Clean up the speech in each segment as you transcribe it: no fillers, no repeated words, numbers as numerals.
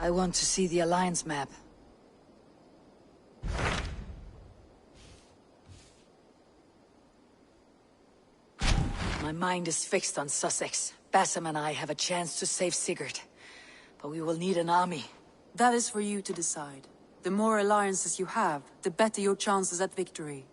I want to see the Alliance map. My mind is fixed on Sussex. Bassam and I have a chance to save Sigurd. But we will need an army. That is for you to decide. The more alliances you have, the better your chances at victory.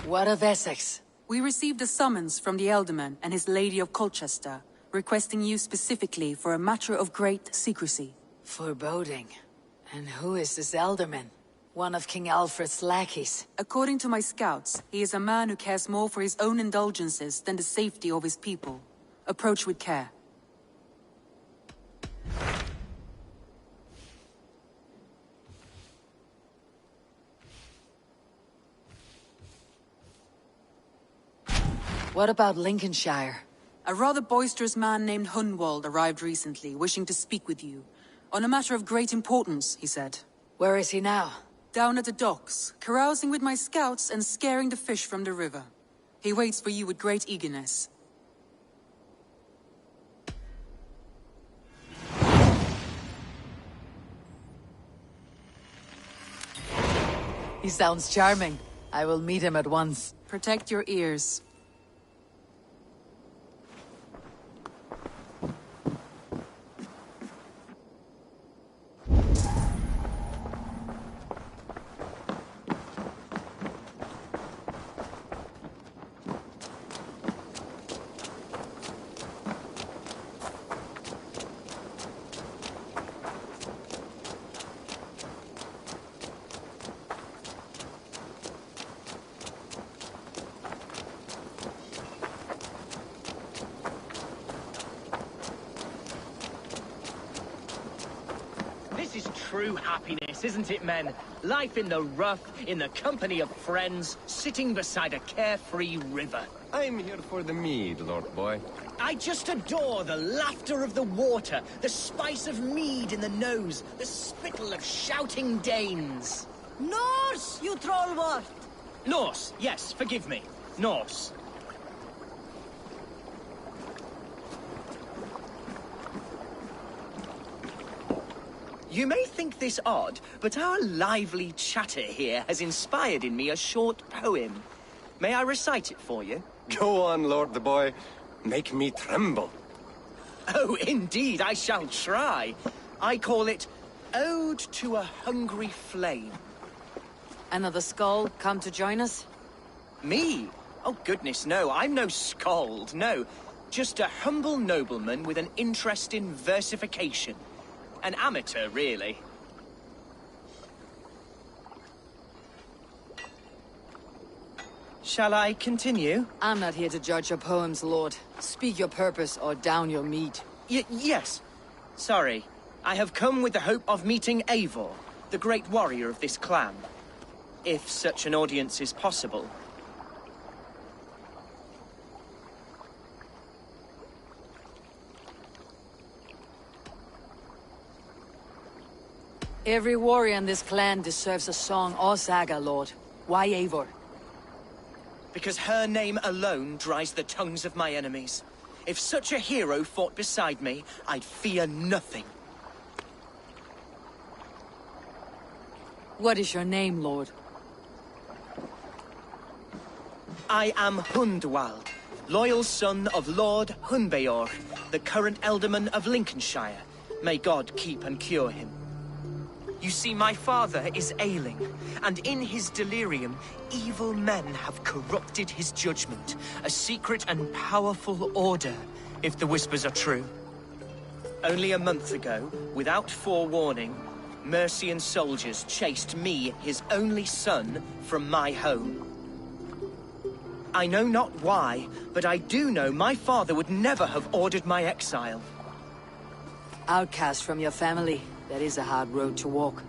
What of Essex? We received a summons from the Ealdorman and his Lady of Colchester, requesting you specifically for a matter of great secrecy. Foreboding. And who is this Ealdorman? One of King Alfred's lackeys. According to my scouts, he is a man who cares more for his own indulgences than the safety of his people. Approach with care. What about Lincolnshire? A rather boisterous man named Hunwald arrived recently, wishing to speak with you. On a matter of great importance, he said. Where is he now? Down at the docks, carousing with my scouts and scaring the fish from the river. He waits for you with great eagerness. He sounds charming. I will meet him at once. Protect your ears. This is true happiness, isn't it, men? Life in the rough, in the company of friends, sitting beside a carefree river. I'm here for the mead, Lord Boy. I just adore the laughter of the water, the spice of mead in the nose, the spittle of shouting Danes. Norse, you trollwort! Norse, yes, forgive me. Norse. You may think this odd, but our lively chatter here has inspired in me a short poem. May I recite it for you? Go on, Lord the Boy. Make me tremble. Oh, indeed, I shall try. I call it Ode to a Hungry Flame. Another skull come to join us? Me? Oh, goodness, no. I'm no skald, no. Just a humble nobleman with an interest in versification. An amateur, really. Shall I continue? I'm not here to judge your poems, Lord. Speak your purpose or down your meat. Yes. Sorry. I have come with the hope of meeting Eivor, the great warrior of this clan. If such an audience is possible. Every warrior in this clan deserves a song or saga, Lord. Why Eivor? Because her name alone dries the tongues of my enemies. If such a hero fought beside me, I'd fear nothing. What is your name, Lord? I am Hundwald, loyal son of Lord Hunbeor, the current Ealdorman of Lincolnshire. May God keep and cure him. You see, my father is ailing, and in his delirium, evil men have corrupted his judgment. A secret and powerful order, if the whispers are true. Only a month ago, without forewarning, Mercian soldiers chased me, his only son, from my home. I know not why, but I do know my father would never have ordered my exile. Outcast from your family. That is a hard road to walk.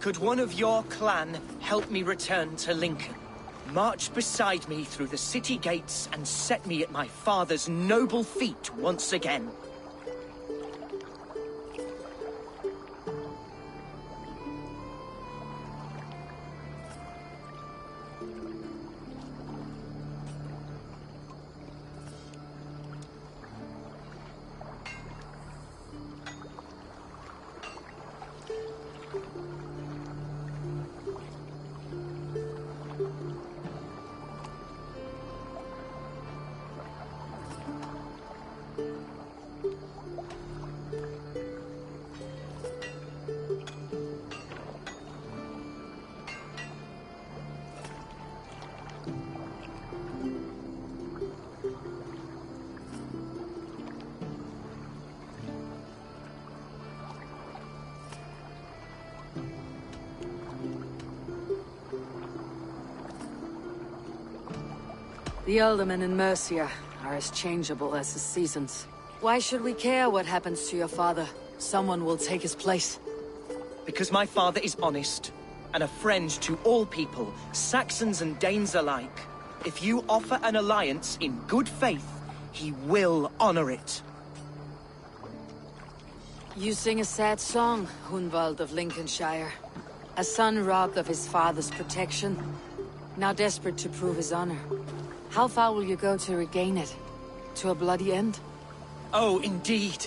Could one of your clan help me return to Lincoln? March beside me through the city gates and set me at my father's noble feet once again. The Aldermen in Mercia are as changeable as the seasons. Why should we care what happens to your father? Someone will take his place. Because my father is honest, and a friend to all people, Saxons and Danes alike. If you offer an alliance in good faith, he will honor it. You sing a sad song, Hunwald of Lincolnshire. A son robbed of his father's protection, now desperate to prove his honor. How far will you go to regain it? To a bloody end? Oh, indeed.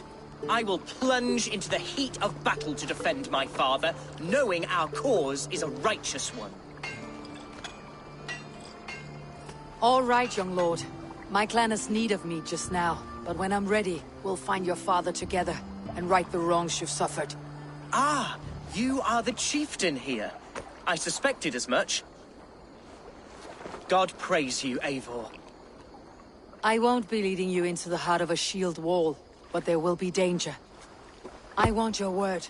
I will plunge into the heat of battle to defend my father, knowing our cause is a righteous one. All right, young lord. My clan has need of me just now, but when I'm ready, we'll find your father together and right the wrongs you've suffered. Ah, you are the chieftain here. I suspected as much. God praise you, Eivor. I won't be leading you into the heart of a shield wall, but there will be danger. I want your word.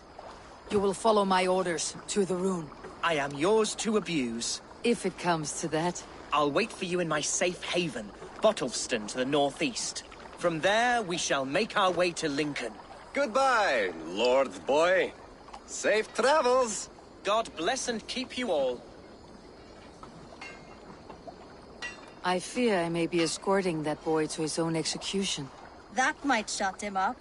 You will follow my orders to the rune. I am yours to abuse. If it comes to that. I'll wait for you in my safe haven, Bottleston to the northeast. From there, we shall make our way to Lincoln. Goodbye, Lord boy. Safe travels. God bless and keep you all. I fear I may be escorting that boy to his own execution. That might shut him up.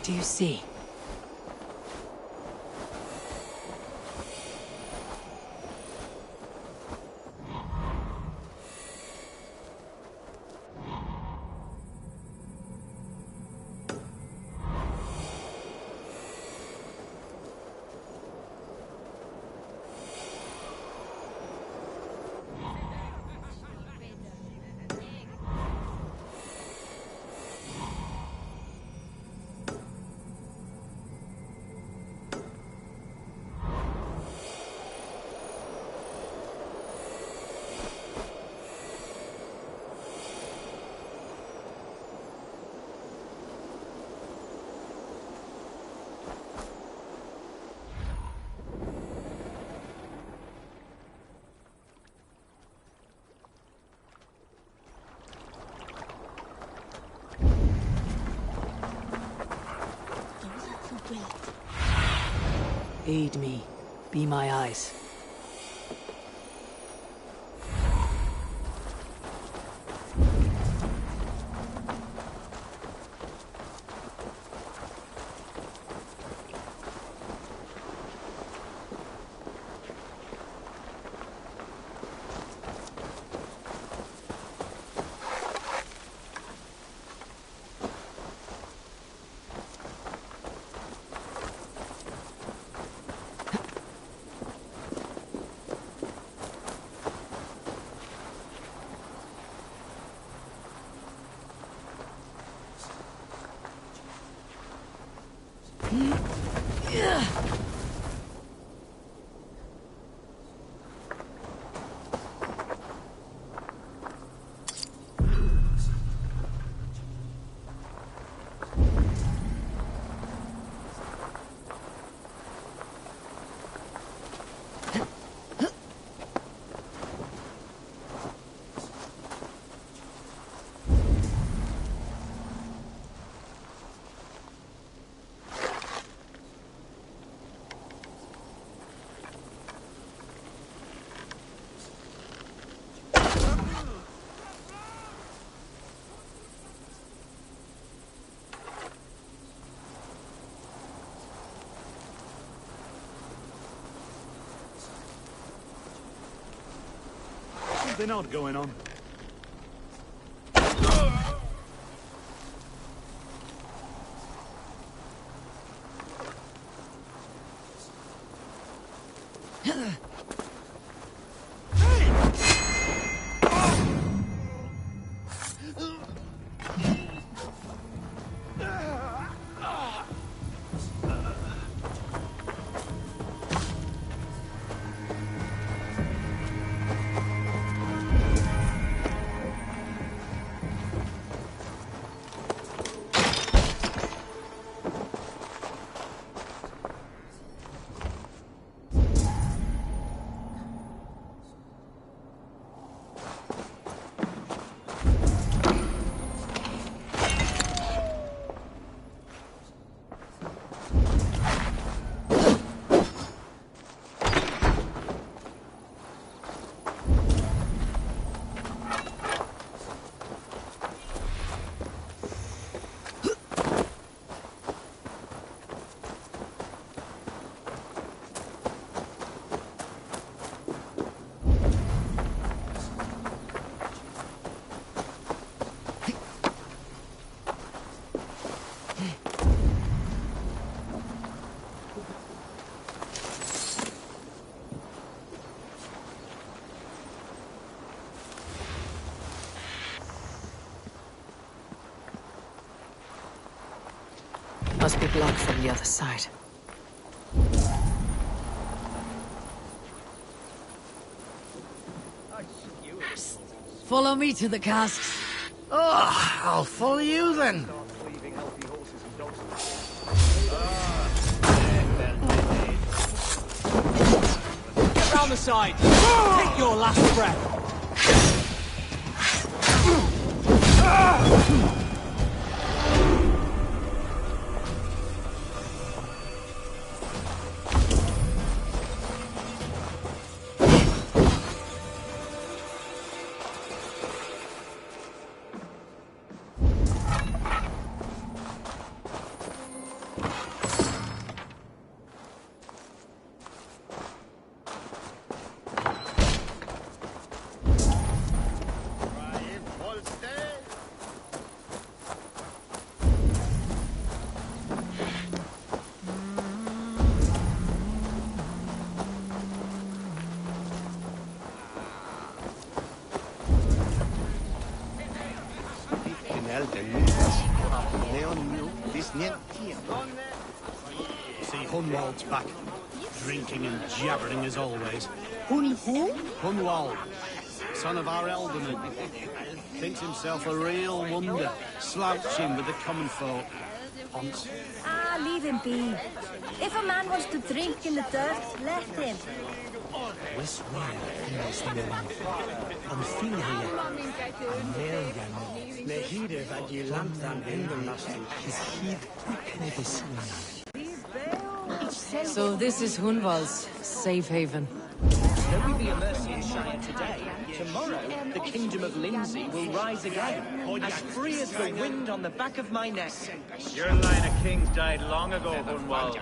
Do you see? Aid me. Be my eyes. Something odd going on. Must be blocked from the other side. Follow me to the casks. Oh, I'll follow you then. Get round the side. Take your last breath. See Hunwald's back, drinking and jabbering as always. Hun who? Hunwald, son of our alderman, thinks himself a real wonder, slouching with the common folk. Ponce. Ah, leave him be. If a man wants to drink in the dirt, let him. So this is Hunwald's safe haven. Though we be a Mercian Shire today, tomorrow the kingdom of Lindsey will rise again, as free as the wind on the back of my neck. Your line of kings died long ago, Hunwald.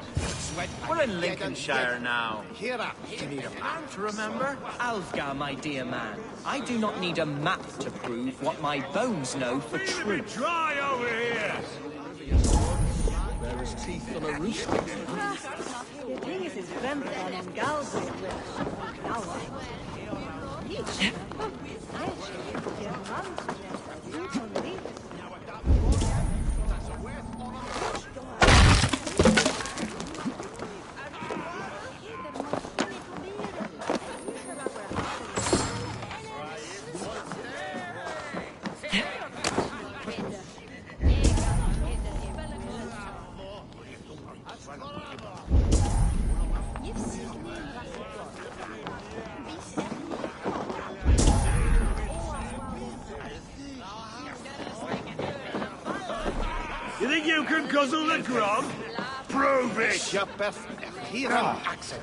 We're in Lincolnshire now. Do you need a map to remember? Alfgar, my dear man, I do not need a map to prove what my bones know for true. Dry over here! There is teeth on a rooster. You think you can guzzle the grub? Prove it! Hier aan Axel.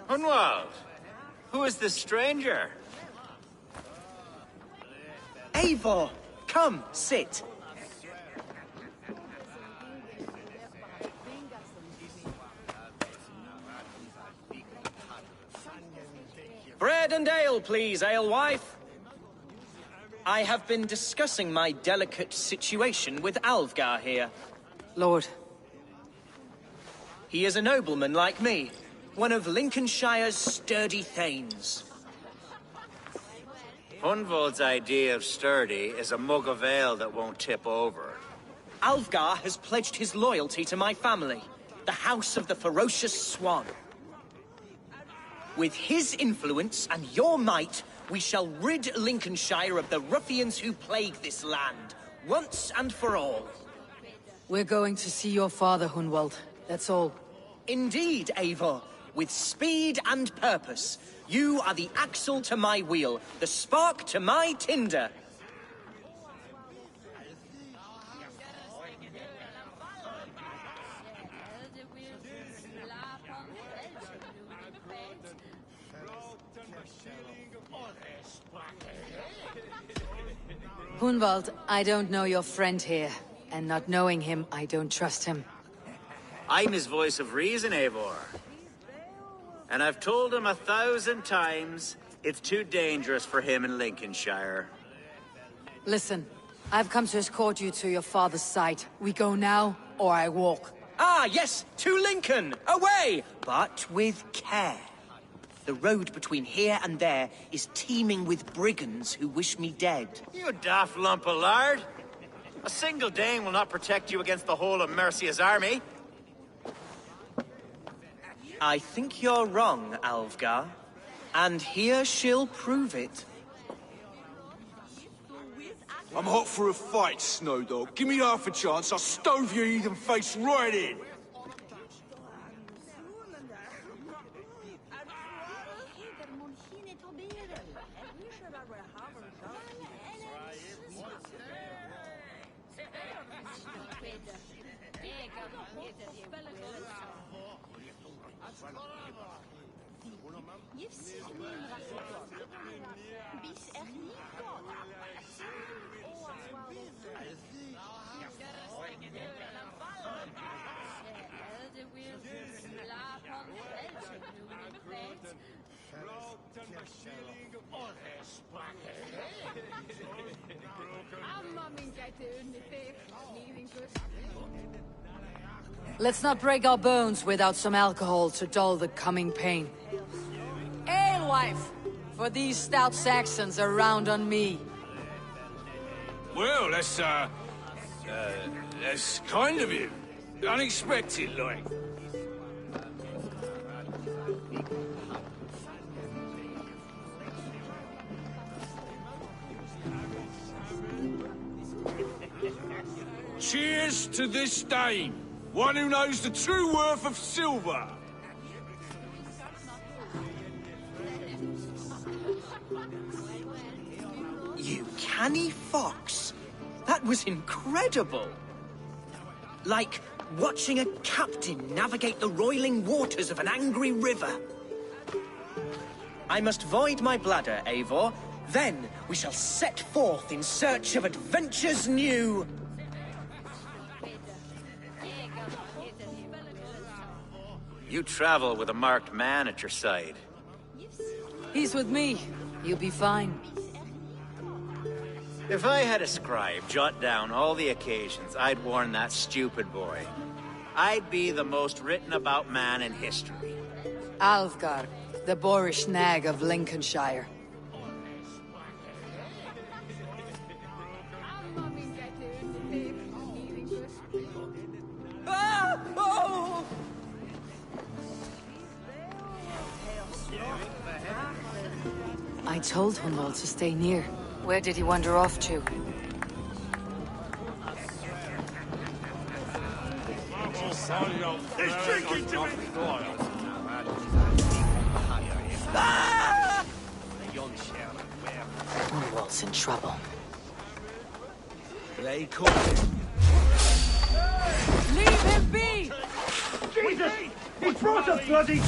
Hunwald, who is this stranger? Eivor, come, sit. Bread and ale, please, alewife. I have been discussing my delicate situation with Alfgar here. Lord, He is a nobleman like me, one of Lincolnshire's sturdy thanes. Hunwald's idea of sturdy is a mug of ale that won't tip over. Alfgar has pledged his loyalty to my family, the House of the Ferocious Swan. With his influence and your might, we shall rid Lincolnshire of the ruffians who plague this land, once and for all. we're going to see your father, Hunwald. That's all. Indeed, Eivor, with speed and purpose. You are the axle to my wheel, the spark to my tinder. Hunwald, I don't know your friend here, and not knowing him, I don't trust him. I'm his voice of reason, Eivor. And I've told him 1,000 times it's too dangerous for him in Lincolnshire. Listen, I've come to escort you to your father's side. We go now, or I walk. Ah, yes, to Lincoln! Away! But with care. The road between here and there is teeming with brigands who wish me dead. You daft lump of lard! A single Dane will not protect you against the whole of Mercia's army. I think you're wrong, Alfgar. And here she'll prove it. I'm hot for a fight, Snowdog. Give me half a chance, I'll stove your heathen face right in. Let's not break our bones without some alcohol to dull the coming pain. Alewife! For these stout Saxons are round on me. Well, that's kind of you. Unexpected, like. Cheers to this Dane, one who knows the true worth of silver. You canny fox. That was incredible. Like watching a captain navigate the roiling waters of an angry river. I must void my bladder, Eivor. Then we shall set forth in search of adventures new. You travel with a marked man at your side. He's with me. He'll be fine. If I had a scribe jot down all the occasions I'd warn that stupid boy, I'd be the most written about man in history. Alfgar, the boorish nag of Lincolnshire. Ah! Oh! I told Hunwald to stay near. Where did he wander off to? There's drinking to it! Ah! Hunwald's in trouble. They call it. Leave him be! Jesus! He's brought us bloody Dane!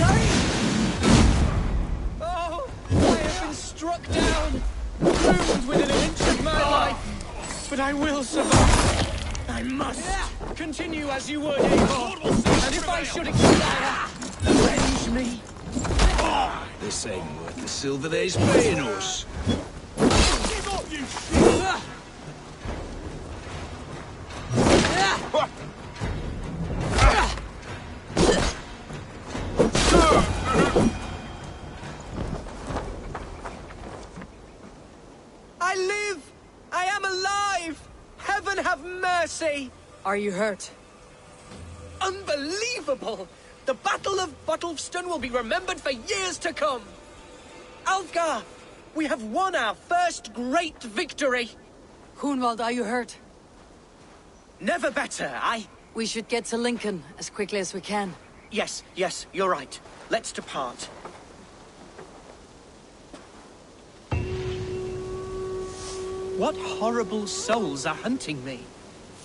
Oh! I have been struck down! Doomed within an inch of my life! But I will survive! I must! Continue as you would, Eivor! And if I should expire, avenge me! This ain't worth the silver that he's paying us. Give up, you shit! I live! I am alive! Heaven have mercy! Are you hurt? Unbelievable! The Battle of Bottlefston will be remembered for years to come! Alfgar! We have won our first great victory! Hunwald, are you hurt? Never better, We should get to Lincoln as quickly as we can. Yes, you're right. Let's depart. What horrible souls are hunting me?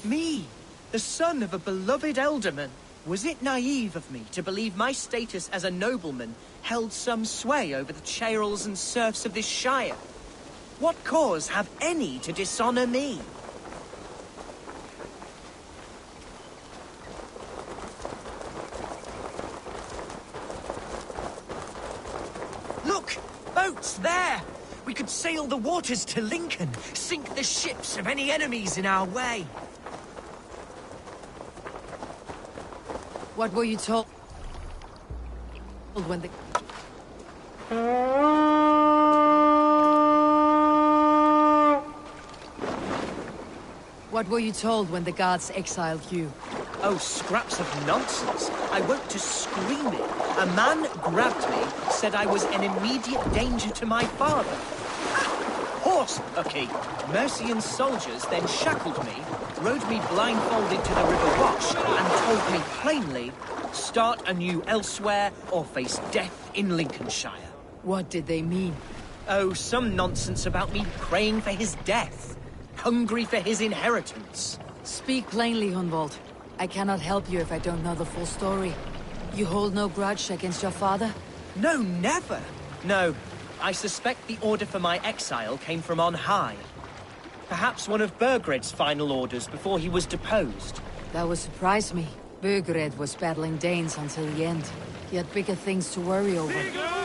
Me, the son of a beloved ealdorman. Was it naive of me to believe my status as a nobleman held some sway over the churls and serfs of this shire? What cause have any to dishonor me? Look! Boats there! We could sail the waters to Lincoln, sink the ships of any enemies in our way. What were you told when the... What were you told when the gods exiled you? Oh, scraps of nonsense. I woke to screaming. A man grabbed me, said I was an immediate danger to my father. Horse bucky. Mercian soldiers then shackled me, rode me blindfolded to the River Wash, and told me plainly, start anew elsewhere or face death in Lincolnshire. What did they mean? Oh, some nonsense about me praying for his death, hungry for his inheritance. Speak plainly, Hunwald. I cannot help you if I don't know the full story. You hold no grudge against your father? No, never. No, I suspect the order for my exile came from on high. Perhaps one of Burgred's final orders before he was deposed. That would surprise me. Burgred was battling Danes until the end. He had bigger things to worry over.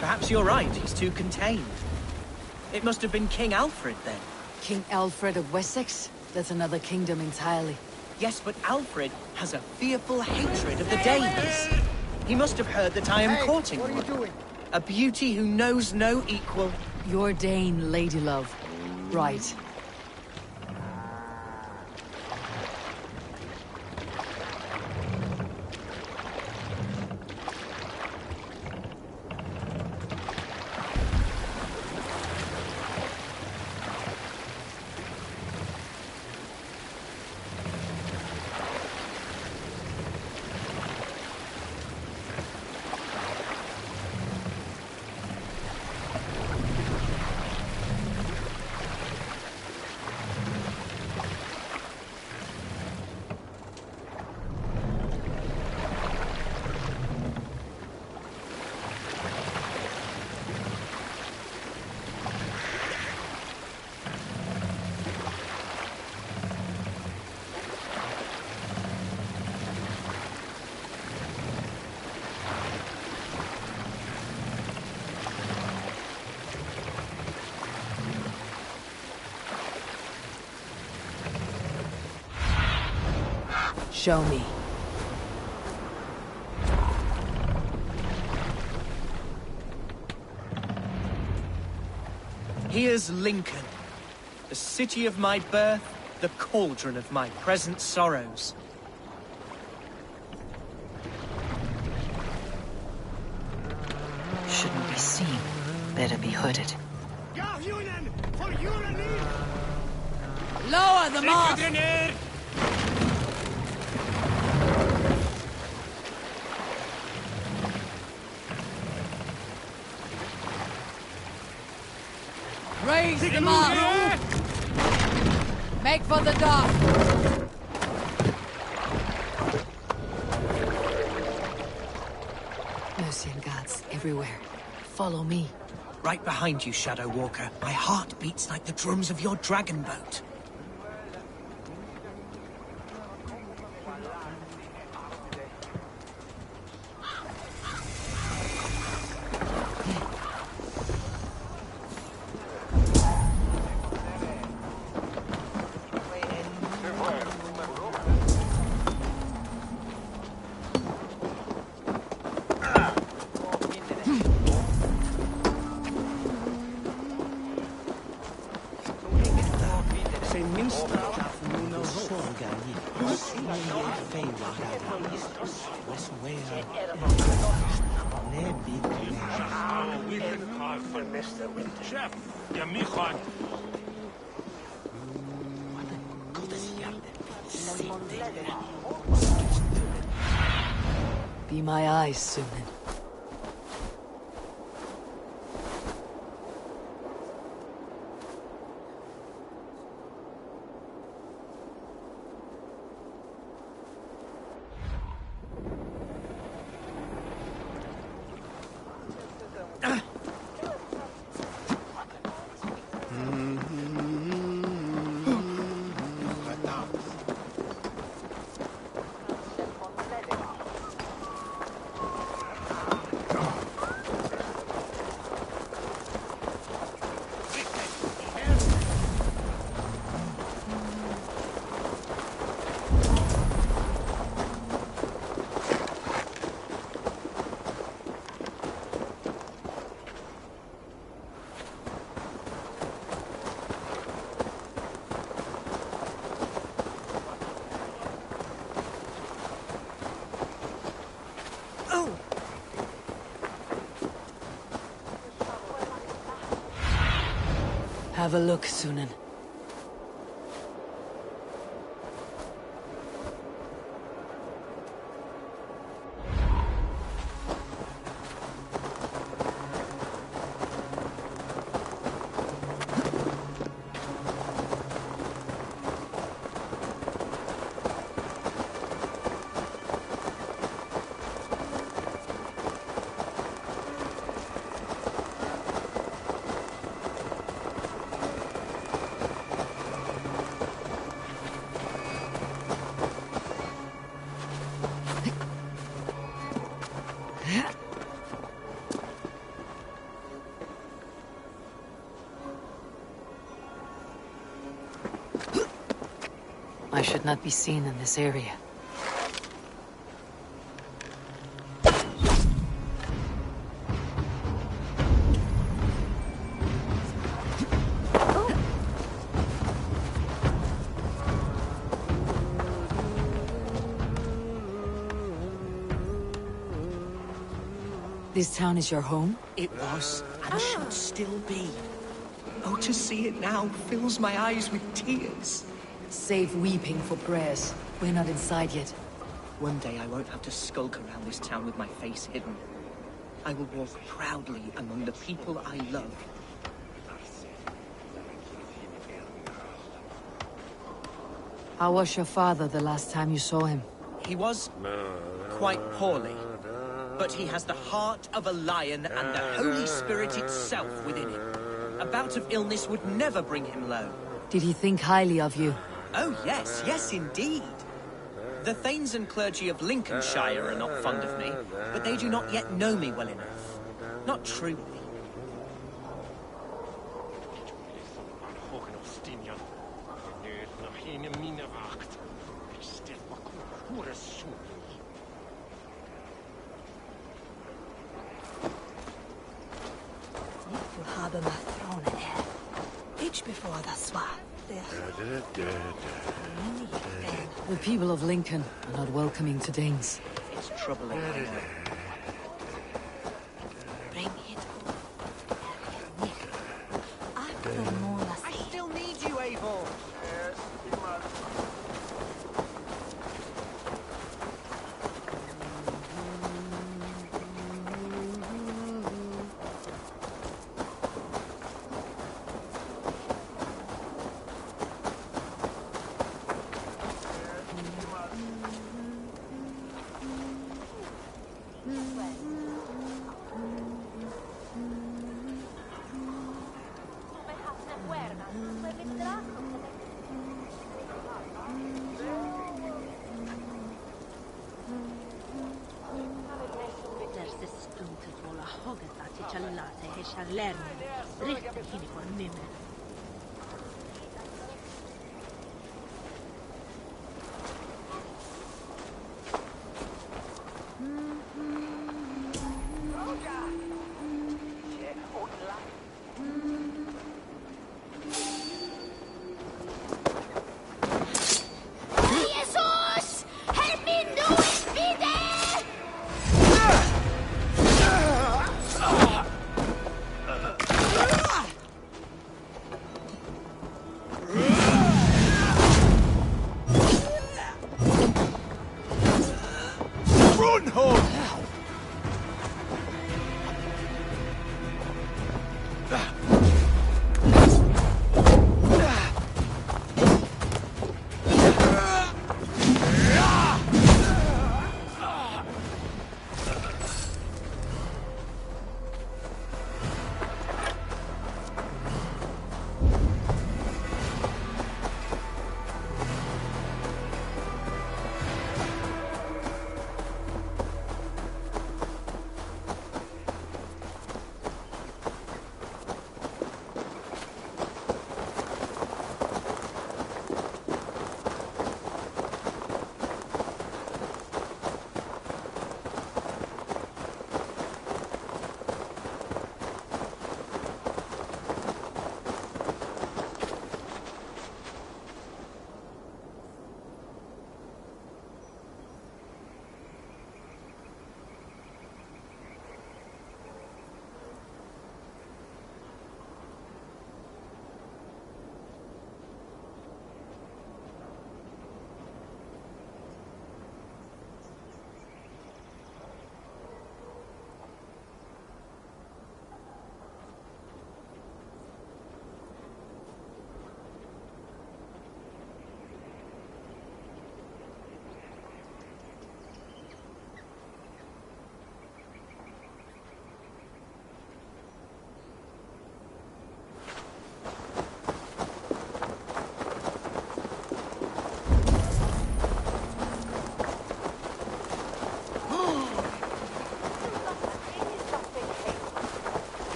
Perhaps you're right, he's too contained. It must have been King Alfred, then. King Alfred of Wessex? That's another kingdom entirely. Yes, but Alfred has a fearful hatred of the Danes. He must have heard that I am courting one. What are you doing? A beauty who knows no equal. Your Dane, lady love. Right. Show me. Here's Lincoln, the city of my birth, the cauldron of my present sorrows. Shouldn't be seen. Better be hooded. Lower the mast! Raise the mast! Make for the dock! Mercian guards everywhere. Follow me. Right behind you, Shadow Walker. My heart beats like the drums of your dragon boat. Be my eyes, Sunan. Have a look, Sunan. I should not be seen in this area. This town is your home? It was, and should still be. Oh, to see it now fills my eyes with tears. Save weeping for prayers. We're not inside yet. One day I won't have to skulk around this town with my face hidden. I will walk proudly among the people I love. How was your father the last time you saw him? He was quite poorly. But he has the heart of a lion and the Holy Spirit itself within him. A bout of illness would never bring him low. Did he think highly of you? Oh yes, yes indeed. The thanes and clergy of Lincolnshire are not fond of me, but they do not yet know me well enough. Not truly. Haben wir Throne each before the swap. The people of Lincoln are not welcoming to Danes. It's troubling, I know. Bring it I still need you, Eivor.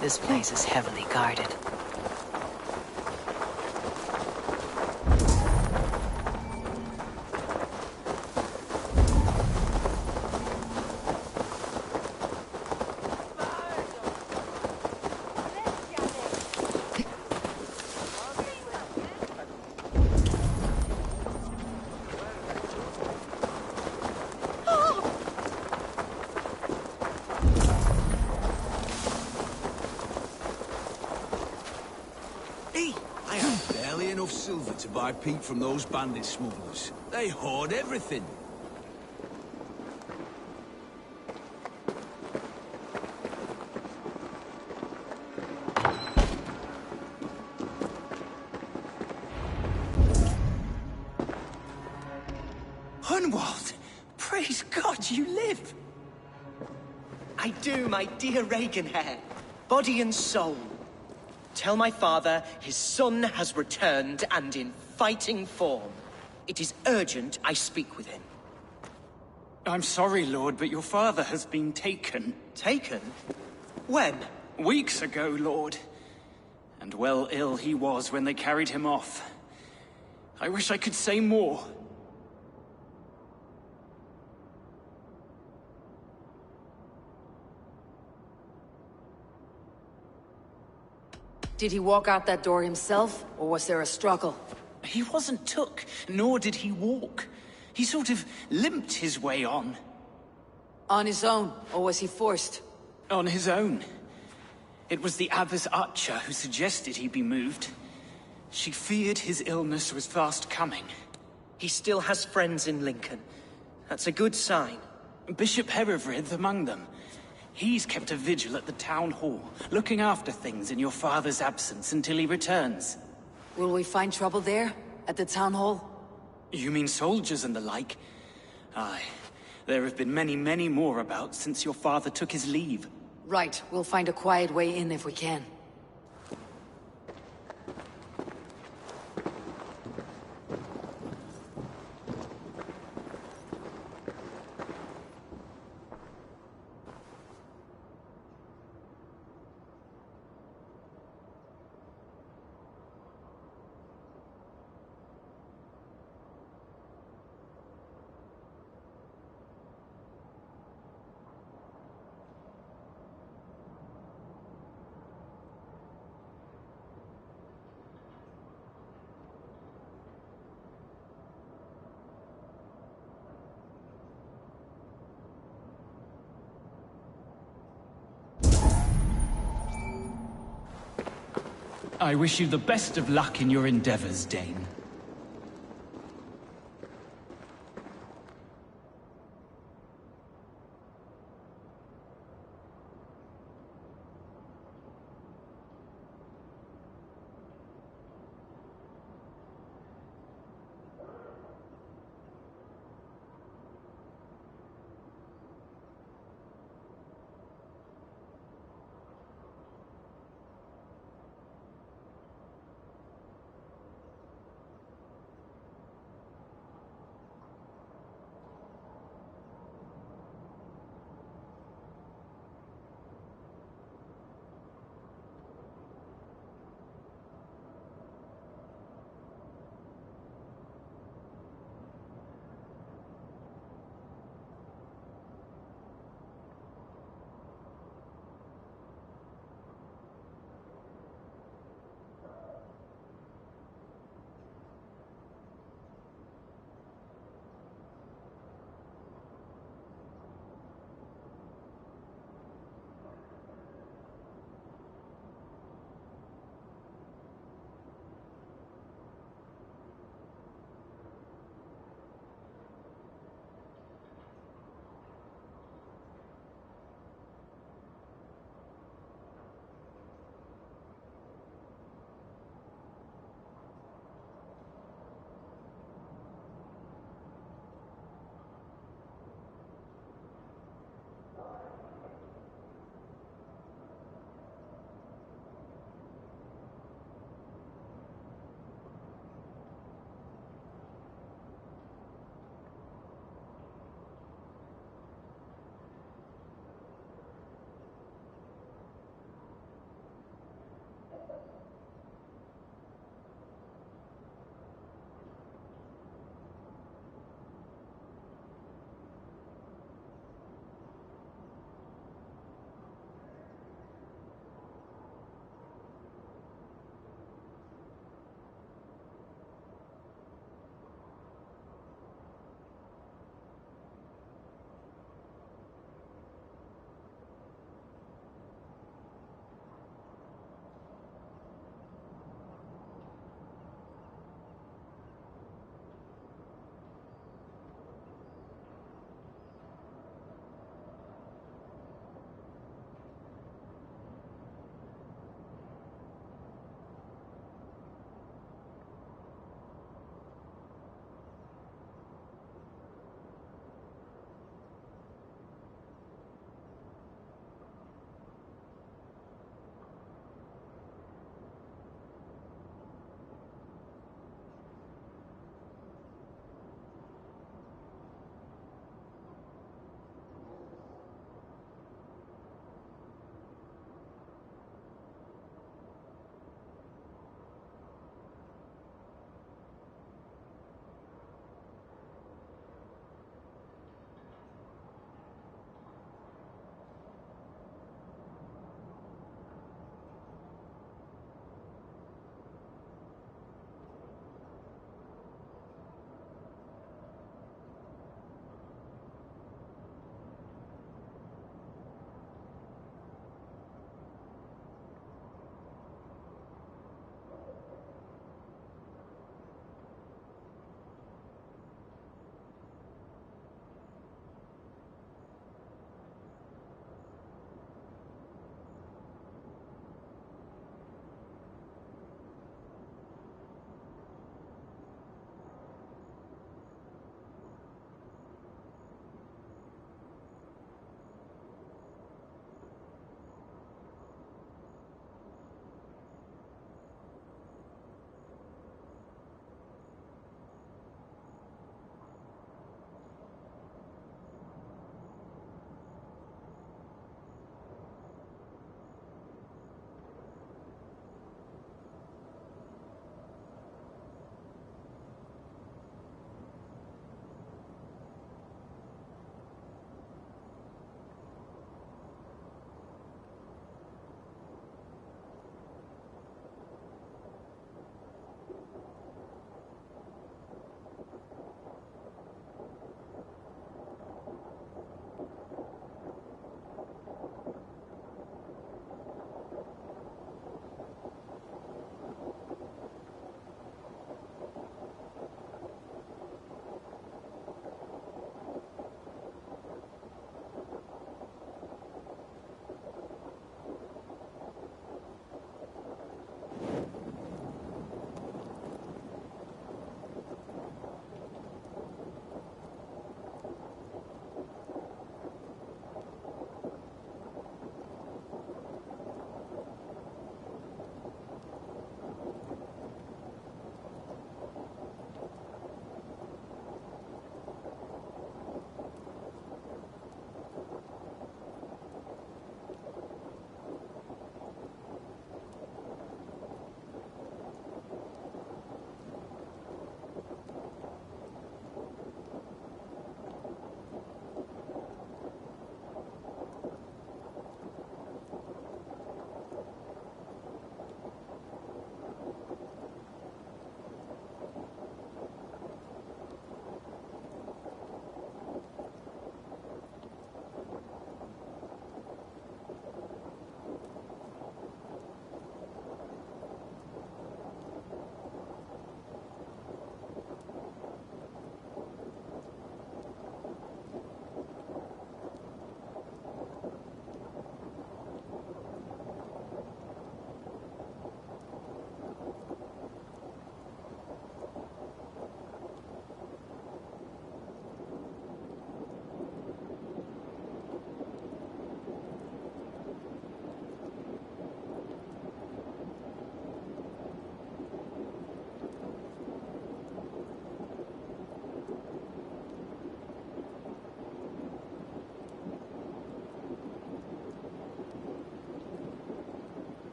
This place is heavily guarded. Barely enough silver to buy peat from those bandit smugglers. They hoard everything. Hunwald! Praise God you live! I do, my dear Reaganhair. Body and soul. Tell my father his son has returned and in fighting form. It is urgent I speak with him. I'm sorry, Lord, but your father has been taken. Taken? When? Weeks ago, Lord. And well ill he was when they carried him off. I wish I could say more. Did he walk out that door himself, or was there a struggle? He wasn't took, nor did he walk. He sort of limped his way on. On his own, or was he forced? On his own. It was the Abbess Archer who suggested he be moved. She feared his illness was fast coming. He still has friends in Lincoln. That's a good sign. Bishop Herivrid among them. He's kept a vigil at the town hall, looking after things in your father's absence until he returns. Will we find trouble there, at the town hall? You mean soldiers and the like? Aye. There have been many, many more about since your father took his leave. Right, we'll find a quiet way in if we can. I wish you the best of luck in your endeavors, Dane.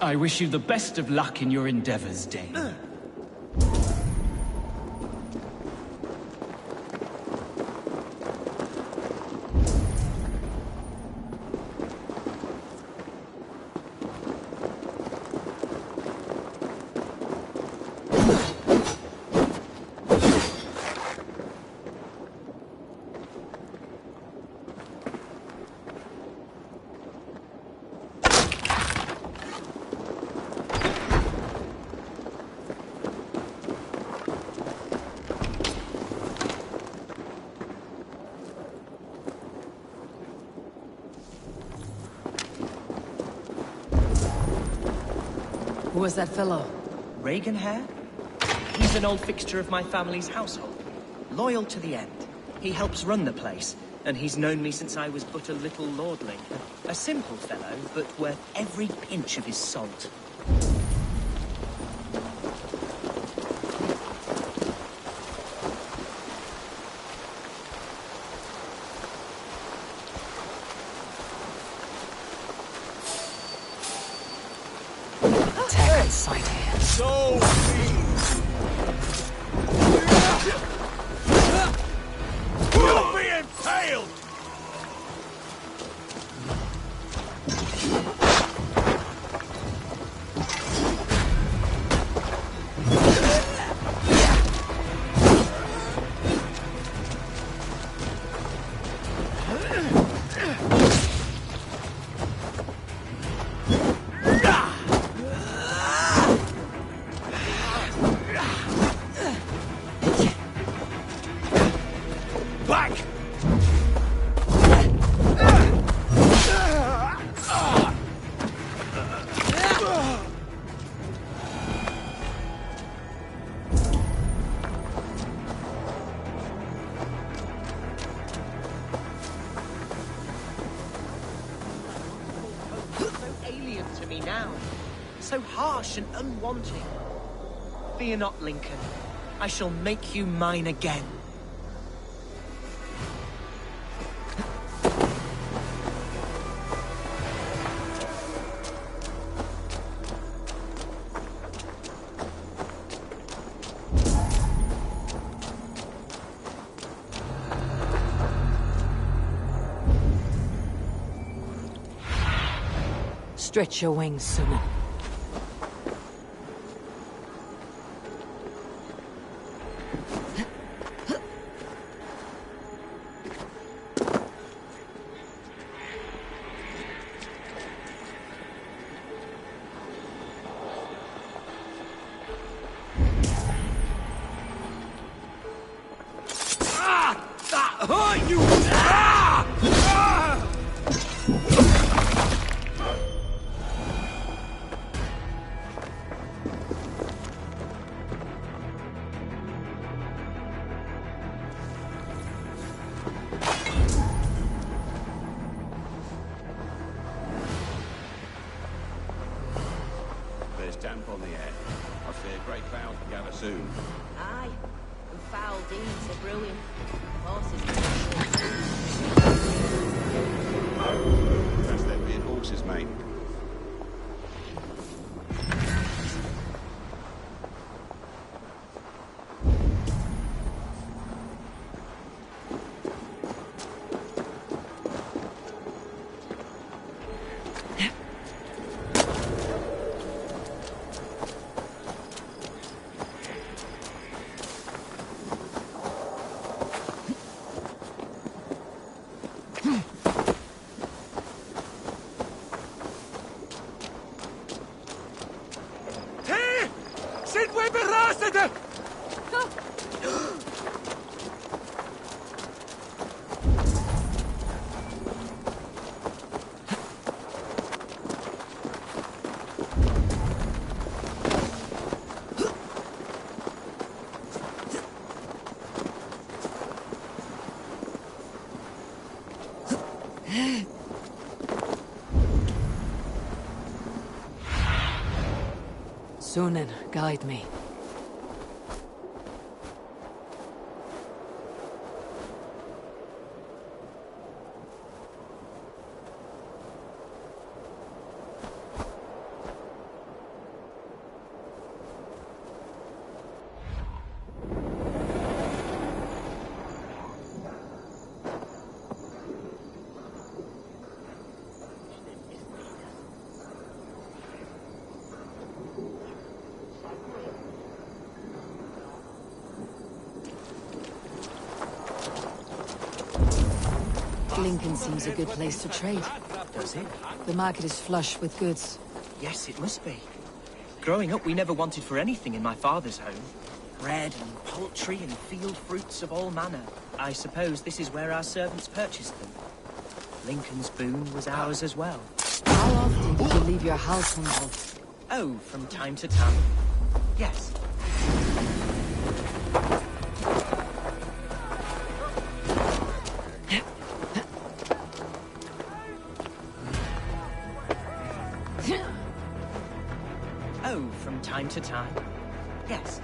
I wish you the best of luck in your endeavors, Dane. Who was that fellow? Reaganhair? He's an old fixture of my family's household. Loyal to the end. He helps run the place, and he's known me since I was but a little lordling. A simple fellow, but worth every pinch of his salt. Sight here. So please. You'll be impaled! So harsh and unwanting. Fear not, Lincoln. I shall make you mine again. Stretch your wings, Sunan. There's damp on the air. I fear great clouds will gather soon. Aye, and foul deeds are brewing. Horses. That's their weird horses, mate. Sunan, guide me. Lincoln seems a good place to trade. Does it? The market is flush with goods. Yes, it must be. Growing up, we never wanted for anything in my father's home. Bread and poultry and field fruits of all manner. I suppose this is where our servants purchased them. Lincoln's boon was ours as well. How often did you leave your house, Hunwald? Oh, from time to time. Yes. Oh, from time to time. Yes.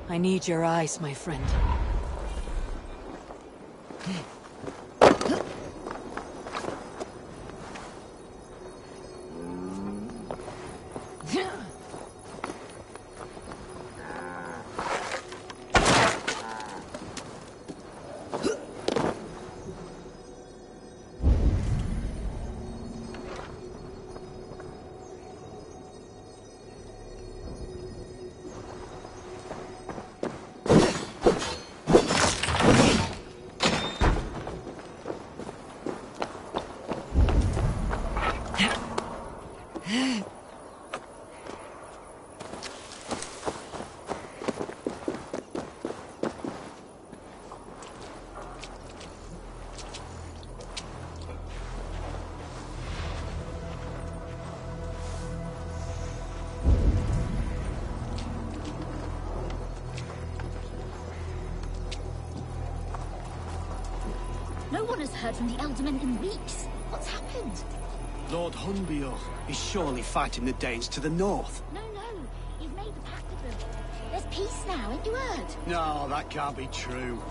I need your eyes, my friend. No one has heard from the Eldermen in weeks. What's happened? Lord Hunbeor is surely fighting the Danes to the north. No, he's made the pact with them. There's peace now, ain't you heard? No, that can't be true.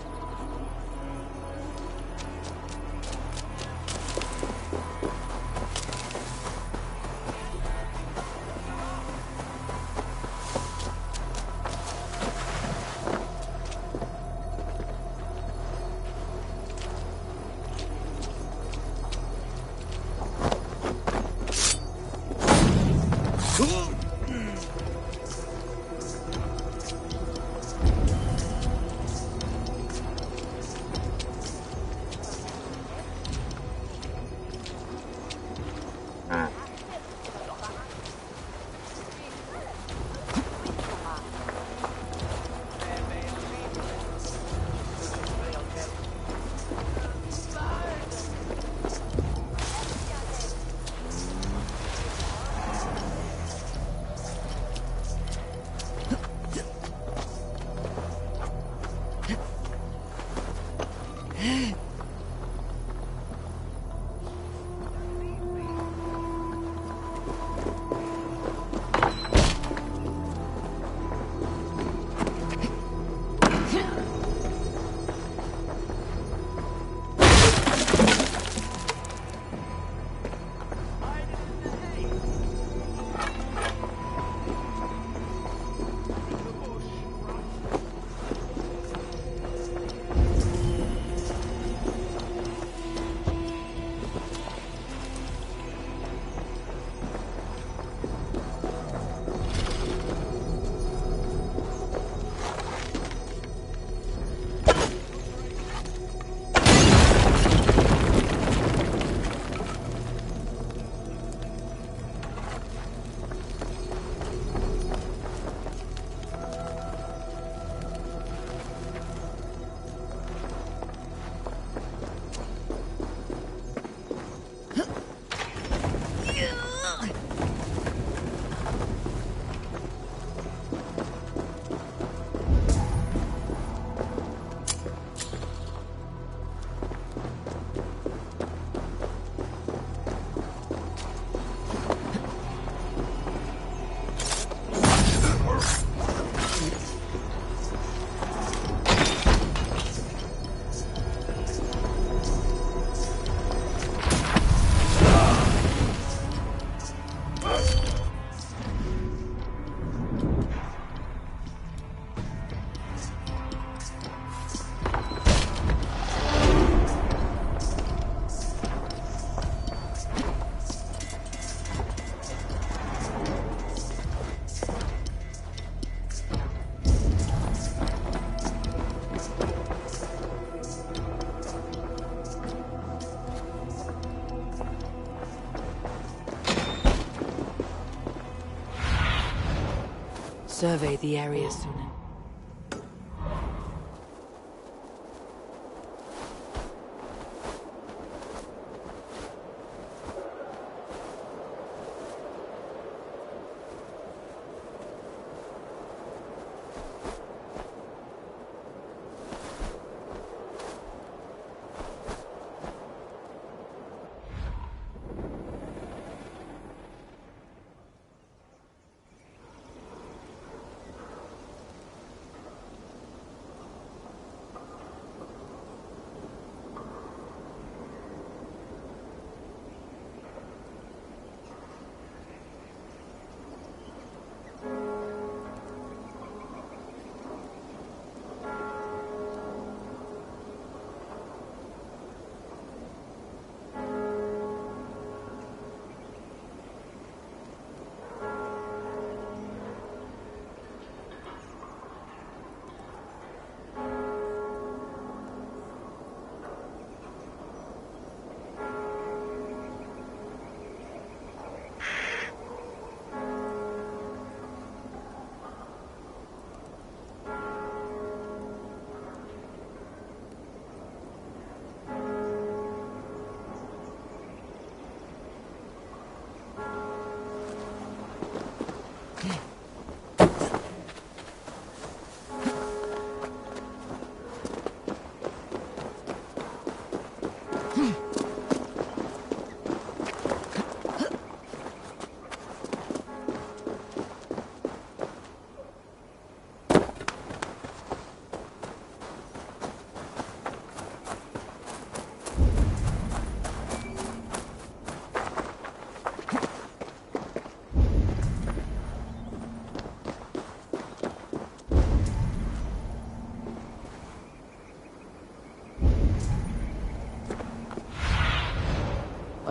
survey the area soon.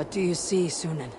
What do you see, Sunan?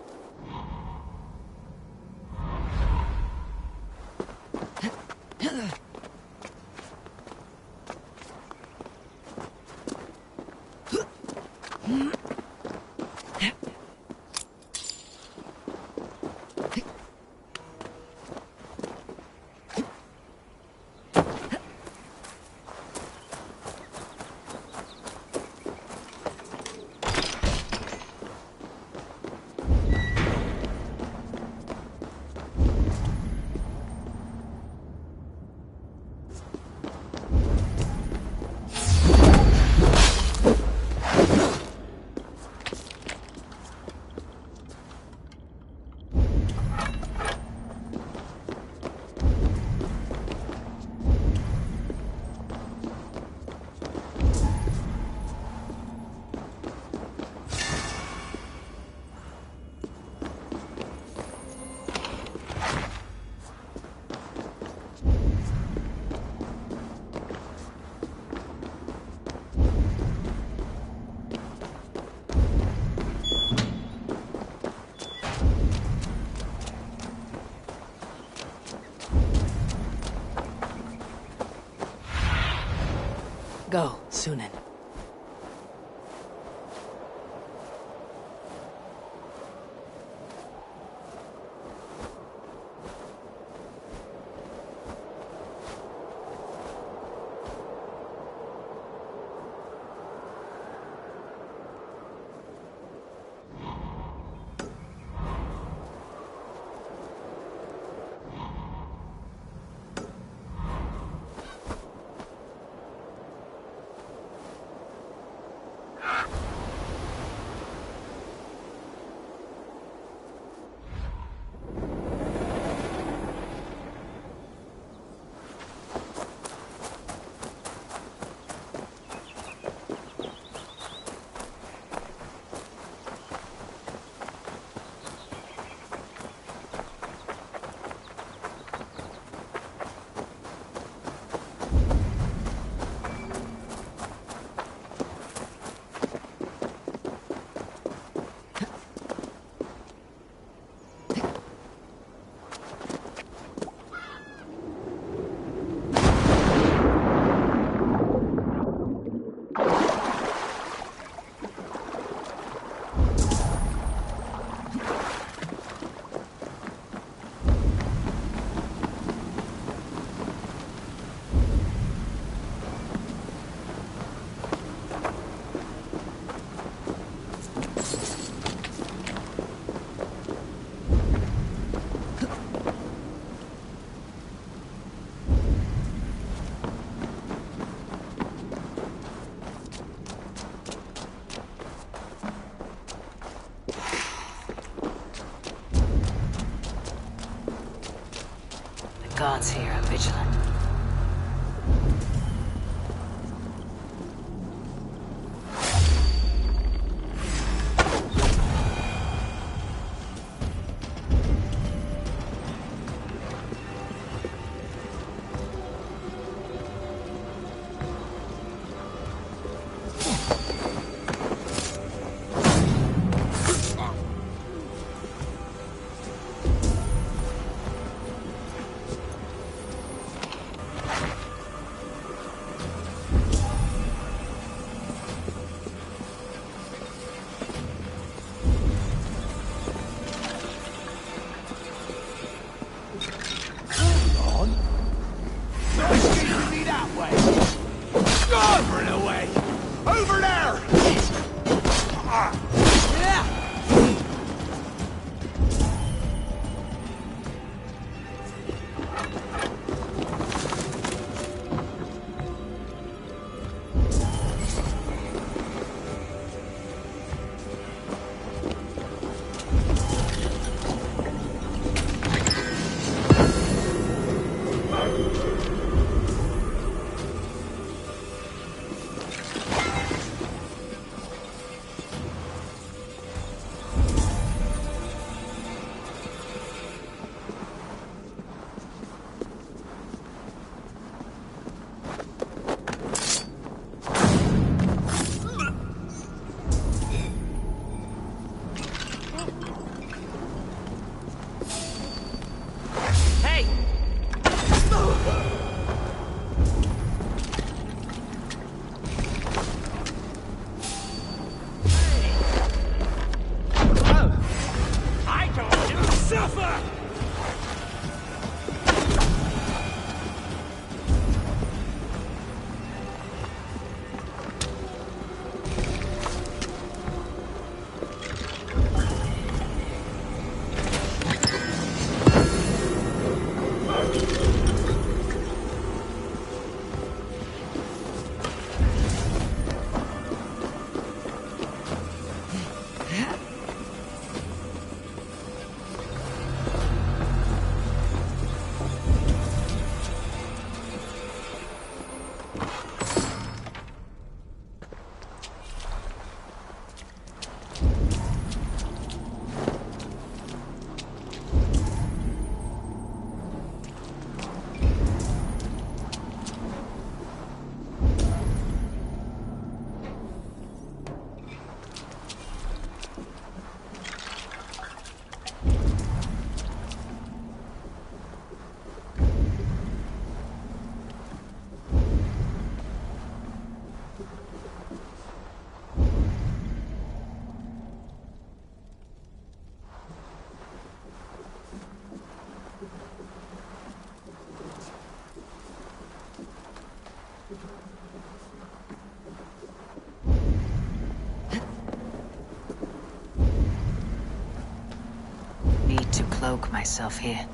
Go, Sunan. gods here are vigilant. Need to cloak myself here.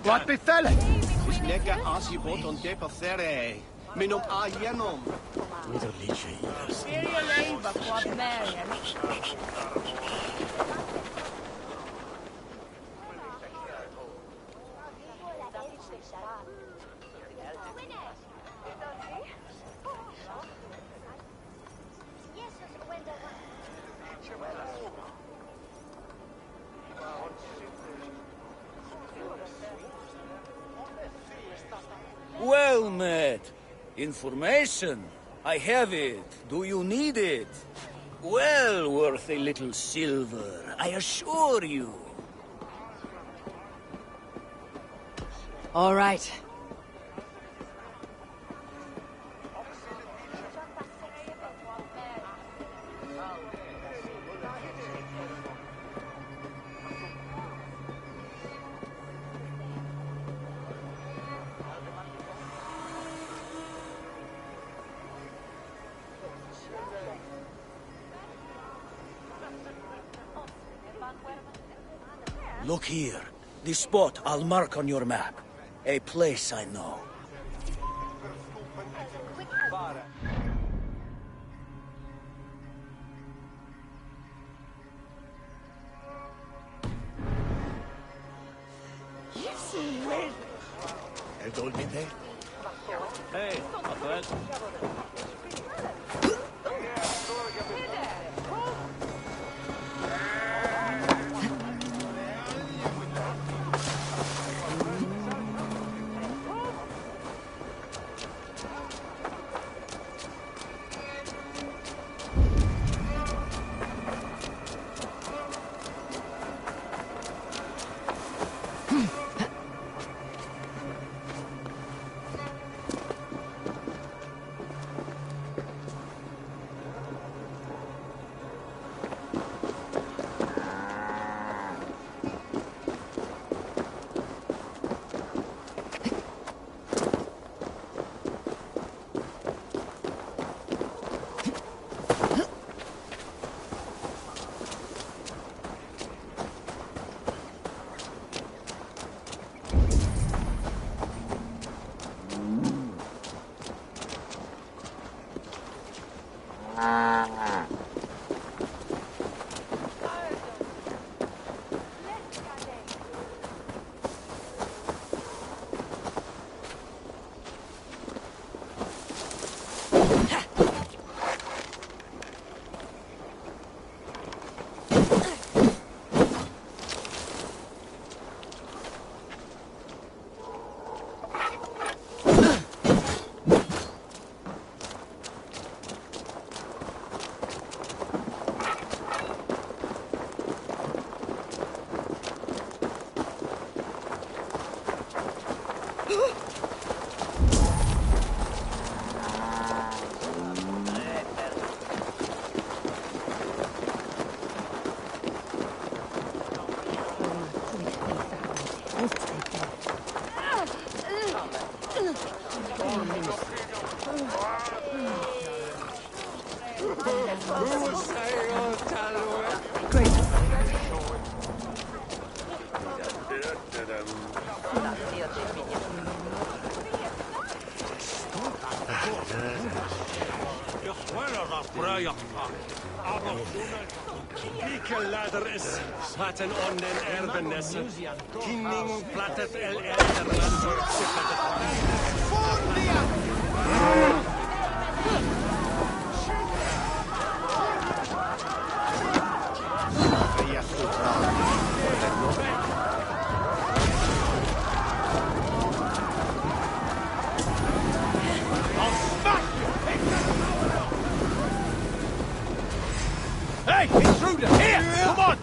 What befell it? Is nega asibot on depothere. Minum aienom. Well met. Information. I have it. Do you need it? Well worth a little silver, I assure you. All right. Look here. The spot I'll mark on your map. A place I know. Hey, Alfred. Paten on den erbenessen. Kinning plattet el elderman Hey, intruder! Here! Come on!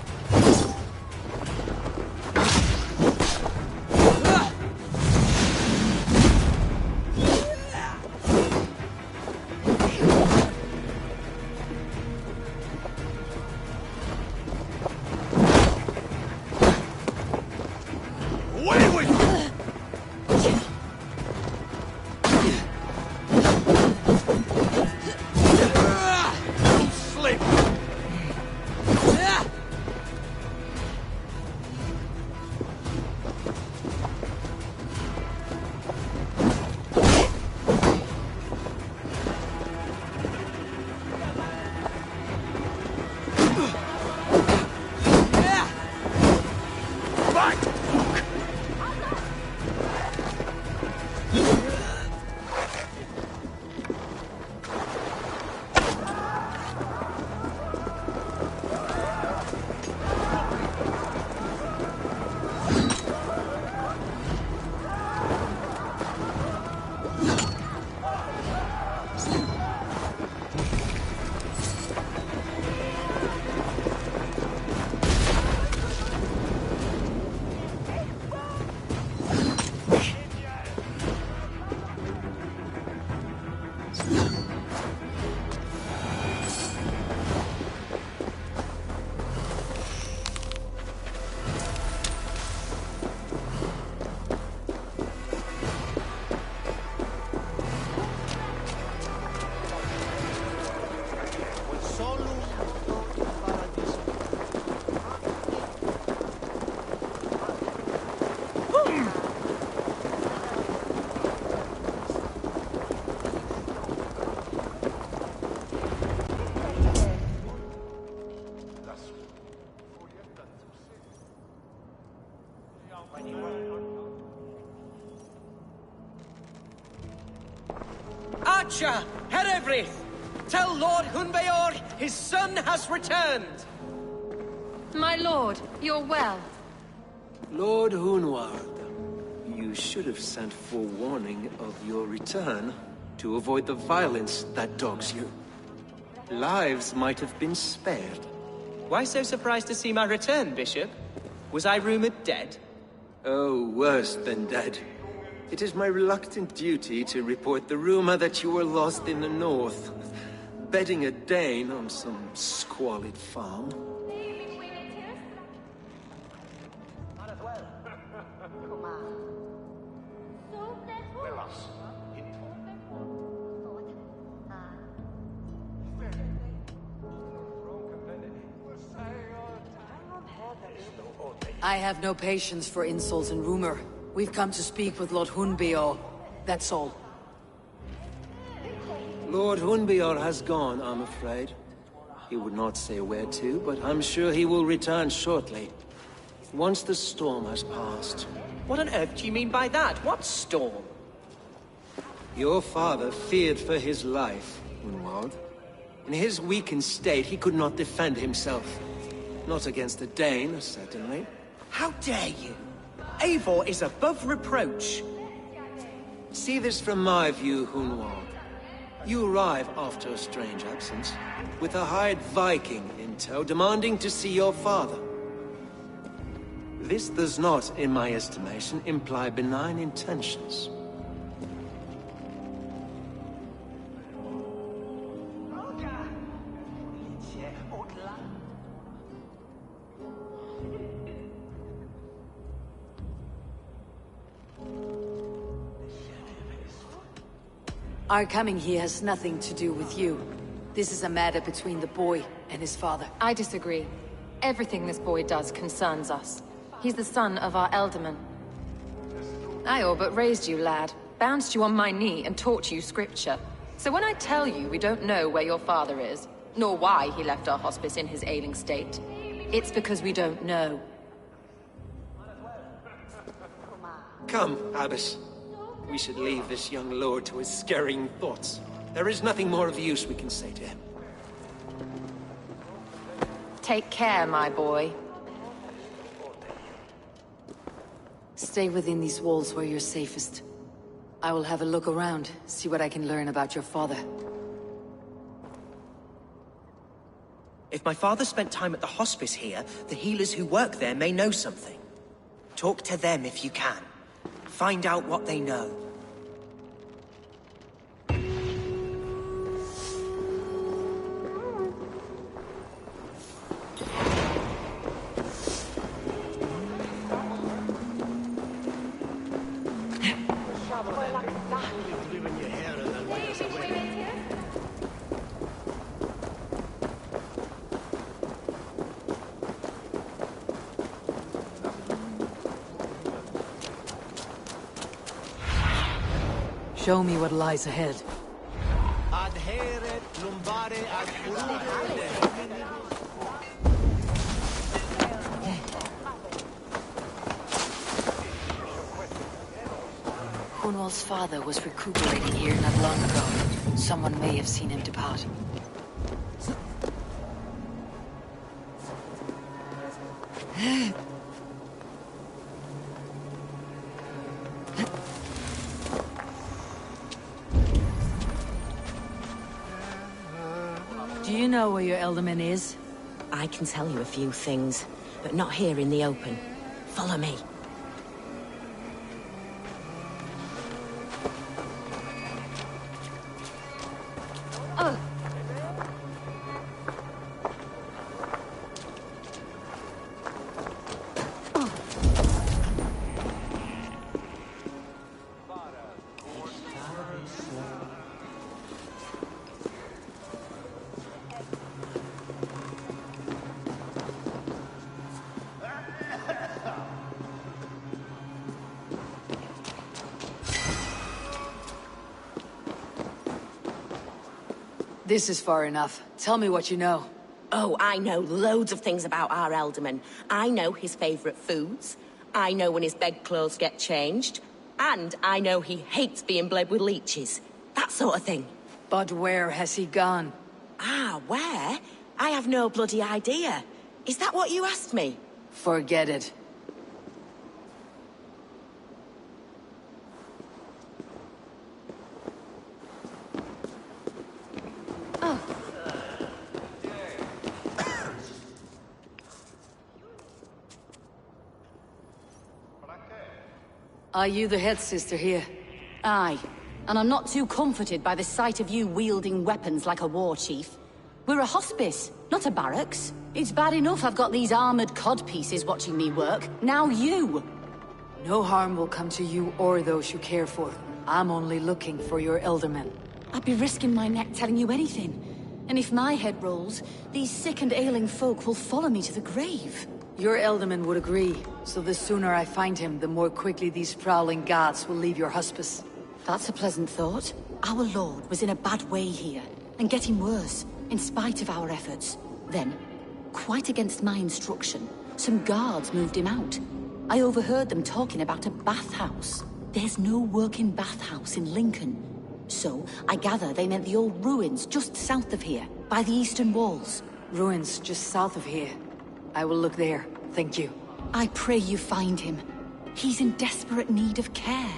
Archer, Herevryth, tell Lord Hunbeor his son has returned. My lord, you're well. Lord Hunwald, you should have sent forewarning of your return to avoid the violence that dogs you. Lives might have been spared. Why so surprised to see my return, Bishop? Was I rumored dead? Oh, worse than dead. It is my reluctant duty to report the rumor that you were lost in the north, bedding a Dane on some squalid farm. I have no patience for insults and rumor. We've come to speak with Lord Hunbeor. That's all. Lord Hunbeor has gone, I'm afraid. He would not say where to, but I'm sure he will return shortly. Once the storm has passed. What on earth do you mean by that? What storm? Your father feared for his life, Hunwald. In his weakened state, he could not defend himself. Not against a Dane, certainly. How dare you? Eivor is above reproach. See this from my view, Hunwald. You arrive after a strange absence, with a hired Viking in tow, demanding to see your father. This does not, in my estimation, imply benign intentions. Our coming here has nothing to do with you. This is a matter between the boy and his father. I disagree. Everything this boy does concerns us. He's the son of our Elderman. I all but raised you, lad. Bounced you on my knee and taught you scripture. So when I tell you we don't know where your father is, nor why he left our hospice in his ailing state, it's because we don't know. Come, Abbess. We should leave this young lord to his scurrying thoughts. There is nothing more of use we can say to him. Take care, my boy. Stay within these walls where you're safest. I will have a look around, see what I can learn about your father. If my father spent time at the hospice here, the healers who work there may know something. Talk to them if you can. Find out what they know. Show me what lies ahead. Jarl's father was recuperating here not long ago. Someone may have seen him depart. Do you know where your Elderman is? I can tell you a few things, but not here in the open. Follow me. This is far enough. Tell me what you know. Oh, I know loads of things about our Elderman. I know his favourite foods. I know when his bedclothes get changed. And I know he hates being bled with leeches. That sort of thing. But where has he gone? Ah, where? I have no bloody idea. Is that what you asked me? Forget it. Are you the head sister here? Aye. And I'm not too comforted by the sight of you wielding weapons like a war chief. We're a hospice, not a barracks. It's bad enough I've got these armored codpieces watching me work. Now you! No harm will come to you or those you care for. I'm only looking for your Elderman. I'd be risking my neck telling you anything. And if my head rolls, these sick and ailing folk will follow me to the grave. Your Elderman would agree, so the sooner I find him, the more quickly these prowling gods will leave your hospice. That's a pleasant thought. Our lord was in a bad way here, and getting worse, in spite of our efforts. Then, quite against my instruction, some guards moved him out. I overheard them talking about a bathhouse. There's no working bathhouse in Lincoln. So, I gather they meant the old ruins just south of here, by the eastern walls. Ruins just south of here. I will look there, thank you. I pray you find him. He's in desperate need of care.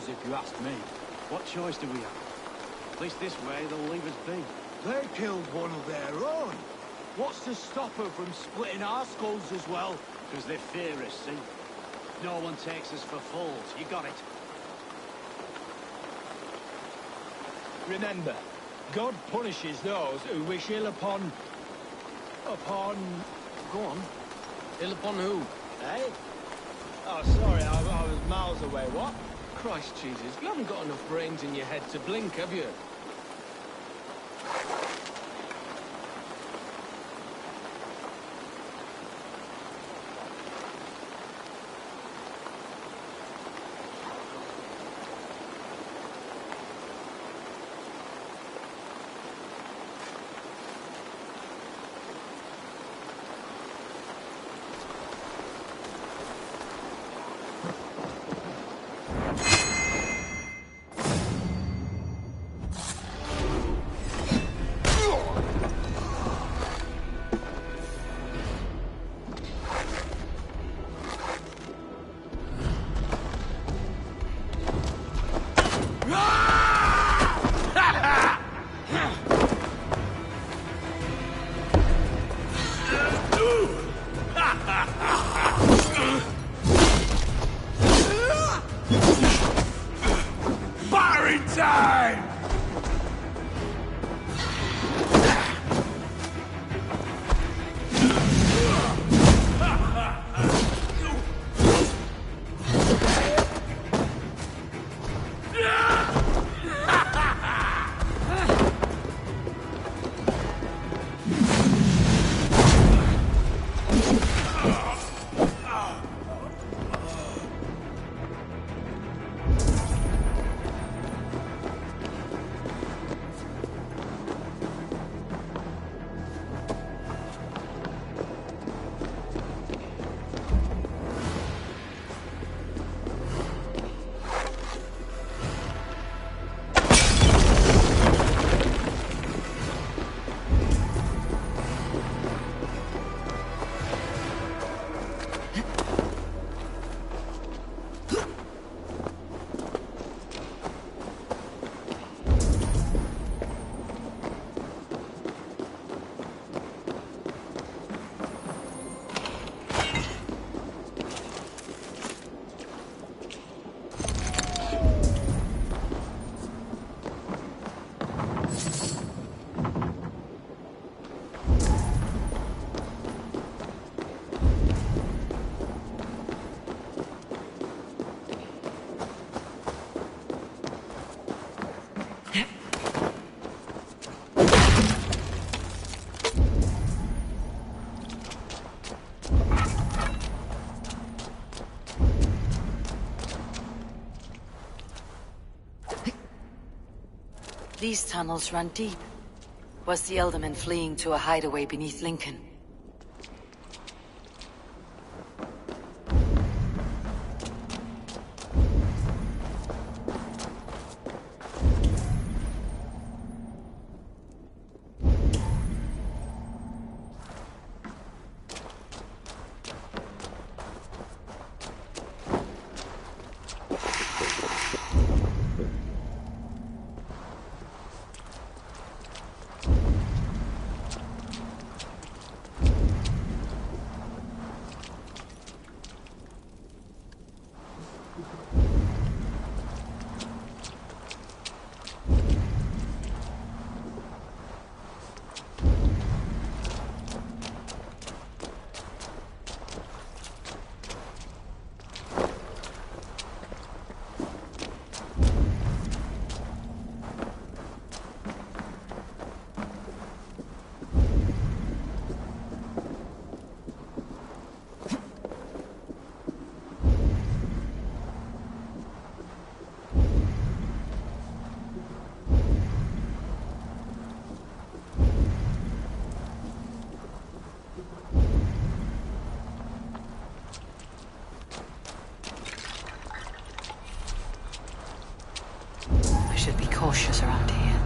If you ask me. What choice do we have? At least this way they'll leave us be. They killed one of their own. What's to stop her from splitting our skulls as well? Because they fear us, see? No one takes us for fools. You got it. Remember, God punishes those who wish ill upon... Go on. Ill upon who? Eh? Oh, sorry, I was miles away. What? Christ Jesus, you haven't got enough brains in your head to blink, have you? time! These tunnels run deep. Was the Elderman fleeing to a hideaway beneath Lincoln? Should be cautious around here.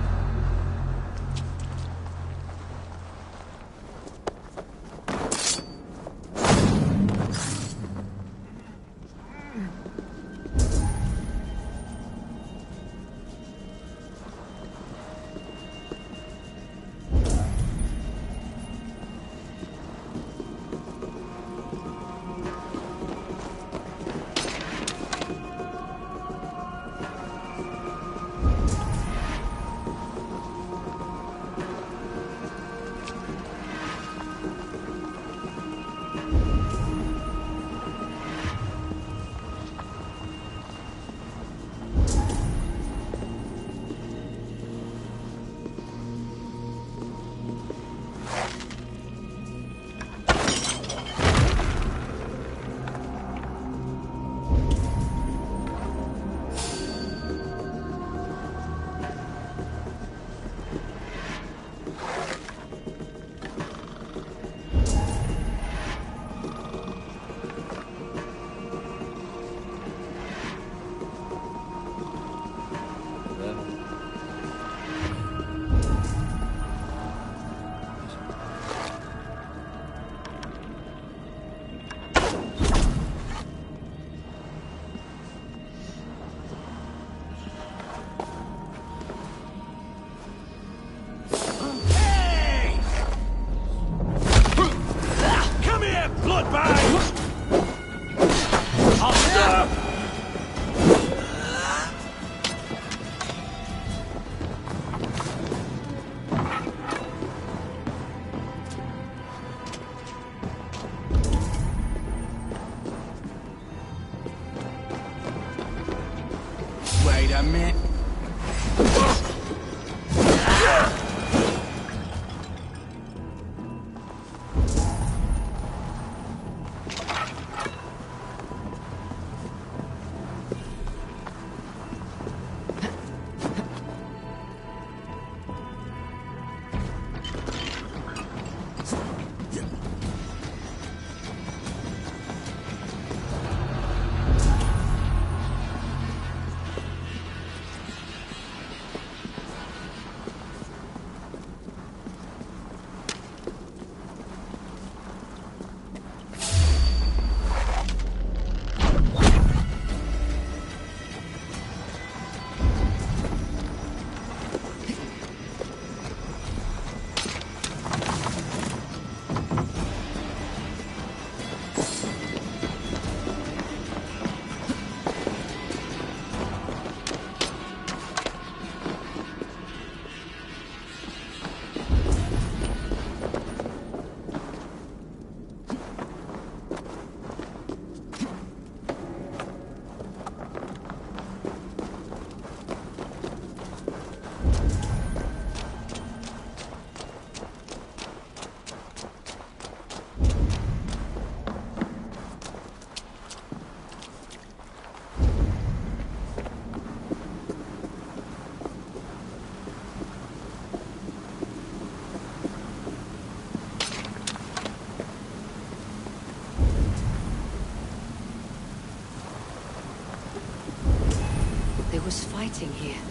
meeting here.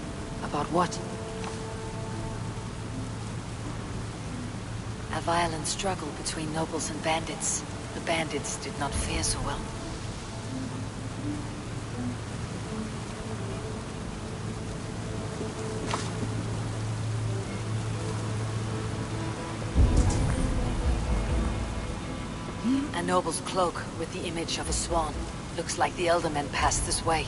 About what? A violent struggle between nobles and bandits. The bandits did not fare so well. A noble's cloak with the image of a swan. Looks like the elder men passed this way.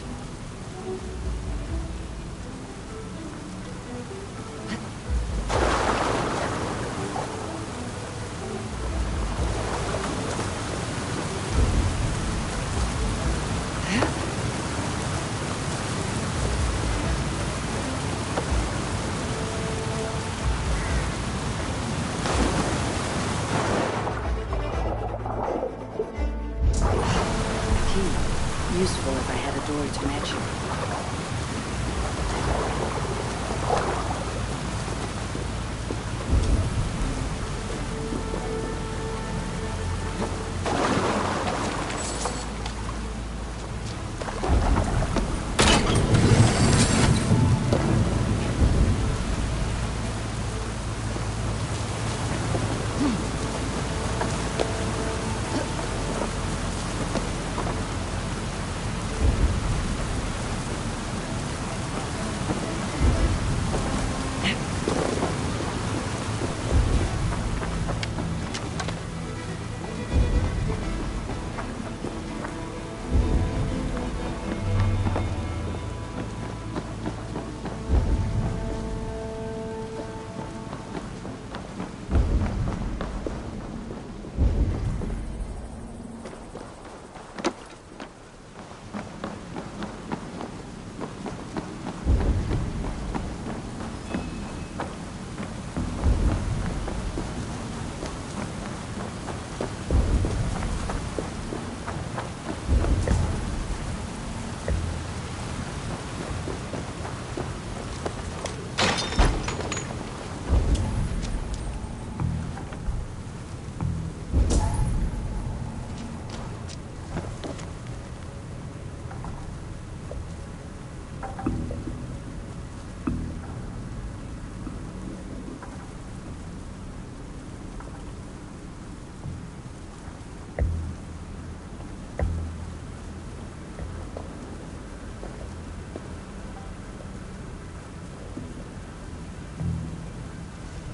Useful if I had a door to match you.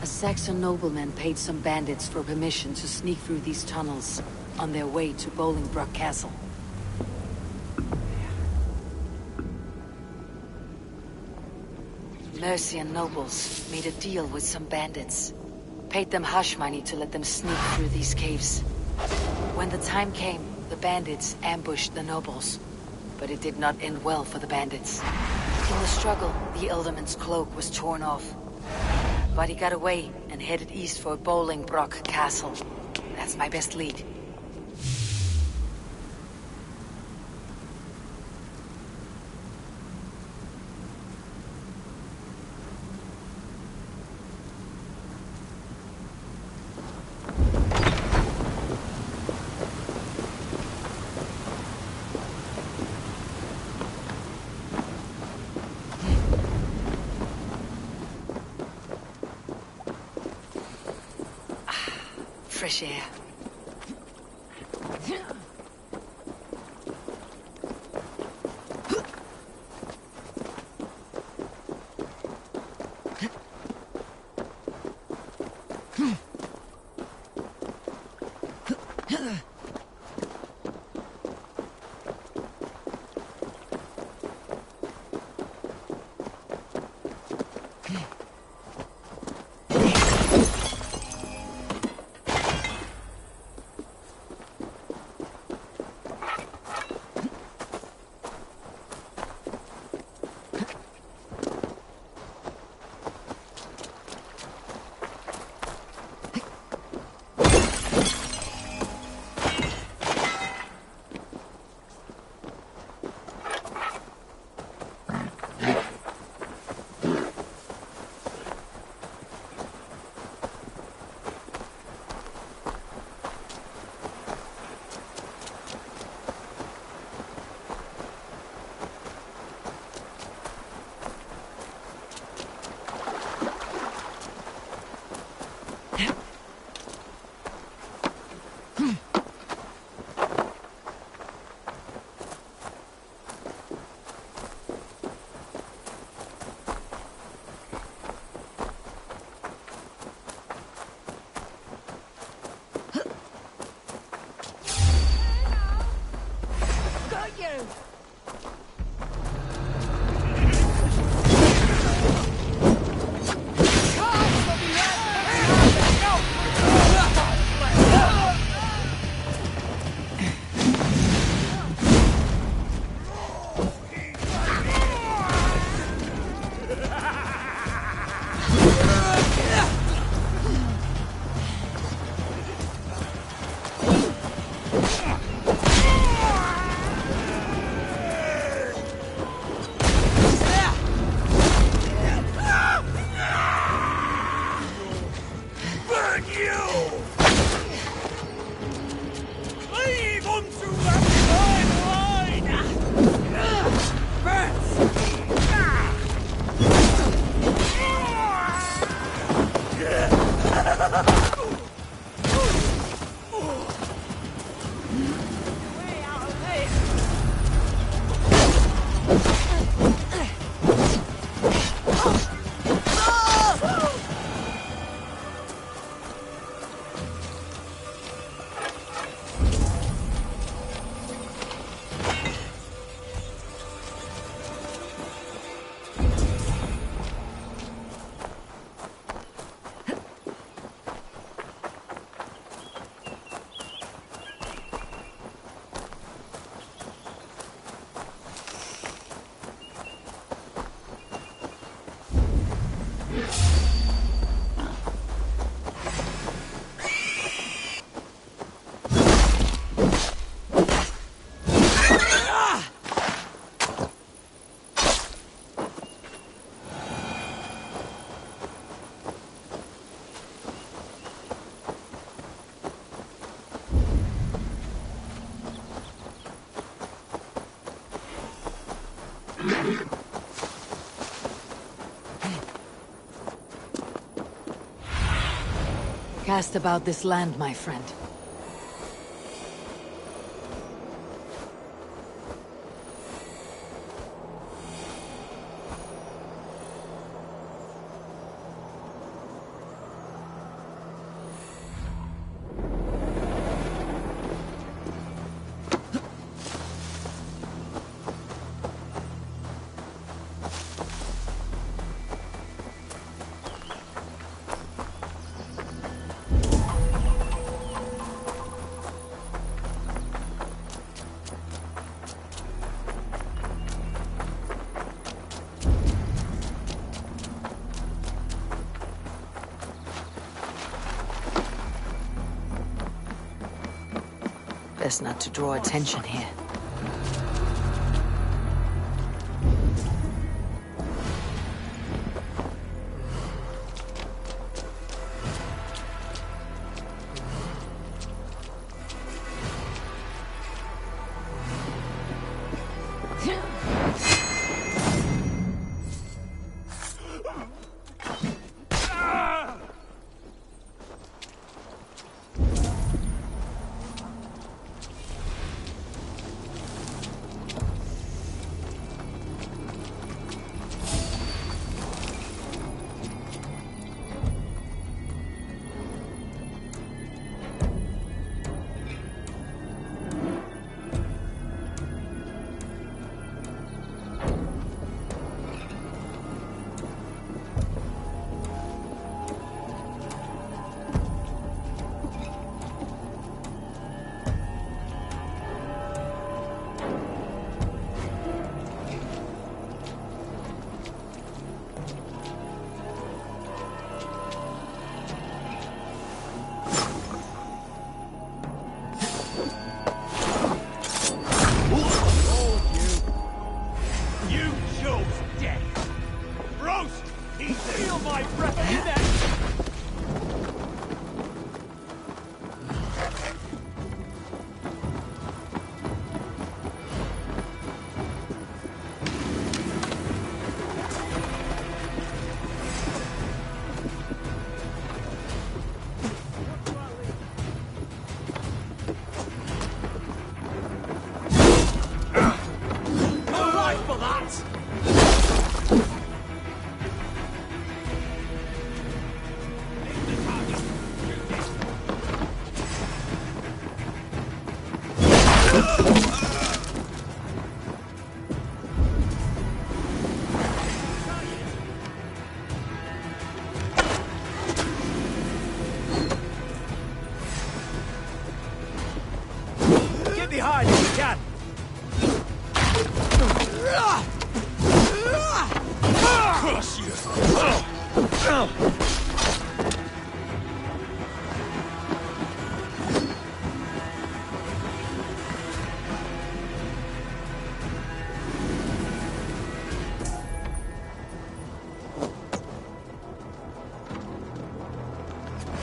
A Saxon nobleman paid some bandits for permission to sneak through these tunnels on their way to Bolingbroke Castle. Mercian nobles made a deal with some bandits. Paid them hush money to let them sneak through these caves. When the time came, the bandits ambushed the nobles. But it did not end well for the bandits. In the struggle, the Elderman's cloak was torn off. But he got away and headed east for Bolingbroke Castle. That's my best lead. Fresh air. Cast about this land, my friend. Best not to draw attention here. Behind if you can. Crush you.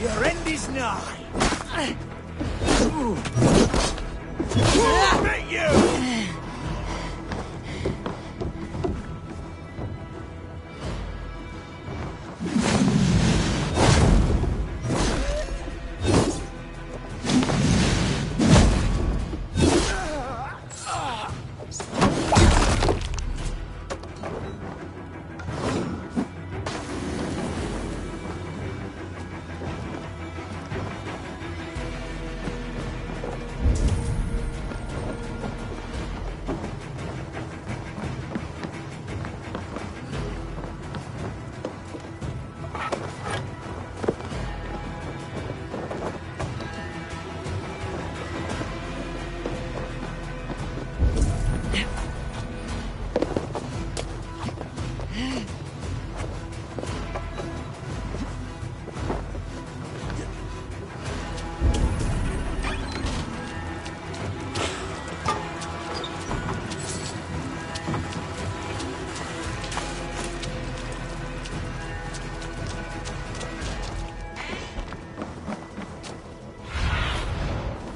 Your end is nigh. Hit you!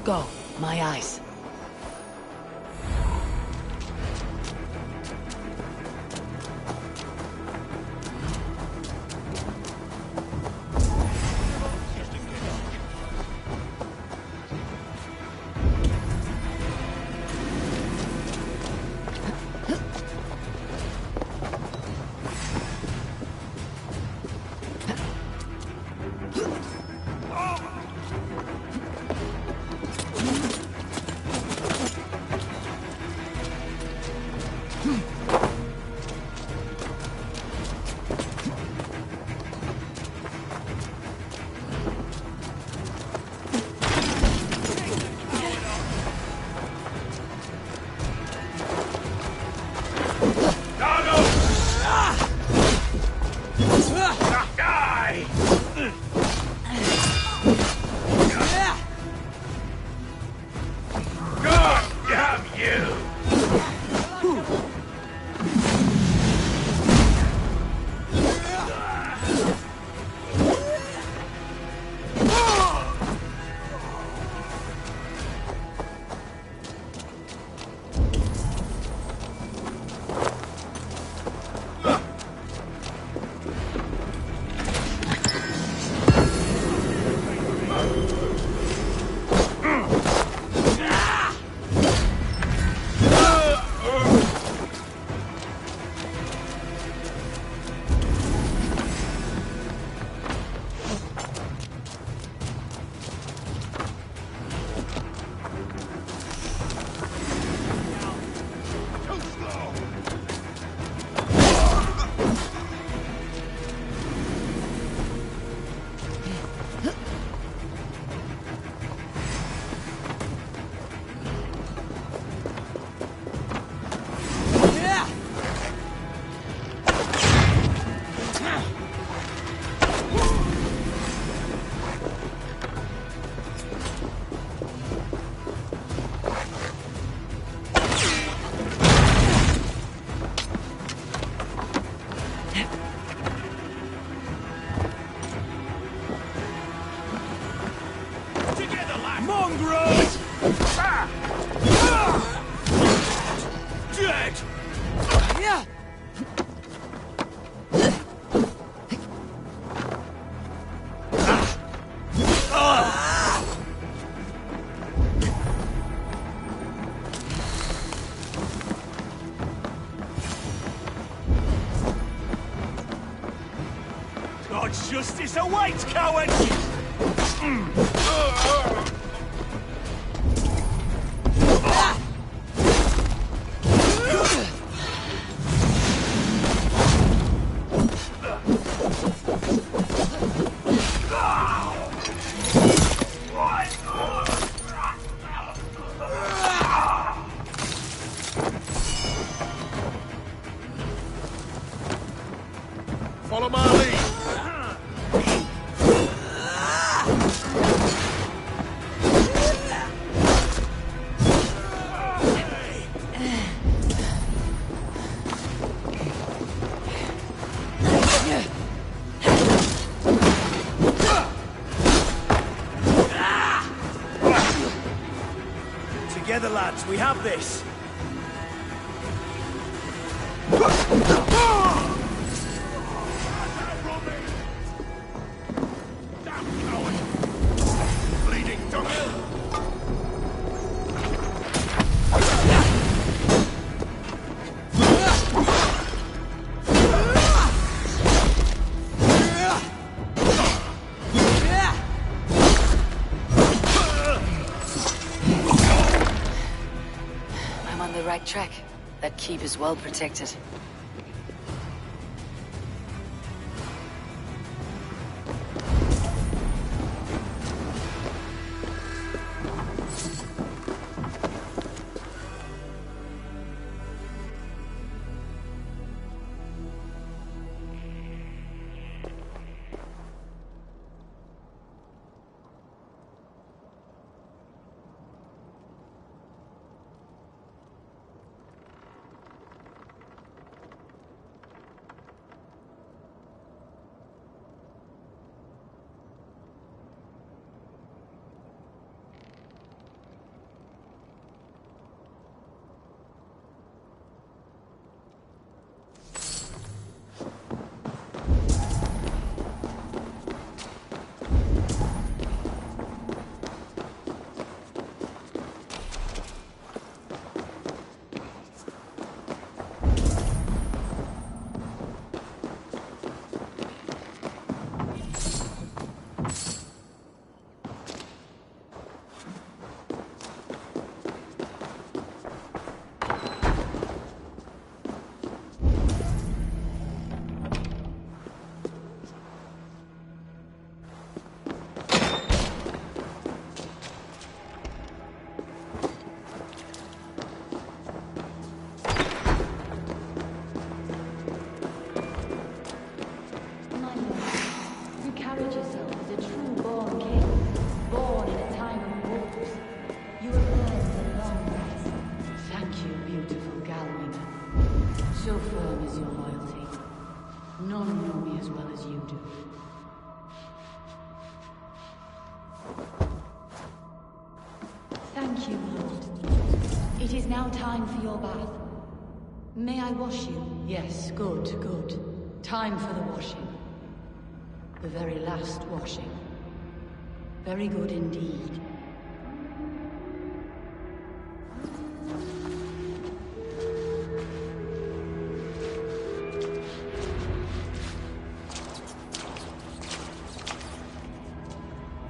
Go, my eyes. Die! God damn you! God's justice awaits, coward! Follow my lead. Together, lads, we have this. Bleeding donkey. I'm on the right track. That keep is well protected. carried yourself as a true-born king, born in a time of wars. You have earned a long rest. Thank you, beautiful Galwina. So firm is your loyalty. None know me as well as you do. Thank you, Lord. It is now time for your bath. May I wash you? Yes, good, good. Time for the washing. The very last washing. Very good indeed.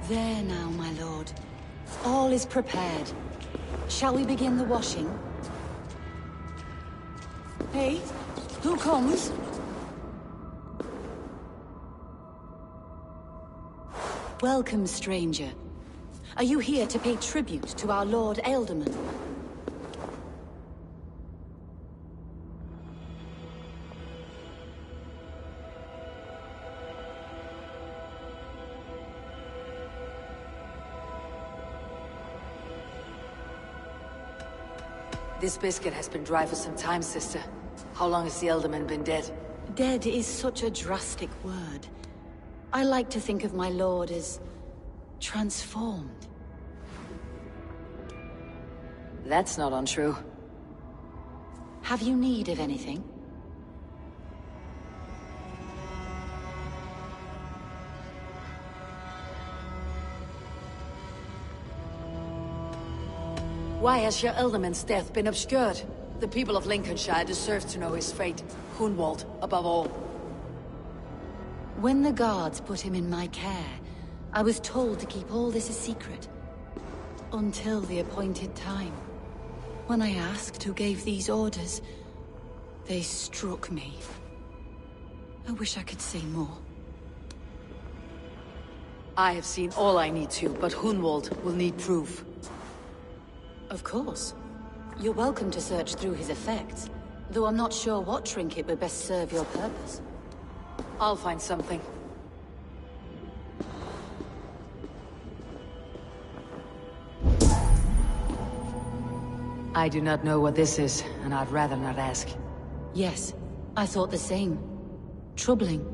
There now, my lord. All is prepared. Shall we begin the washing? Hey, who comes? Welcome, stranger. Are you here to pay tribute to our Lord Ealdorman? This biscuit has been dry for some time, sister. How long has the Ealdorman been dead? Dead is such a drastic word. I like to think of my lord as transformed. That's not untrue. Have you need of anything? Why has your Ealdorman's death been obscured? The people of Lincolnshire deserve to know his fate. Hunwald, above all. When the guards put him in my care, I was told to keep all this a secret. Until the appointed time. When I asked who gave these orders, they struck me. I wish I could say more. I have seen all I need to, but Hunwald will need proof. Of course. You're welcome to search through his effects, though I'm not sure what trinket would best serve your purpose. I'll find something. I do not know what this is, and I'd rather not ask. Yes, I thought the same. Troubling.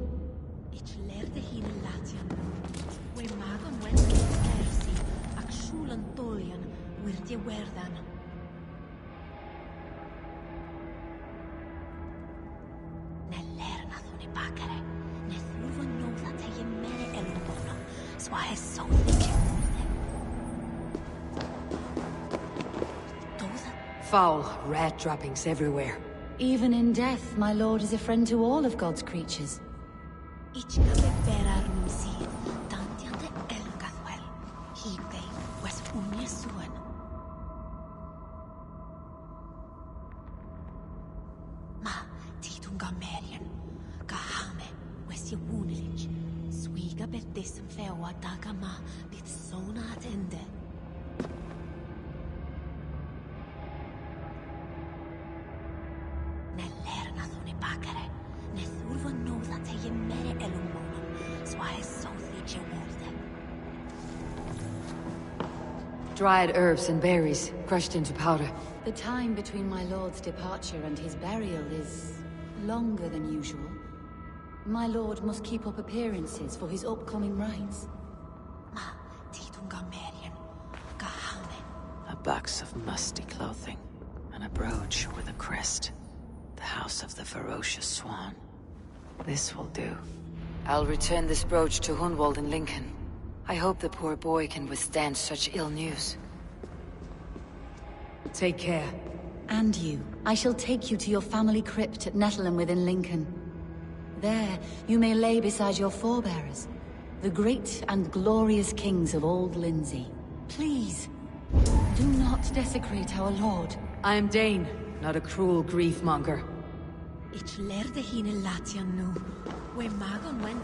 Foul rat droppings everywhere. Even in death, my lord is a friend to all of God's creatures. Dried herbs and berries, crushed into powder. The time between my lord's departure and his burial is longer than usual. My lord must keep up appearances for his upcoming rites. A box of musty clothing, and a brooch with a crest. The house of the ferocious swan. This will do. I'll return this brooch to Hunwald in Lincoln. I hope the poor boy can withstand such ill news. Take care. And you. I shall take you to your family crypt at Nettleton within Lincoln. There, you may lay beside your forebearers, the great and glorious kings of Old Lindsey. Please, do not desecrate our lord. I am Dane, not a cruel grief-monger. Ich lernte hine Latian nu. We magon went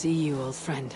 see you, old friend.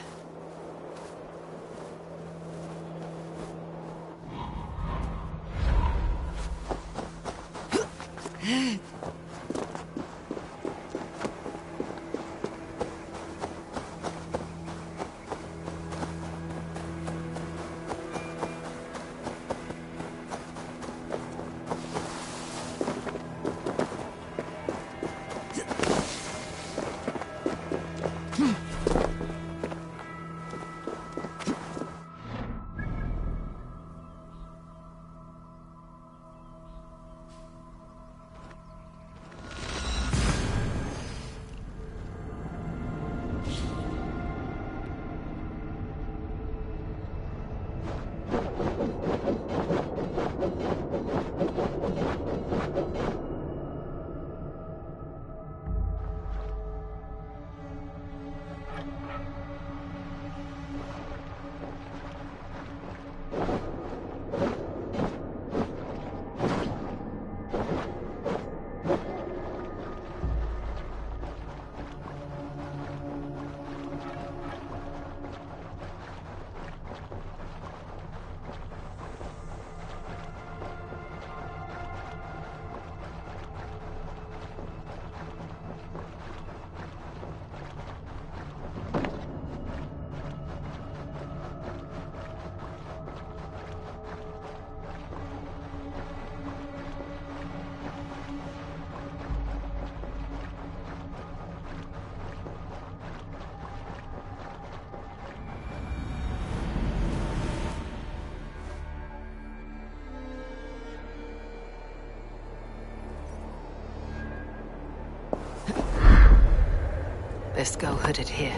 Best go hooded here.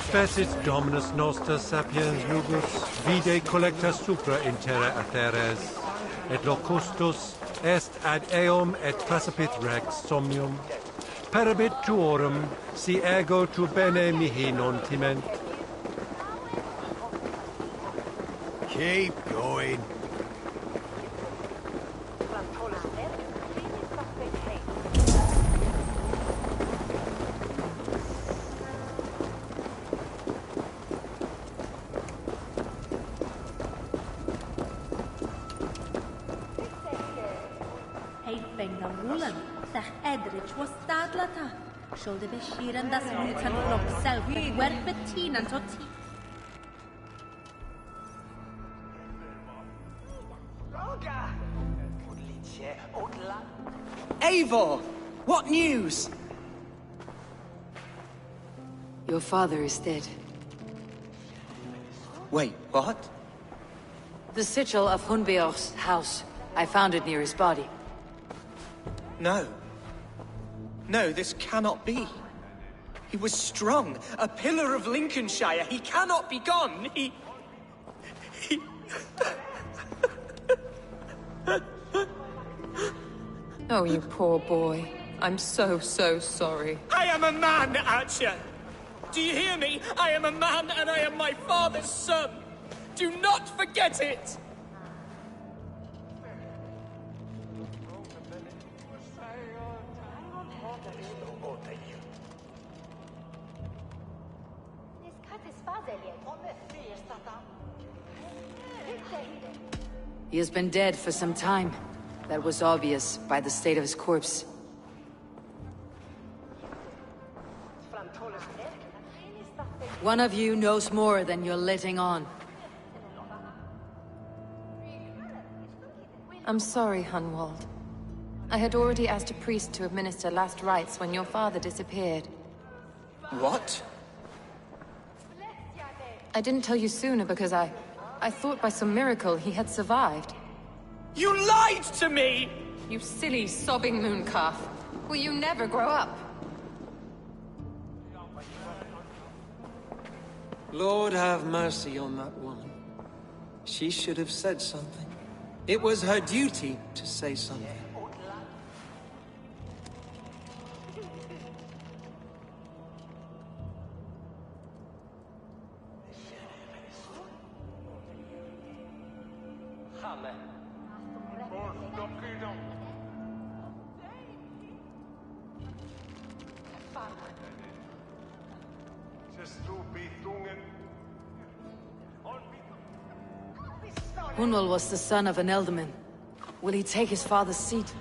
Specit Dominus Noster Sapiens Lugus, vide collecta supra in terra atheres, et locustus est ad eum et passapit rex somnium, parabit tuorum, si ego tu bene mihi non timent. Keep going. Shoulder Bashir and das Mutant Rob self and work Bettina and Totti. Eivor! What news? Your father is dead. Wait, what? The sigil of Hunbeor's house. I found it near his body. No. No, this cannot be. He was strong, a pillar of Lincolnshire. He cannot be gone. He... Oh, you poor boy. I'm so sorry. I am a man, Archer! Do you hear me? I am a man and I am my father's son! Do not forget it! He has been dead for some time. That was obvious by the state of his corpse. One of you knows more than you're letting on. I'm sorry, Hunwald. I had already asked a priest to administer last rites when your father disappeared. What? I didn't tell you sooner because I thought by some miracle he had survived. You lied to me! You silly, sobbing mooncalf. Will you never grow up? Lord have mercy on that woman. She should have said something. It was her duty to say something. Hunwald was the son of an Elderman. Will he take his father's seat?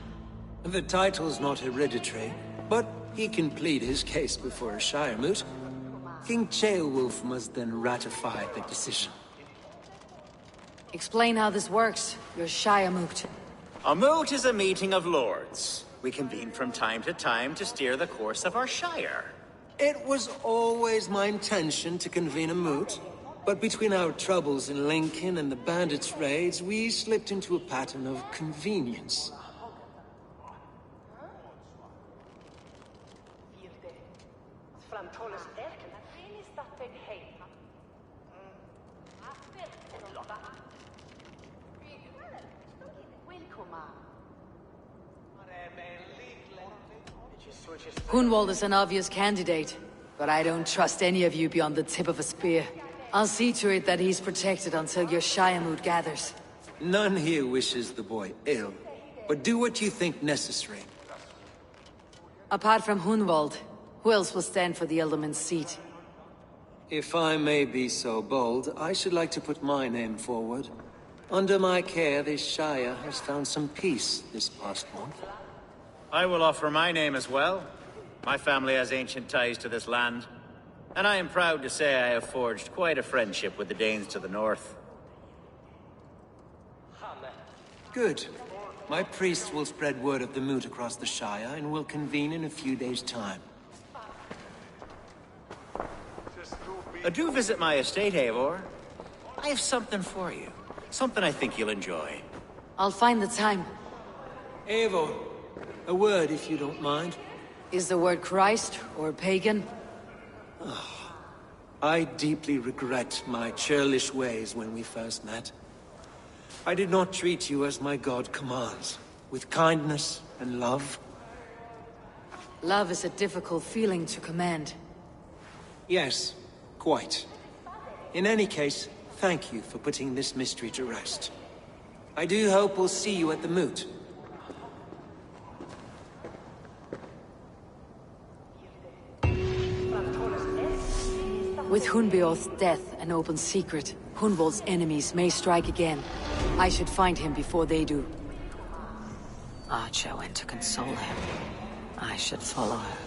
The title's not hereditary, but he can plead his case before a Shire moot. King Ceolwulf must then ratify the decision. Explain how this works, your Shire moot. A moot is a meeting of lords. We convene from time to steer the course of our Shire. It was always my intention to convene a moot, but between our troubles in Lincoln and the bandits' raids, we slipped into a pattern of convenience. Hunwald is an obvious candidate, but I don't trust any of you beyond the tip of a spear. I'll see to it that he's protected until your Shire moot gathers. None here wishes the boy ill, but do what you think necessary. Apart from Hunwald, who else will stand for the Elderman's seat? If I may be so bold, I should like to put my name forward. Under my care, this Shire has found some peace this past month. I will offer my name as well. My family has ancient ties to this land, and I am proud to say I have forged quite a friendship with the Danes to the north. Good. My priests will spread word of the moot across the Shire, and will convene in a few days' time. Do visit my estate, Eivor. I have something for you. Something I think you'll enjoy. I'll find the time. Eivor, a word if you don't mind. Is the word Christ or pagan? I deeply regret my churlish ways when we first met. I did not treat you as my god commands, with kindness and love. Love is a difficult feeling to command. Yes, quite. In any case, thank you for putting this mystery to rest. I do hope we'll see you at the moot. With Hunbeorth's death an open secret, Hunwald's enemies may strike again. I should find him before they do. Archer went to console him. I should follow her.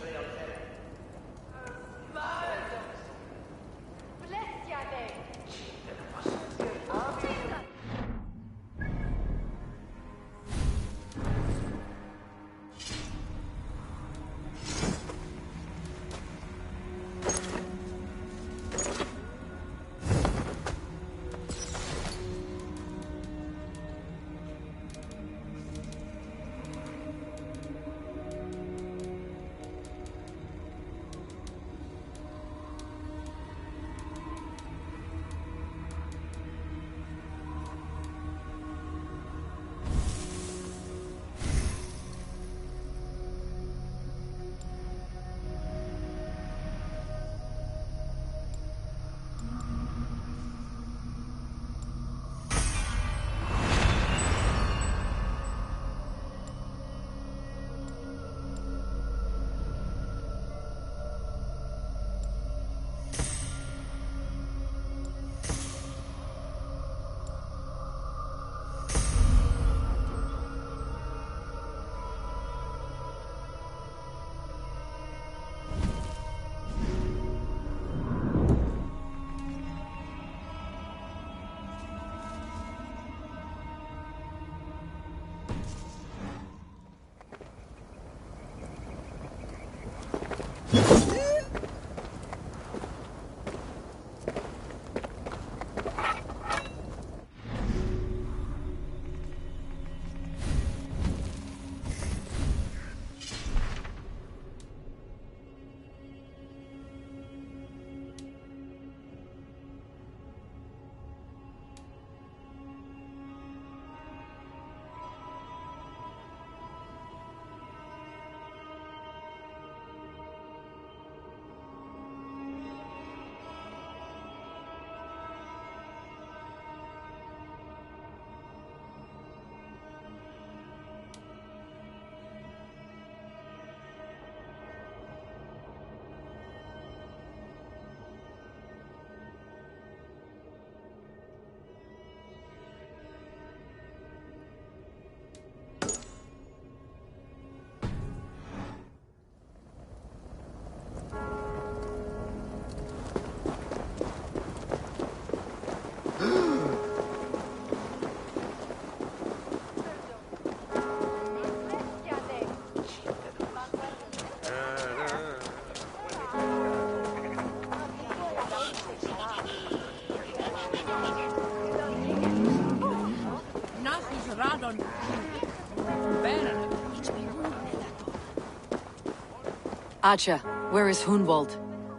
Acha, where is Hunwald?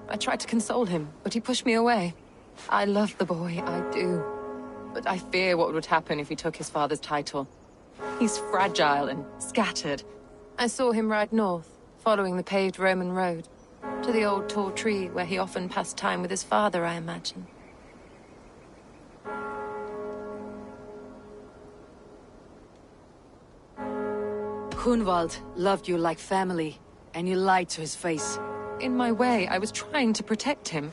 I tried to console him, but he pushed me away. I love the boy, I do. But I fear what would happen if he took his father's title. He's fragile and scattered. I saw him ride north, following the paved Roman road. To the old tall tree where he often passed time with his father, I imagine. Hunwald loved you like family, and you lied to his face. In my way, I was trying to protect him.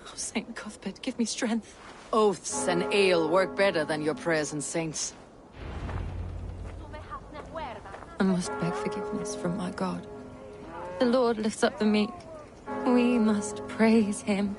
Oh, Saint Cuthbert, give me strength. Oaths and ale work better than your prayers and saints. I must beg forgiveness from my God. The Lord lifts up the meek. We must praise him.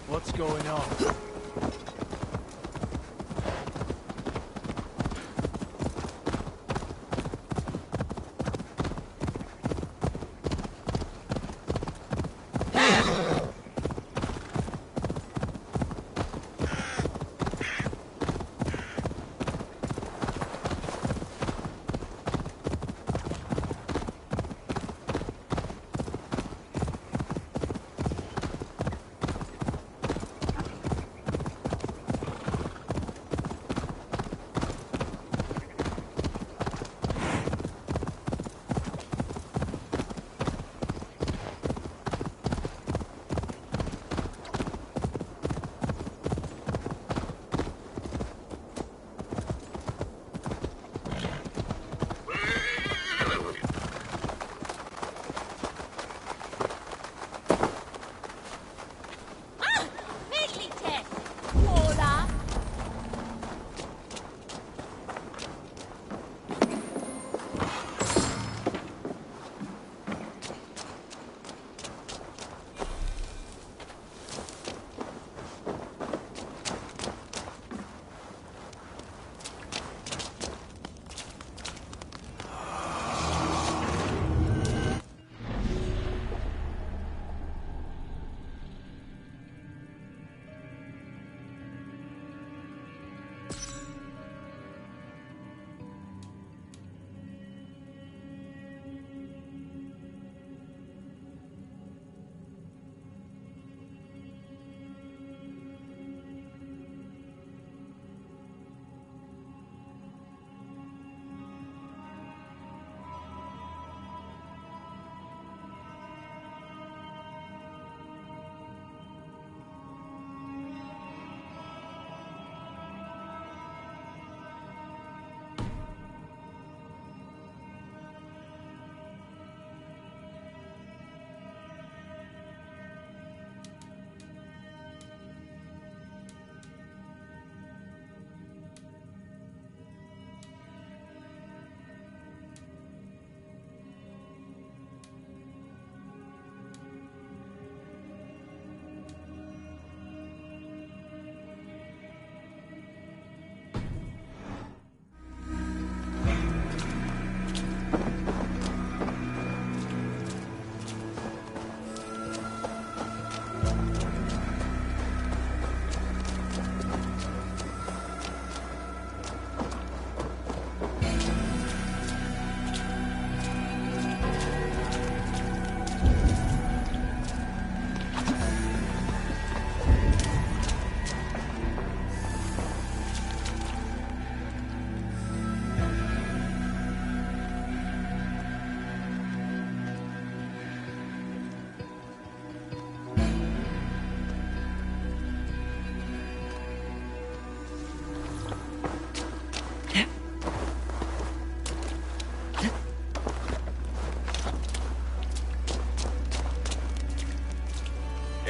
What's going on?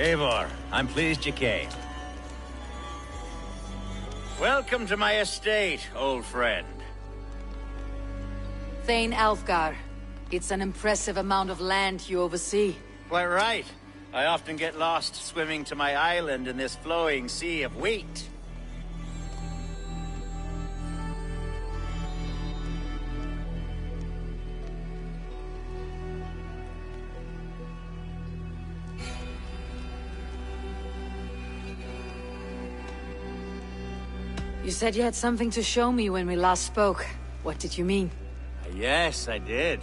Eivor, I'm pleased you came. Welcome to my estate, old friend. Thane Alfgar. It's an impressive amount of land you oversee. Quite right. I often get lost swimming to my island in this flowing sea of wheat. You said you had something to show me when we last spoke. What did you mean? Yes, I did.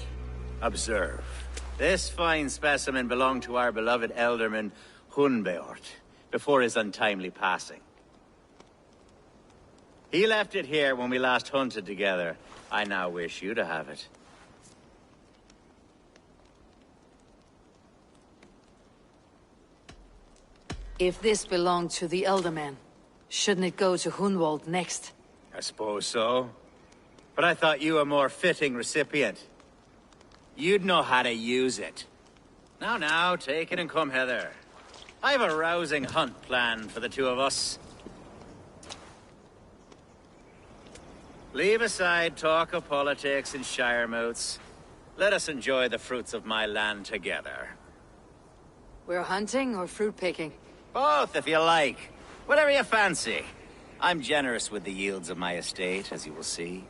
Observe. This fine specimen belonged to our beloved Elderman, Hunbeort, before his untimely passing. He left it here when we last hunted together. I now wish you to have it. If this belonged to the Elderman, shouldn't it go to Hunwald next? I suppose so. But I thought you a more fitting recipient. You'd know how to use it. Now, take it and come hither. I've a rousing hunt planned for the two of us. Leave aside talk of politics and shire moats. Let us enjoy the fruits of my land together. We're hunting or fruit picking? Both, if you like. Whatever you fancy. I'm generous with the yields of my estate, as you will see.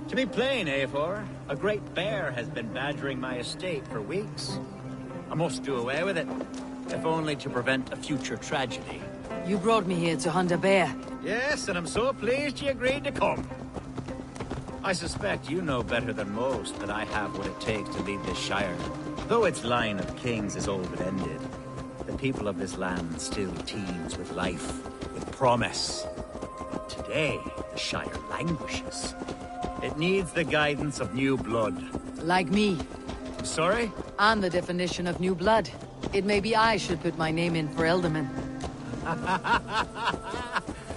To be plain, Eivor, a great bear has been badgering my estate for weeks. I must do away with it, if only to prevent a future tragedy. You brought me here to hunt a bear. Yes, and I'm so pleased you agreed to come. I suspect you know better than most that I have what it takes to lead this shire. Though its line of kings is old and ended, the people of this land still teems with life, with promise. But today, the shire languishes. It needs the guidance of new blood. Like me. Sorry? I'm the definition of new blood. It may be I should put my name in for Elderman.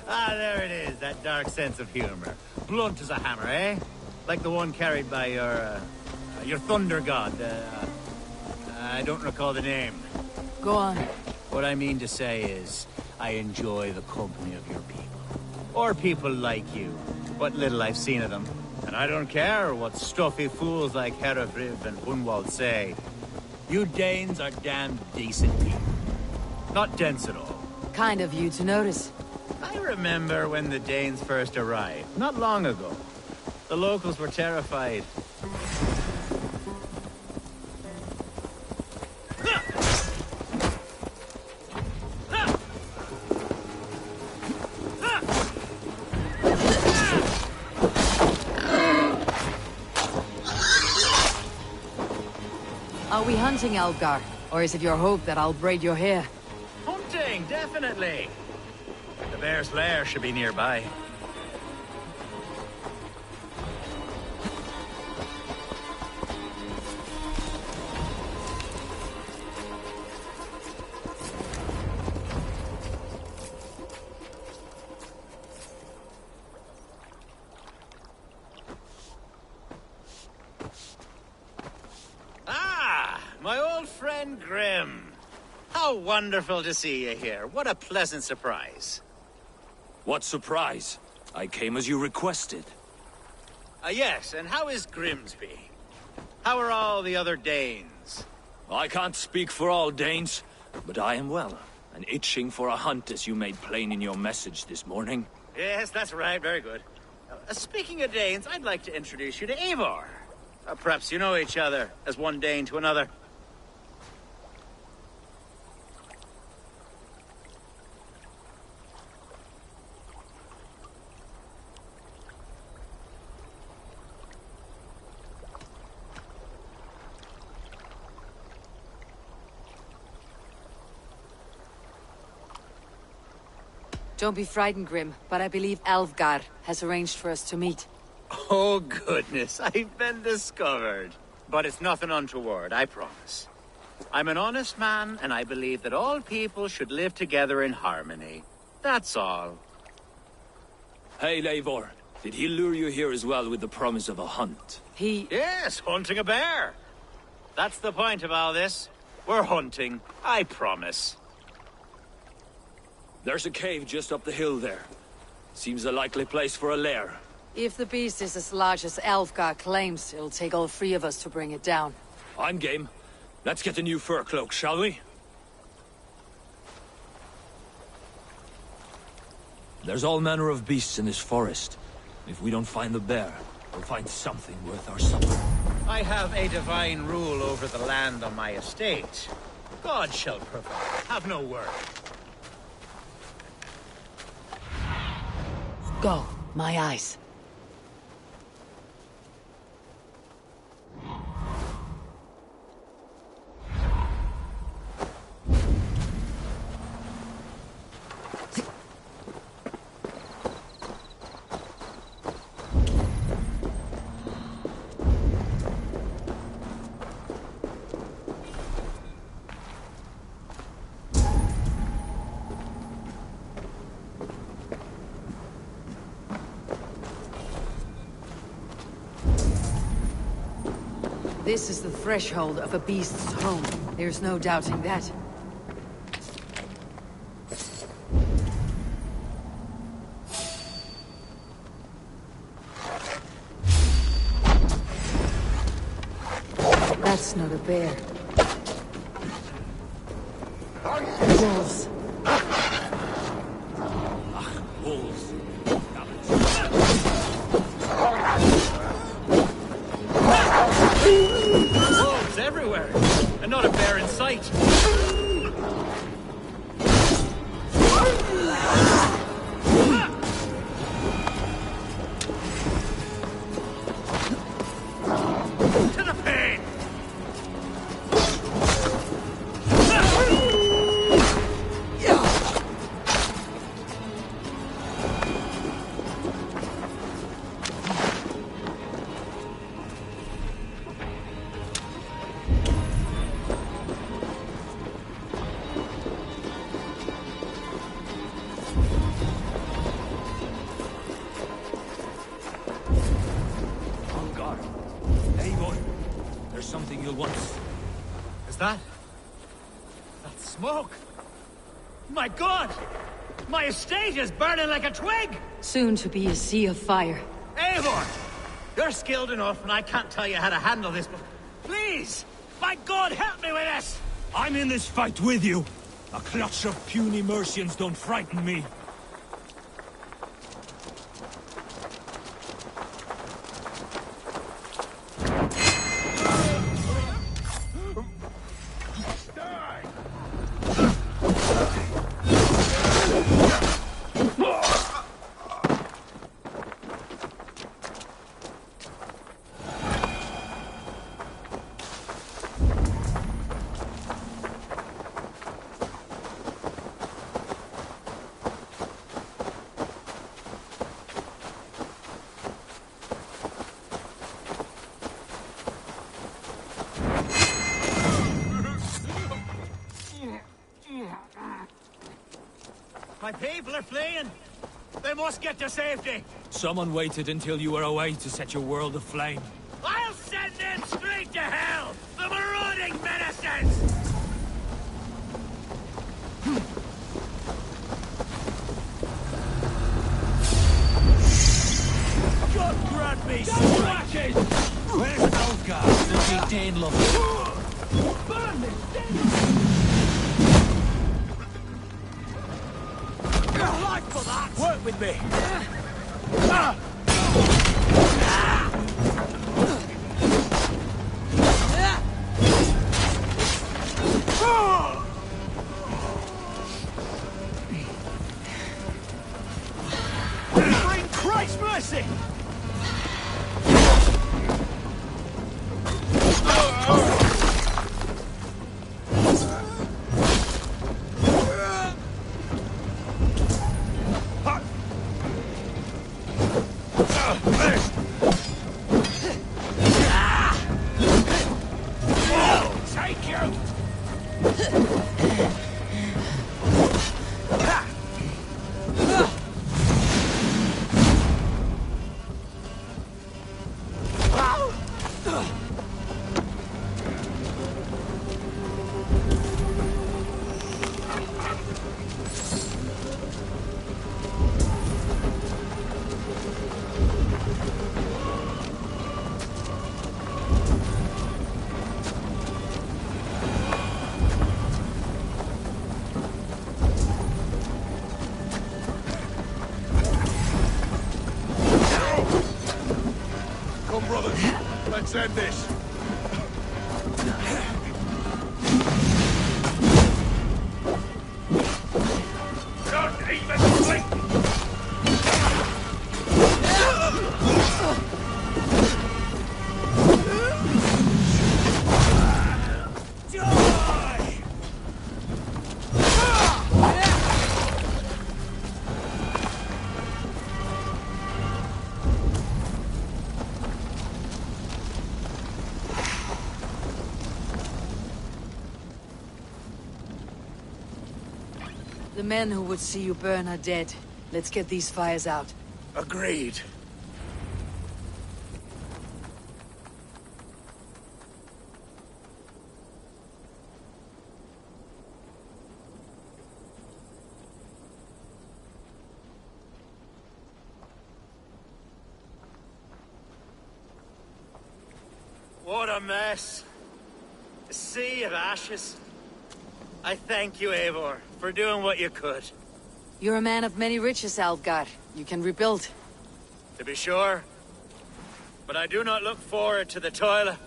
There it is, that dark sense of humor. Blunt as a hammer, eh? Like the one carried by your thunder god. I don't recall the name. Go on. What I mean to say is, I enjoy the company of your people. Or people like you. What little I've seen of them. And I don't care what stuffy fools like Herefriv and Hunwald say. You Danes are damned decent people. Not dense at all. Kind of you to notice. I remember when the Danes first arrived, not long ago. The locals were terrified. Are we hunting, Alfgar? Or is it your hope that I'll braid your hair? Hunting, definitely. The bear's lair should be nearby. My old friend Grim. How wonderful to see you here. What a pleasant surprise. What surprise? I came as you requested. Yes, and how is Grimsby? How are all the other Danes? I can't speak for all Danes, but I am well, and itching for a hunt as you made plain in your message this morning. Yes, that's right. Very good. Speaking of Danes, I'd like to introduce you to Eivor. Perhaps you know each other, as one Dane to another. Don't be frightened, Grim, but I believe Alfgar has arranged for us to meet. Oh, goodness, I've been discovered. But it's nothing untoward, I promise. I'm an honest man, and I believe that all people should live together in harmony. That's all. Hail, Eivor. Did he lure you here as well with the promise of a hunt? Yes, hunting a bear. That's the point of all this. We're hunting, I promise. There's a cave just up the hill there. Seems a likely place for a lair. If the beast is as large as Elfgar claims, it'll take all three of us to bring it down. I'm game. Let's get the new fur cloak, shall we? There's all manner of beasts in this forest. If we don't find the bear, we'll find something worth our supper. I have a divine rule over the land on my estate. God shall provide. Have no worry. Go, my eyes. This is the threshold of a beast's home. There's no doubting that. That's not a bear. Wolves. Wolves. Wolves everywhere, and not a bear in sight. To the pain! Something you'll want. Is that smoke? My God! My estate is burning like a twig! Soon to be a sea of fire. Eivor! You're skilled enough, and I can't tell you how to handle this, but please! By God, help me with this! I'm in this fight with you! A clutch of puny Mercians don't frighten me. My people are fleeing! They must get to safety! Someone waited until you were away to set your world aflame. I'll send them straight to hell! The marauding menaces! God grant me strike! Where's Lagertha, the Dane lover? Burn this! Life for that! Work with me! Bring Christ's mercy! send this. Don't even blink! The men who would see you burn are dead. Let's get these fires out. Agreed. What a mess. A sea of ashes. I thank you, Eivor, for doing what you could. You're a man of many riches, Alfgar. You can rebuild. To be sure. But I do not look forward to the toil.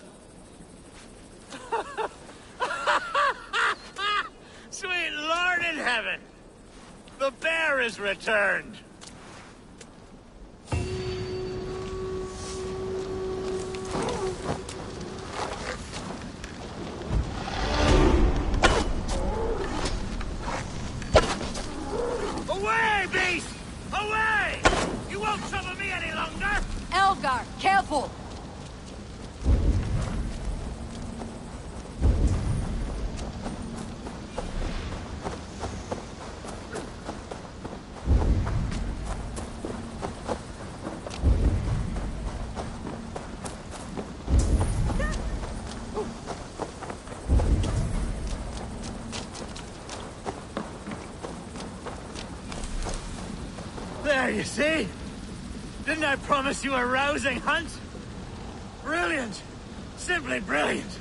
Sweet Lord in heaven! The bear is returned! Away, beast! Away! You won't trouble me any longer! Elgar, careful! There, you see? Didn't I promise you a rousing hunt? Brilliant! Simply brilliant!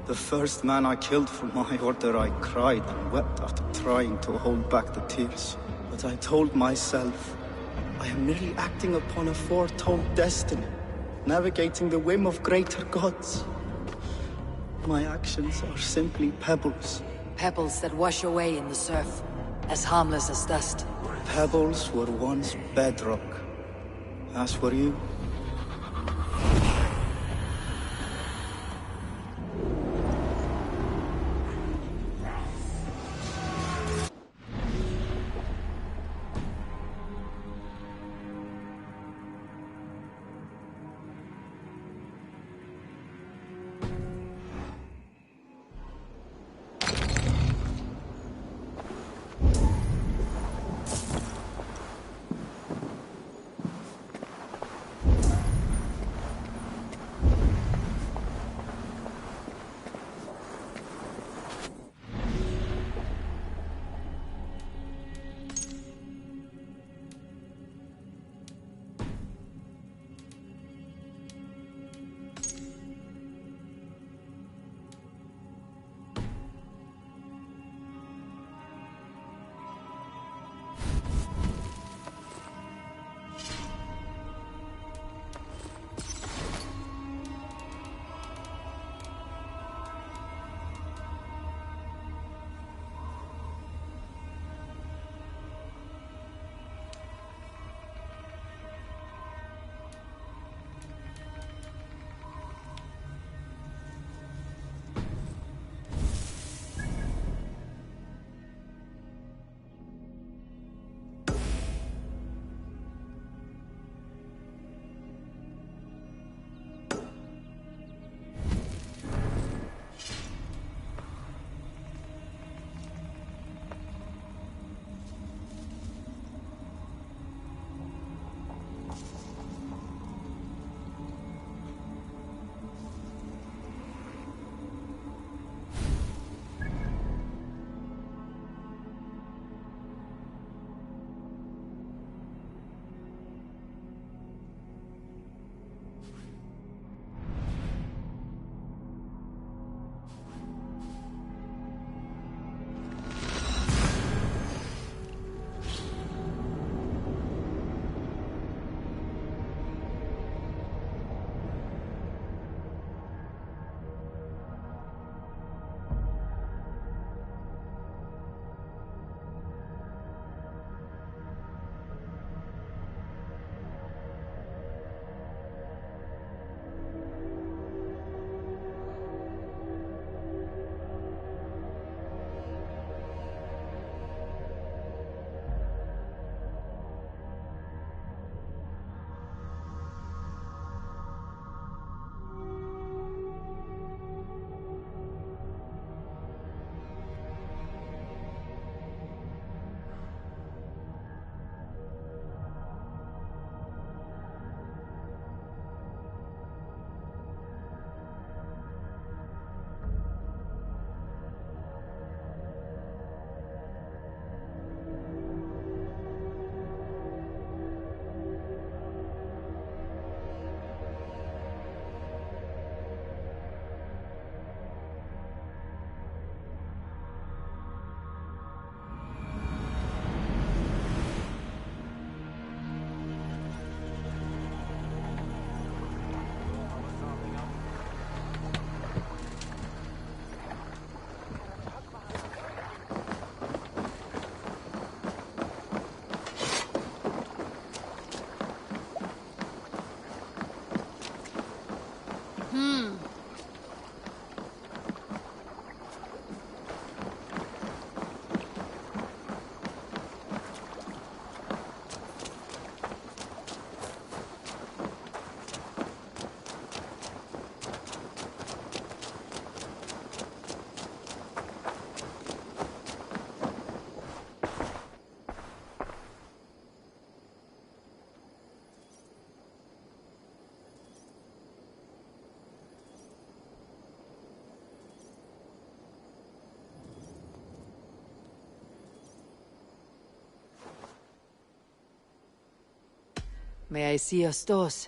The first man I killed for my order, I cried and wept after trying to hold back the tears. But I told myself, I am merely acting upon a foretold destiny, navigating the whim of greater gods. My actions are simply pebbles. Pebbles that wash away in the surf, as harmless as dust. Pebbles were once bedrock, as were you. May I see your stores?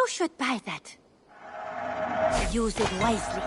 should buy that. Use it wisely.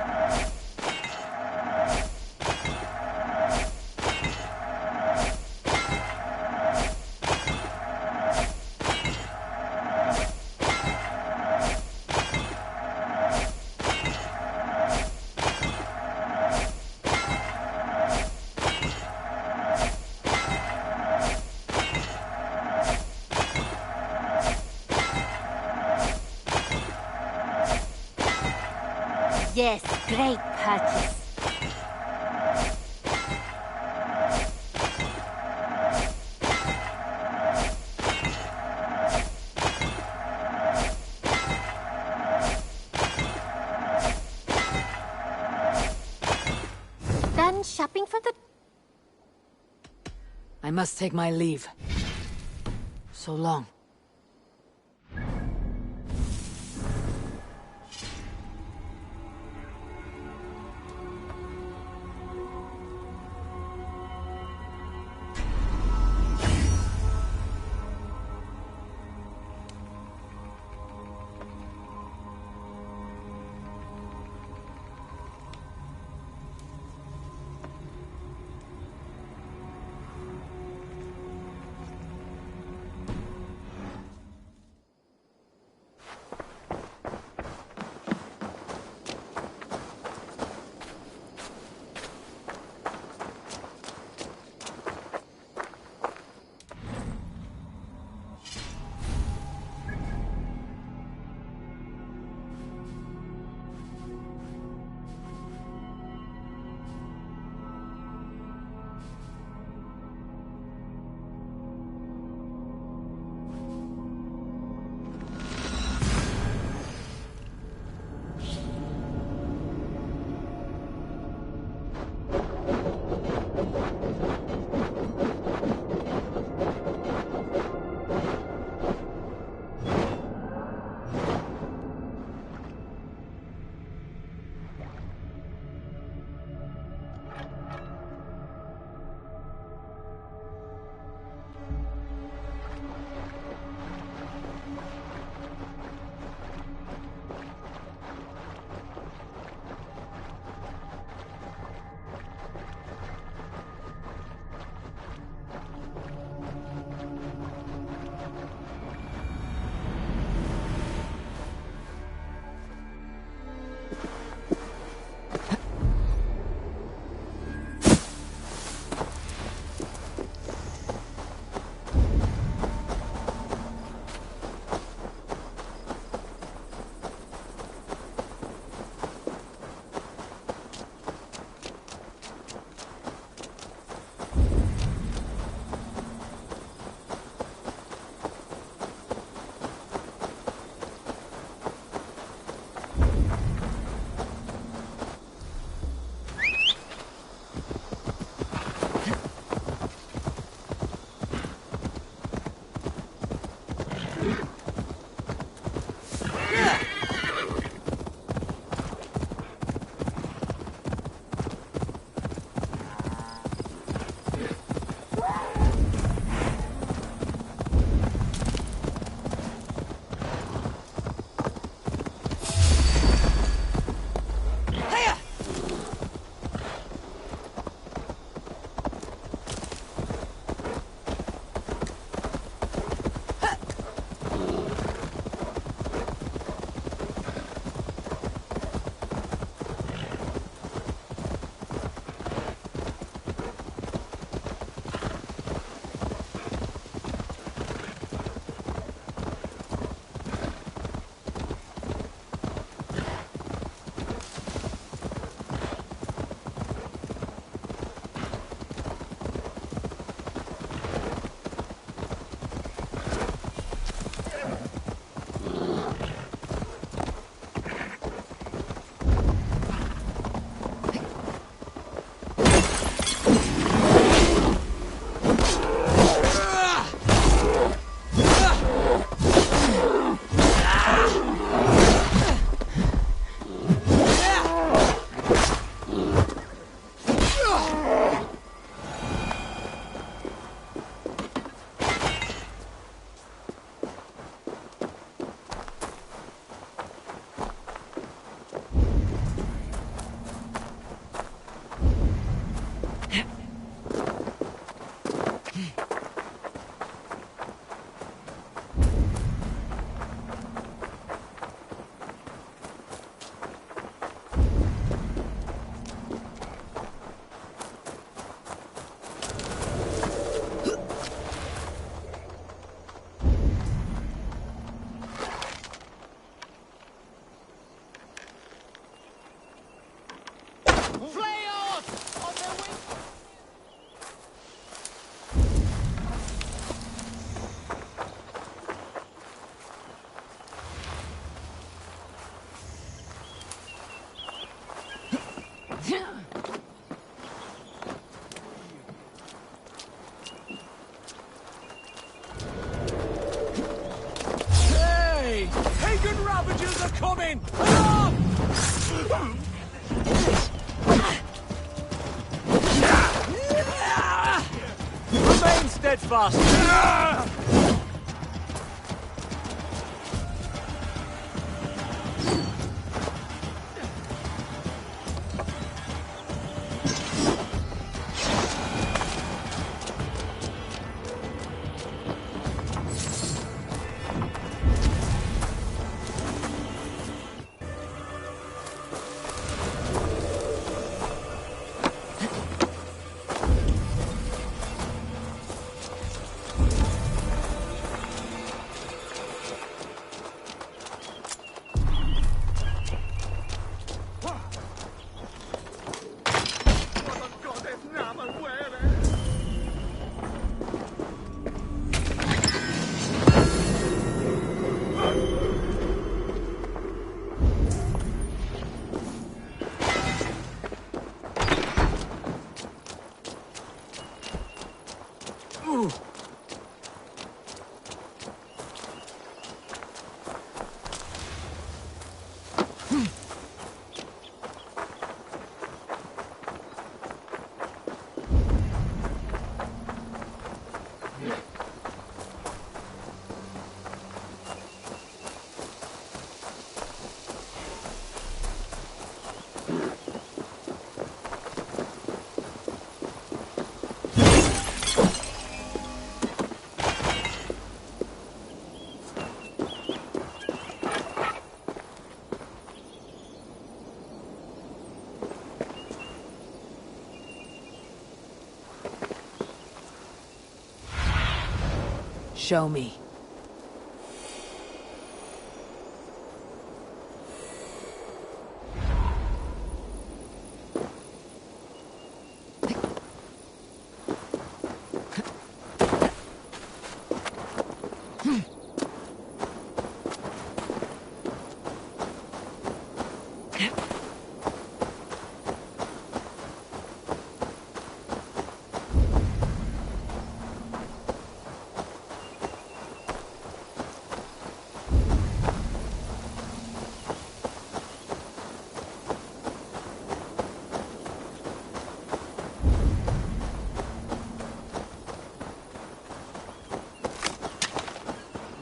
Yes, great purchase. Done shopping for the... I must take my leave. So long. coming! Remain steadfast! Show me.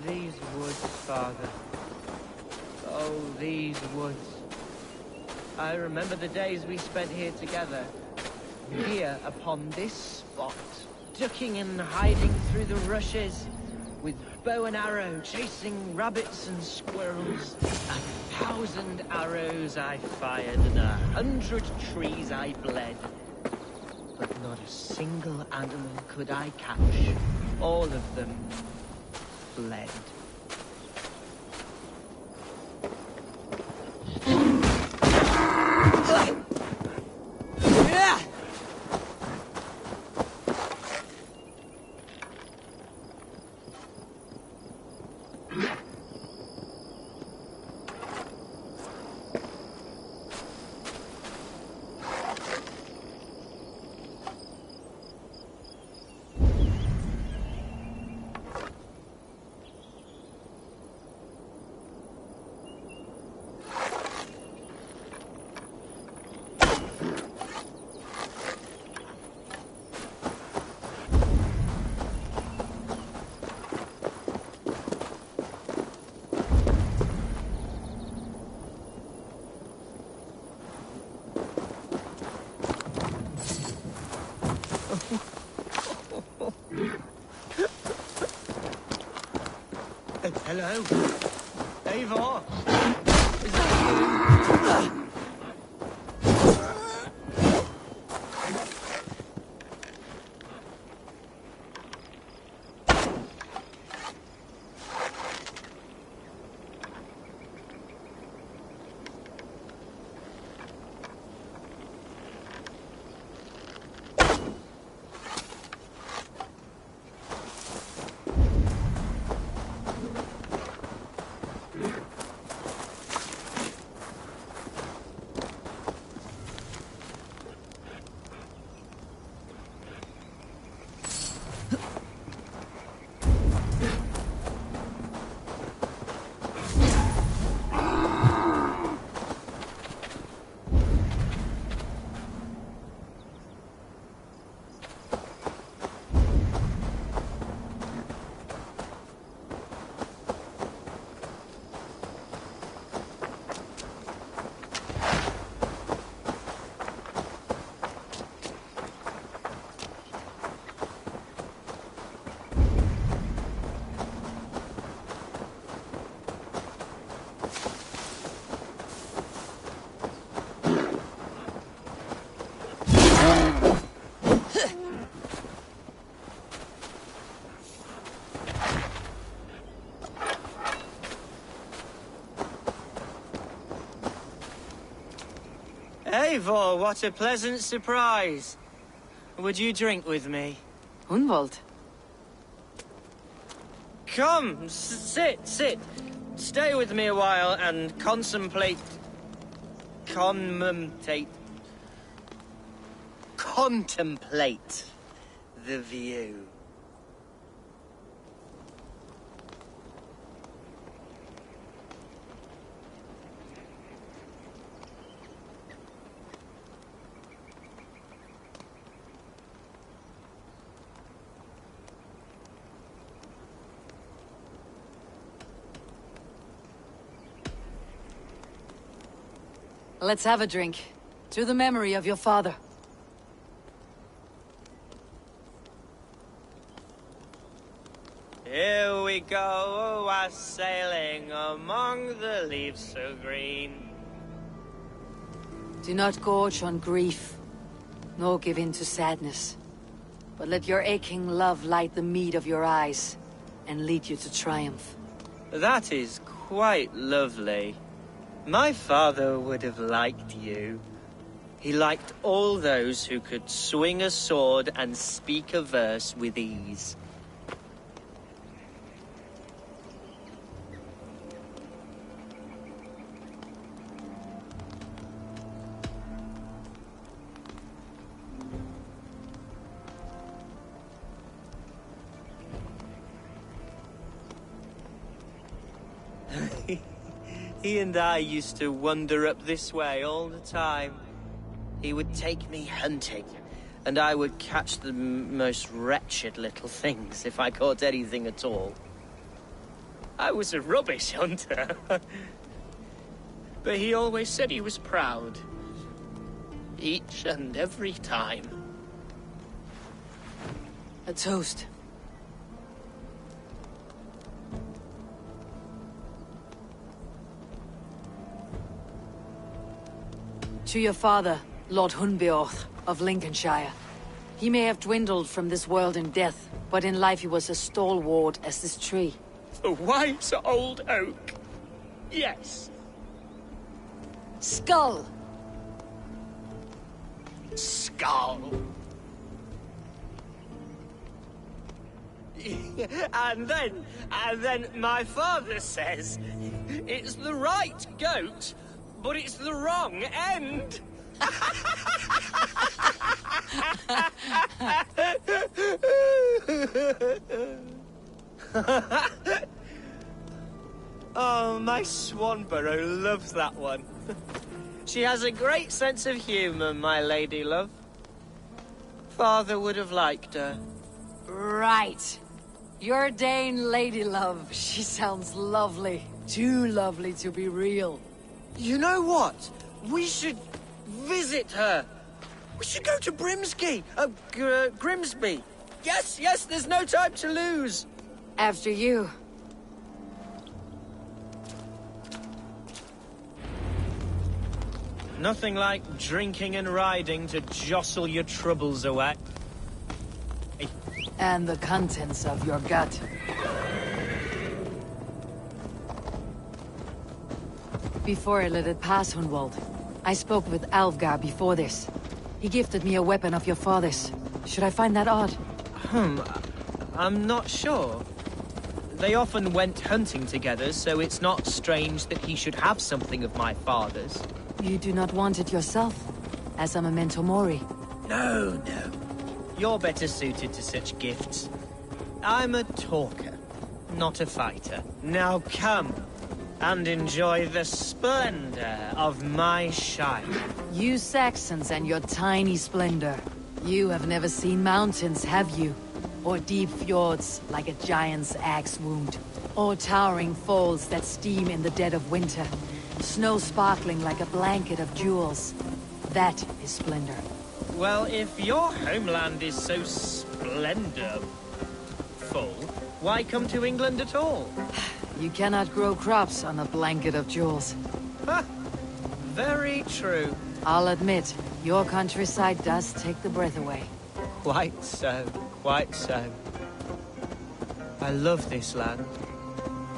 These woods, Father. Oh, these woods. I remember the days we spent here together. Here, upon this spot. Ducking and hiding through the rushes. With bow and arrow, chasing rabbits and squirrels. 1,000 arrows I fired and 100 trees I bled. But not a single animal could I catch. All of them fled. Hello? Eivor? Is that you? Eivor, what a pleasant surprise. Would you drink with me? Hunwald. Come, sit. Stay with me a while and contemplate the view. Let's have a drink. To the memory of your father. Here we go, sailing among the leaves so green. Do not gorge on grief, nor give in to sadness. But let your aching love light the mead of your eyes, and lead you to triumph. That is quite lovely. My father would have liked you. He liked all those who could swing a sword and speak a verse with ease. He and I used to wander up this way all the time. He would take me hunting, and I would catch the most wretched little things if I caught anything at all. I was a rubbish hunter. But he always said he was proud. Each and every time. A toast. To your father, Lord Hunbeorth of Lincolnshire. He may have dwindled from this world in death, but in life he was as stalwart as this tree. The wise old oak. Yes. Skull! Skull. And then my father says, it's the right goat, but it's the wrong end. Oh, my Swanborough loves that one. She has a great sense of humour, my lady love. Father would have liked her. Right. Your Dane lady love. She sounds lovely. Too lovely to be real. You know what? We should visit her. We should go to Grimsby. Yes, there's no time to lose. After you. Nothing like drinking and riding to jostle your troubles away. And the contents of your gut. Before I let it pass, Hunwald, I spoke with Alfgar before this. He gifted me a weapon of your father's. Should I find that odd? I'm not sure. They often went hunting together, so it's not strange that he should have something of my father's. You do not want it yourself, as a memento mori? No. You're better suited to such gifts. I'm a talker, not a fighter. Now come and enjoy the splendor of my shire. You Saxons and your tiny splendor. You have never seen mountains, have you? Or deep fjords like a giant's axe wound. Or towering falls that steam in the dead of winter. Snow sparkling like a blanket of jewels. That is splendor. Well, if your homeland is so splendorful, why come to England at all? You cannot grow crops on a blanket of jewels. Ha! Very true. I'll admit, your countryside does take the breath away. Quite so. I love this land.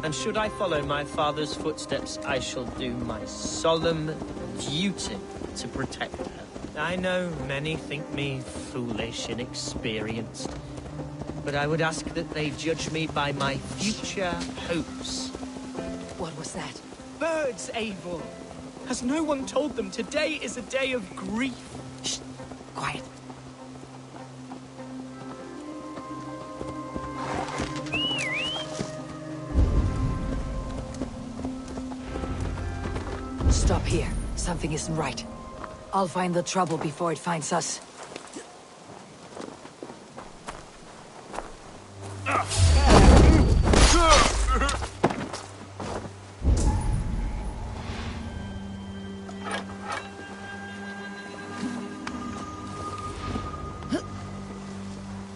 And should I follow my father's footsteps, I shall do my solemn duty to protect her. I know many think me foolish, inexperienced, but I would ask that they judge me by my future hopes. What was that? Birds, Eivor! Has no one told them today is a day of grief? Shh! Quiet. Stop here. Something isn't right. I'll find the trouble before it finds us.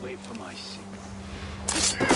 Wait for my signal.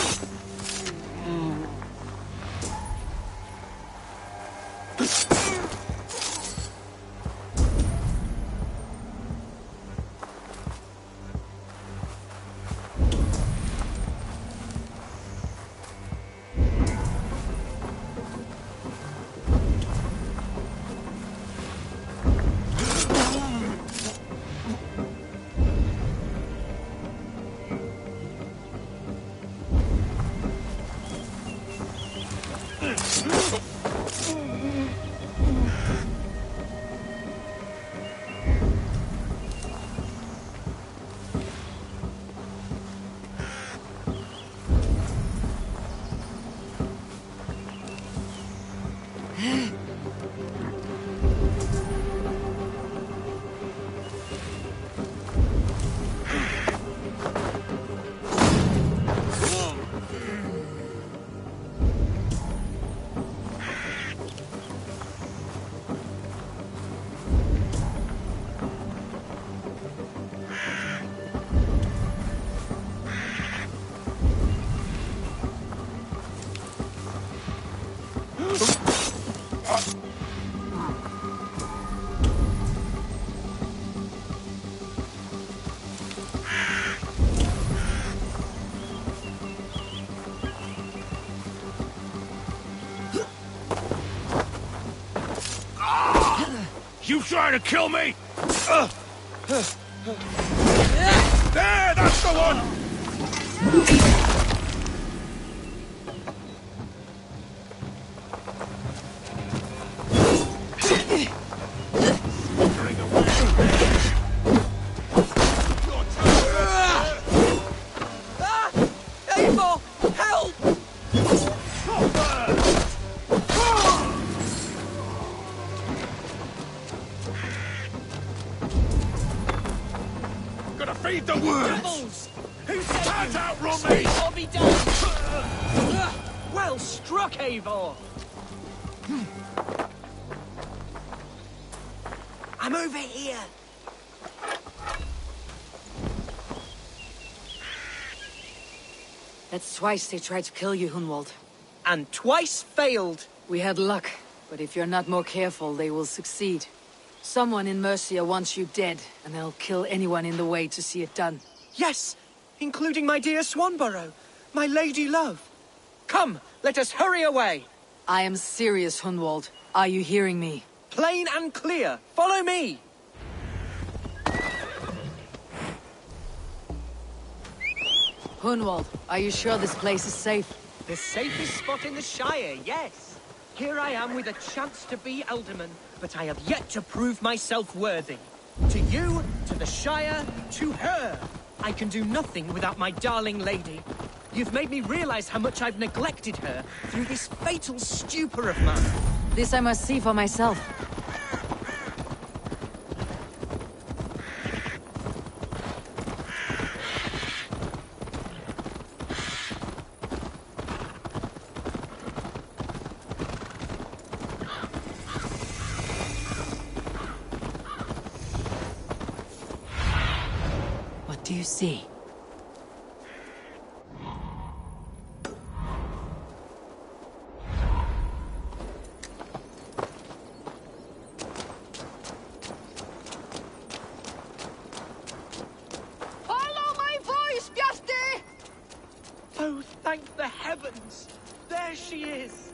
You trying to kill me? There, that's the one! Eivor! Help! Gotta feed the words! Devils! Who said Can't you outrun speak me! or be done? Well struck, Eivor! I'm over here! That's twice they tried to kill you, Hunwald. And twice failed. We had luck, but if you're not more careful, they will succeed. Someone in Mercia wants you dead, and they'll kill anyone in the way to see it done. Yes, including my dear Swanborough, my lady love. Come, let us hurry away. I am serious, Hunwald. Are you hearing me? Plain and clear. Follow me. Hunwald, are you sure this place is safe? The safest spot in the Shire, yes. Here I am with a chance to be Alderman, but I have yet to prove myself worthy. To you, to the Shire, to her. I can do nothing without my darling lady. You've made me realize how much I've neglected her through this fatal stupor of mine. This I must see for myself. What do you see? Oh, thank the heavens! There she is!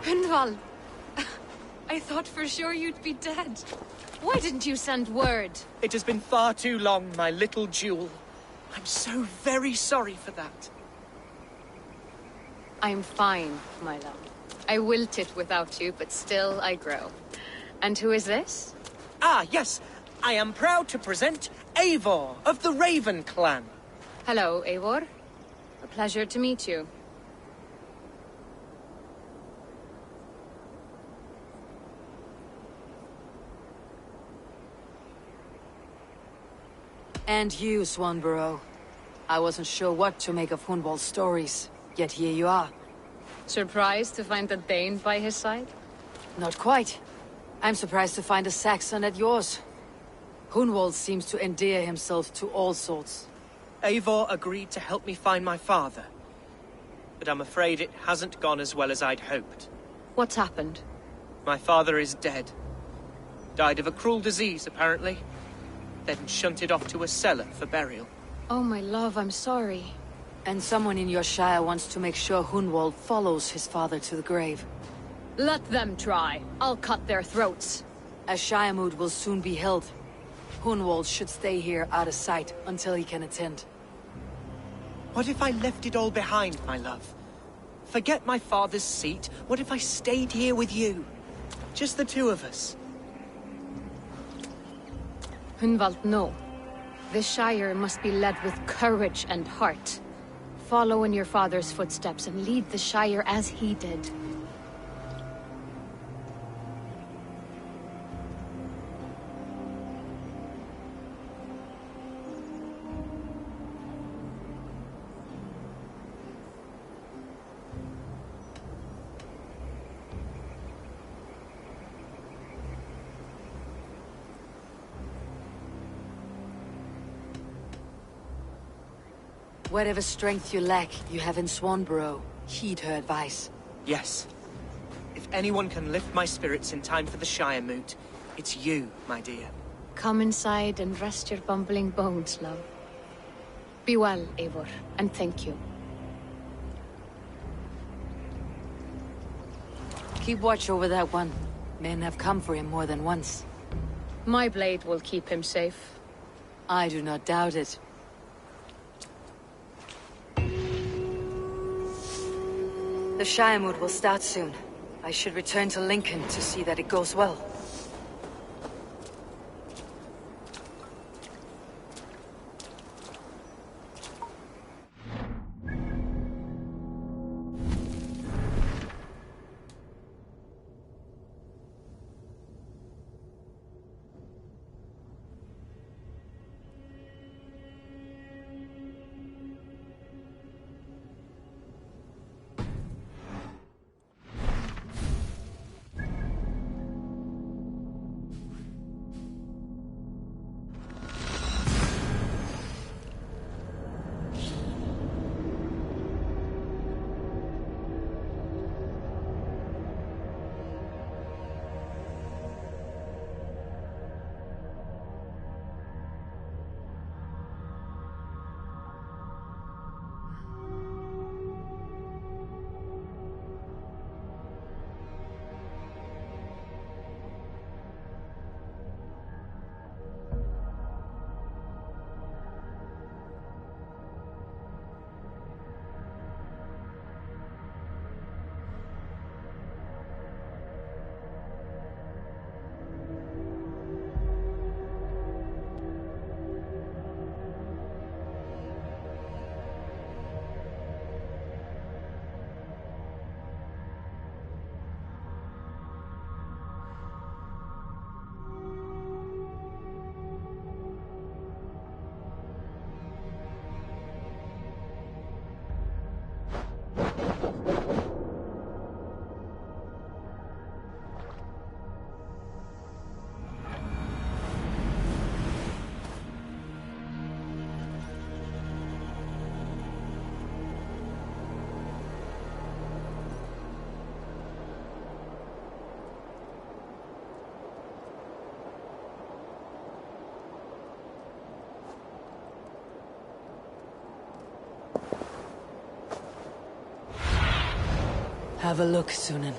Hunwald! I thought for sure you'd be dead. Why didn't you send word? It has been far too long, my little jewel. I'm so very sorry for that. I'm fine, my love. I wilted without you, but still I grow. And who is this? Ah, yes. I am proud to present Eivor of the Raven clan. Hello, Eivor. A pleasure to meet you. And you, Swanborough. I wasn't sure what to make of Hunwald's stories, yet here you are. Surprised to find a Dane by his side? Not quite. I'm surprised to find a Saxon at yours. Hunwald seems to endear himself to all sorts. Eivor agreed to help me find my father. But I'm afraid it hasn't gone as well as I'd hoped. What's happened? My father is dead. Died of a cruel disease, apparently. Then shunted off to a cellar for burial. Oh, my love, I'm sorry. And someone in your shire wants to make sure Hunwald follows his father to the grave. Let them try. I'll cut their throats. A shire moot will soon be held. Hunwald should stay here out of sight until he can attend. What if I left it all behind, my love? Forget my father's seat. What if I stayed here with you? Just the two of us. Hunwald, no. The Shire must be led with courage and heart. Follow in your father's footsteps and lead the Shire as he did. Whatever strength you lack, you have in Swanborough. Heed her advice. Yes. If anyone can lift my spirits in time for the Shire moot, it's you, my dear. Come inside and rest your bumbling bones, love. Be well, Eivor, and thank you. Keep watch over that one. Men have come for him more than once. My blade will keep him safe. I do not doubt it. The Shire moot will start soon. I should return to Lincoln to see that it goes well. Have a look, Sunan.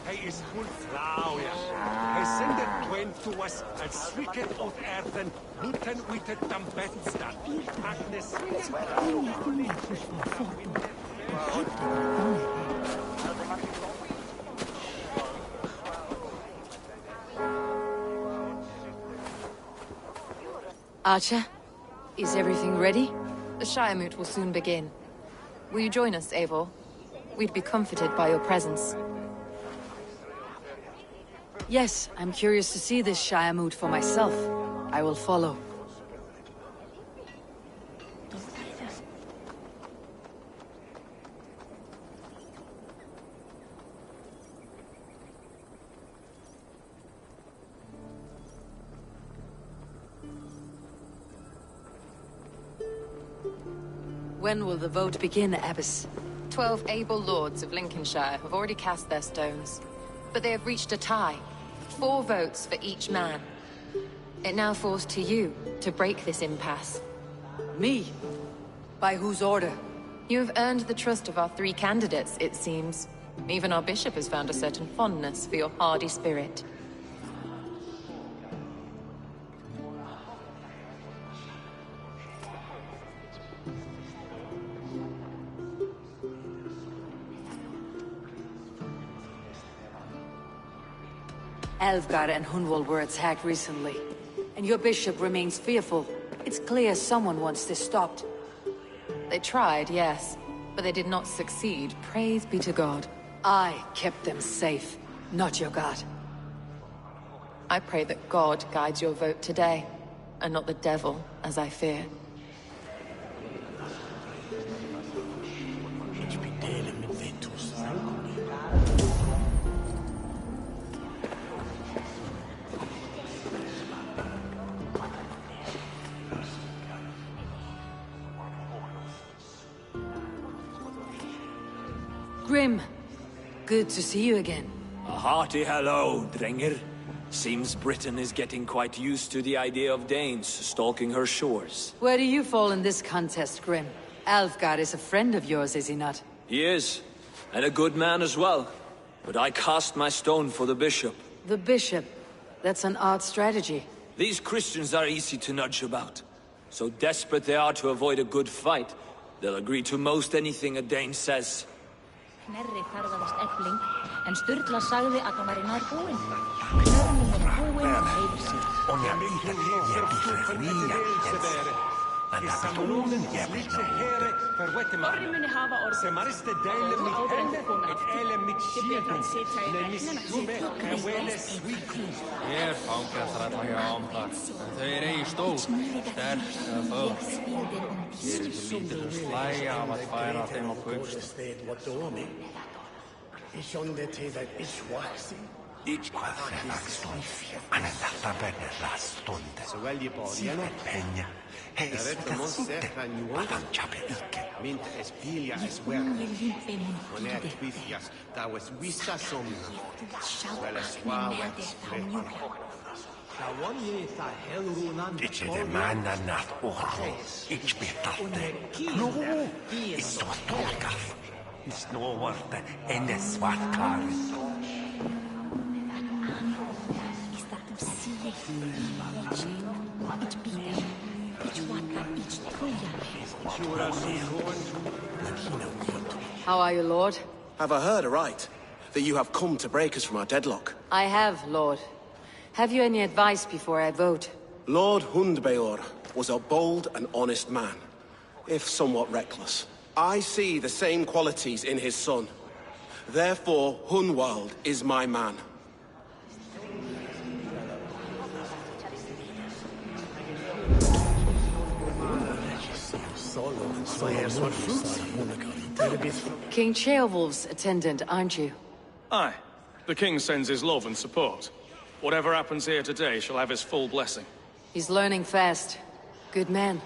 Hij is goed vrouw, ja. Hij zendt twint to us and swicket of earthen, luten with the tempesta. Agnes. Archer, is everything ready? The Shire Moot will soon begin. Will you join us, Eivor? We'd be comforted by your presence. Yes, I'm curious to see this Shire Moot for myself. I will follow. When will the vote begin, Abbess? 12 able lords of Lincolnshire have already cast their stones. But they have reached a tie. 4 votes for each man. It now falls to you to break this impasse. Me? By whose order? You have earned the trust of our 3 candidates, it seems. Even our bishop has found a certain fondness for your hardy spirit. Alfgar and Hunwald were attacked recently, and your bishop remains fearful. It's clear someone wants this stopped. They tried, yes, but they did not succeed. Praise be to God. I kept them safe, not your god. I pray that God guides your vote today, and not the devil, as I fear. Grim, good to see you again. A hearty hello, Drenger. Seems Britain is getting quite used to the idea of Danes stalking her shores. Where do you fall in this contest, Grim? Alfgar is a friend of yours, is he not? He is, and a good man as well. But I cast my stone for the bishop. The bishop? That's an odd strategy. These Christians are easy to nudge about. So desperate they are to avoid a good fight, they'll agree to most anything a Dane says. Knerri ferðaðist Efling, en Sturla sagði að hann væri nær búinn. Knörnin búinn og yfir sig. Orri muni hafa orðið. Áður en þau komu aftur. Þið betur að setja í regnina. Ég er fangelsrætla hjá Ambar, en þau eigi stór, sterk eða fög. Ég er ekki lítið slægja af að færa þeim á kaupstað. Hvað fredagsstund, hann þetta bennir lastund. Sippenja, heis kassutte, adan chape ikke. Mint espilja es verre. On är tviffjas, där was vissa somna. Väl svavet. Itse de mannannat orro, itspitatte. Nuu, istuva tolkaf. Isnuovarte enne svartkaarit. How are you, Lord? Have I heard aright? That you have come to break us from our deadlock? I have, Lord. Have you any advice before I vote? Lord Hundbeor was a bold and honest man, if somewhat reckless. I see the same qualities in his son. Therefore, Hunwald is my man. King Ceolwulf's attendant, aren't you? Aye. The king sends his love and support. Whatever happens here today shall have his full blessing. He's learning fast. Good man.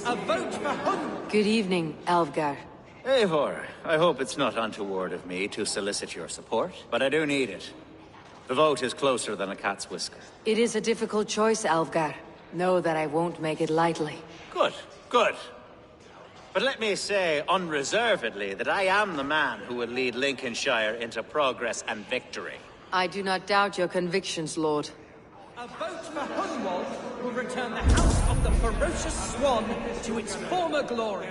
A vote for Hun! Good evening, Alfgar. Eivor, I hope it's not untoward of me to solicit your support, but I do need it. The vote is closer than a cat's whisker. It is a difficult choice, Alfgar. Know that I won't make it lightly. Good, good. But let me say unreservedly that I am the man who will lead Lincolnshire into progress and victory. I do not doubt your convictions, Lord. A vote for Hunwald will return the House of the Ferocious Swan to its former glory.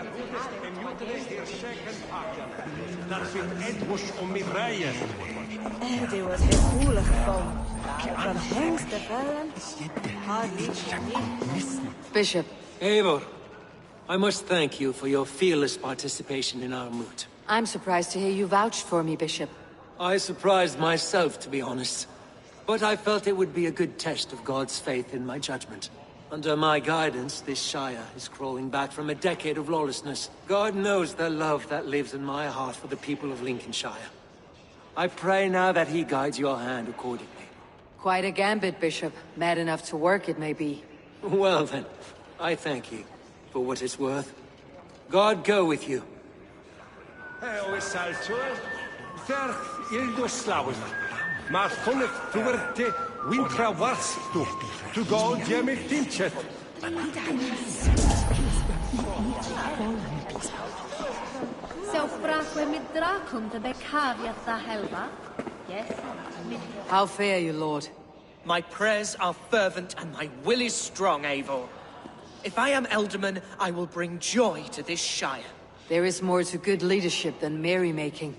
Det was gevoelig van. Van hengste vellen. Bishop. Eivor, I must thank you for your fearless participation in our moot. I'm surprised to hear you vouched for me, Bishop. I surprised myself, to be honest. But I felt it would be a good test of God's faith in my judgment. Under my guidance, this Shire is crawling back from a decade of lawlessness. God knows the love that lives in my heart for the people of Lincolnshire. I pray now that he guides your hand accordingly. Quite a gambit, Bishop. Mad enough to work, it may be. Well then, I thank you, for what it's worth. God go with you. Maar van het toerte wintra warstu. To go Jemil Tinchet. How fare you, Lord? My prayers are fervent and my will is strong, Eivor. If I am Elderman, I will bring joy to this Shire. There is more to good leadership than merrymaking.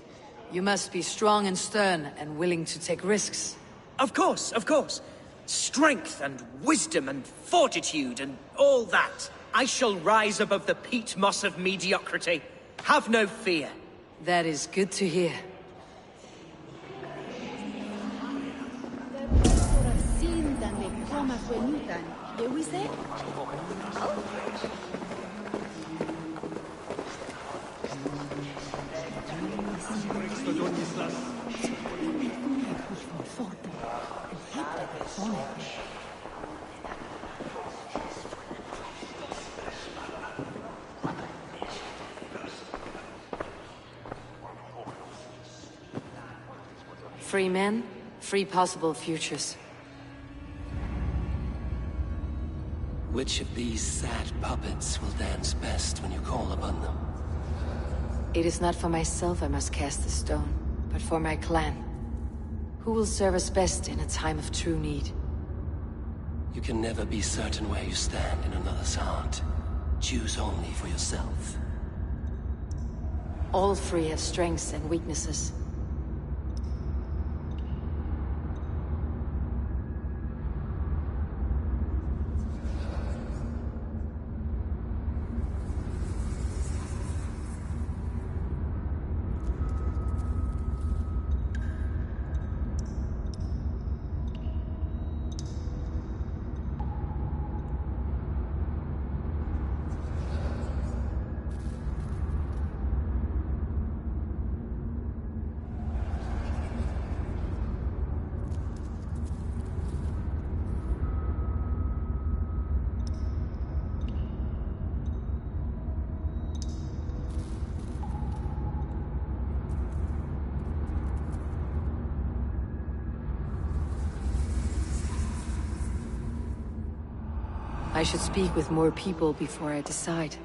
You must be strong and stern and willing to take risks. Of course, of course. Strength and wisdom and fortitude and all that. I shall rise above the peat moss of mediocrity. Have no fear. That is good to hear. Free men, free possible futures. Which of these sad puppets will dance best when you call upon them? It is not for myself I must cast the stone, but for my clan. Who will serve us best in a time of true need? You can never be certain where you stand in another's heart. Choose only for yourself. All three have strengths and weaknesses. I should speak with more people before I decide.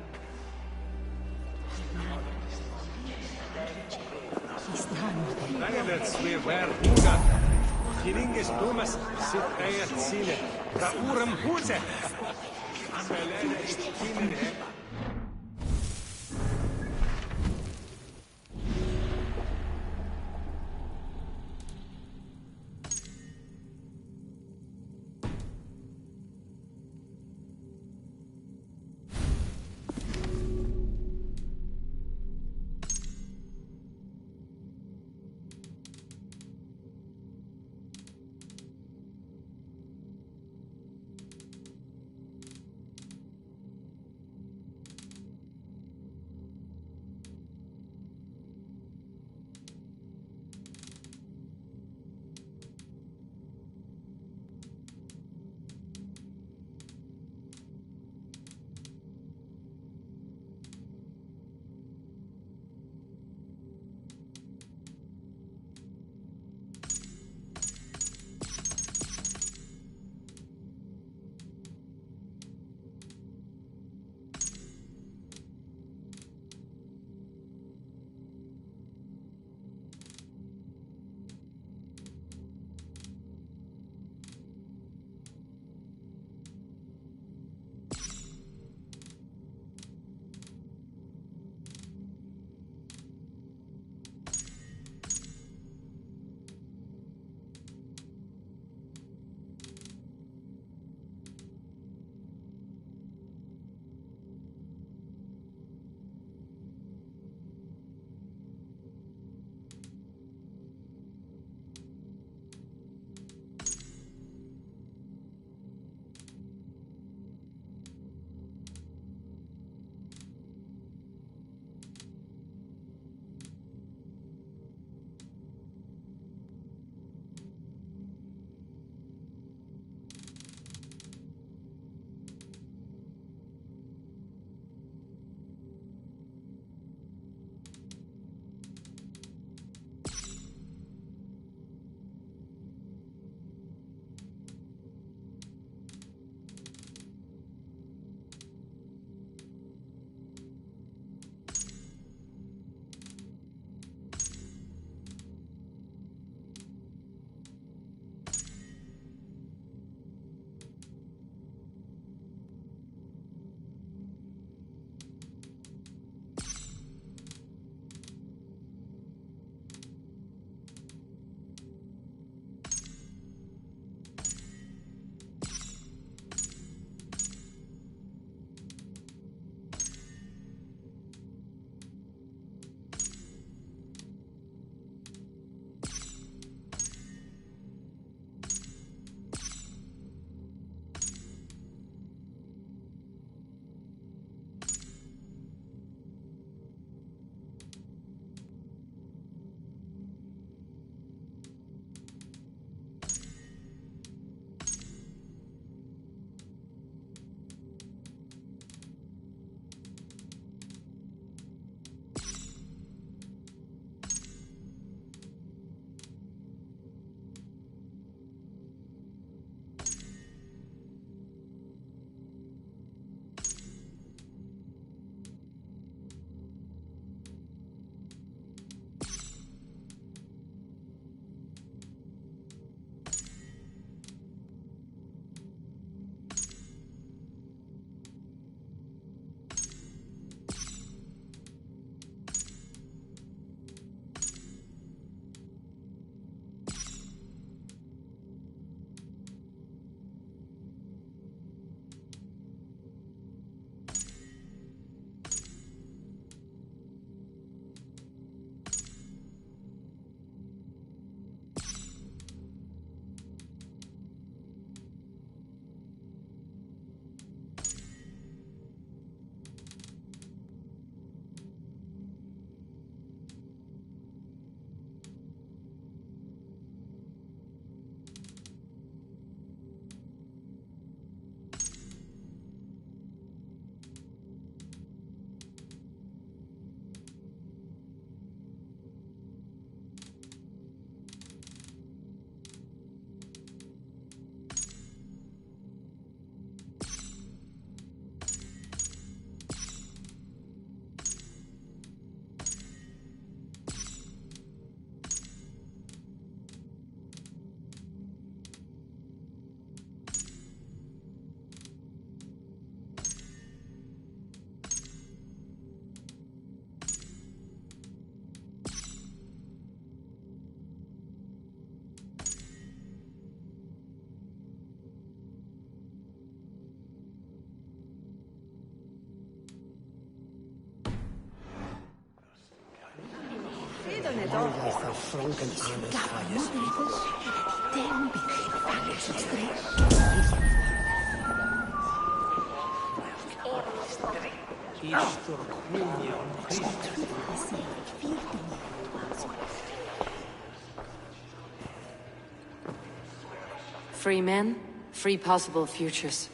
Free men, free possible futures.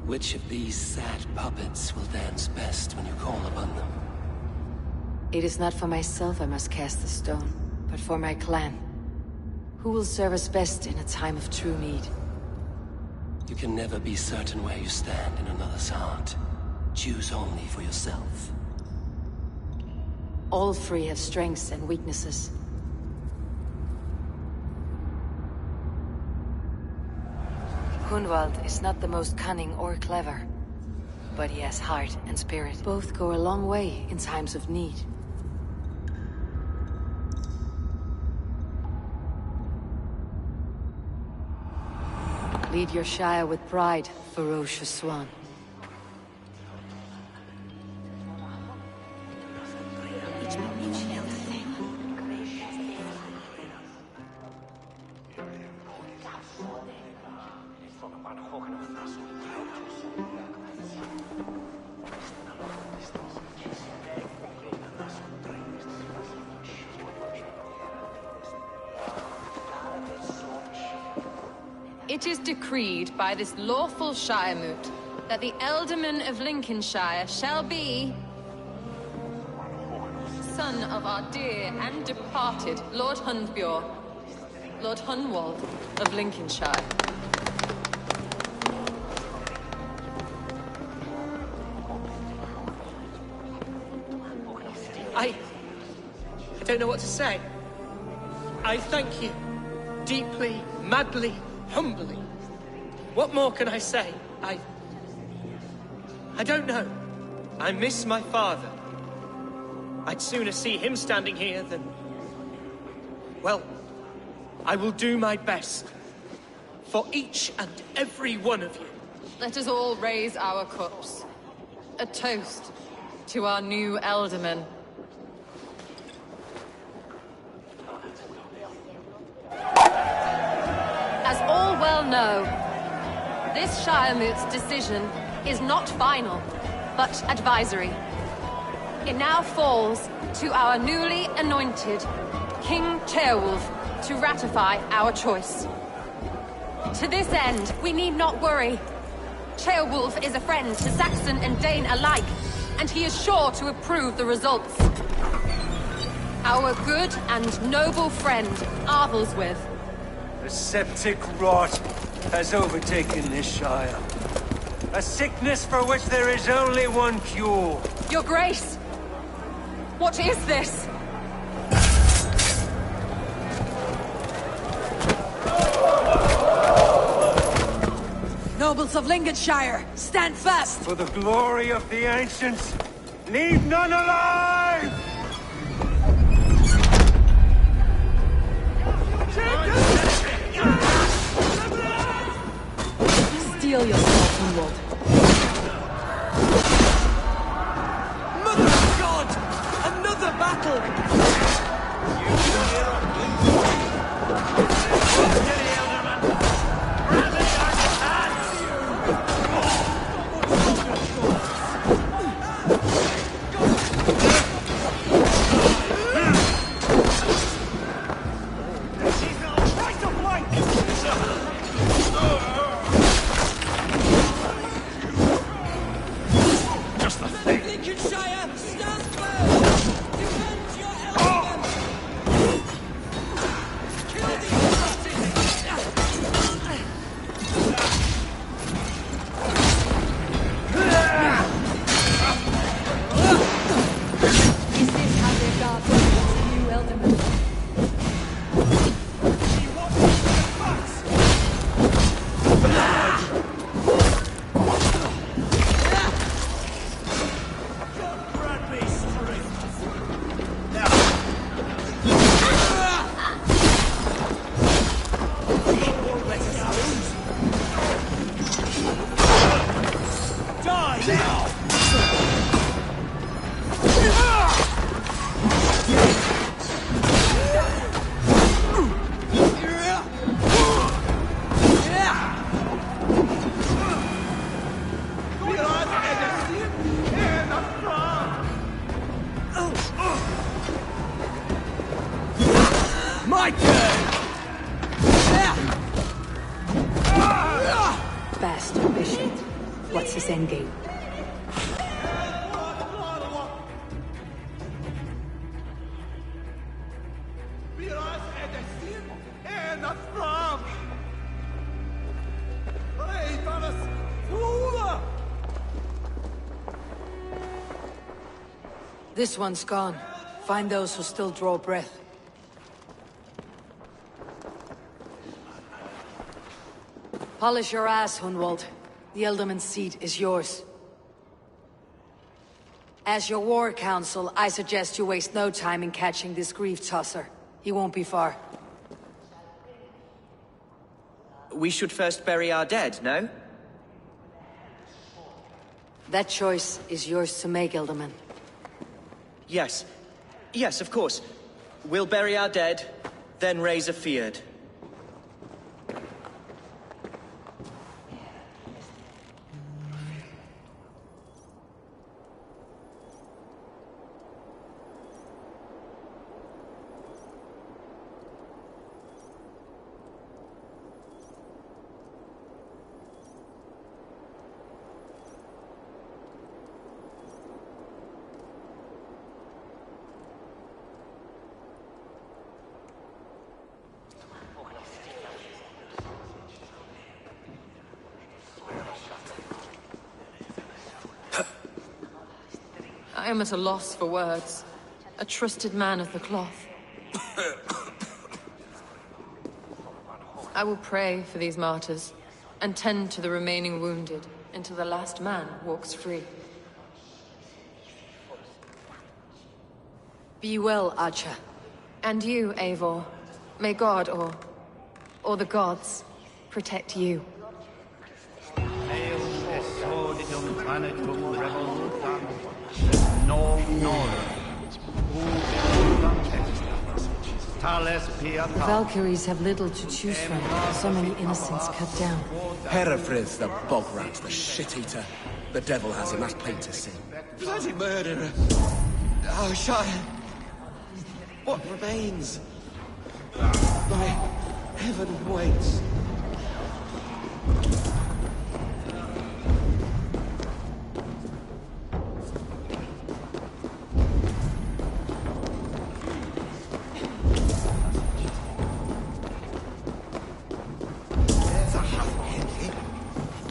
Which of these sad puppets will dance best when you call upon them? It is not for myself I must cast the stone, but for my clan. Who will serve us best in a time of true need? You can never be certain where you stand in another's heart. Choose only for yourself. All three have strengths and weaknesses. Hunwald is not the most cunning or clever, but he has heart and spirit. Both go a long way in times of need. Lead your Shire with pride, ferocious swan. It is decreed by this lawful Shiremoot that the Ealdorman of Lincolnshire shall be son of our dear and departed Lord Hundbjorn, Lord Hunwald of Lincolnshire. I don't know what to say. I thank you. Deeply, madly, humbly. What more can I say? I don't know. I miss my father. I'd sooner see him standing here than... Well, I will do my best. For each and every one of you. Let us all raise our cups. A toast to our new Ealdorman. As all well know, this Shiremoot's decision is not final, but advisory. It now falls to our newly anointed King Ceolwulf to ratify our choice. To this end, we need not worry. Ceolwulf is a friend to Saxon and Dane alike, and he is sure to approve the results. Our good and noble friend, Arthelswith. The septic rot has overtaken this Shire. A sickness for which there is only one cure. Your Grace! What is this? Nobles of Lincolnshire, stand fast! For the glory of the ancients, leave none alive! Steel yourself, Hunwald. Mother of God! Another battle! mission. What's his endgame? This one's gone. Find those who still draw breath. Polish your ass, Hunwald. The Elderman's seat is yours. As your war council, I suggest you waste no time in catching this grief-tosser. He won't be far. We should first bury our dead, no? That choice is yours to make, Elderman. Yes. Yes, of course. We'll bury our dead, then raise a feared. I am at a loss for words. A trusted man of the cloth. I will pray for these martyrs, and tend to the remaining wounded, until the last man walks free. Be well, Archer. And you, Eivor. May God, or the gods, protect you. The Valkyries have little to choose from. So many innocents cut down. Herefrith, the bog rat, the shit-eater. The devil has him, that's plain to see. Bloody murderer! Oh, Shire! What remains? My heaven waits.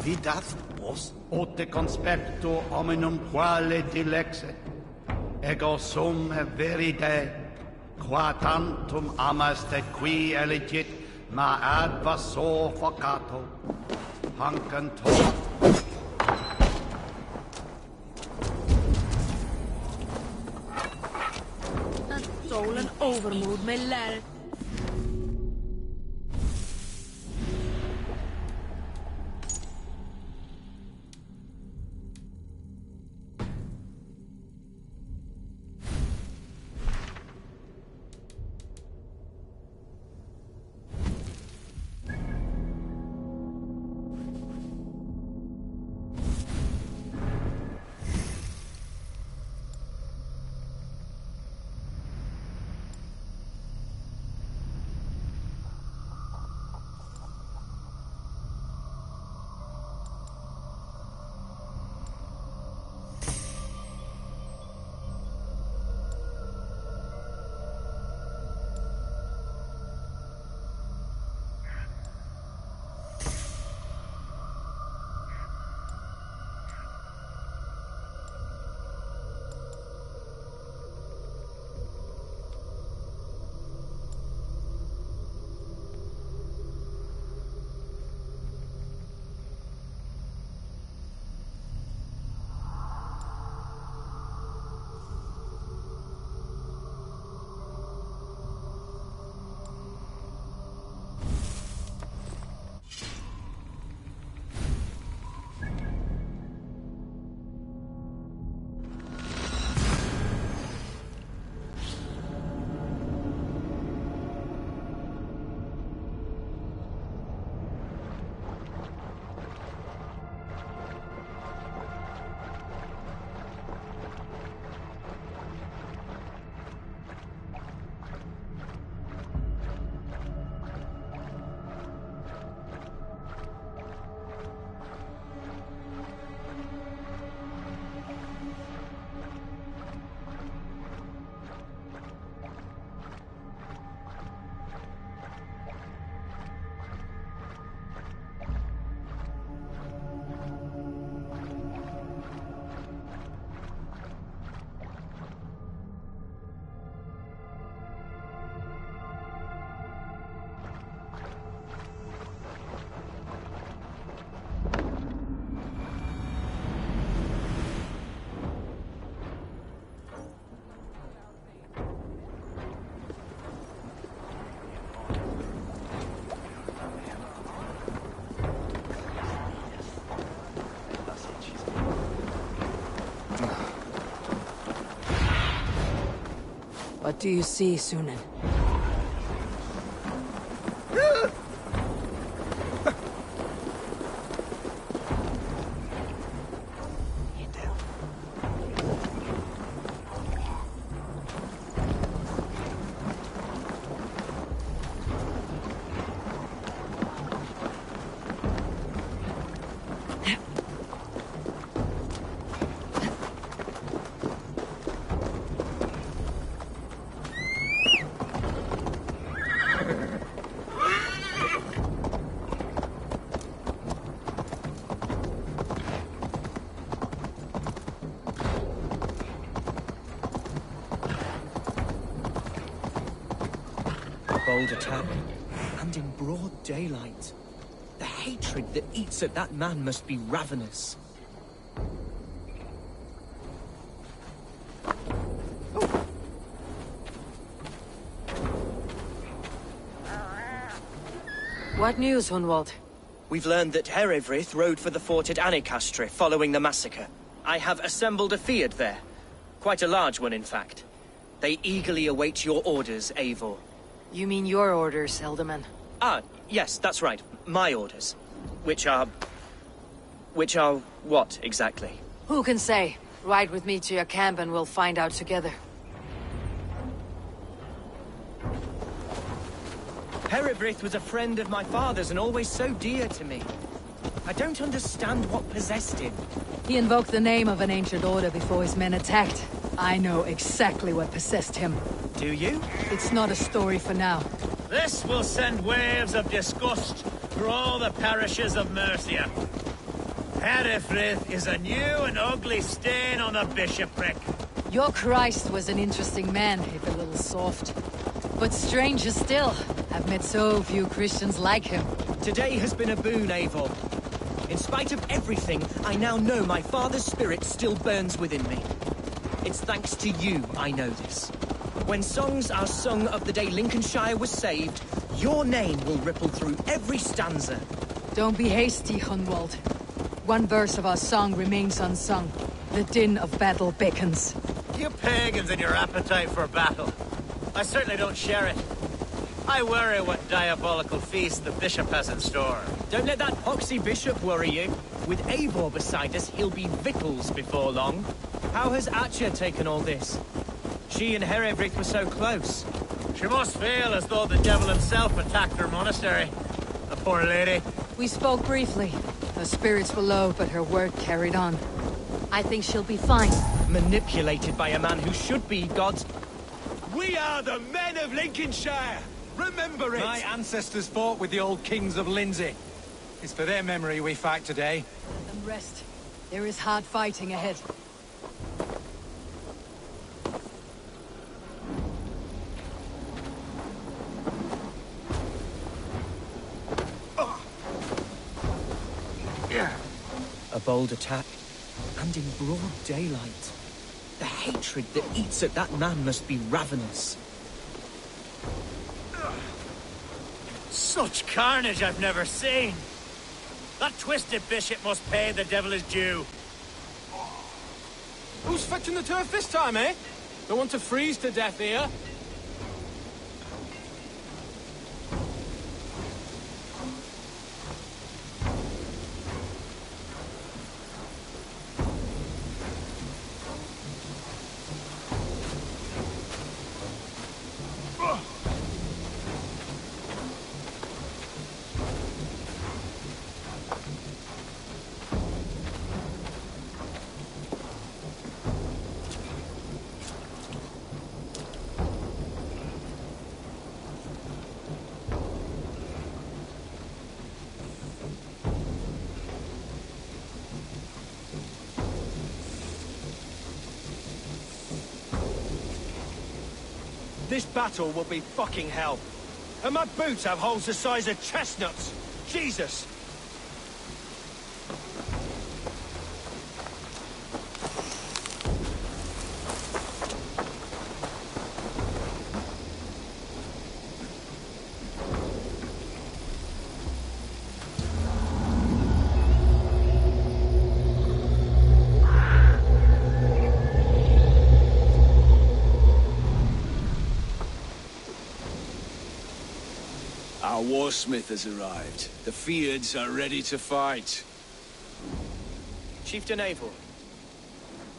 Vidat vos ote conspecto hominum quale dilexet, ego sum veride, qua tantum amaste qui elegit, ma advaso focato, hancanto. Een stolen overmoed, mijn lad. What do you see, Sunan? Bold attack, and in broad daylight. The hatred that eats at that man must be ravenous. What news, Hunwald? We've learned that Herewrith rode for the fort at Annikastre following the massacre. I have assembled a field there. Quite a large one, in fact. They eagerly await your orders, Eivor. You mean your orders, Elderman? Ah, yes, that's right. My orders. Which are what, exactly? Who can say? Ride with me to your camp and we'll find out together. Herewrith was a friend of my father's and always so dear to me. I don't understand what possessed him. He invoked the name of an ancient order before his men attacked. I know exactly what possessed him. Do you? It's not a story for now. This will send waves of disgust through all the parishes of Mercia. Herewrith is a new and ugly stain on the bishopric. Your Christ was an interesting man, if a little soft. But stranger still, I've met so few Christians like him. Today has been a boon, Eivor. In spite of everything, I now know my father's spirit still burns within me. It's thanks to you I know this. When songs are sung of the day Lincolnshire was saved, your name will ripple through every stanza. Don't be hasty, Hunwald. One verse of our song remains unsung. The din of battle beckons. You pagans and your appetite for battle. I certainly don't share it. I worry what diabolical feast the bishop has in store. Don't let that poxy bishop worry you. With Eivor beside us, he'll be victuals before long. How has Atcha taken all this? She and Herewrith were so close. She must feel as though the devil himself attacked her monastery. The poor lady. We spoke briefly. Her spirits were low, but her work carried on. I think she'll be fine. Manipulated by a man who should be God's... We are the men of Lincolnshire! Remember it! My ancestors fought with the old kings of Lindsey. It's for their memory we fight today. Let them rest. There is hard fighting ahead. A bold attack, and in broad daylight. The hatred that eats at that man must be ravenous. Such carnage I've never seen. That twisted bishop must pay the devil his due. Who's fetching the turf this time, eh? Don't want to freeze to death here. This battle will be fucking hell. And my boots have holes the size of chestnuts. Jesus! warsmith has arrived. The Fyrds are ready to fight. Chieftain Eivor,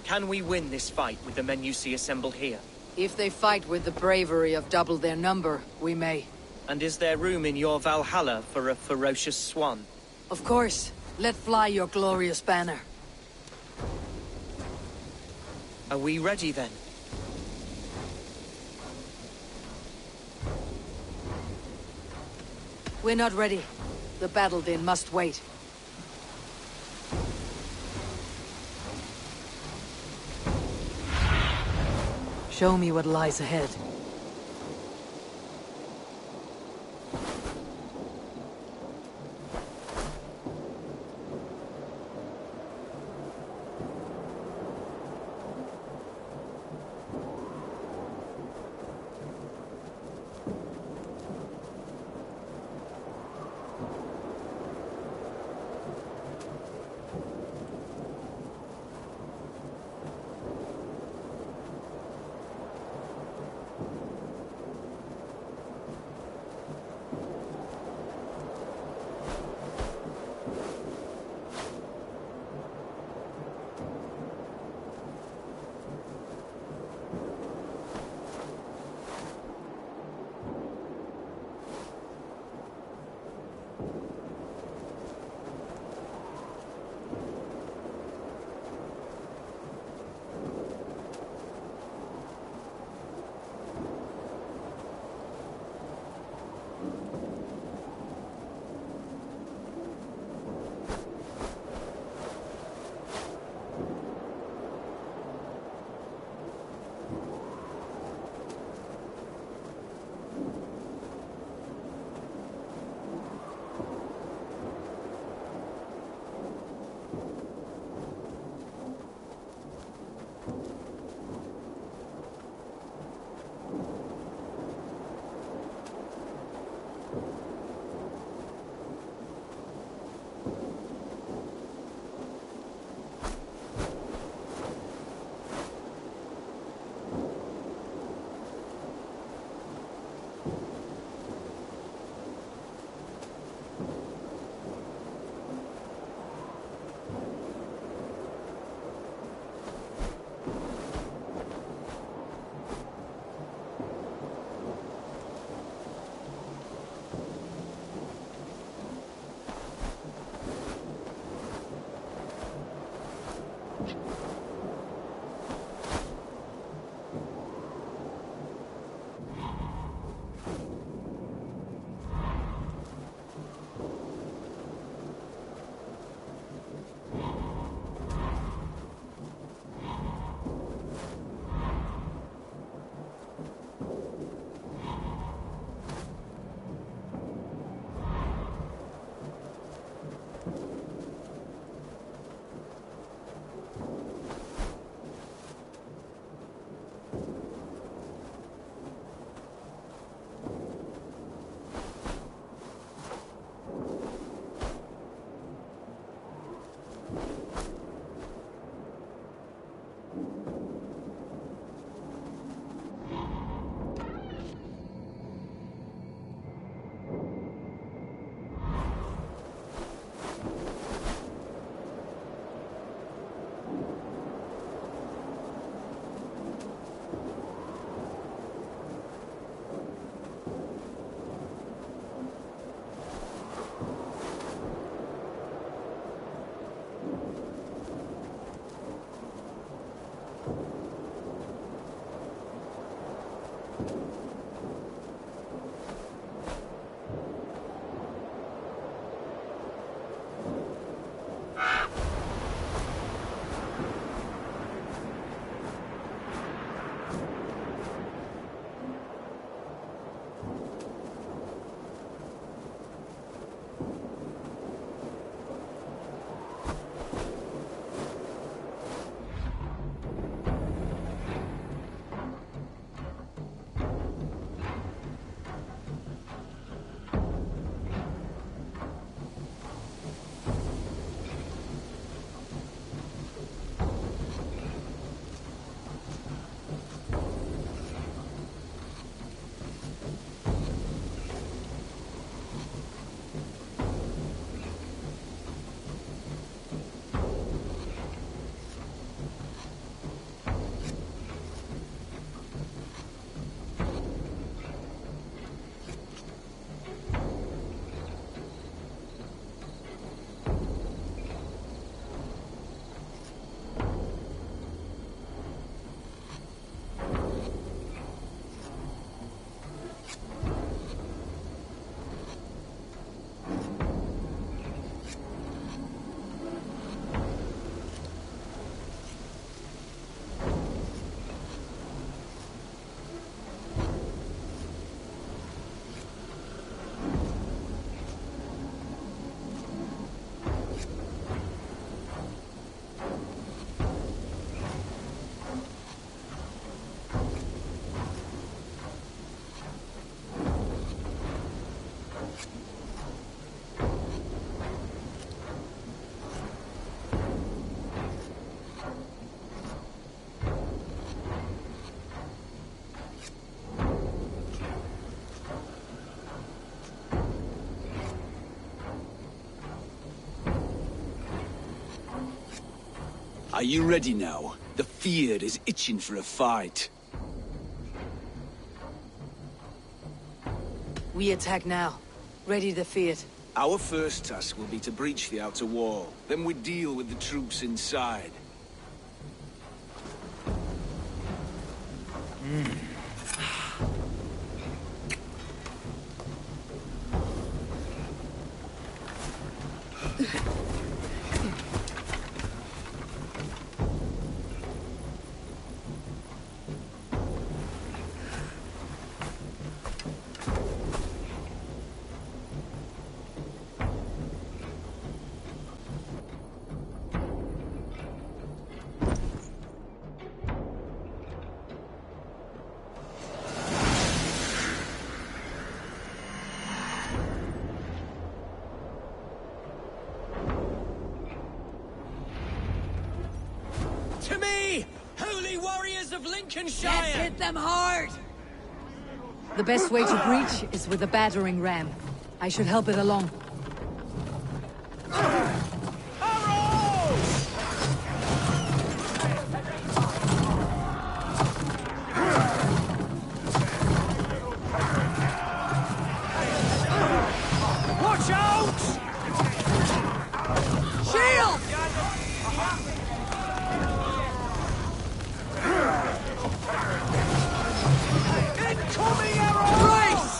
can we win this fight with the men you see assembled here? If they fight with the bravery of double their number, we may. And is there room in your Valhalla for a ferocious swan? Of course. Let fly your glorious banner. Are we ready then? We're not ready. The battle din must wait. Show me what lies ahead. Are you ready now? The Feared is itching for a fight. We attack now. Ready to fear. Our first task will be to breach the outer wall. Then we deal with the troops inside. To me, holy warriors of Lincolnshire! Let's hit them hard! The best way to breach is with a battering ram. I should help it along. Watch out! Shield! Incoming arrow! Brace!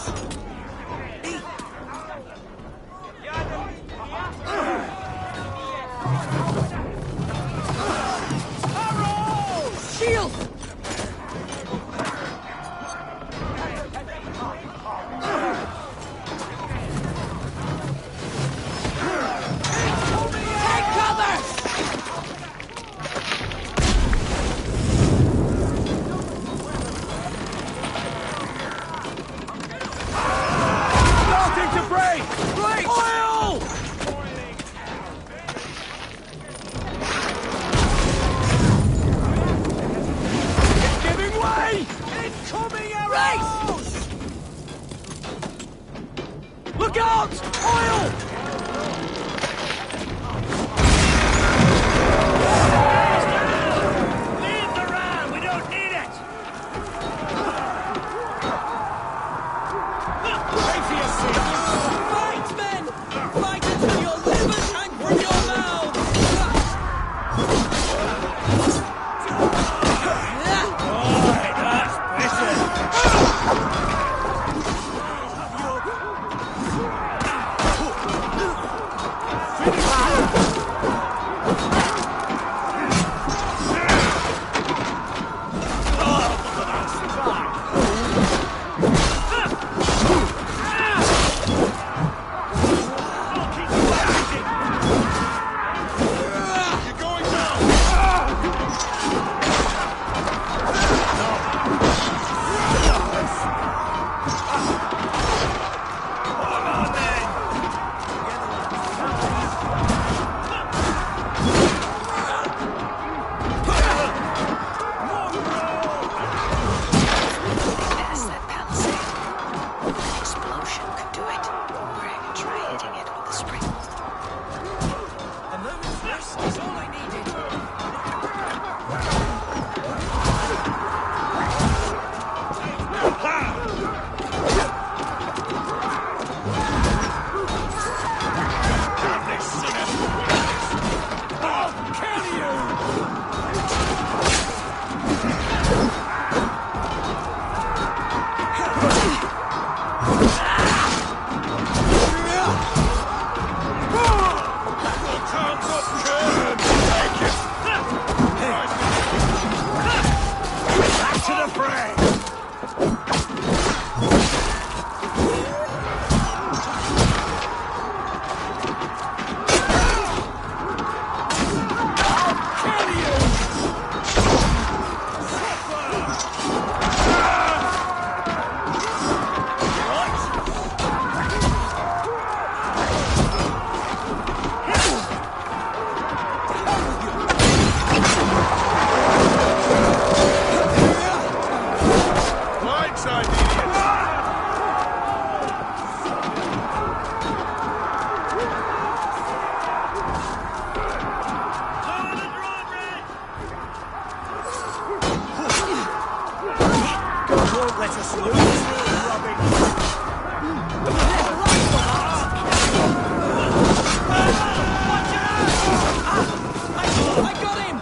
I got him!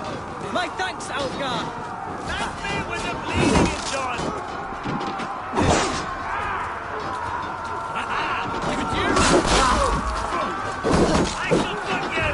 My thanks, Algar! That's me when the bleeding is done! Look at you! I shall fuck you!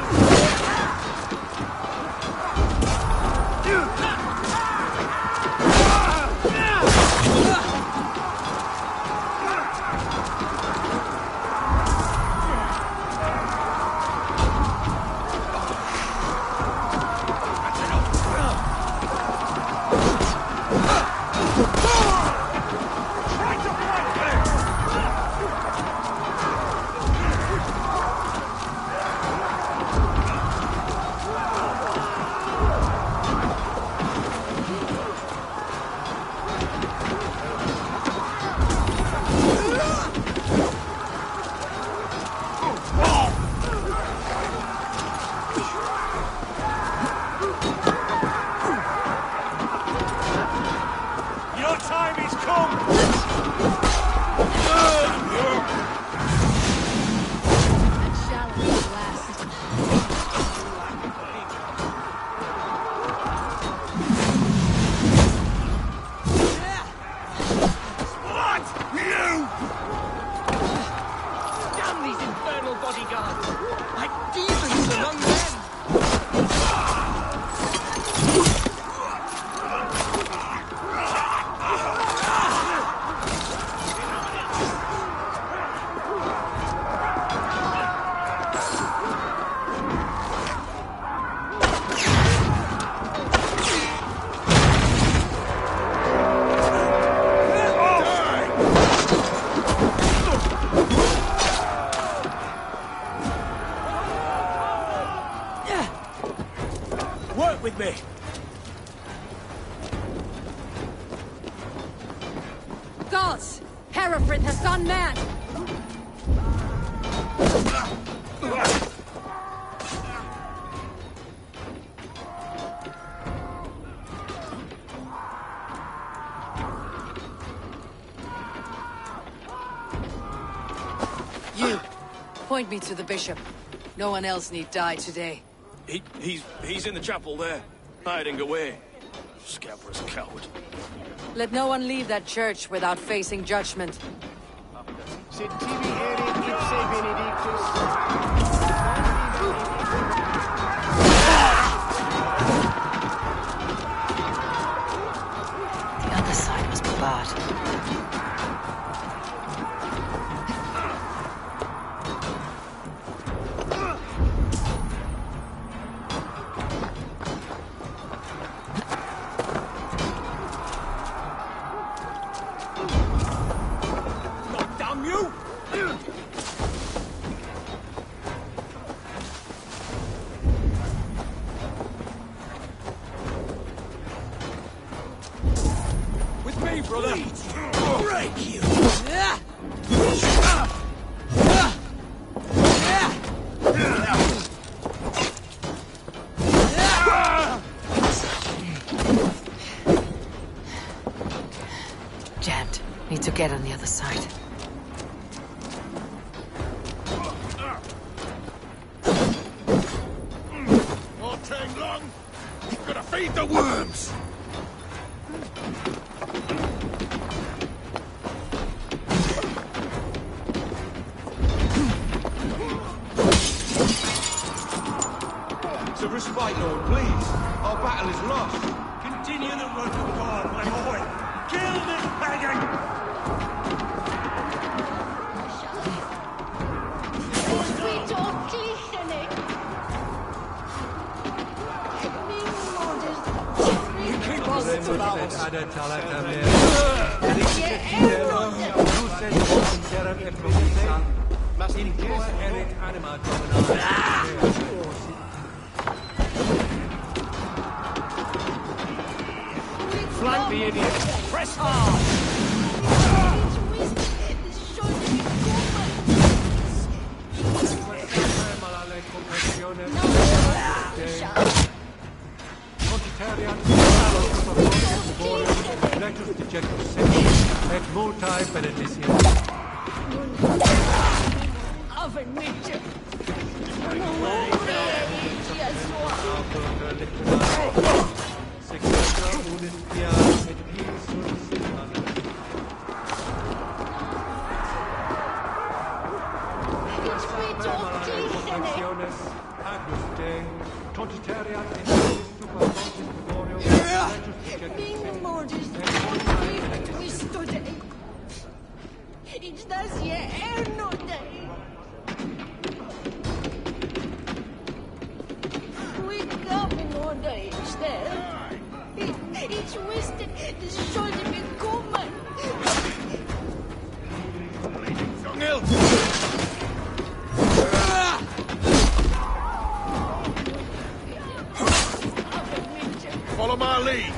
Your time is come! That shall last. What? You! Damn these infernal bodyguards! Like demons among men! Work with me! Gods! Hereford has gone mad! You! Point me to the bishop. No one else need die today. He's in the chapel there, hiding away. Scabrous coward. Let no one leave that church without facing judgment. Sed tibi erit ipse benedictus. The other side must be barred. Damn you! With me, brother! Break you! Jammed. Need to get on the other side. Won't take long. Gotta feed the worms. It's a respite, Lord, please. Our battle is lost. Continue the work of God, my boy! Kill this pagan! Flank the idiot! Press hard! Let us deject Et multae benedictions. Follow my lead.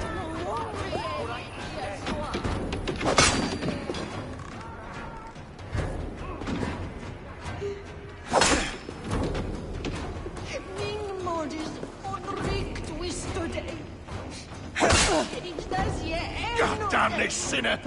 God damn this sinner!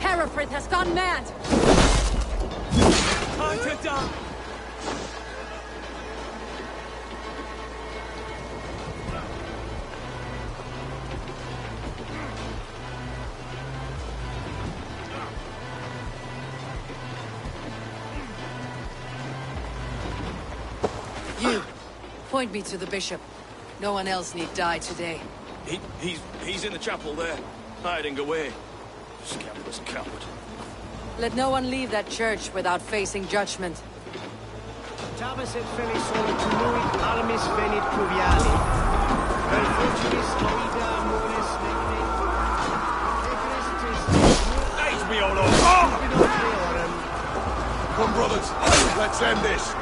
Hereford has gone mad! Time to die! You, point me to the bishop. No one else need die today. He's in the chapel there, hiding away. Scandalous coward. Let no one leave that church without facing judgment. Tabas et felisolit nuit armis venit pluviali. Per fortunis oida amores negni. Aid me, O Lord! Come, brothers, let's end this.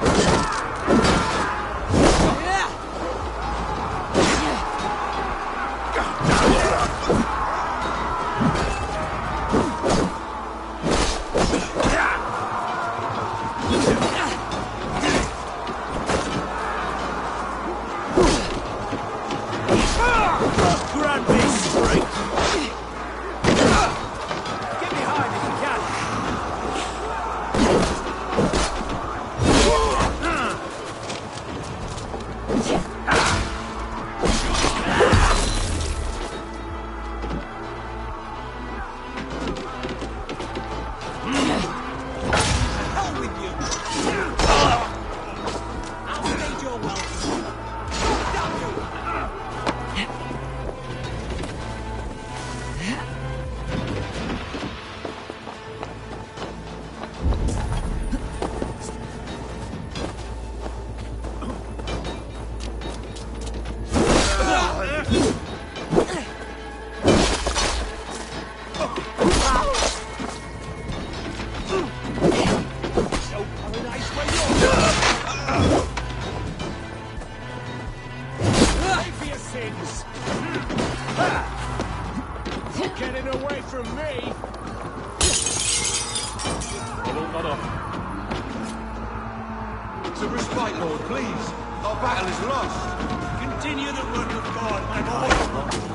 getting away from me! To respite, Lord, please. Our battle is lost. Continue the work of God, my boy.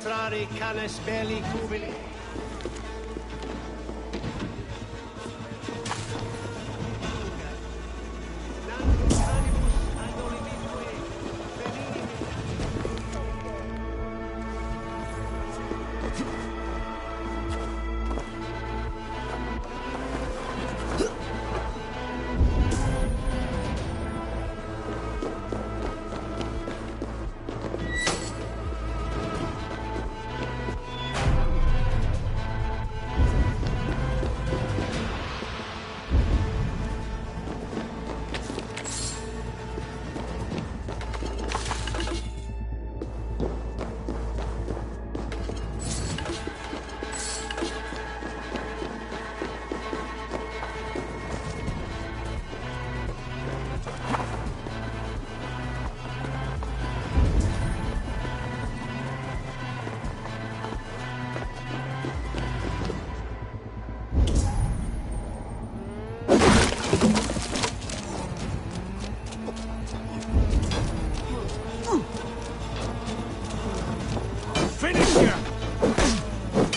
Trari canes belli cubili.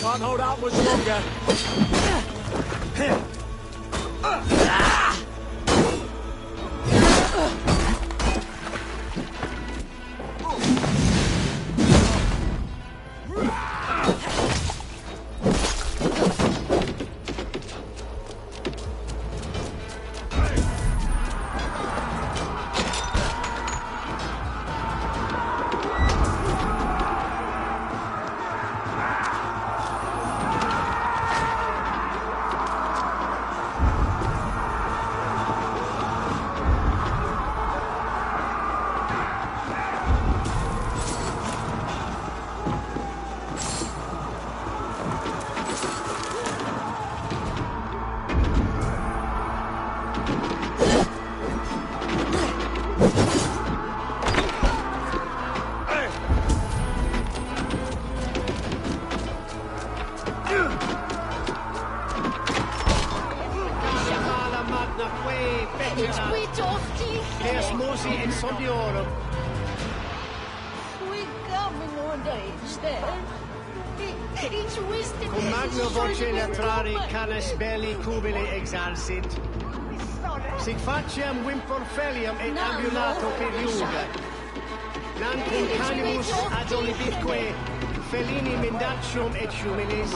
Can't hold out much longer. Naque Petra. There's Mosi in Sondiorum. We coming on age there. It's wisdom. Cum magno voce latrari canes belli cubili exarsit. Sig faciem wimporfelium et ambulato per iuga. Non cum canimus ad olibitque felini mendacium et humilis.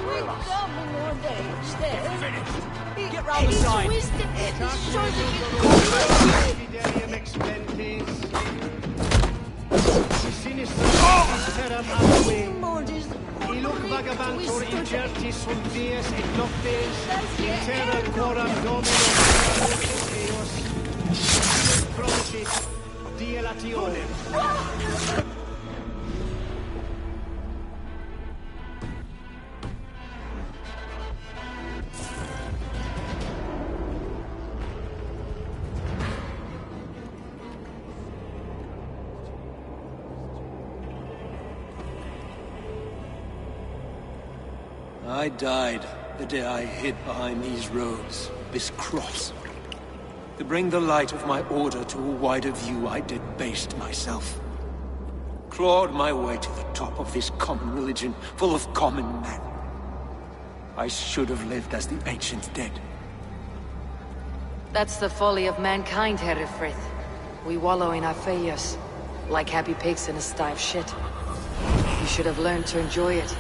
We coming on age there. Get round the side. It's wisdom. Fidelium expentis. Sinistra Illuc vagabantur incertis sunt dies et noctes, in terra quoram Domino Deus, promisit dielationem. I died the day I hid behind these robes, this cross. To bring the light of my order to a wider view, I debased myself. Clawed my way to the top of this common religion, full of common men. I should have lived as the ancient dead. That's the folly of mankind, Herefrith. We wallow in our failures, like happy pigs in a sty of shit. You should have learned to enjoy it.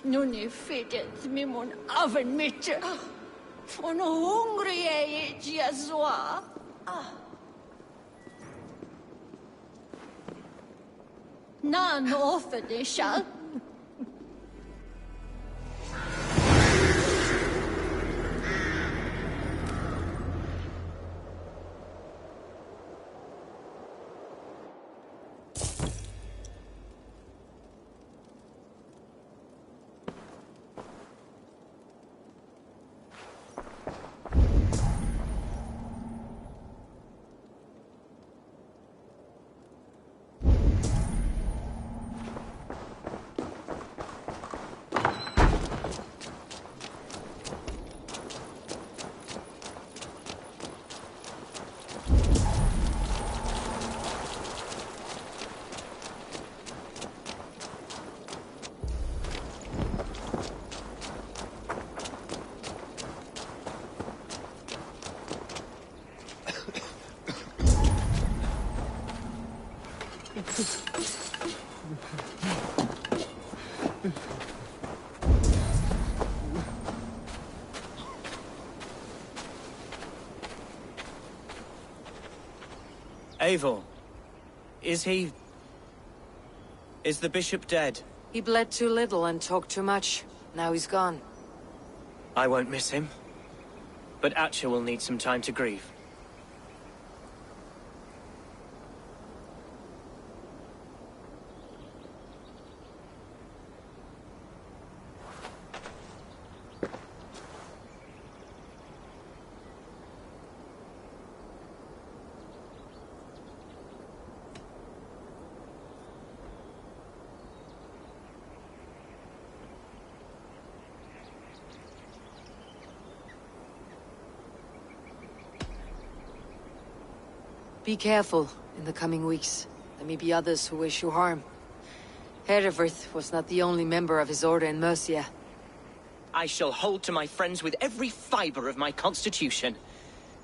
Non är fittet med mon aven mitte. Och nu hungrig är jag så. Nan offer det själv. Eivor, is the bishop dead? He bled too little and talked too much. Now he's gone. I won't miss him. But Atcha will need some time to grieve. Be careful in the coming weeks. There may be others who wish you harm. Herefrith was not the only member of his order in Mercia. I shall hold to my friends with every fibre of my constitution,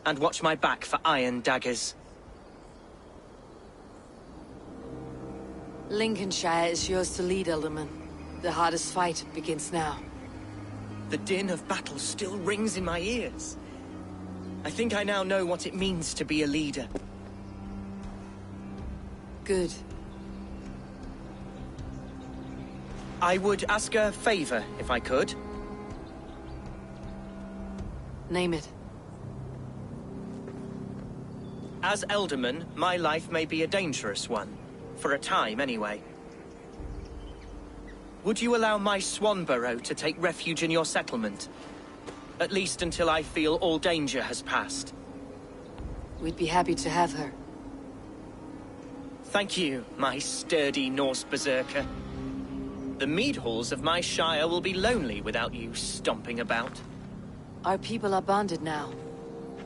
and watch my back for iron daggers. Lincolnshire is yours to lead, Alderman. The hardest fight begins now. The din of battle still rings in my ears. I think I now know what it means to be a leader. Good. I would ask a favor, if I could. Name it. As Elderman, my life may be a dangerous one. For a time, anyway. Would you allow my Swanborough to take refuge in your settlement? At least until I feel all danger has passed. We'd be happy to have her. Thank you, my sturdy Norse berserker. The mead halls of my shire will be lonely without you stomping about. Our people are bonded now.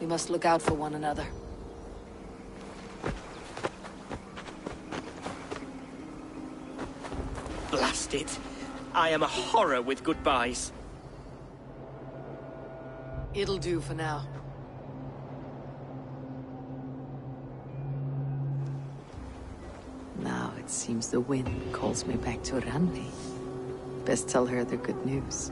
We must look out for one another. Blast it. I am a horror with goodbyes. It'll do for now. Now it seems the wind calls me back to Randi. Best tell her the good news.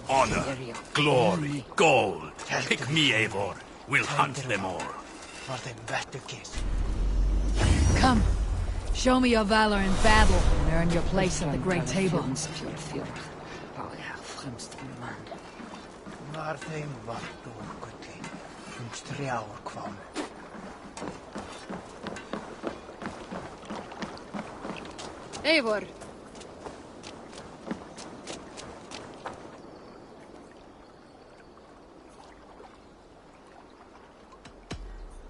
Honor, glory, gold. Pick me, Eivor. We'll hunt them all. Come. Show me your valor in battle and earn your place at the Great Table. Eivor.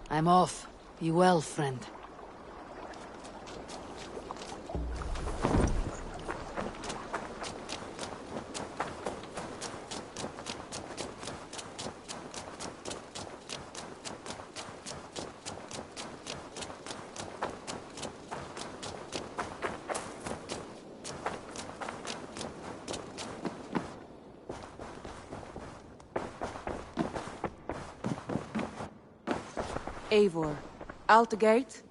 I'm off. Be well, friend. Eivor, out the gate?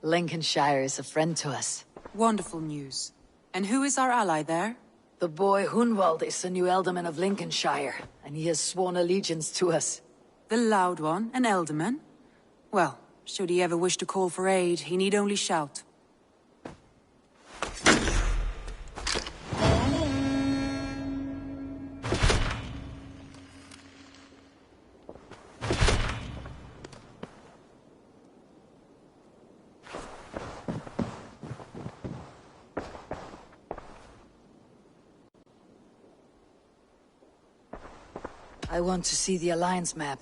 Lincolnshire is a friend to us. Wonderful news. And who is our ally there? The boy Hunwald is the new Ealdorman of Lincolnshire, and he has sworn allegiance to us. The loud one, an Ealdorman? Well, should he ever wish to call for aid, he need only shout. I want to see the Alliance map.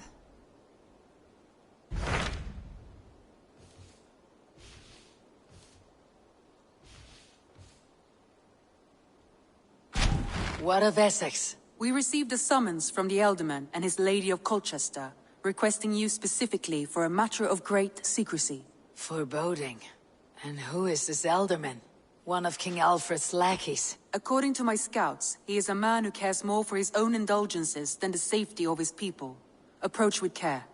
What of Essex? We received a summons from the Ealdorman and his Lady of Colchester, requesting you specifically for a matter of great secrecy. Foreboding. And who is this Ealdorman? One of King Alfred's lackeys. According to my scouts, he is a man who cares more for his own indulgences than the safety of his people. Approach with care.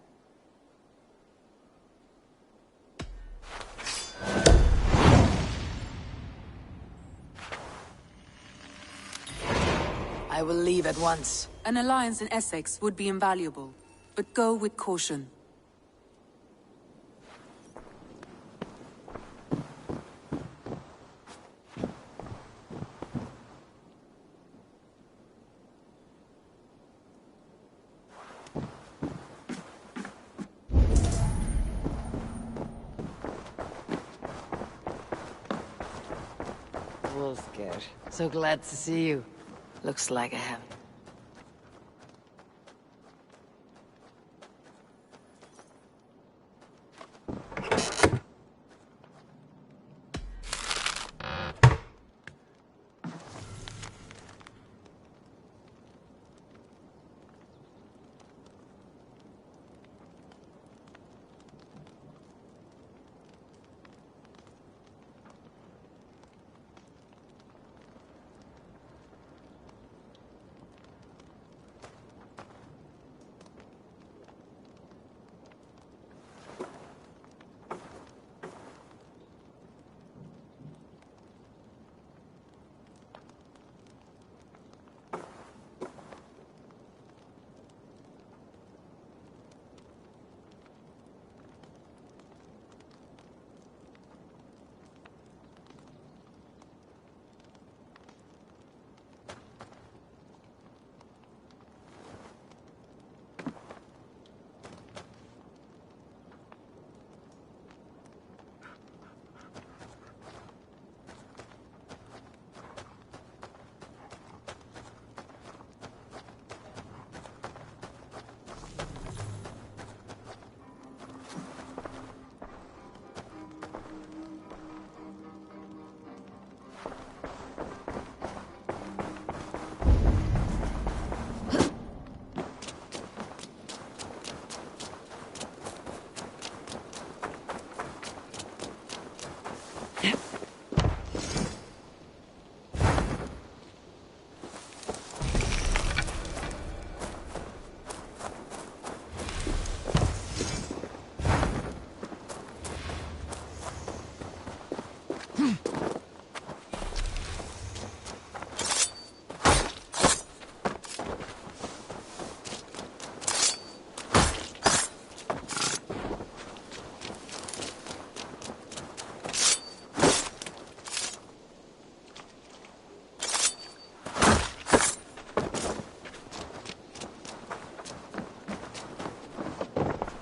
I will leave at once. An alliance in Essex would be invaluable, but go with caution. Wolfgar, so glad to see you. Looks like I have.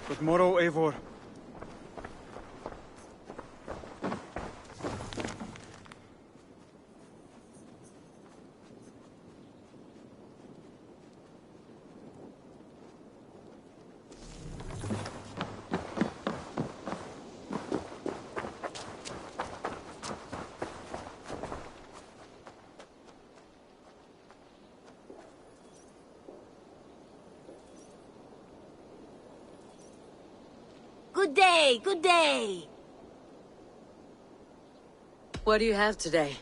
Good morrow, Eivor. Good day, good day. What do you have today?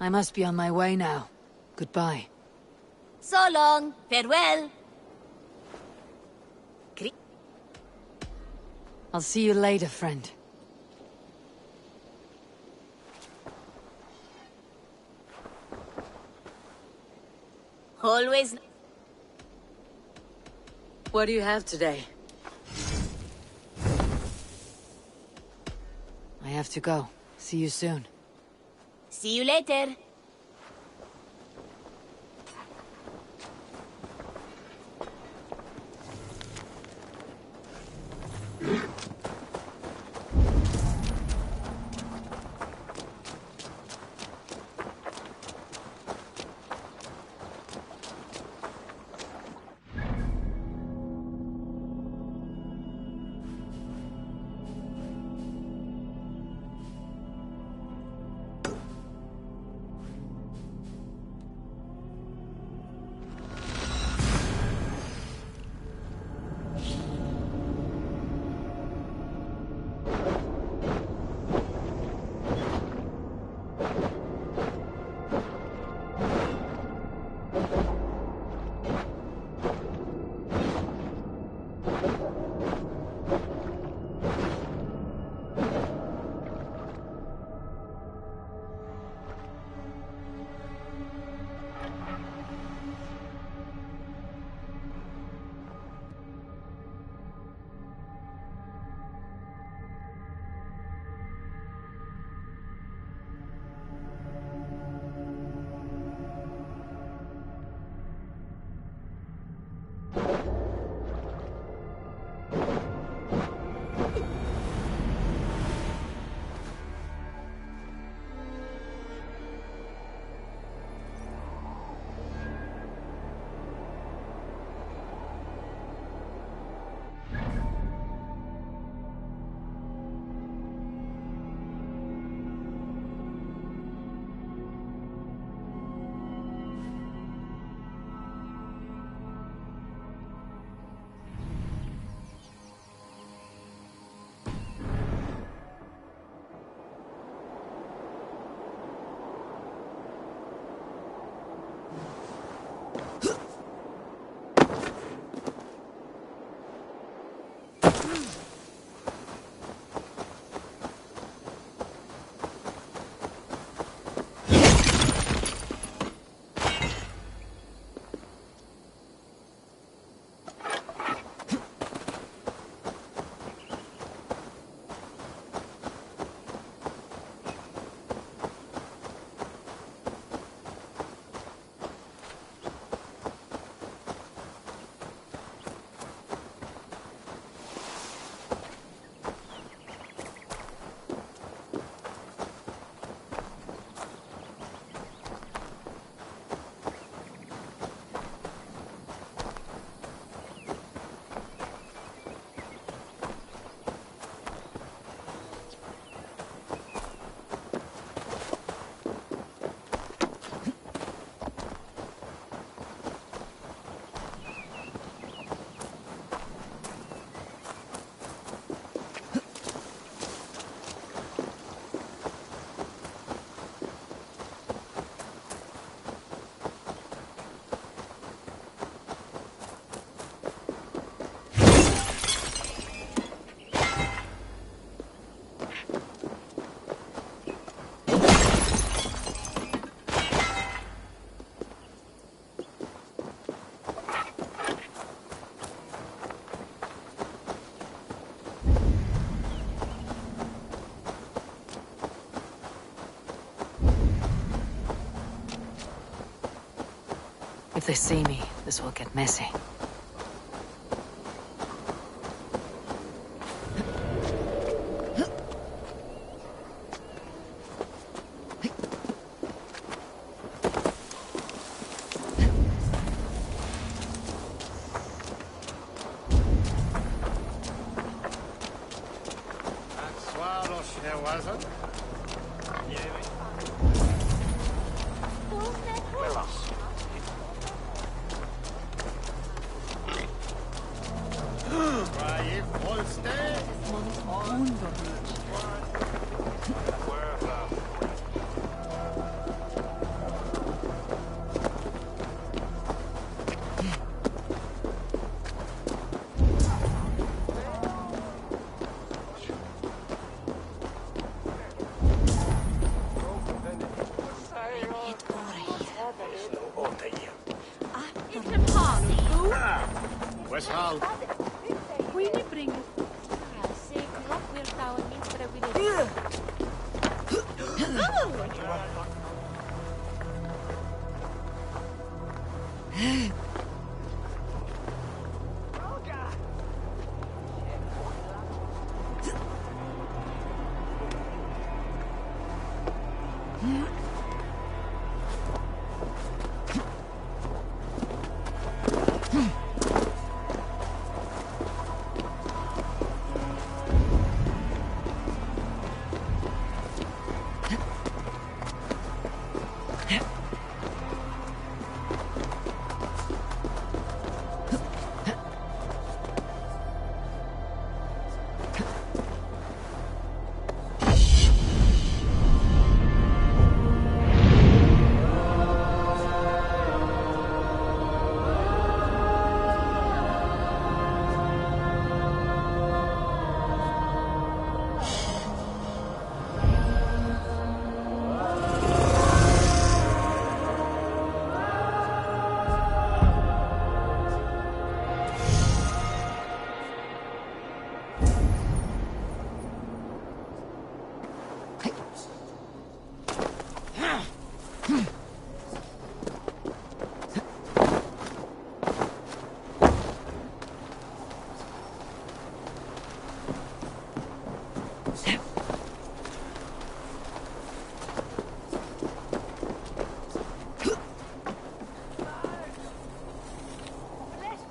I must be on my way now. Goodbye. So long. Farewell. I'll see you later, friend. Always. What do you have today? I have to go. See you soon. See you later. If they see me, this will get messy. Wes Hall. Queenie bring it.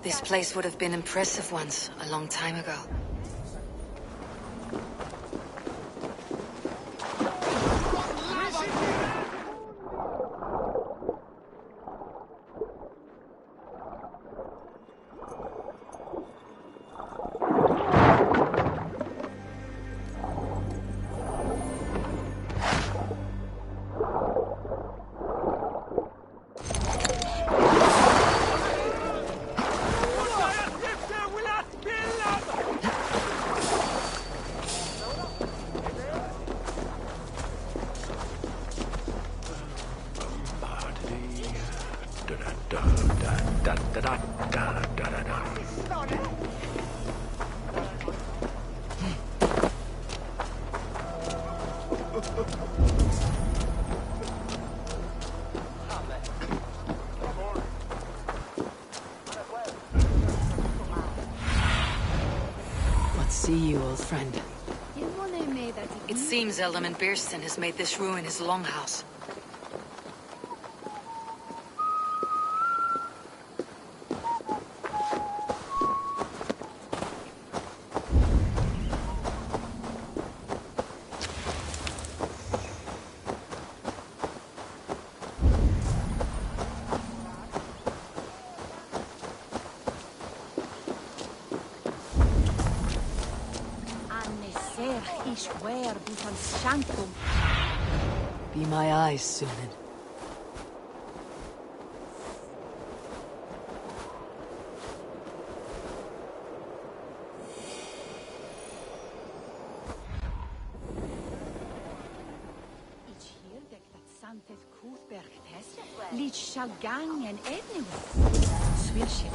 This place would have been impressive once, a long time ago. See you, old friend. It seems Alderman Beerston has made this ruin his longhouse. Be my eyes, Sunan. Lich shall gang and anywhere. Swill ship.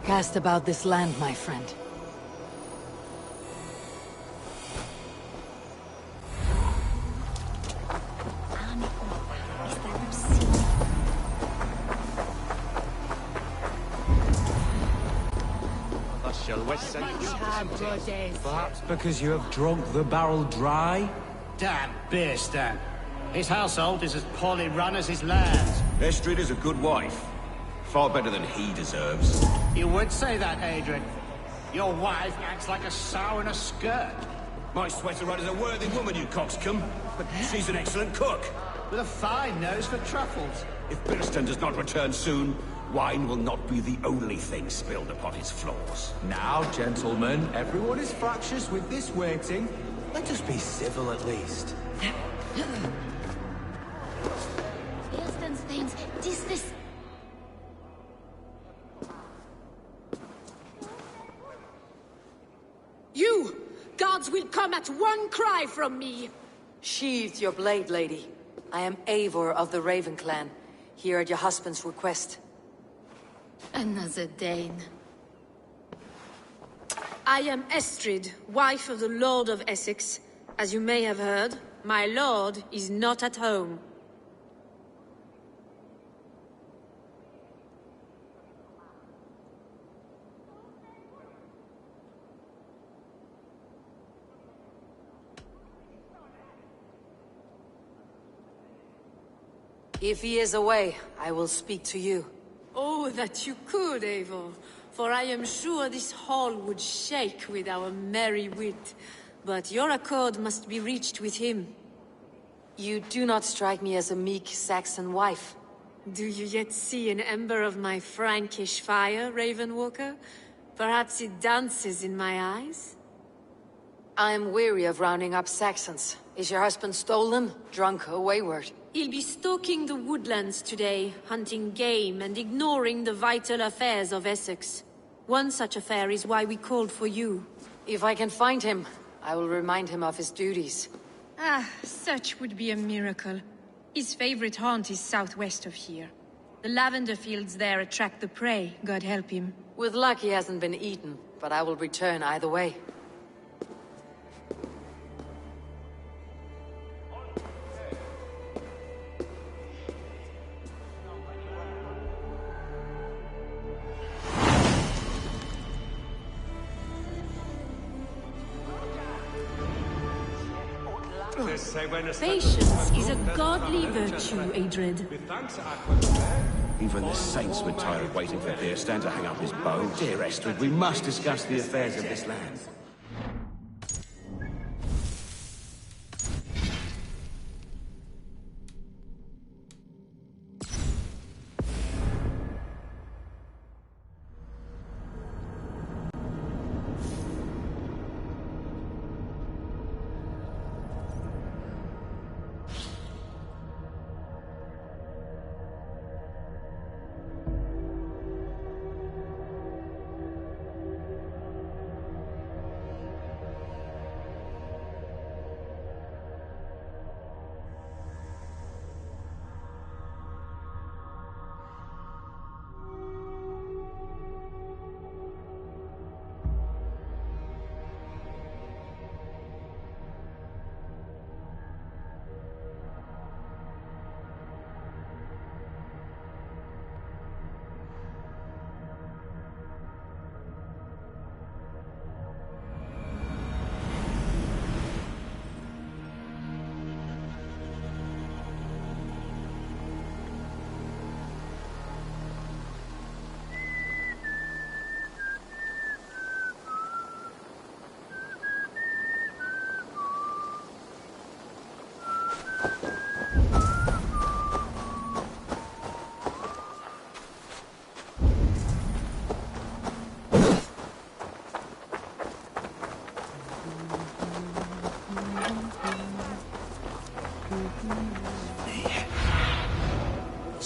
Cast about this land, my friend. Perhaps because you have drunk the barrel dry? Damn beer stand. His household is as poorly run as his lands. Estrid is a good wife. Far better than he deserves. You would say that, Adrian. Your wife acts like a sow in a skirt. My sweater run is a worthy woman, you coxcomb. But she's an excellent cook. With a fine nose for truffles. If Birston does not return soon, wine will not be the only thing spilled upon his floors. Now, gentlemen, everyone is fractious with this waiting. Let us be civil at least. You! Gods will come at one cry from me! Sheathe your blade, lady. I am Eivor of the Raven clan, here at your husband's request. Another Dane. I am Estrid, wife of the Lord of Essex. As you may have heard, my lord is not at home. If he is away, I will speak to you. Oh, that you could, Eivor. For I am sure this hall would shake with our merry wit. But your accord must be reached with him. You do not strike me as a meek Saxon wife. Do you yet see an ember of my Frankish fire, Ravenwalker? Perhaps it dances in my eyes? I am weary of rounding up Saxons. Is your husband stolen, drunk, or wayward? He'll be stalking the woodlands today, hunting game and ignoring the vital affairs of Essex. One such affair is why we called for you. If I can find him, I will remind him of his duties. Ah, such would be a miracle. His favorite haunt is southwest of here. The lavender fields there attract the prey, God help him. With luck he hasn't been eaten, but I will return either way. Patience is a godly virtue, Adred. Even the saints would tire of waiting for Birstan to hang up his bow. Dear Estrid, we must discuss the affairs of this land.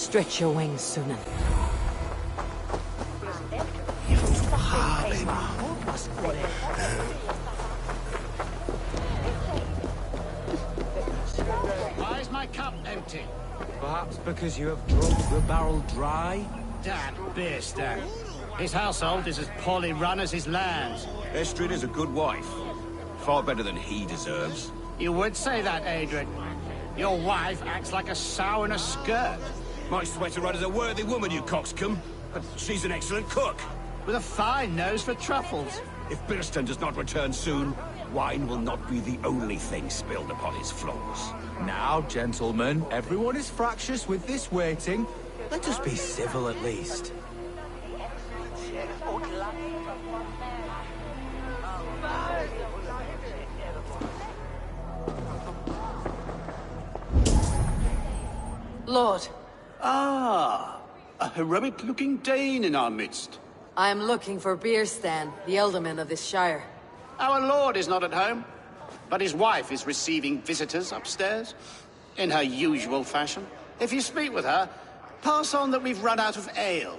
Stretch your wings, Sunan. Why is my cup empty? Perhaps because you have drunk the barrel dry? Damn beer stand. His household is as poorly run as his lands. Estrid is a good wife. Far better than he deserves. You would say that, Adrian. Your wife acts like a sow in a skirt. My sweater run is a worthy woman, you coxcomb. But she's an excellent cook. With a fine nose for truffles. If Birston does not return soon, wine will not be the only thing spilled upon his floors. Now, gentlemen, everyone is fractious with this waiting. Let us be civil at least. Lord. Ah, a heroic-looking Dane in our midst. I am looking for Bierstan, the alderman of this shire. Our lord is not at home, but his wife is receiving visitors upstairs, in her usual fashion. If you speak with her, pass on that we've run out of ale.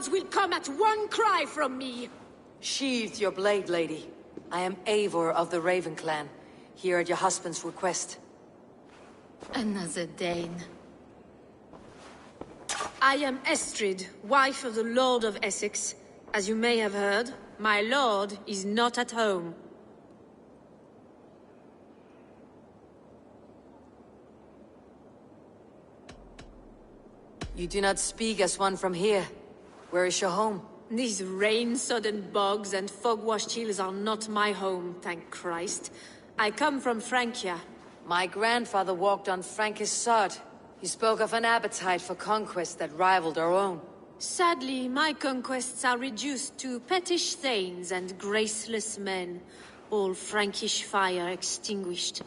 gods will come at one cry from me! Sheathe your blade, lady. I am Eivor of the Raven clan, here at your husband's request. Another Dane. I am Estrid, wife of the Lord of Essex. As you may have heard, my lord is not at home. You do not speak as one from here. Where is your home? These rain-sodden bogs and fog-washed hills are not my home, thank Christ. I come from Francia. My grandfather walked on Frankish sod. He spoke of an appetite for conquest that rivaled our own. Sadly, my conquests are reduced to pettish thanes and graceless men, all Frankish fire extinguished.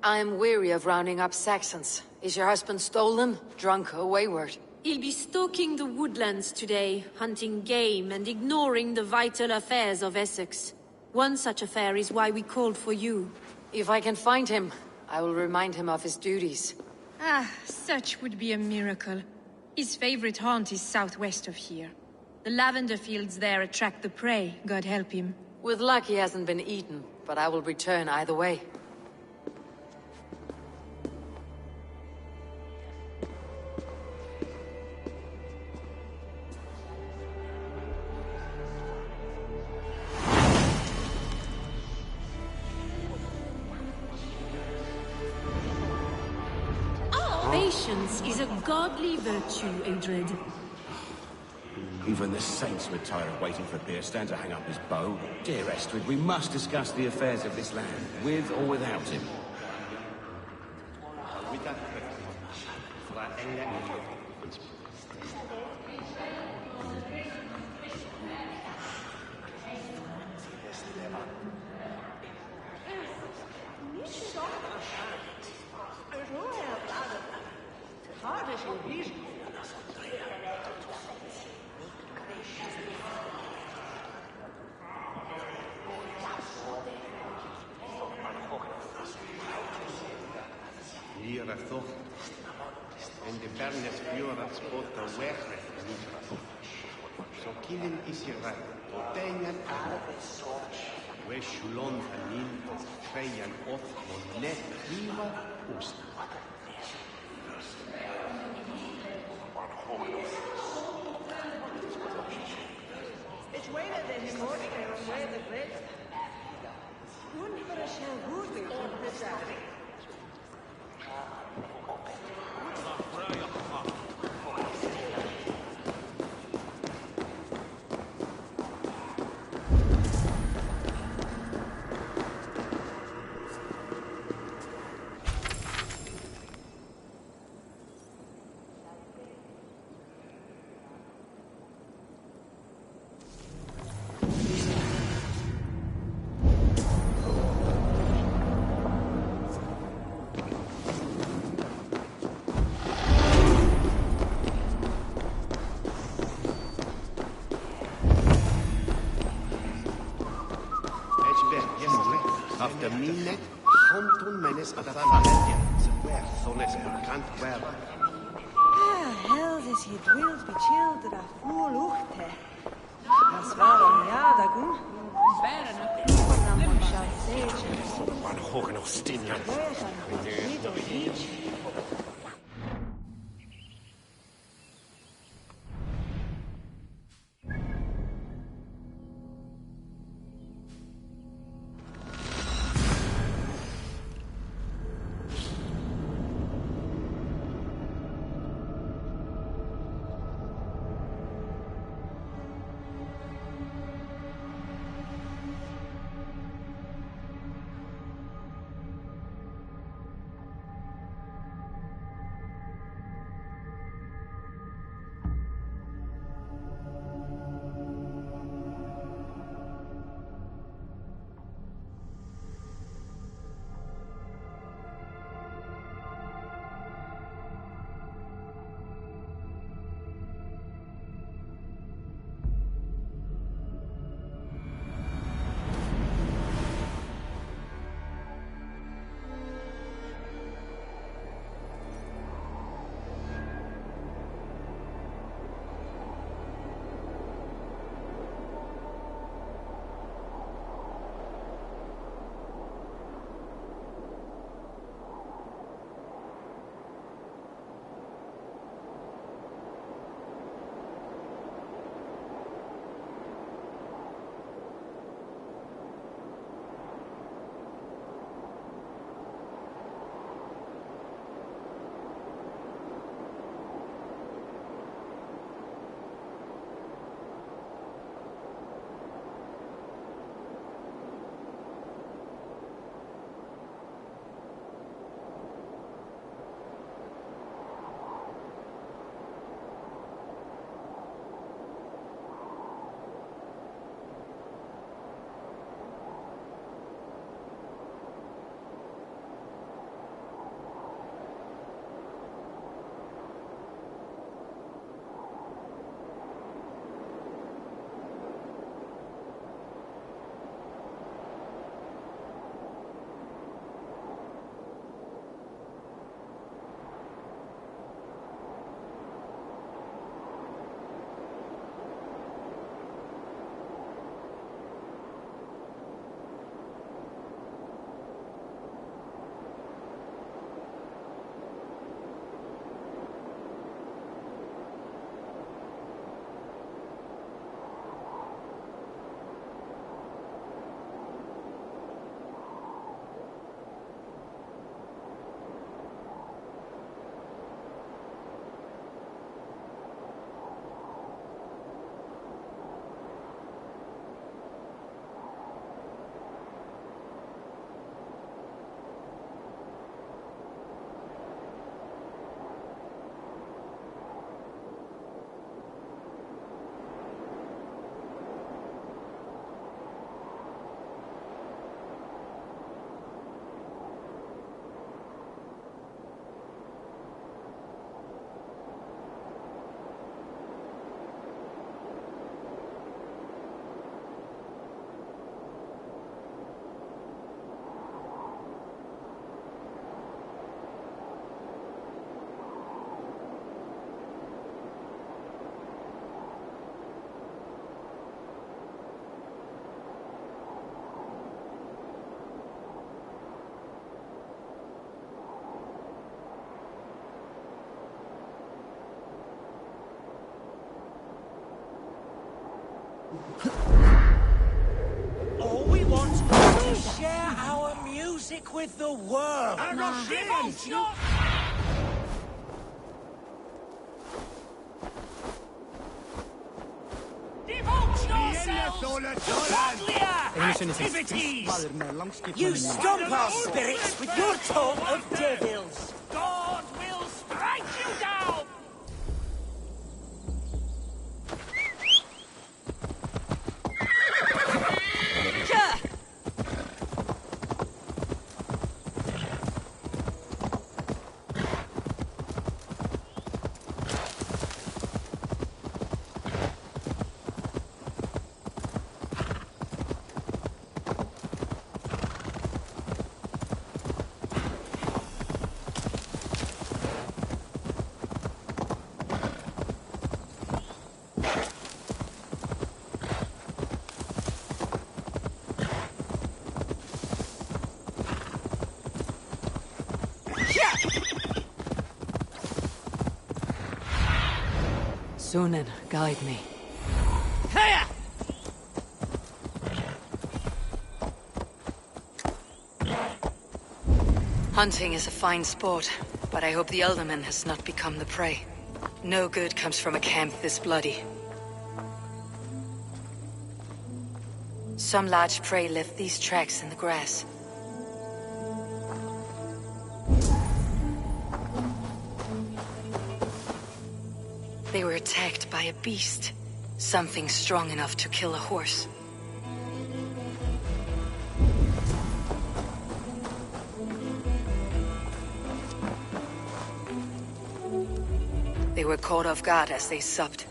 I am weary of rounding up Saxons. Is your husband stolen, drunk, or wayward? He'll be stalking the woodlands today, hunting game and ignoring the vital affairs of Essex. One such affair is why we called for you. If I can find him, I will remind him of his duties. Ah, such would be a miracle. His favorite haunt is southwest of here. The lavender fields there attract the prey, God help him. With luck he hasn't been eaten, but I will return either way. Patience is a godly virtue, Adred. Even the saints were tired of waiting for Beerstan to hang up his bow. Dear Estrid, we must discuss the affairs of this land, with or without him. Hier toch. En de bernes fjords bot de weg zo killen is hier wat. Totenjan aardes. We shulon anin, feyan of on net prima ust. It's way that they morning and way the bread. Wouldn't for a shell would be on this side. After midnight, Compton menes at Valhalla, where sones bekant were. Hell is hier dwelt be children a full uchte. Das war ein Jahr da gun. Van hogen of Stinian. All we want is to share our music with the world. Devote yourselves to godlier activities! You stomp our spirits with your talk of devils! God will strike you down! Sunan, guide me. Hunting is a fine sport, but I hope the Elderman has not become the prey. No good comes from a camp this bloody. Some large prey left these tracks in the grass. They were attacked by a beast. Something strong enough to kill a horse. They were caught off guard as they supped.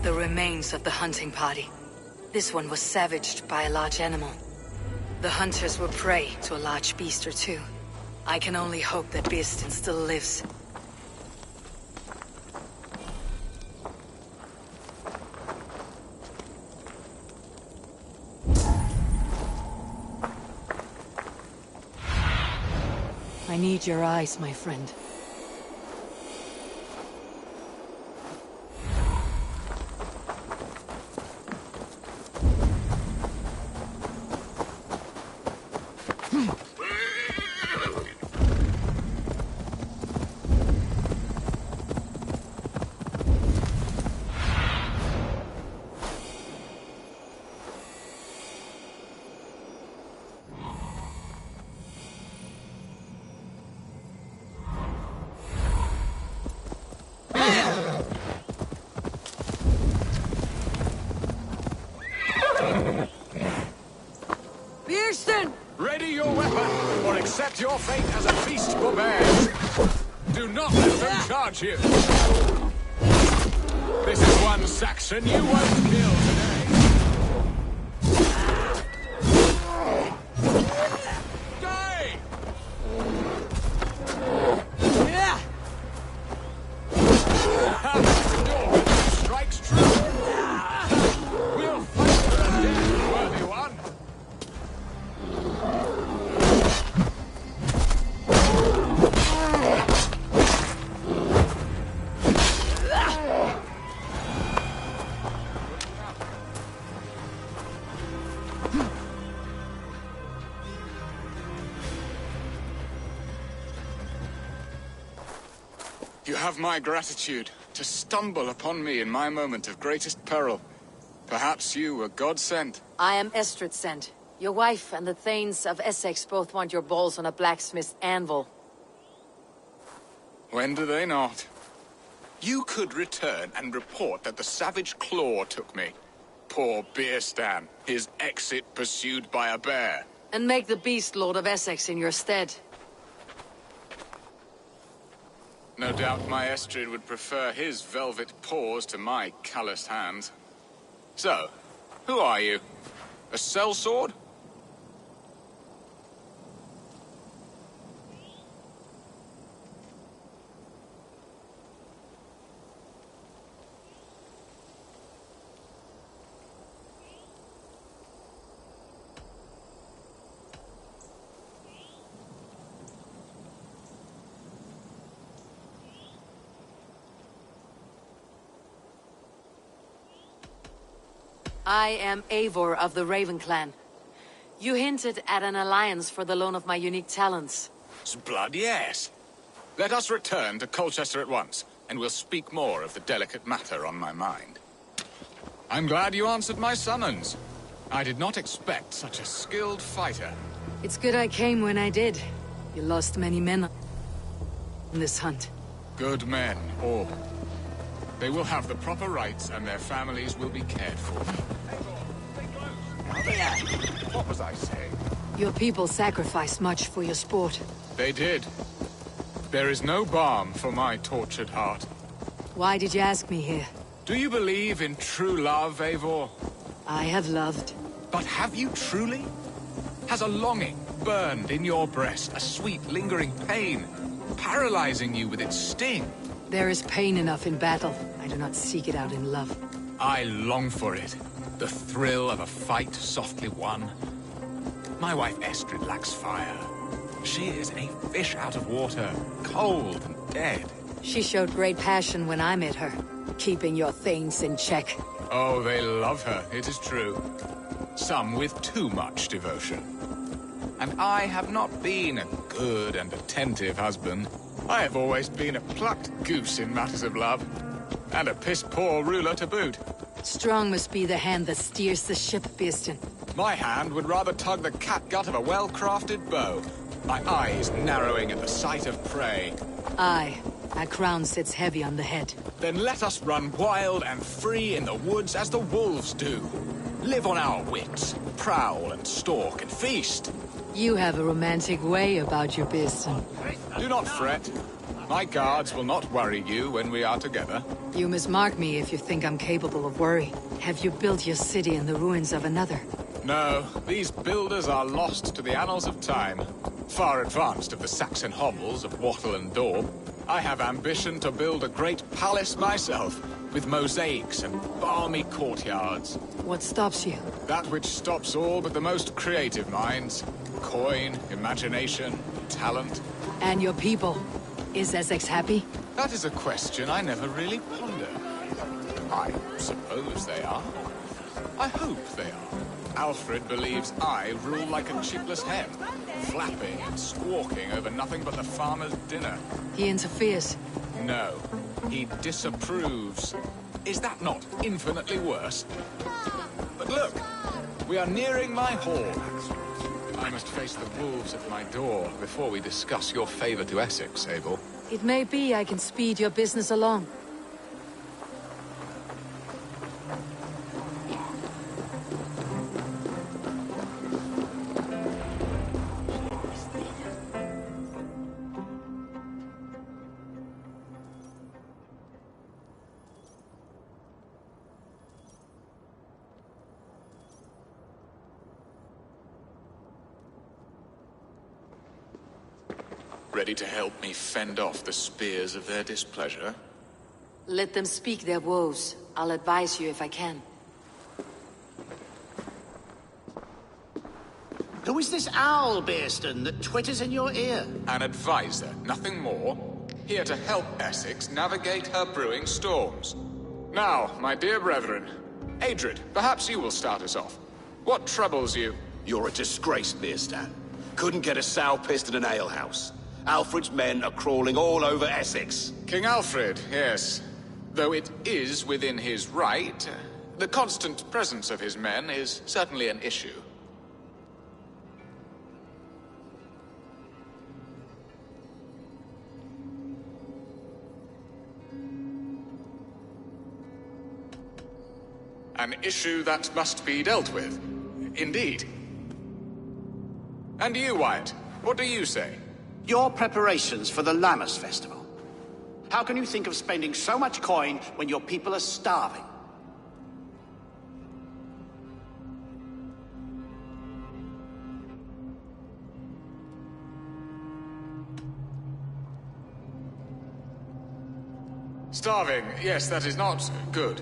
The remains of the hunting party. This one was savaged by a large animal. The hunters were prey to a large beast or two. I can only hope that Birsten still lives. I need your eyes, my friend. Ready your weapon, or accept your fate as a feast for bears. Do not let them charge you. This is one Saxon you won't kill today. Die! Norman strikes true. We'll fight for a death, worthy one. You have my gratitude to stumble upon me in my moment of greatest peril. Perhaps you were God-sent. I am Estrid sent. Your wife and the Thanes of Essex both want your balls on a blacksmith's anvil. When do they not? You could return and report that the savage claw took me. Poor Beerstan, his exit pursued by a bear. And make the beast Lord of Essex in your stead. No doubt my Estrid would prefer his velvet paws to my calloused hands. So, who are you? A sellsword? I am Eivor of the Raven Clan. You hinted at an alliance for the loan of my unique talents. Blood, yes. Let us return to Colchester at once, and we'll speak more of the delicate matter on my mind. I'm glad you answered my summons. I did not expect such a skilled fighter. It's good I came when I did. You lost many men on this hunt. Good men, all. They will have the proper rights, and their families will be cared for. What was I saying? Your people sacrificed much for your sport. They did. There is no balm for my tortured heart. Why did you ask me here? Do you believe in true love, Eivor? I have loved. But have you truly? Has a longing burned in your breast, a sweet, lingering pain, paralyzing you with its sting? There is pain enough in battle. I do not seek it out in love. I long for it. The thrill of a fight softly won. My wife Estrid lacks fire. She is a fish out of water, cold and dead. She showed great passion when I met her, keeping your things in check. Oh, they love her, it is true. Some with too much devotion. And I have not been a good and attentive husband. I have always been a plucked goose in matters of love. And a piss-poor ruler to boot. Strong must be the hand that steers the ship, Beeston. My hand would rather tug the catgut of a well-crafted bow. My eyes narrowing at the sight of prey. Aye, that crown sits heavy on the head. Then let us run wild and free in the woods as the wolves do. Live on our wits, prowl and stalk and feast. You have a romantic way about you, Beeston. Do not fret. My guards will not worry you when we are together. You must mark me if you think I'm capable of worry. Have you built your city in the ruins of another? No, these builders are lost to the annals of time. Far advanced of the Saxon hovels of Wattle and Daub. I have ambition to build a great palace myself, with mosaics and balmy courtyards. What stops you? That which stops all but the most creative minds. Coin, imagination, talent. And your people? Is Essex happy? That is a question I never really pondered. I suppose they are. I hope they are. Alfred believes I rule like a chipless hen, flapping and squawking over nothing but the farmer's dinner. He interferes? No, he disapproves. Is that not infinitely worse? But look, we are nearing my hall. I must face the wolves at my door before we discuss your favor to Essex, Abel. It may be I can speed your business along. Ready to help me fend off the spears of their displeasure? Let them speak their woes. I'll advise you if I can. Who is this owl, Beeston, that twitters in your ear? An advisor, nothing more. Here to help Essex navigate her brewing storms. Now, my dear brethren, Adrid, perhaps you will start us off. What troubles you? You're a disgrace, Beerstan. Couldn't get a sow pissed in an alehouse. Alfred's men are crawling all over Essex. King Alfred, yes. Though it is within his right, the constant presence of his men is certainly an issue. An issue that must be dealt with. Indeed. And you, Wyatt, what do you say? Your preparations for the Lammas Festival. How can you think of spending so much coin when your people are starving? Starving, yes, that is not good.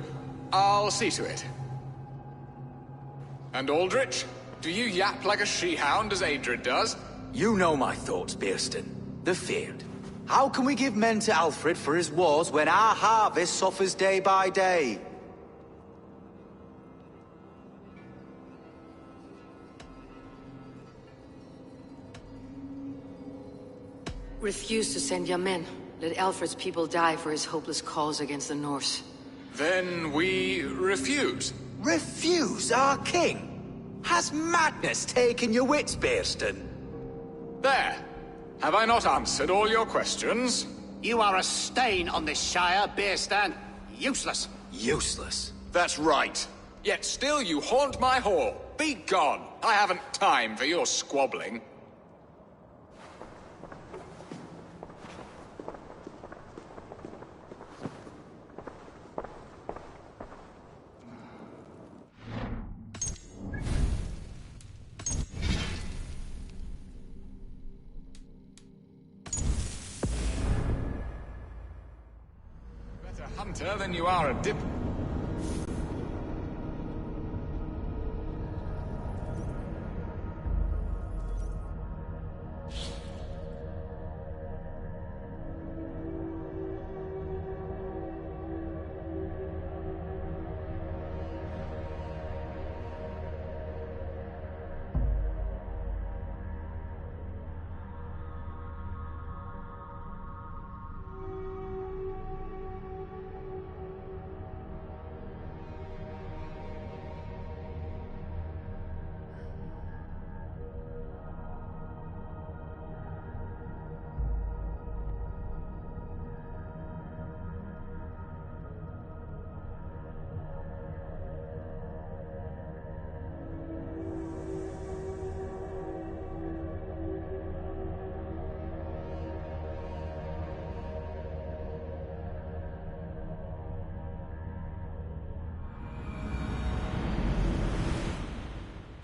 I'll see to it. And Aldrich? Do you yap like a she-hound as Adrid does? You know my thoughts, Beerston. The field. How can we give men to Alfred for his wars when our harvest suffers day by day? Refuse to send your men. Let Alfred's people die for his hopeless cause against the Norse. Then we refuse. Refuse our king? Has madness taken your wits, Bearston? There. Have I not answered all your questions? You are a stain on this Shire, Bearstan. Useless. Useless? That's right. Yet still you haunt my hall. Be gone. I haven't time for your squabbling. Hunter than you are a dip.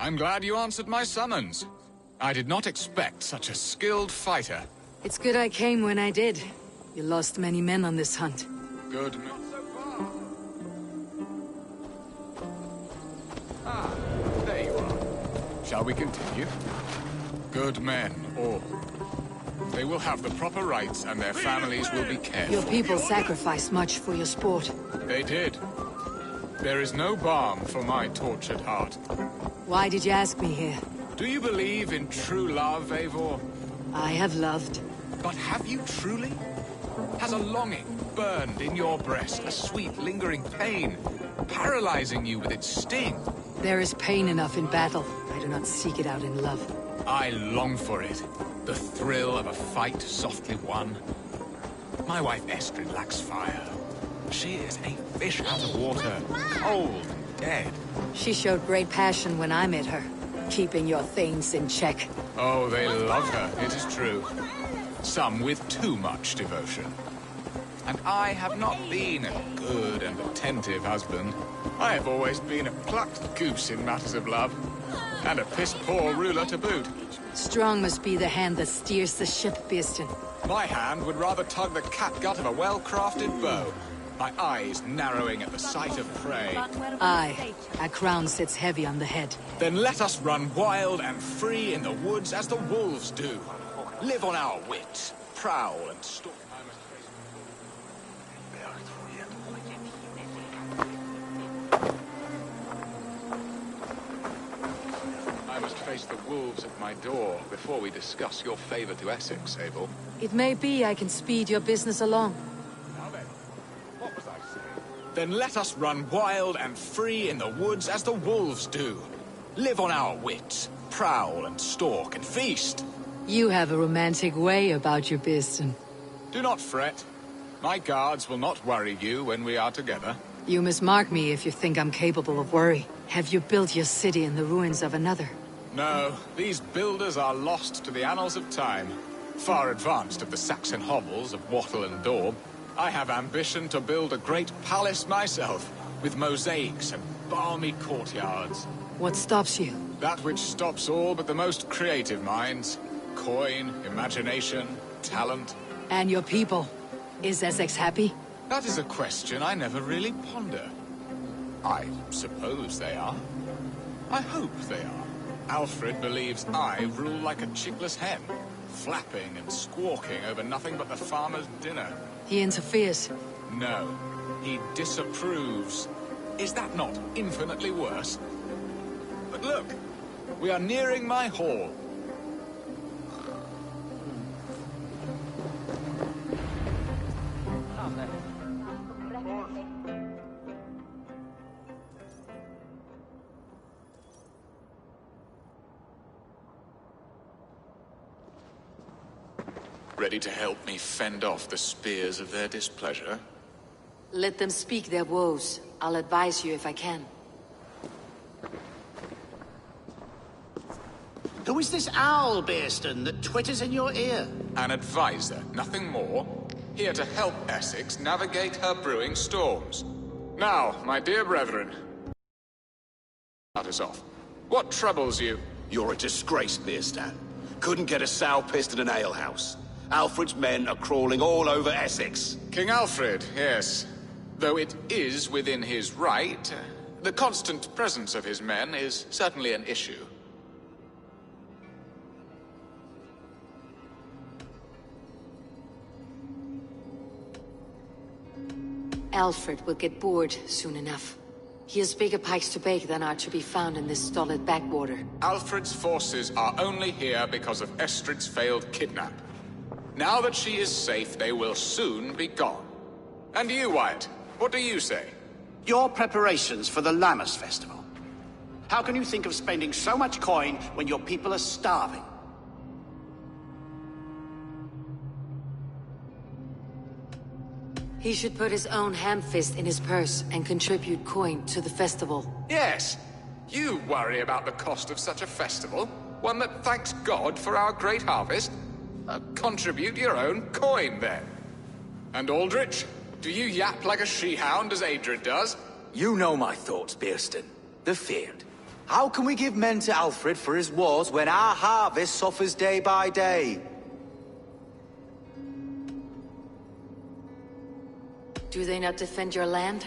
I'm glad you answered my summons. I did not expect such a skilled fighter. It's good I came when I did. You lost many men on this hunt. Good. Ah, there you are. Shall we continue? Good men, all. They will have the proper rights and their families will be cared for. Your people sacrificed much for your sport. They did. There is no balm for my tortured heart. Why did you ask me here? Do you believe in true love, Eivor? I have loved. But have you truly? Has a longing burned in your breast, a sweet, lingering pain, paralyzing you with its sting? There is pain enough in battle. I do not seek it out in love. I long for it. The thrill of a fight softly won. My wife Estrid lacks fire. She is a fish out of water, cold and dead. She showed great passion when I met her, keeping your things in check. Oh, they love her, it is true. Some with too much devotion. And I have not been a good and attentive husband. I have always been a plucked goose in matters of love. And a piss-poor ruler to boot. Strong must be the hand that steers the ship, Bearston. My hand would rather tug the catgut of a well-crafted bow. My eyes narrowing at the sight of prey. Aye, a crown sits heavy on the head. Then let us run wild and free in the woods as the wolves do. Live on our wit, prowl and stalk. I must face the wolves at my door before we discuss your favor to Essex, Abel. It may be I can speed your business along. What was I saying? Then let us run wild and free in the woods as the wolves do. Live on our wit, prowl and stalk and feast. You have a romantic way about you, Bearston. Do not fret. My guards will not worry you when we are together. You must mark me if you think I'm capable of worry. Have you built your city in the ruins of another? No, these builders are lost to the annals of time. Far advanced of the Saxon hovels of Wattle and Daub. I have ambition to build a great palace myself, with mosaics and balmy courtyards. What stops you? That which stops all but the most creative minds. Coin, imagination, talent. And your people? Is Essex happy? That is a question I never really ponder. I suppose they are. I hope they are. Alfred believes I rule like a chickless hen, flapping and squawking over nothing but the farmer's dinner. He interferes. No, he disapproves. Is that not infinitely worse? But look, we are nearing my hall. ready to help me fend off the spears of their displeasure? Let them speak their woes. I'll advise you if I can. Who is this owl, Bearston, that twitters in your ear? An advisor, nothing more. Here to help Essex navigate her brewing storms. Now, my dear brethren, start us off. What troubles you? You're a disgrace, Bearstan. Couldn't get a sow pissed in an alehouse. Alfred's men are crawling all over Essex. King Alfred, yes. Though it is within his right, the constant presence of his men is certainly an issue. Alfred will get bored soon enough. He has bigger pikes to bake than are to be found in this stolid backwater. Alfred's forces are only here because of Estrid's failed kidnap. Now that she is safe, they will soon be gone. And you, Wyatt, what do you say? Your preparations for the Lammas Festival. How can you think of spending so much coin when your people are starving? He should put his own ham-fist in his purse and contribute coin to the festival. Yes! You worry about the cost of such a festival? One that thanks God for our great harvest? Contribute your own coin, then. And Aldrich, do you yap like a she-hound as Adred does? You know my thoughts, Bearston. The feared. How can we give men to Alfred for his wars when our harvest suffers day by day? Do they not defend your land?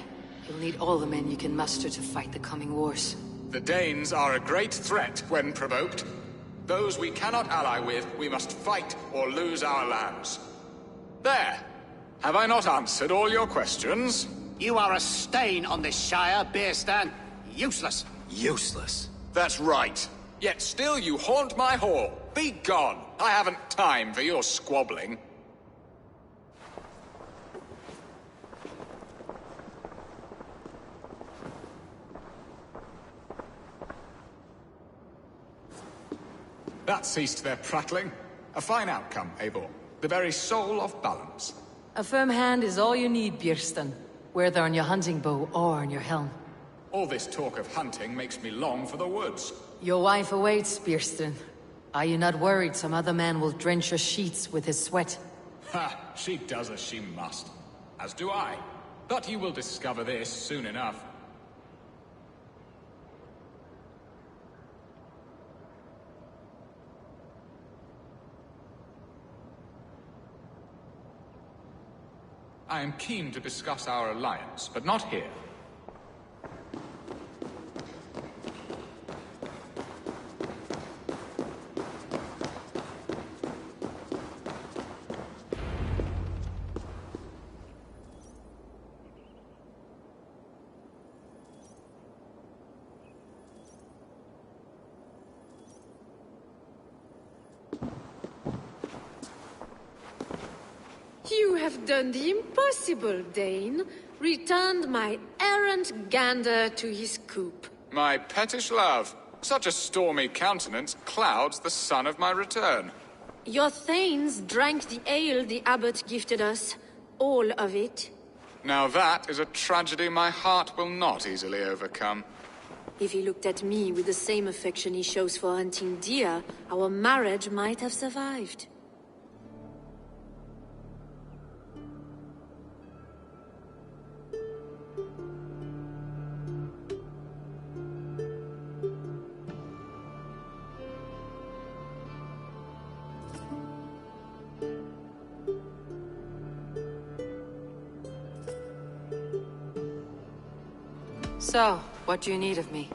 You'll need all the men you can muster to fight the coming wars. The Danes are a great threat when provoked. Those we cannot ally with, we must fight or lose our lands. There! Have I not answered all your questions? You are a stain on this Shire, Bearstan. Useless. Useless? That's right. Yet still you haunt my hall. Be gone! I haven't time for your squabbling. That ceased their prattling. A fine outcome, Eivor. The very soul of balance. A firm hand is all you need, Björsten. Whether on your hunting bow or on your helm. All this talk of hunting makes me long for the woods. Your wife awaits, Björsten. Are you not worried some other man will drench your sheets with his sweat? Ha! She does as she must. As do I. But you will discover this soon enough. I am keen to discuss our alliance, but not here. You have done the impossible, Dane. Returned my errant gander to his coop. My pettish love. Such a stormy countenance clouds the sun of my return. Your thanes drank the ale the abbot gifted us. All of it. Now that is a tragedy my heart will not easily overcome. If he looked at me with the same affection he shows for hunting deer, our marriage might have survived. So, what do you need of me?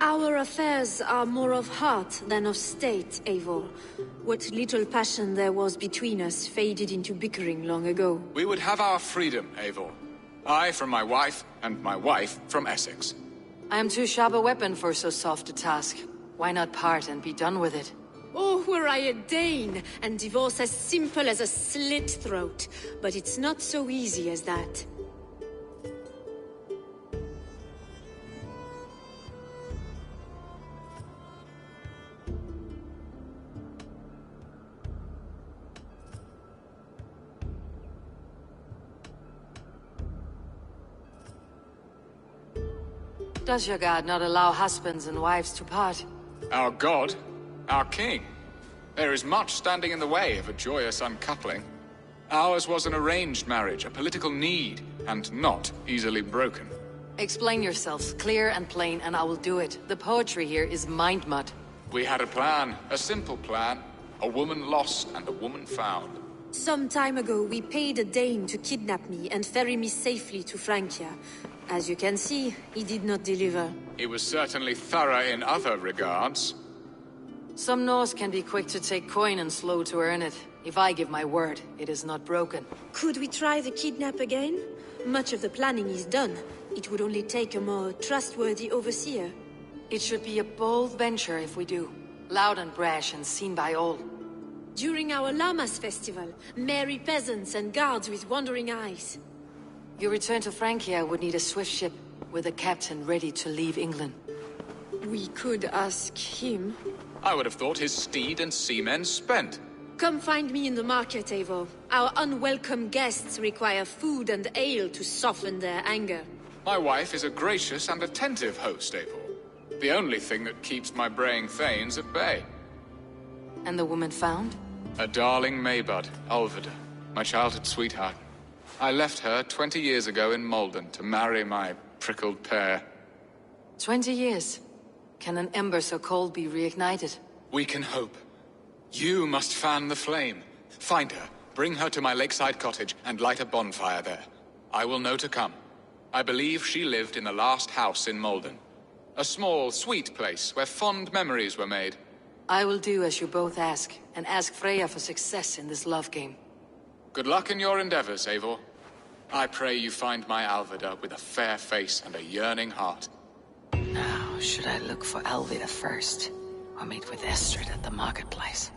Our affairs are more of heart than of state, Eivor. What little passion there was between us faded into bickering long ago. We would have our freedom, Eivor. I from my wife, and my wife from Essex. I am too sharp a weapon for so soft a task. Why not part and be done with it? Oh, were I a Dane, and divorce as simple as a slit throat. But it's not so easy as that. Does your god not allow husbands and wives to part? Our god? Our king? There is much standing in the way of a joyous uncoupling. Ours was an arranged marriage, a political need, and not easily broken. Explain yourselves clear and plain, and I will do it. The poetry here is mind mud. We had a plan, a simple plan. A woman lost and a woman found. Some time ago, we paid a Dane to kidnap me and ferry me safely to Francia. As you can see, he did not deliver. He was certainly thorough in other regards. Some Norse can be quick to take coin and slow to earn it. If I give my word, it is not broken. Could we try the kidnap again? Much of the planning is done. It would only take a more trustworthy overseer. It should be a bold venture if we do. Loud and brash and seen by all. During our Llamas festival, merry peasants and guards with wandering eyes. Your return to Francia would need a swift ship, with a captain ready to leave England. We could ask him. I would have thought his steed and seamen spent. Come find me in the market, Eivor. Our unwelcome guests require food and ale to soften their anger. My wife is a gracious and attentive host, Eivor. The only thing that keeps my braying thanes at bay. And the woman found? A darling Maybud, Alvida, my childhood sweetheart. I left her 20 years ago in Malden to marry my prickled pear. 20 years? Can an ember so cold be reignited? We can hope. You must fan the flame. Find her, bring her to my lakeside cottage, and light a bonfire there. I will know to come. I believe she lived in the last house in Malden. A small, sweet place where fond memories were made. I will do as you both ask, and ask Freya for success in this love game. Good luck in your endeavors, Eivor. I pray you find my Alvida with a fair face and a yearning heart. Now, should I look for Alvida first, or meet with Estrid at the marketplace?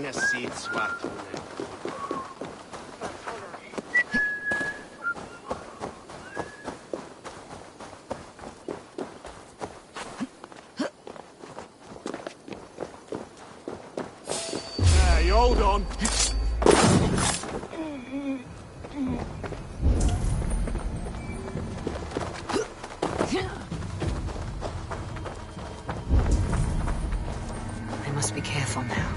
Tina seeds what. Hey, hold on. I must be careful now.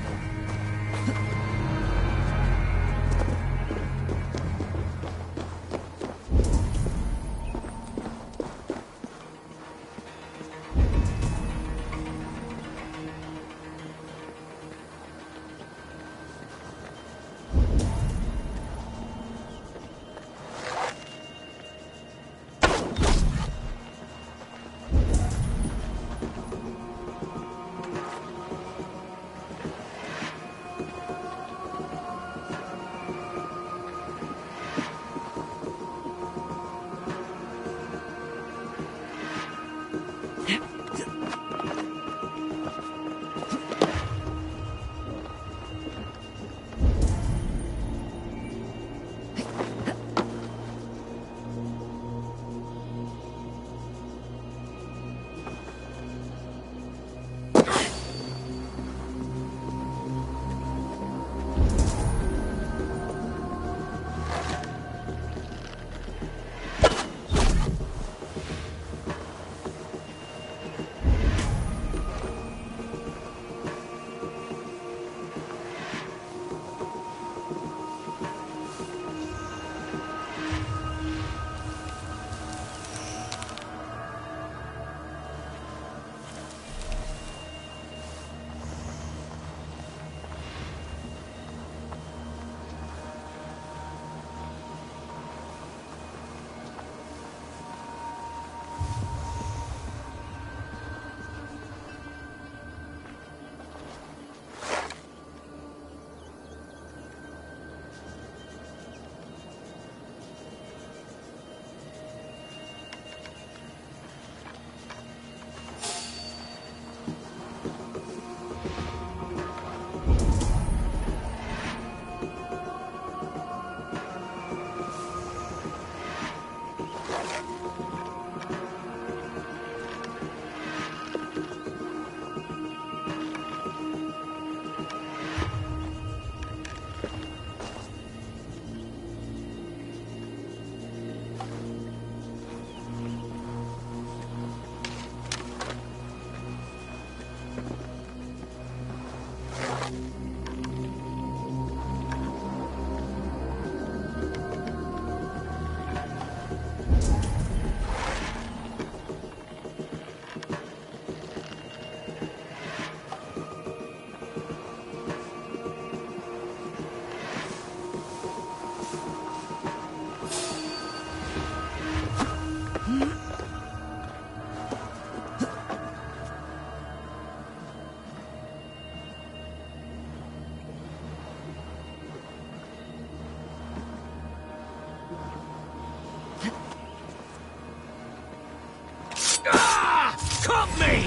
Cut me!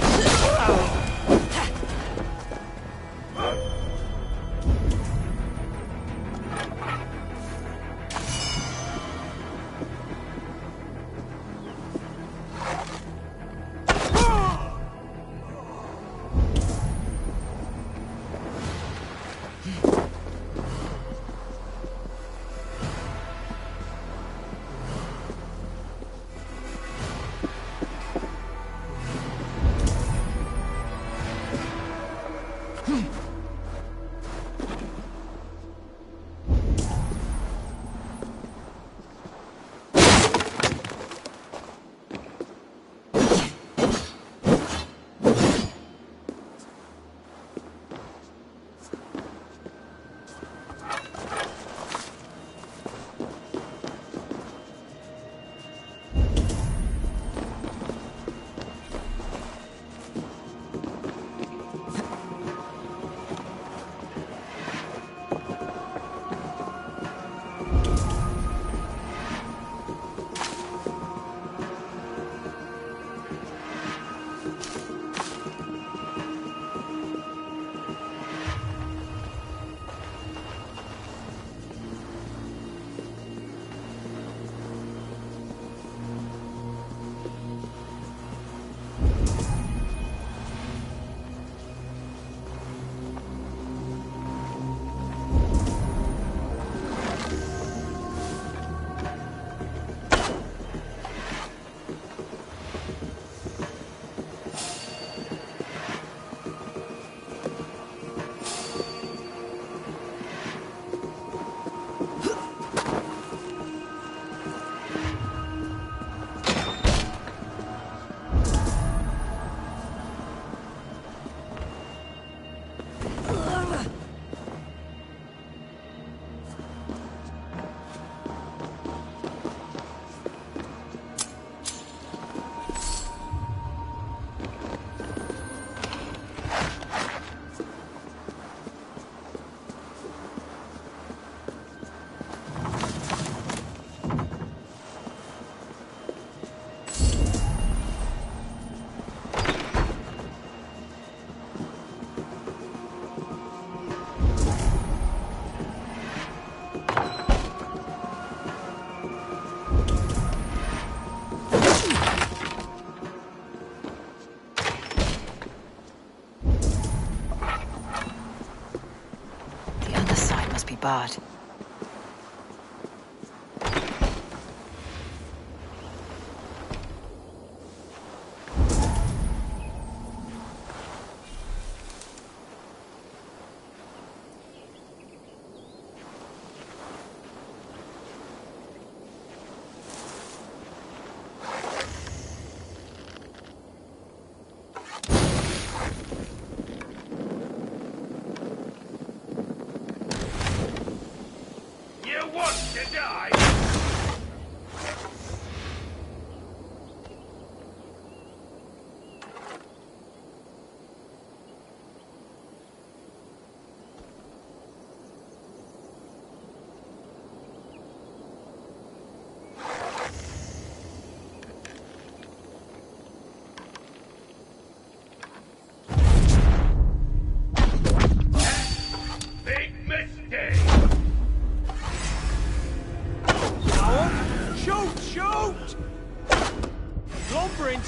bard.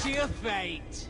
To your fate.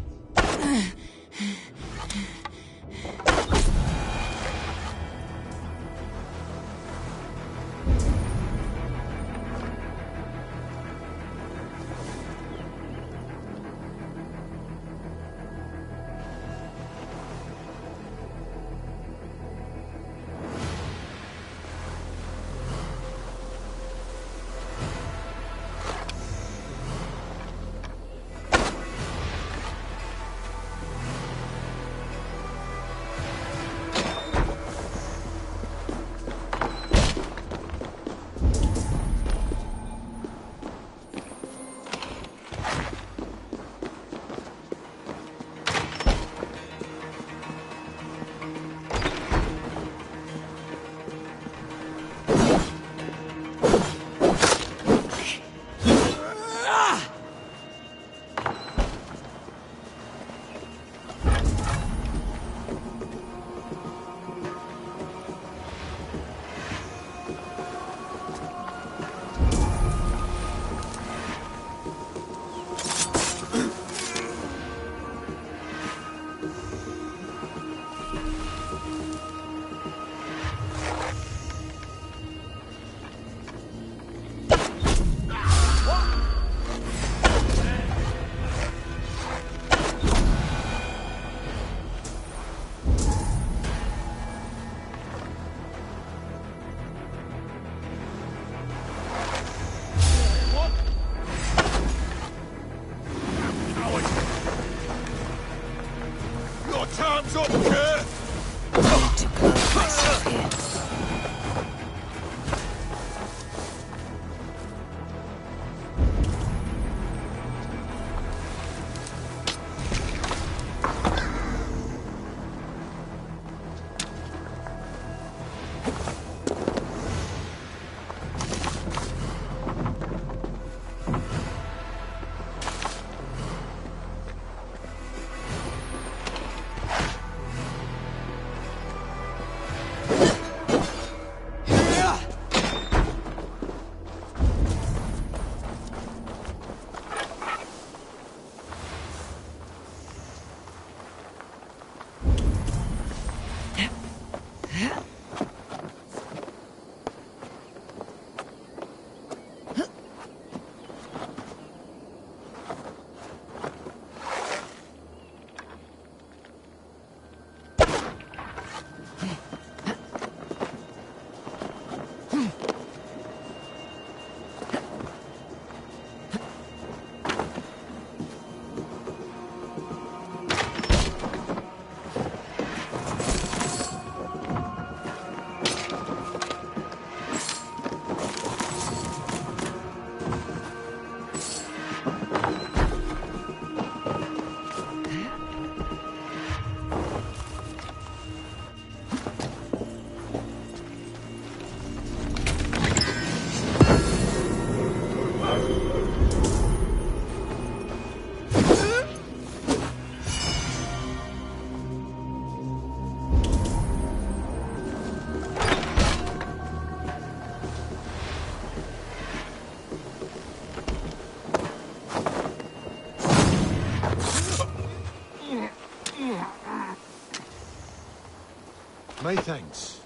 My thanks.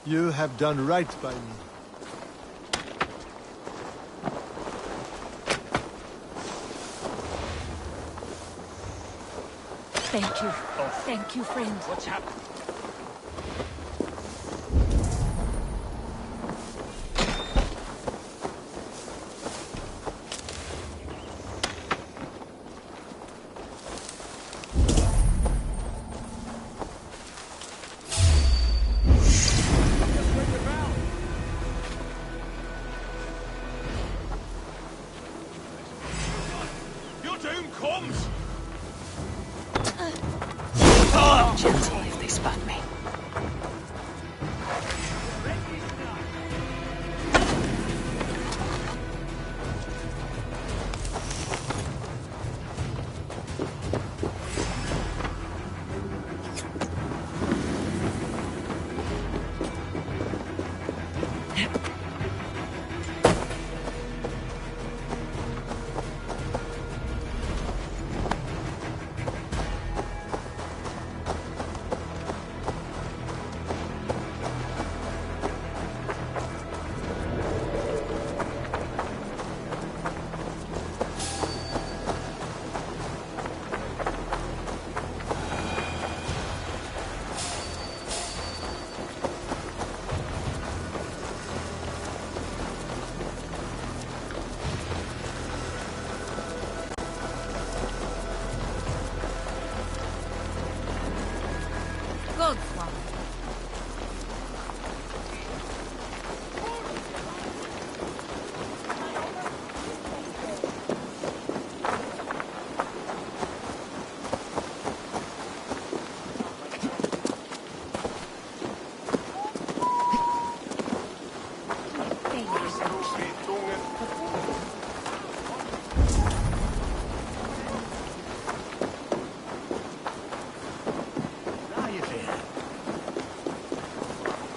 You have done right by me. Thank you. Thank you, friend. What's happened? Gentle if they spot me.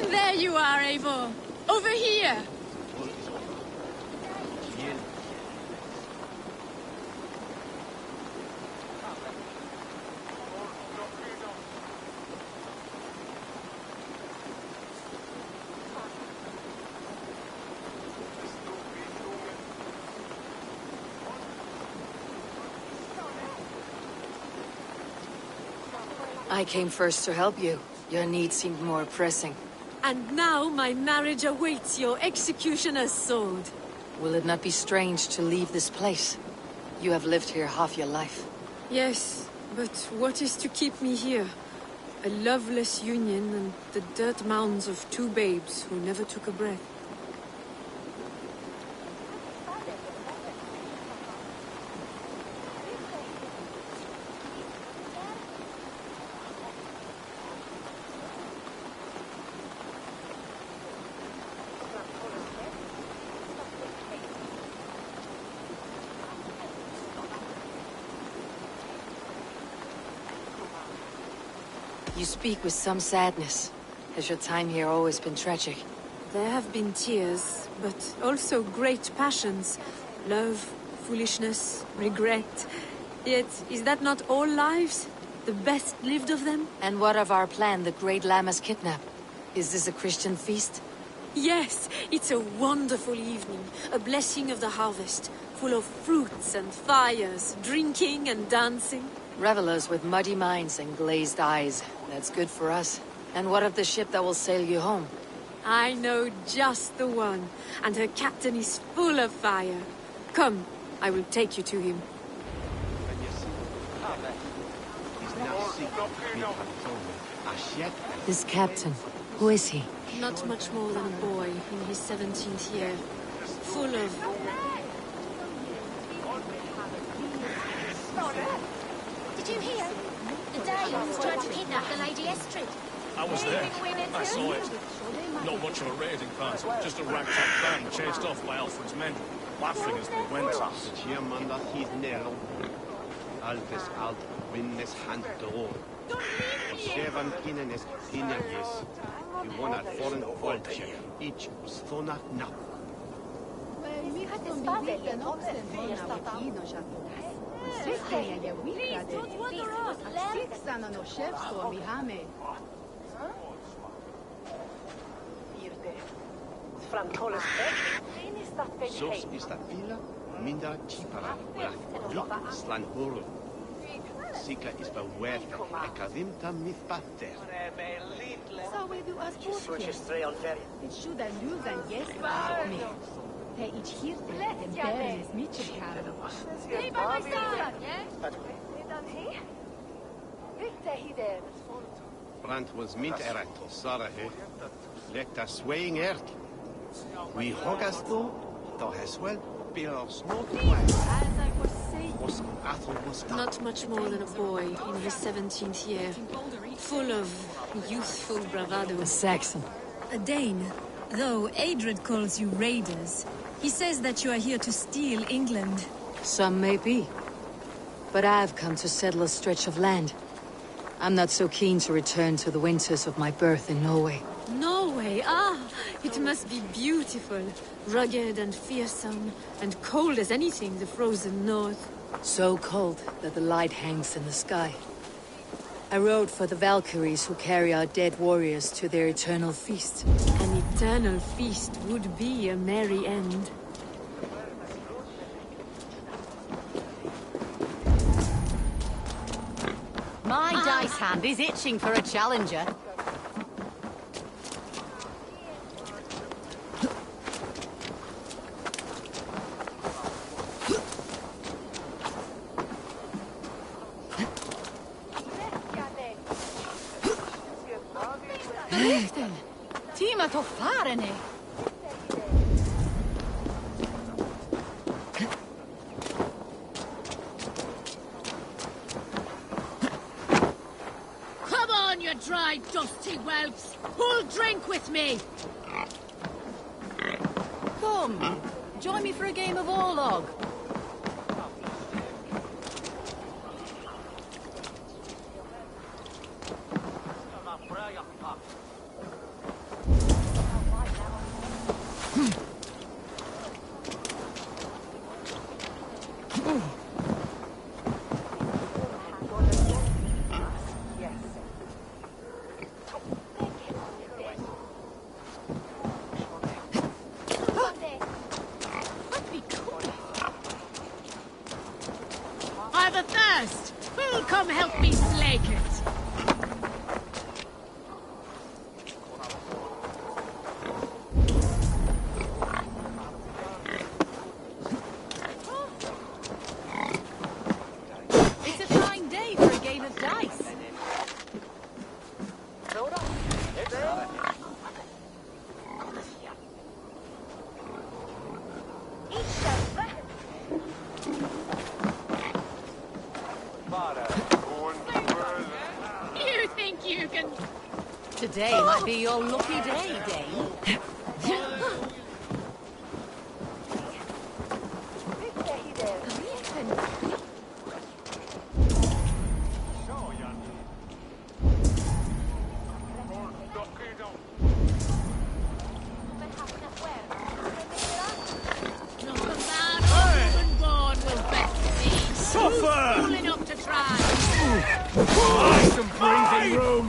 There you are, Eivor. Over here. I came first to help you. Your need seemed more pressing. And now my marriage awaits your executioner's sword. Will it not be strange to leave this place? You have lived here half your life. Yes, but what is to keep me here? A loveless union and the dirt mounds of two babes who never took a breath. You speak with some sadness. Has your time here always been tragic? There have been tears, but also great passions. Love, foolishness, regret. Yet, is that not all lives? The best lived of them? And what of our plan, the Great Lammas kidnap? Is this a Christian feast? Yes, it's a wonderful evening. A blessing of the harvest. Full of fruits and fires, drinking and dancing. Revelers with muddy minds and glazed eyes. That's good for us. And what of the ship that will sail you home? I know just the one, and her captain is full of fire. Come, I will take you to him. This captain, who is he? Not much more than a boy in his 17th year. Full of... Did you hear? The Danes tried to kidnap the Lady Estrid. I was there. I saw it. Not much of a raiding party, just a ragtag band chased off by Alfred's men, laughing as they went. Altes alt winnes hand door. Seven kinnes pinagis. You want a foreign culture. Each stona nap. Sos is that villa, minda chipara, lach slan huru. Sika is beware, ekadimta mythbater. Should I lose and yes, me. They each hear them bearing his Mitchell carrier. Stay by my side, yeah? Brand was mint erat, Sarah he. Lekta swaying earth. We hogas though, thou has well, Bilos not was Athel was Not much more than a boy in his 17th year, full of youthful bravado. A Saxon. A Dane. Though Adred calls you raiders, he says that you are here to steal England. Some may be. But I've come to settle a stretch of land. I'm not so keen to return to the winters of my birth in Norway. Norway, it must be beautiful. Rugged and fearsome, and cold as anything the frozen north. So cold that the light hangs in the sky. I rode for the Valkyries who carry our dead warriors to their eternal feast. An eternal feast would be a merry end. My dice hand is itching for a challenger. Tima to farene. Come on, you dry, dusty whelps! Who'll drink with me? Come, join me for a game of Orlog. I've a thirst! Who'll come help me slake it? It's a fine day for a game of dice. You think you can... Today might be your lucky day, Dane. Not a man or woman born will best thee. Suffer! Fool enough to try. Some breathing room!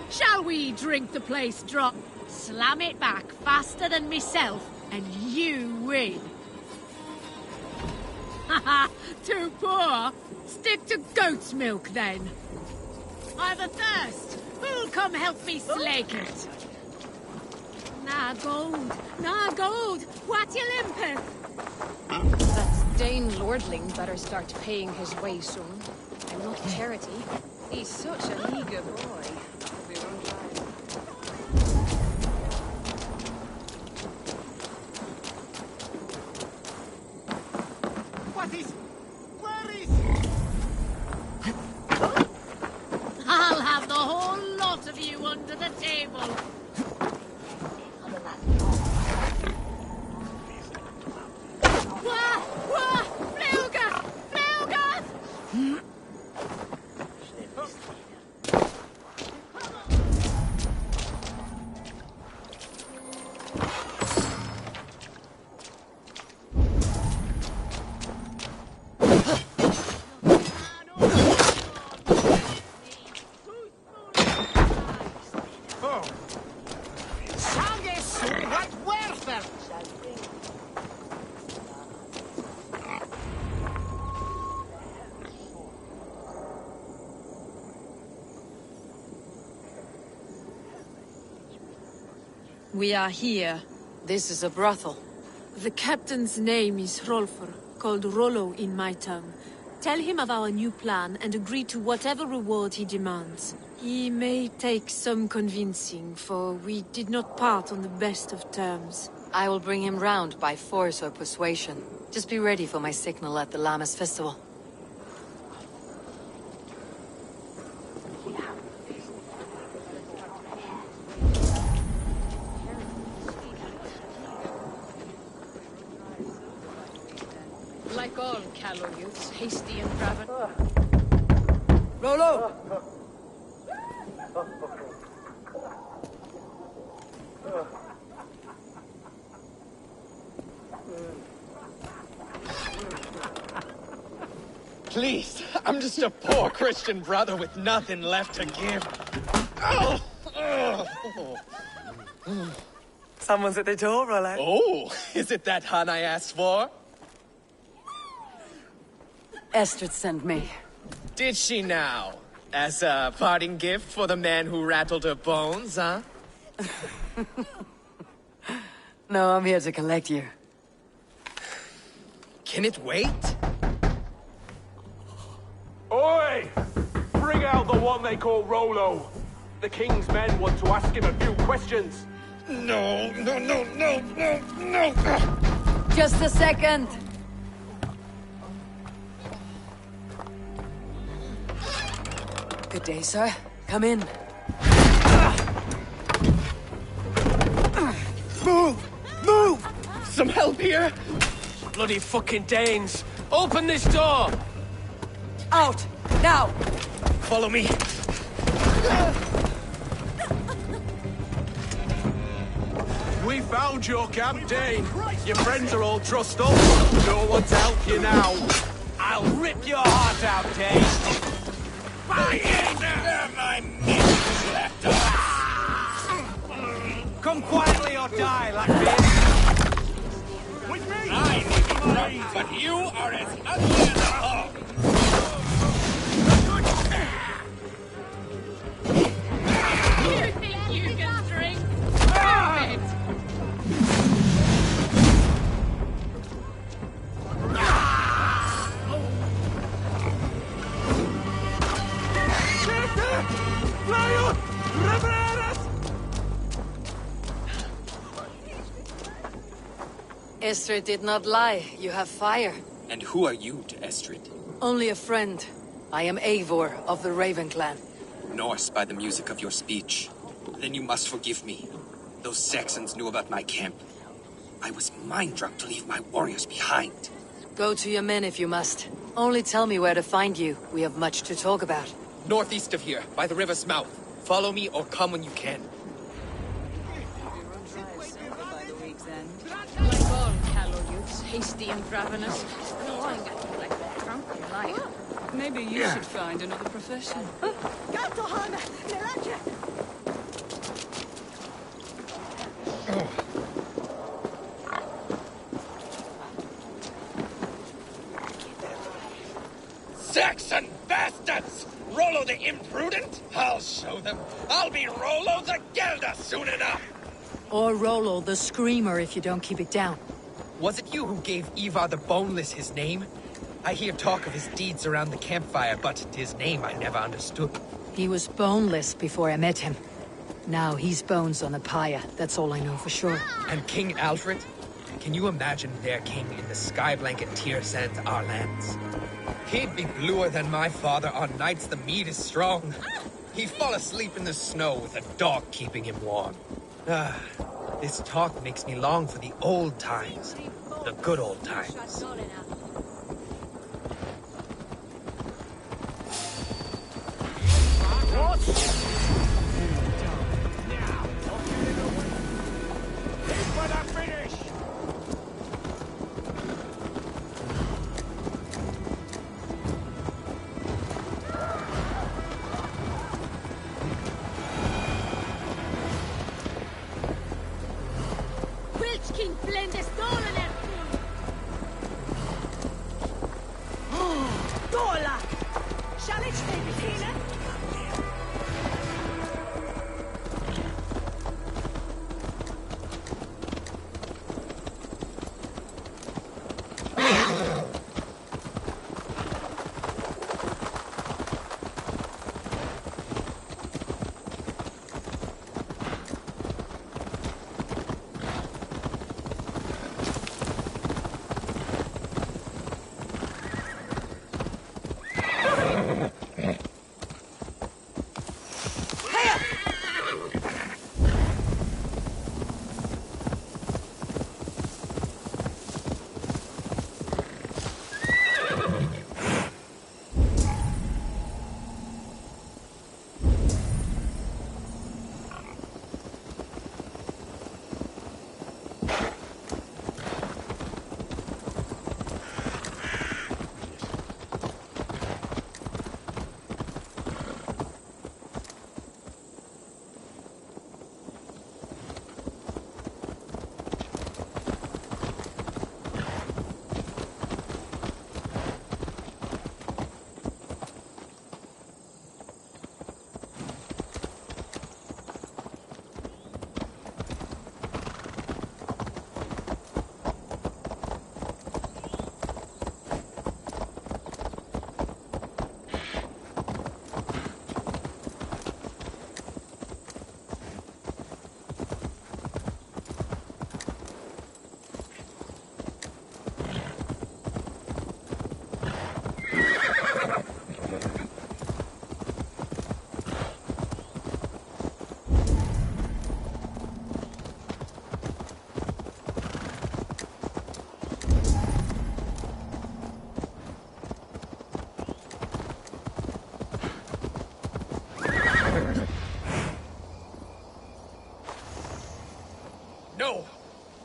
Shall we drink the place drop? Slam it back faster than myself, and you win. Haha, too poor? Stick to goat's milk, then. I've a thirst. Who'll come help me slake it? Nah gold. What you limpeth? That Dane lordling better start paying his way soon. I'm not charity. He's such an eager boy. We run dry. What is... Where is... I'll have the whole lot of you under the table. Wah! Wah! Fluga! Fluga! Sangue surrat werfer! We are here. This is a brothel. The captain's name is Hrolfr, called Rollo in my tongue. Tell him of our new plan and agree to whatever reward he demands. He may take some convincing, for we did not part on the best of terms. I will bring him round by force or persuasion. Just be ready for my signal at the Lammas festival. Like all callow youths, hasty and ravenous. Rollo! Please, I'm just a poor Christian brother with nothing left to give. Oh! Someone's at the door, Rollo. Oh, is it that hun I asked for? Estrid sent me. Did she now? As a parting gift for the man who rattled her bones, huh? No, I'm here to collect you. Can it wait? Oi! Bring out the one they call Rollo. The king's men want to ask him a few questions. No. Just a second. Good day, sir. Come in. Move! Move! Some help here? Bloody fucking Danes! Open this door! Out! Now! Follow me. We found your camp, Dane. Your friends are all trussed up. No one to help you now. I'll rip your heart out, Dane. Come quietly or die, Lagertha. With me! I may be rough, but you are as ugly as a hog. You think you can drink? Prove it! Estrid did not lie. You have fire. And who are you to Estrid? Only a friend. I am Eivor of the Raven clan. Norse by the music of your speech. Then you must forgive me. Those Saxons knew about my camp. I was mind-drunk to leave my warriors behind. Go to your men if you must. Only tell me where to find you. We have much to talk about. Northeast of here, by the river's mouth. Follow me or come when you can. Like all callow youths, hasty and ravenous. No, I'm getting like that drunken liar. Maybe you should find another profession. Saxon bastards! Rollo the imprudent? I'll show them. I'll be Rollo the Gelder soon enough! Or Rollo the Screamer if you don't keep it down. Was it you who gave Ivar the Boneless his name? I hear talk of his deeds around the campfire, but his name I never understood. He was boneless before I met him. Now he's bones on a pyre, that's all I know for sure. And King Alfred? Can you imagine their king in the sky blanket tear sands our lands? He'd be bluer than my father on nights the mead is strong. He'd fall asleep in the snow with a dog keeping him warm. This talk makes me long for the old times. The good old times.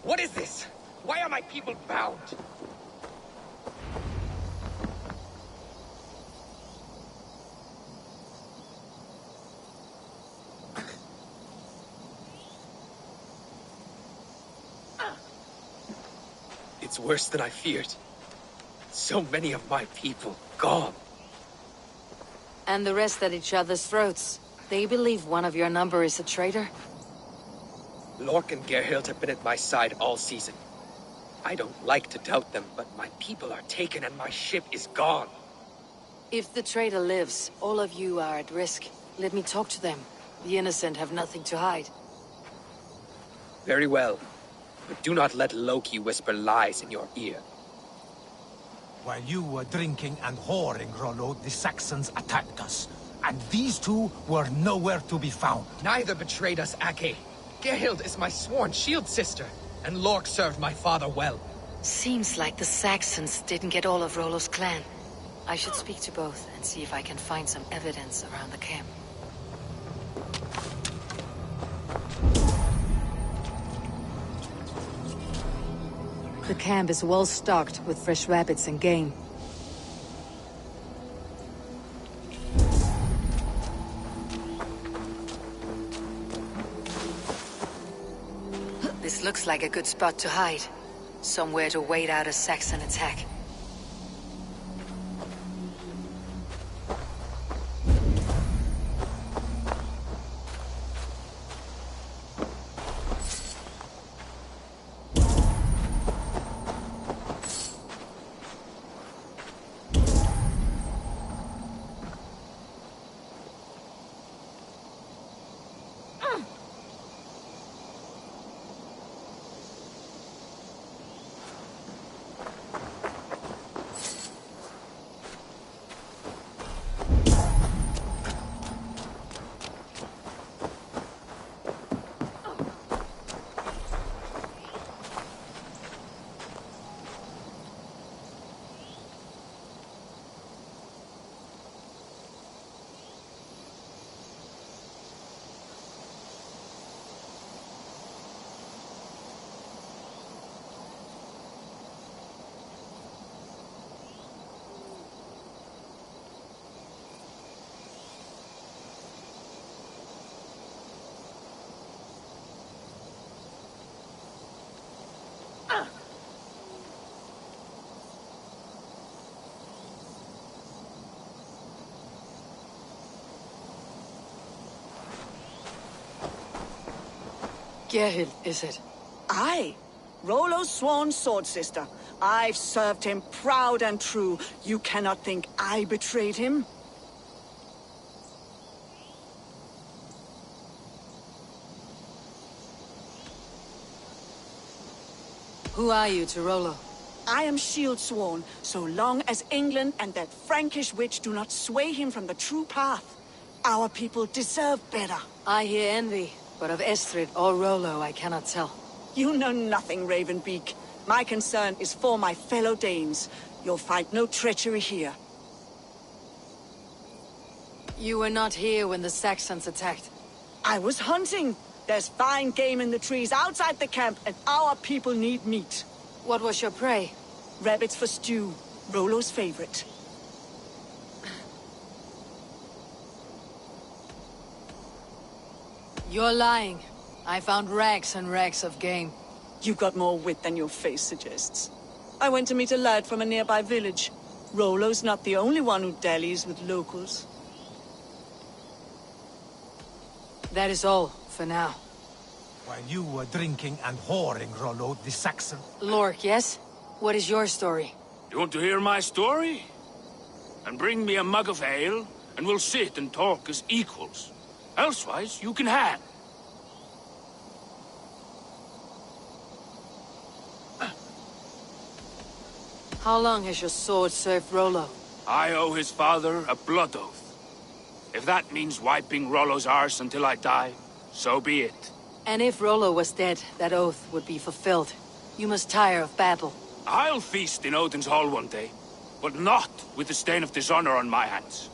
What is this? Why are my people bound? It's worse than I feared. So many of my people gone. And the rest at each other's throats. They believe one of your number is a traitor? Lork and Gerhild have been at my side all season. I don't like to doubt them, but my people are taken and my ship is gone. If the traitor lives, all of you are at risk. Let me talk to them. The innocent have nothing to hide. Very well. But do not let Loki whisper lies in your ear. While you were drinking and whoring, Rollo, the Saxons attacked us. And these two were nowhere to be found. Neither betrayed us, Ake. Gerhild is my sworn shield sister, and Lork served my father well. Seems like the Saxons didn't get all of Rollo's clan. I should speak to both and see if I can find some evidence around the camp. The camp is well stocked with fresh rabbits and game. This looks like a good spot to hide. Somewhere to wait out a Saxon attack. Gerhild, is it? Aye. Rollo's sworn sword sister. I've served him proud and true. You cannot think I betrayed him? Who are you to Rollo? I am shield sworn, so long as England and that Frankish witch do not sway him from the true path. Our people deserve better. I hear envy, but of Estrid or Rollo I cannot tell. You know nothing, Ravenbeak. My concern is for my fellow Danes. You'll find no treachery here. You were not here when the Saxons attacked. I was hunting. There's fine game in the trees outside the camp, and our people need meat. What was your prey? Rabbits for stew. Rollo's favorite. You're lying. I found rags and rags of game. You got more wit than your face suggests. I went to meet a lad from a nearby village. Rollo's not the only one who dallies with locals. That is all, for now. While you were drinking and whoring, Rollo, the Saxon... Lork, yes? What is your story? You want to hear my story? And bring me a mug of ale, and we'll sit and talk as equals. Elsewise, you can hang. How long has your sword served Rollo? I owe his father a blood oath. If that means wiping Rollo's arse until I die, so be it. And if Rollo was dead, that oath would be fulfilled. You must tire of battle. I'll feast in Odin's hall one day, but not with the stain of dishonor on my hands.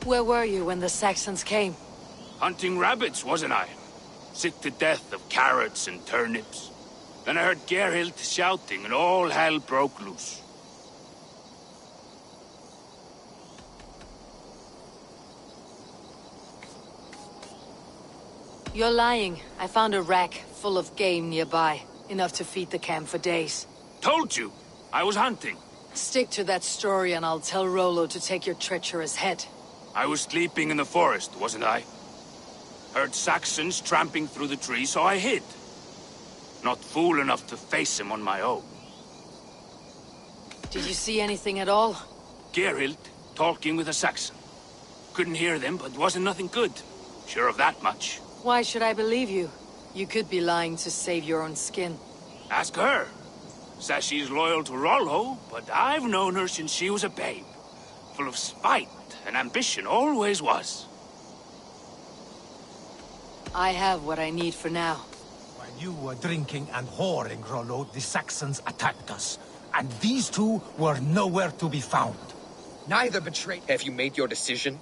Where were you when the Saxons came? Hunting rabbits, wasn't I? Sick to death of carrots and turnips. Then I heard Gerhild shouting and all hell broke loose. You're lying. I found a rack full of game nearby. Enough to feed the camp for days. Told you! I was hunting. Stick to that story and I'll tell Rollo to take your treacherous head. I was sleeping in the forest, wasn't I? Heard Saxons tramping through the trees, so I hid. Not fool enough to face him on my own. Did you see anything at all? Gerhild talking with a Saxon. Couldn't hear them, but wasn't nothing good. Sure of that much. Why should I believe you? You could be lying to save your own skin. Ask her. Says she's loyal to Rollo, but I've known her since she was a babe. Full of spite and ambition, always was. I have what I need for now. While you were drinking and whoring, Rollo, the Saxons attacked us. And these two were nowhere to be found. Neither betrayed. Have you made your decision?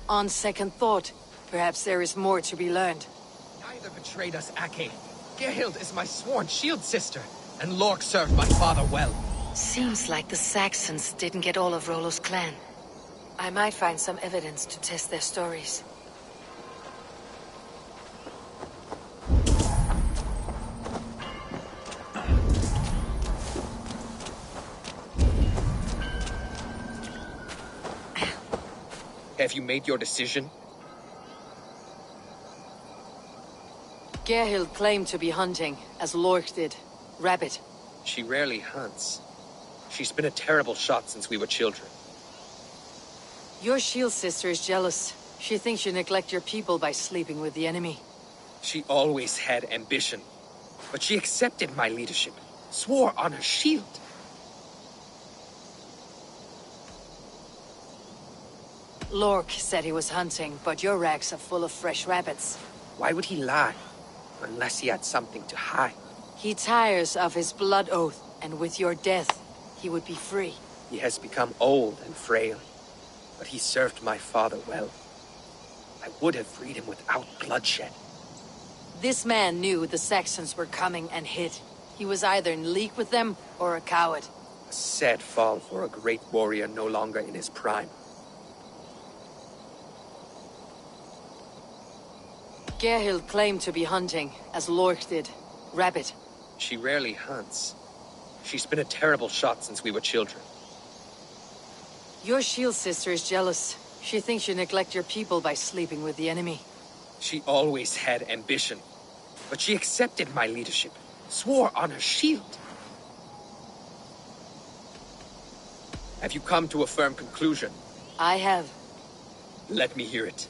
On second thought, perhaps there is more to be learned. Neither betrayed us, Ake. Gerhild is my sworn shield sister, and Lork served my father well. Seems like the Saxons didn't get all of Rollo's clan. I might find some evidence to test their stories. Have you made your decision? Gerhild claimed to be hunting, as Lork did. Rabbit. She rarely hunts. She's been a terrible shot since we were children. Your shield sister is jealous. She thinks you neglect your people by sleeping with the enemy. She always had ambition. But she accepted my leadership. Swore on her shield. Lork said he was hunting, but your racks are full of fresh rabbits. Why would he lie? Unless he had something to hide. He tires of his blood oath, and with your death, he would be free. He has become old and frail, but he served my father well. I would have freed him without bloodshed. This man knew the Saxons were coming and hid. He was either in league with them, or a coward. A sad fall for a great warrior no longer in his prime. Gerhild claimed to be hunting, as Lork did. Rabbit. She rarely hunts. She's been a terrible shot since we were children. Your shield sister is jealous. She thinks you neglect your people by sleeping with the enemy. She always had ambition. But she accepted my leadership. Swore on her shield. Have you come to a firm conclusion? I have. Let me hear it.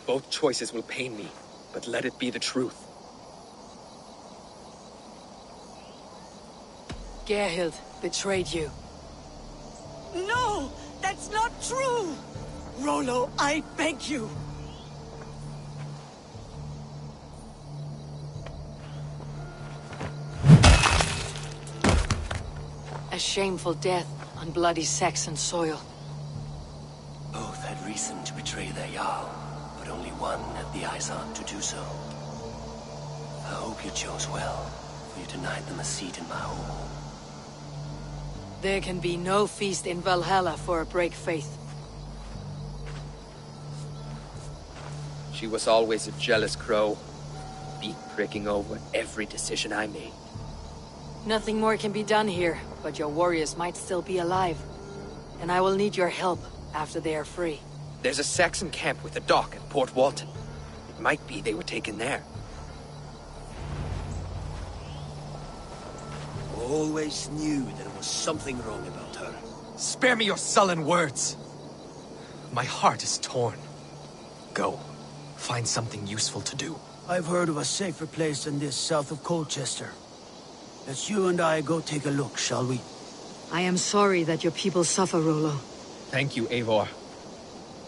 Both choices will pain me, but let it be the truth. Gerhild betrayed you. No! That's not true! Rollo, I beg you! A shameful death on bloody Saxon soil. Both had reason to betray their Jarl, but only one had the eyes on to do so. I hope you chose well, for you denied them a seat in my home. There can be no feast in Valhalla for a break faith. She was always a jealous crow, beak pricking over every decision I made. Nothing more can be done here, but your warriors might still be alive. And I will need your help after they are free. There's a Saxon camp with a dock at Port Walton. It might be they were taken there. Always knew there was something wrong about her. Spare me your sullen words. My heart is torn. Go. Find something useful to do. I've heard of a safer place than this south of Colchester. Let's you and I go take a look, shall we? I am sorry that your people suffer, Rollo. Thank you, Eivor.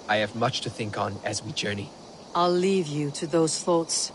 I have much to think on as we journey. I'll leave you to those thoughts.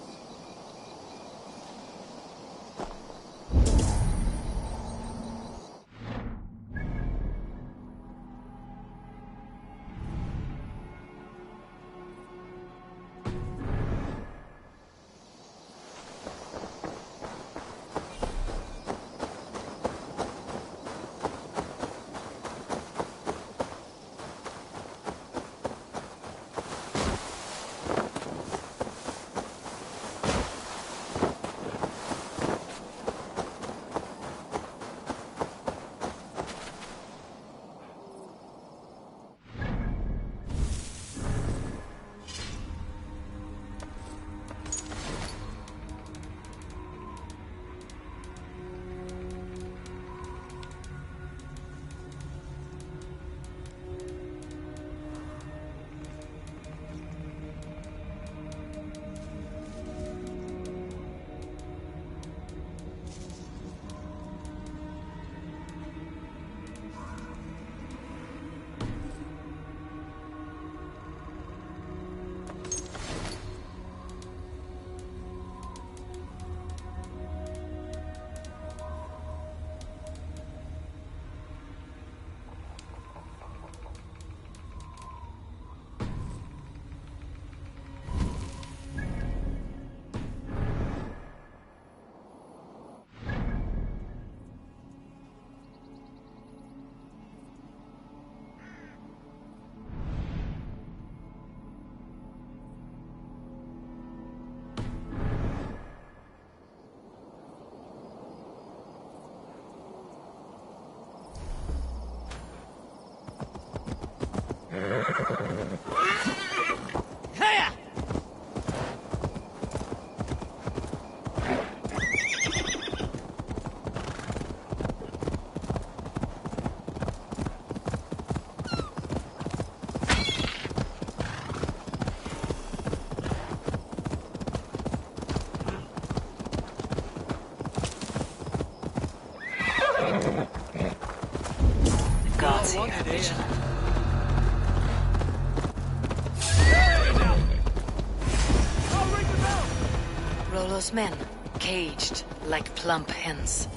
Rollo's men, caged like plump hens.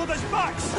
other's backs!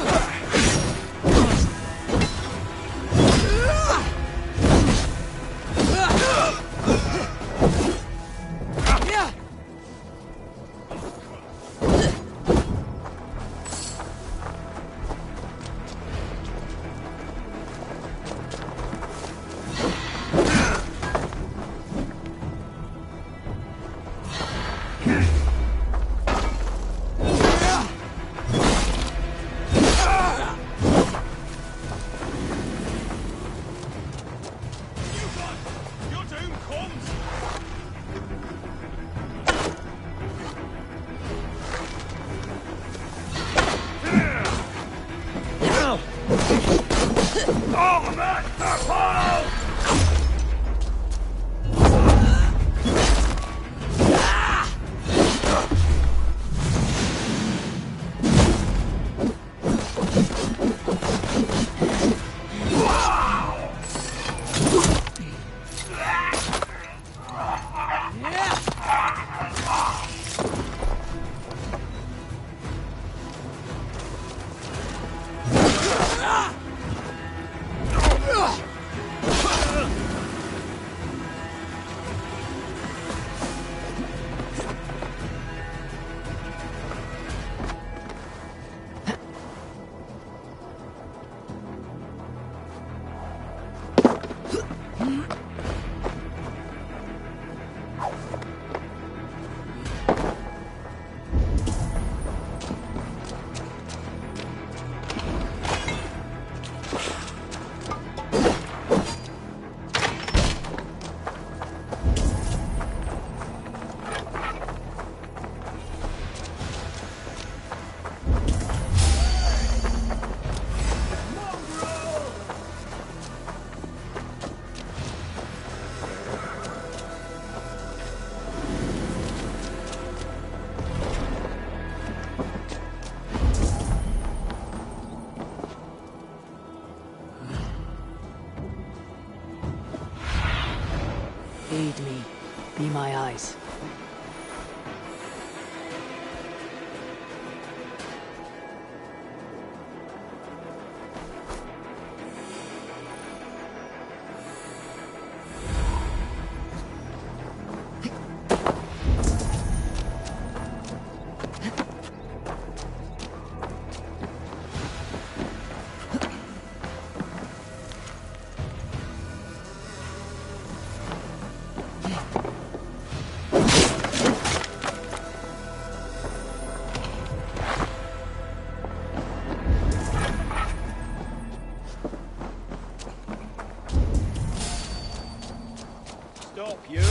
Aid me. Be my eyes. Stop, you!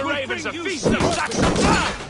Ravens a feast of Saxon blood!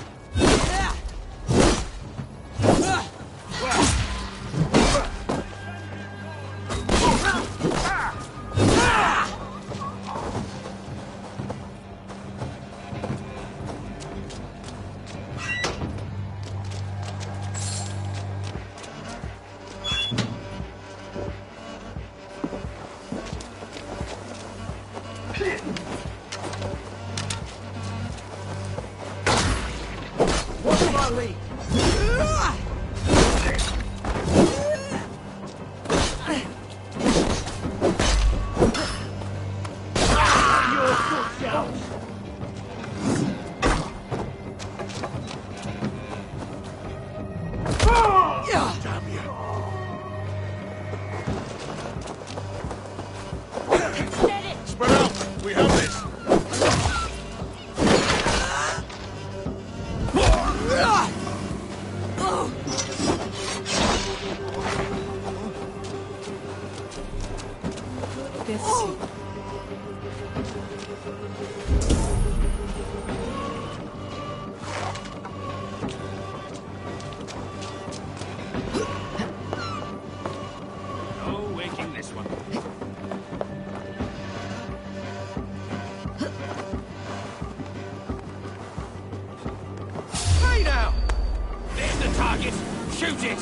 target. Shoot it!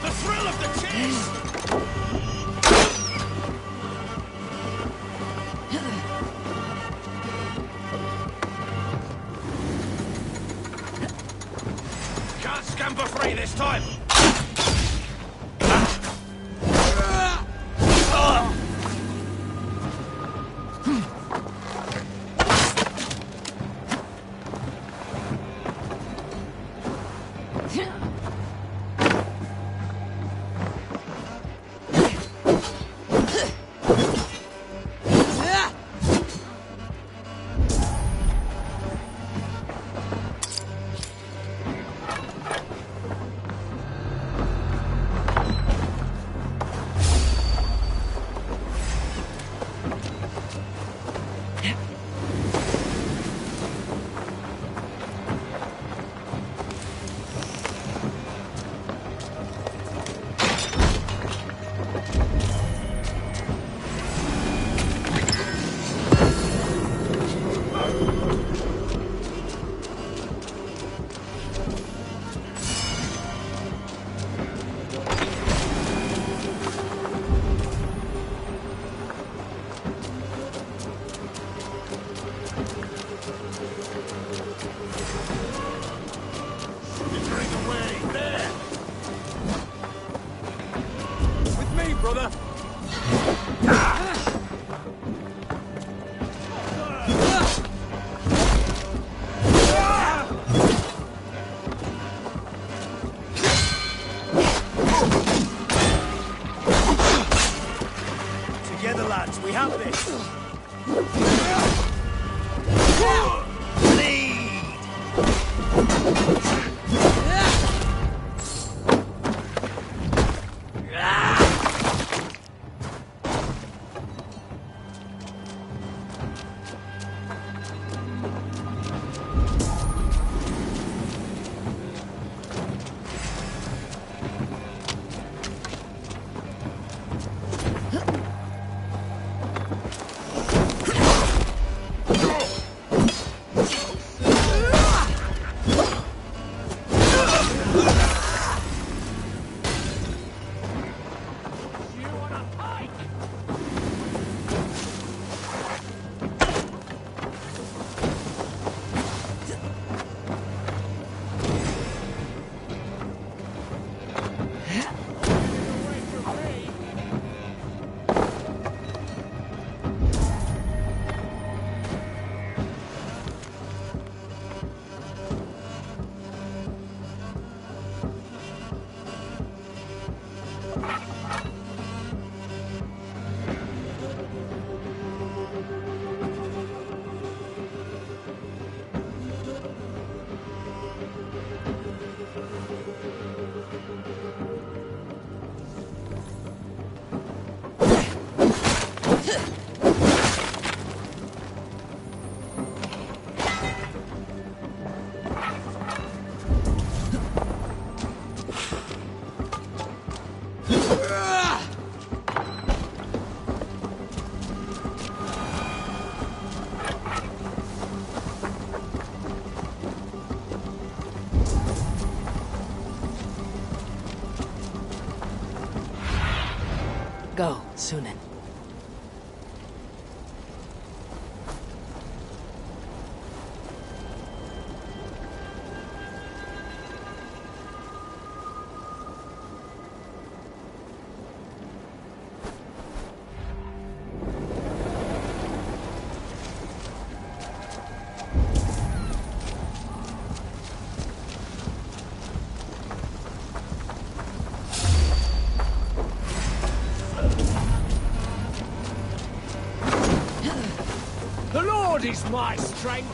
The thrill of the chase! Can't scamper free this time! Brother! Together, lads, we have this. Go, Sunan. Is my strength.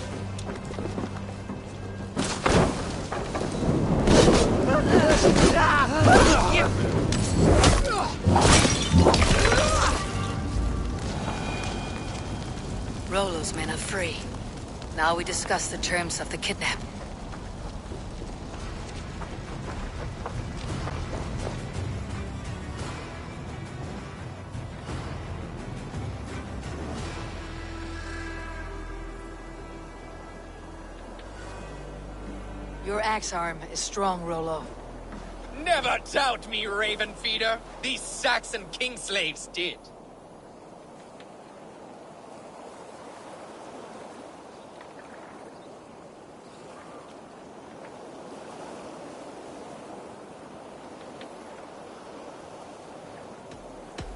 Rollo's men are free. Now we discuss the terms of the kidnap. Your axe arm is strong, Rollo. Never doubt me, Raven Feeder. These Saxon king slaves did.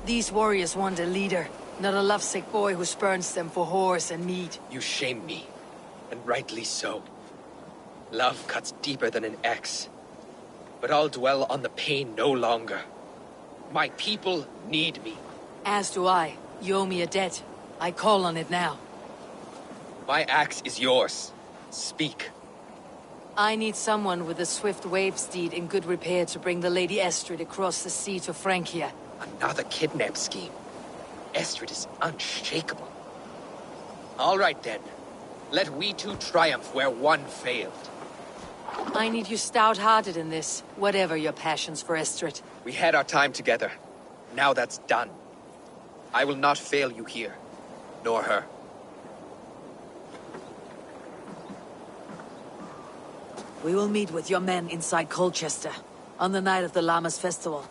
These warriors want a leader, not a lovesick boy who spurns them for horse and meat. You shame me, and rightly so. Love cuts deeper than an axe. But I'll dwell on the pain no longer. My people need me. As do I. You owe me a debt. I call on it now. My axe is yours. Speak. I need someone with a swift wave steed in good repair to bring the Lady Estrid across the sea to Francia. Another kidnap scheme. Estrid is unshakable. All right then. Let we two triumph where one failed. I need you stout-hearted in this, whatever your passions for Estrid. We had our time together. Now that's done. I will not fail you here, nor her. We will meet with your men inside Colchester, on the night of the Llamas Festival.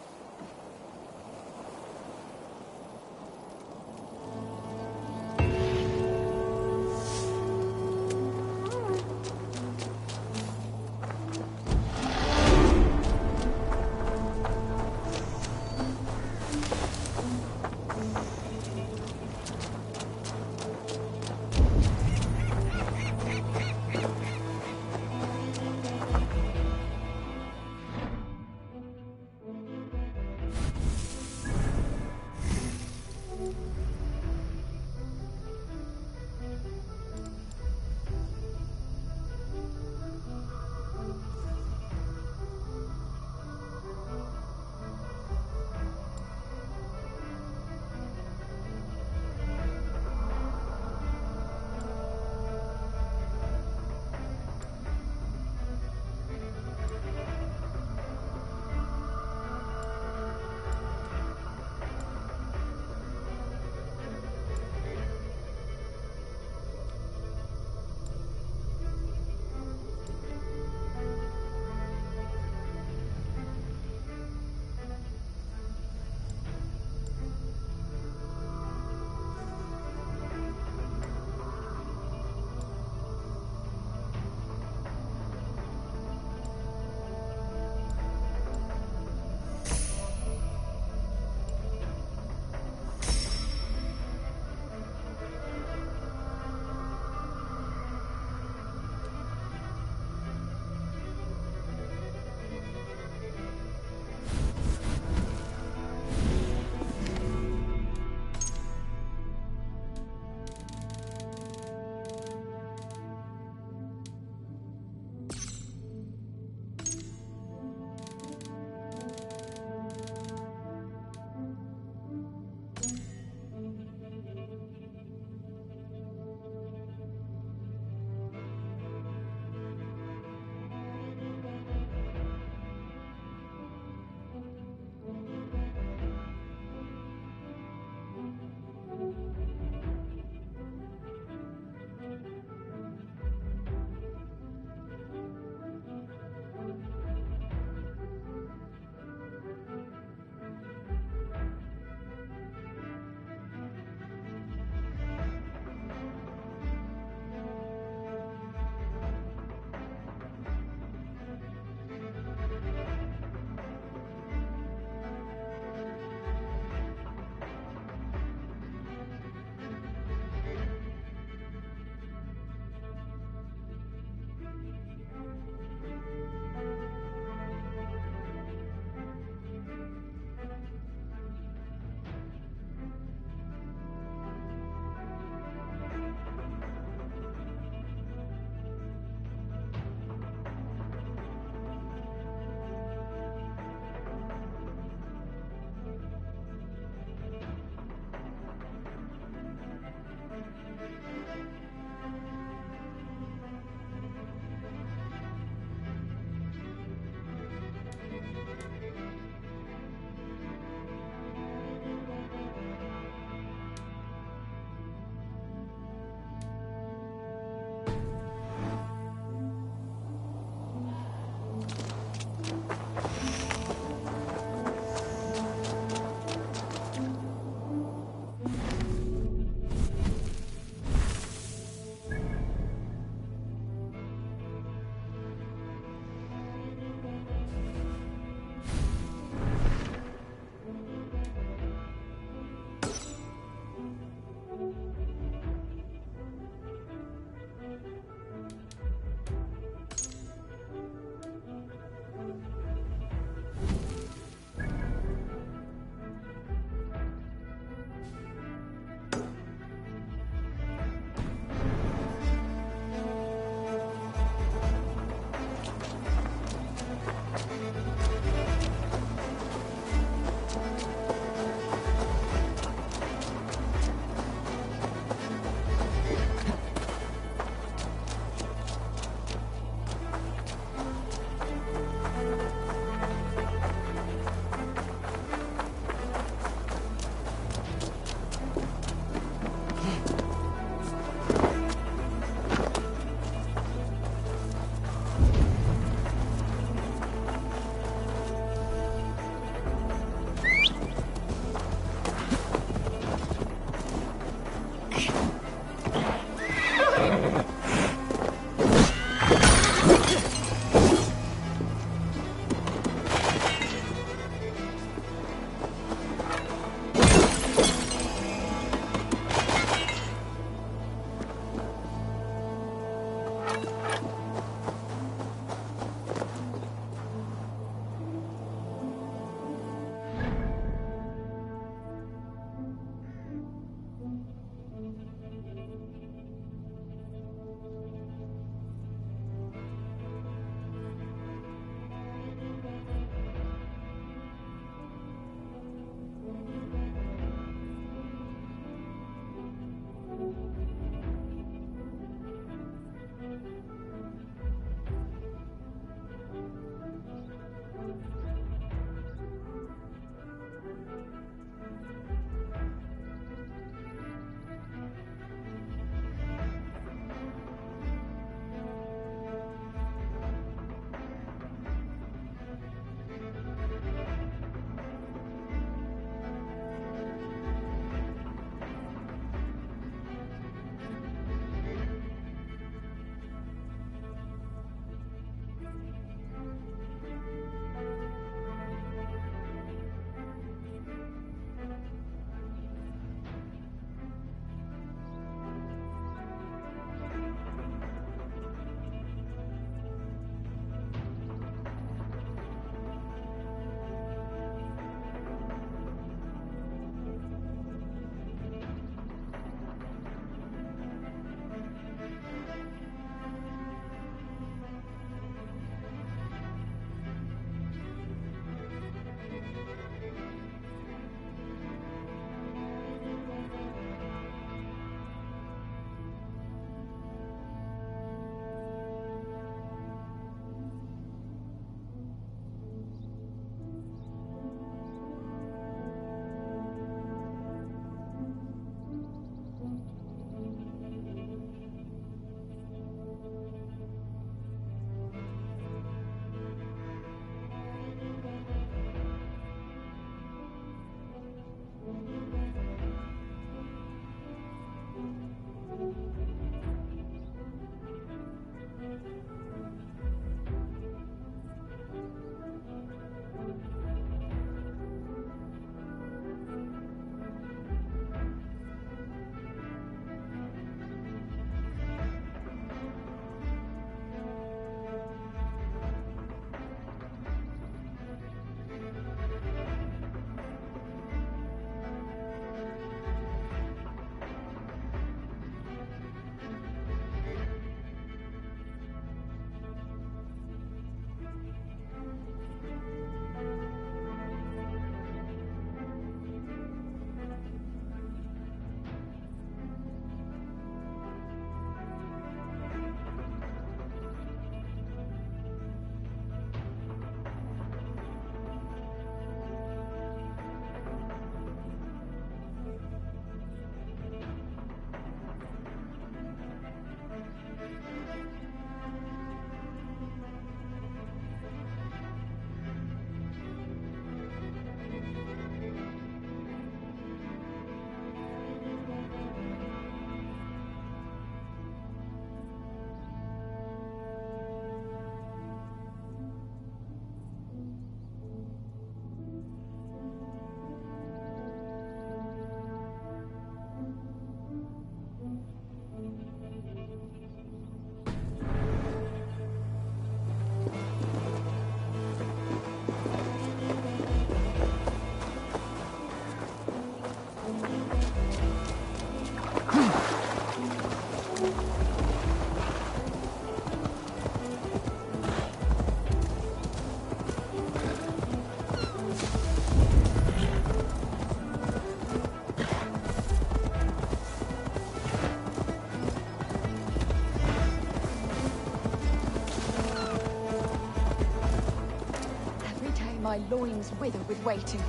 My loins wither with waiting.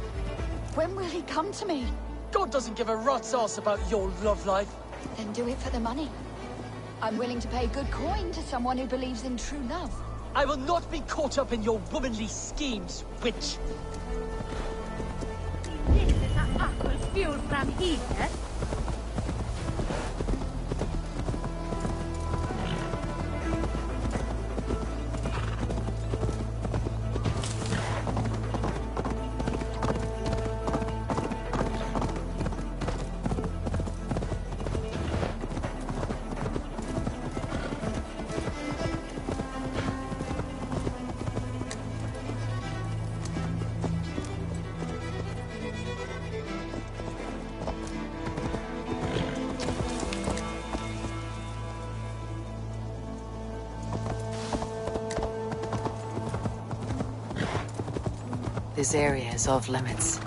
When will he come to me? God doesn't give a rat's ass about your love life. Then do it for the money. I'm willing to pay good coin to someone who believes in true love. I will not be caught up in your womanly schemes, witch. This is a aqua fuel from here. This area is off limits.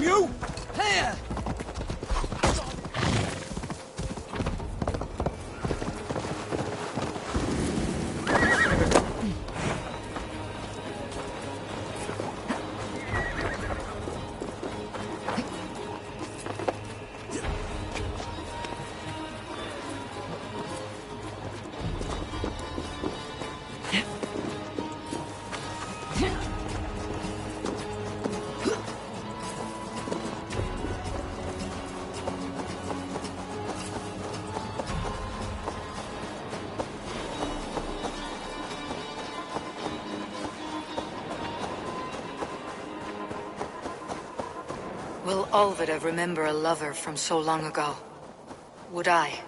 you! Here! Will Olvida remember a lover from so long ago? Would I?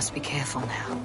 Must be careful now.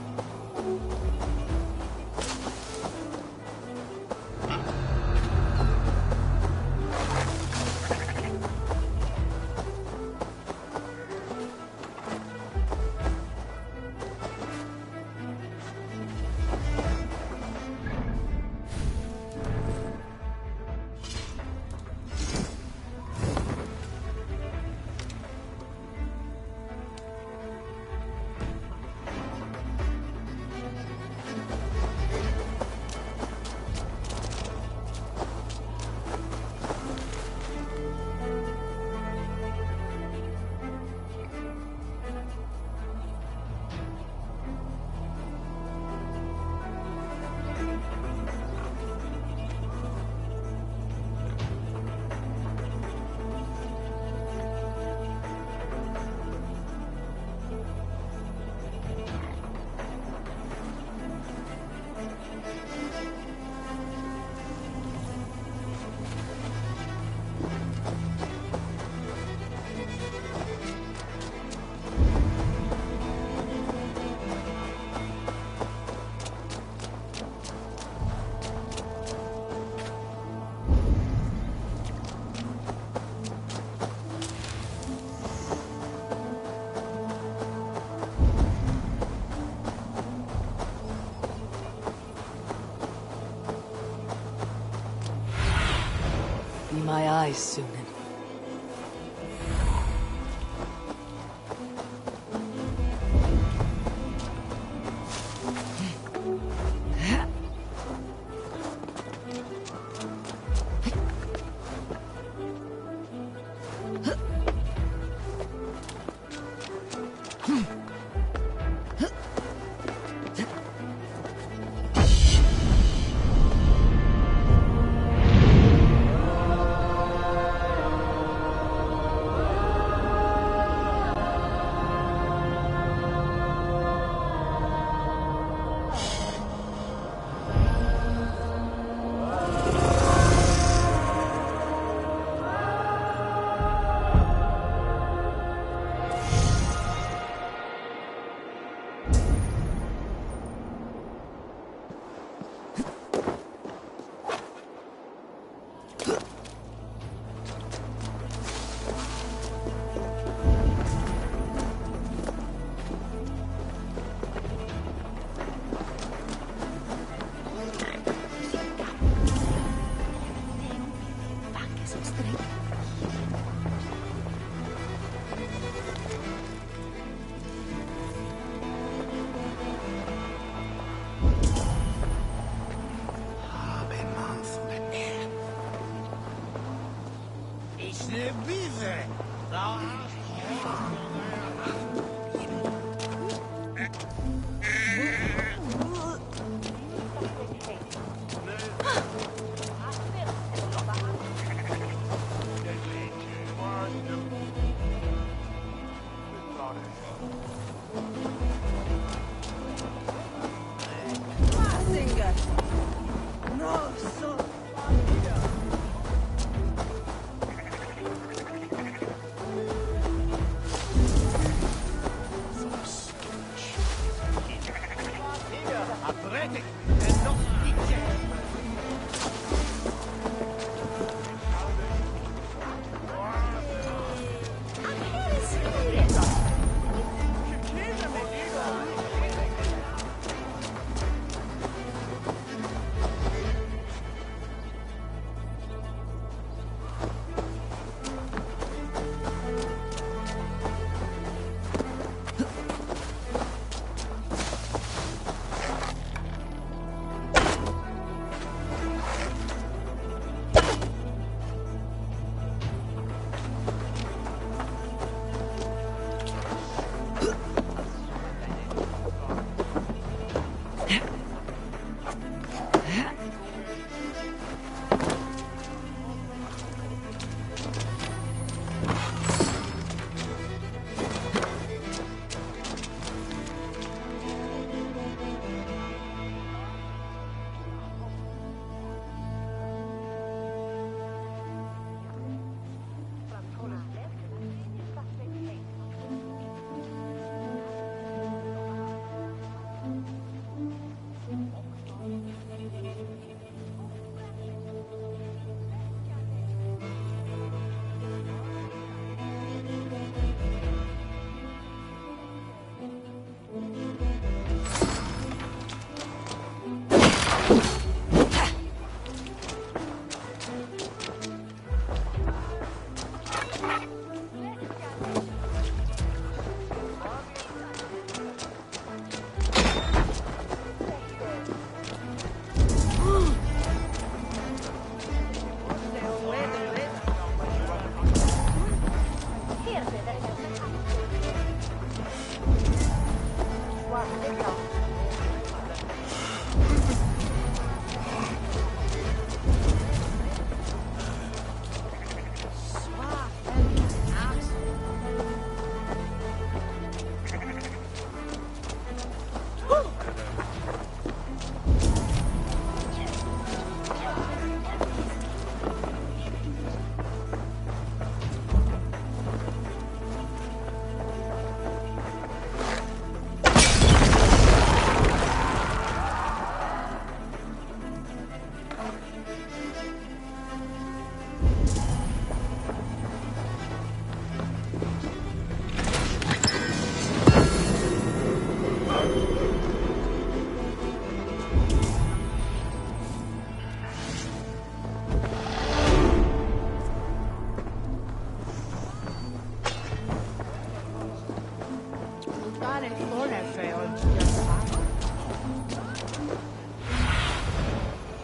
rise soon.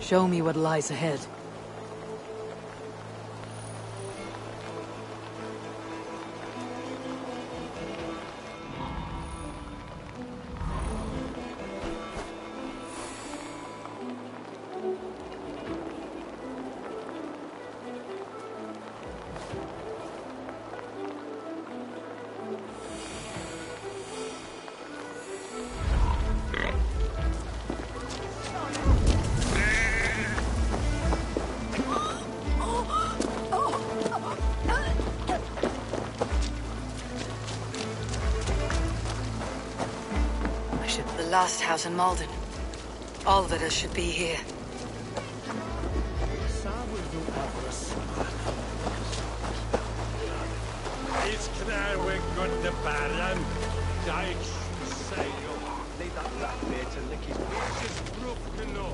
Show me what lies ahead. The last house in Malden. All of it should be here. It's Knarwick got the Baron. Dykes sail. Lay that black there to lick his bitches broke below.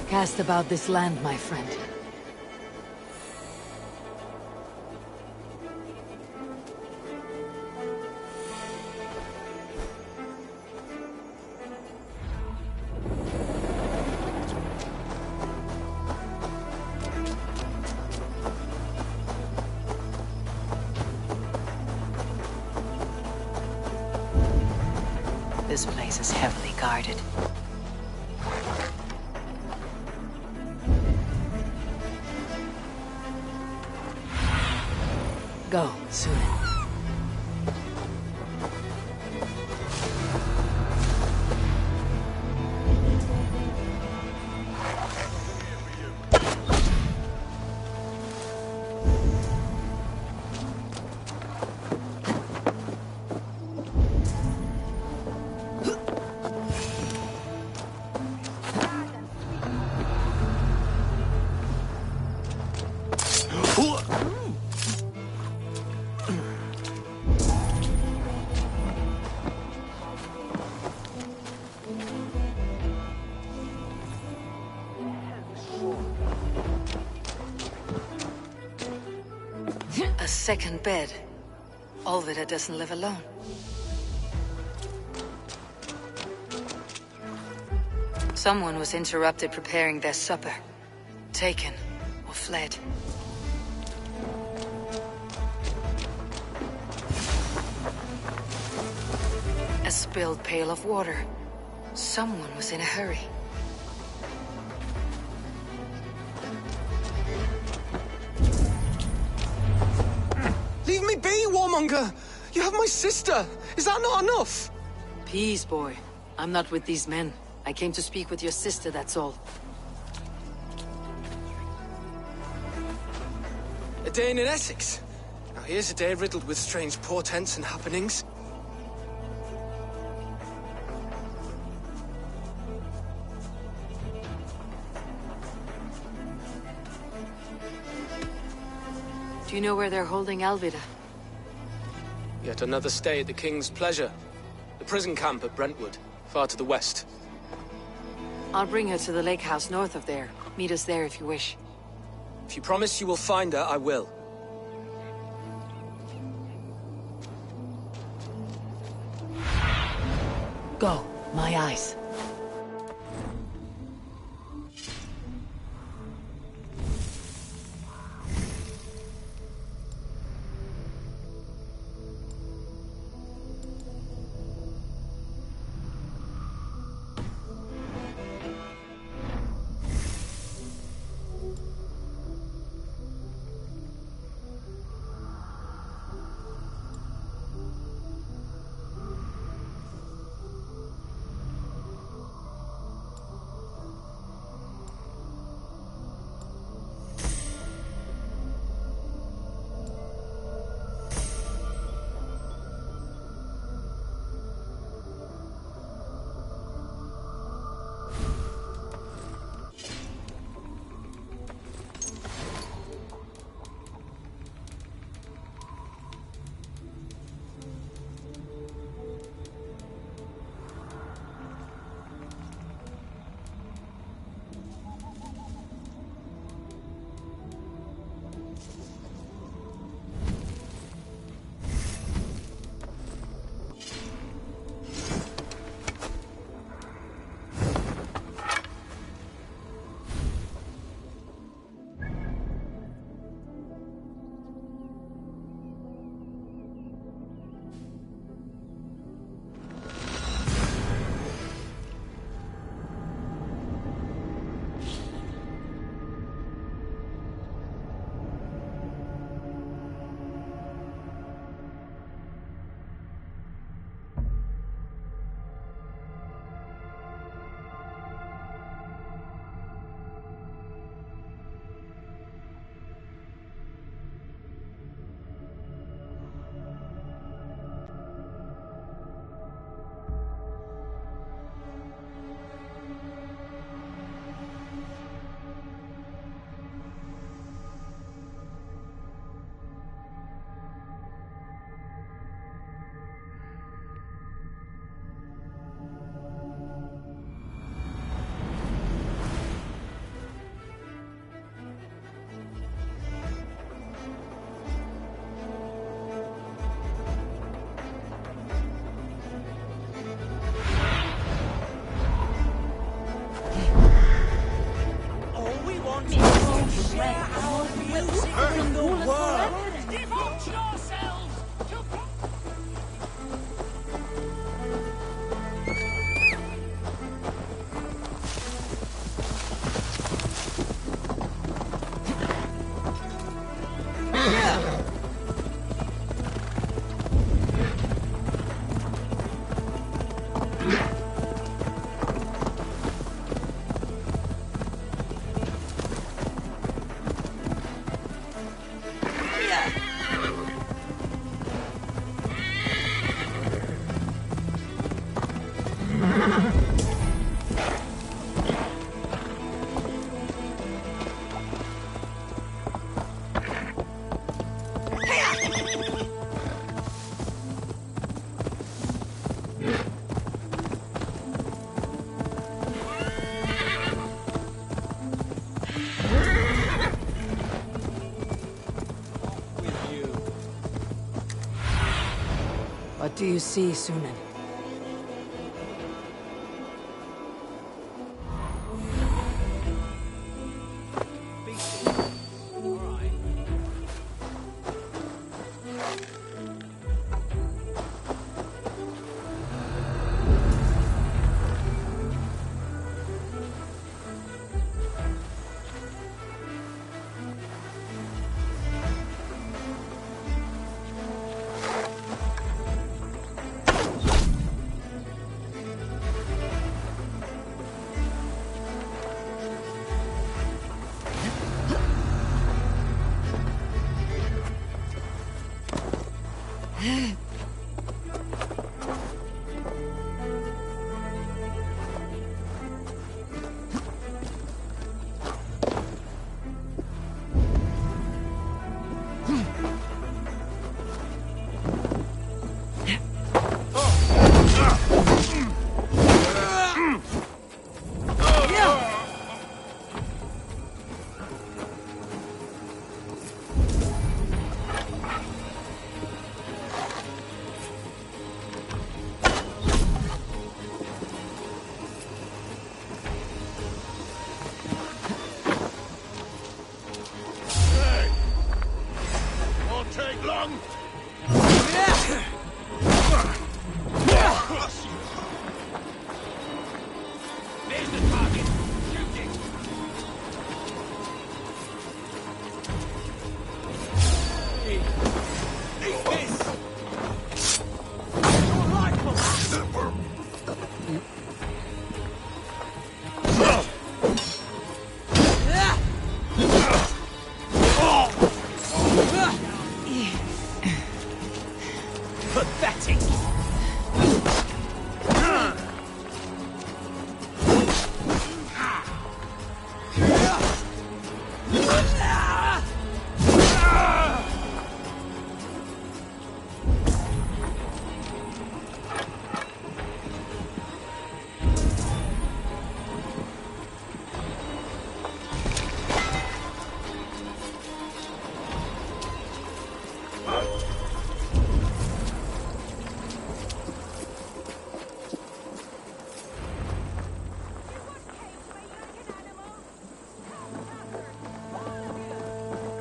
Cast about this land, my friend. This place is heavily guarded. Go, soon. second bed. Olvida doesn't live alone. Someone was interrupted preparing their supper. Taken or fled. A spilled pail of water. Someone was in a hurry. Leave me be, warmonger! You have my sister! Is that not enough? Peace, boy. I'm not with these men. I came to speak with your sister, that's all. A day in Essex. Now here's a day riddled with strange portents and happenings. Do you know where they're holding Alvida? Yet another stay at the King's pleasure. The prison camp at Brentwood, far to the west. I'll bring her to the lake house north of there. Meet us there if you wish. If you promise you will find her, I will. Go, my eyes. With you. What do you see, Sunan?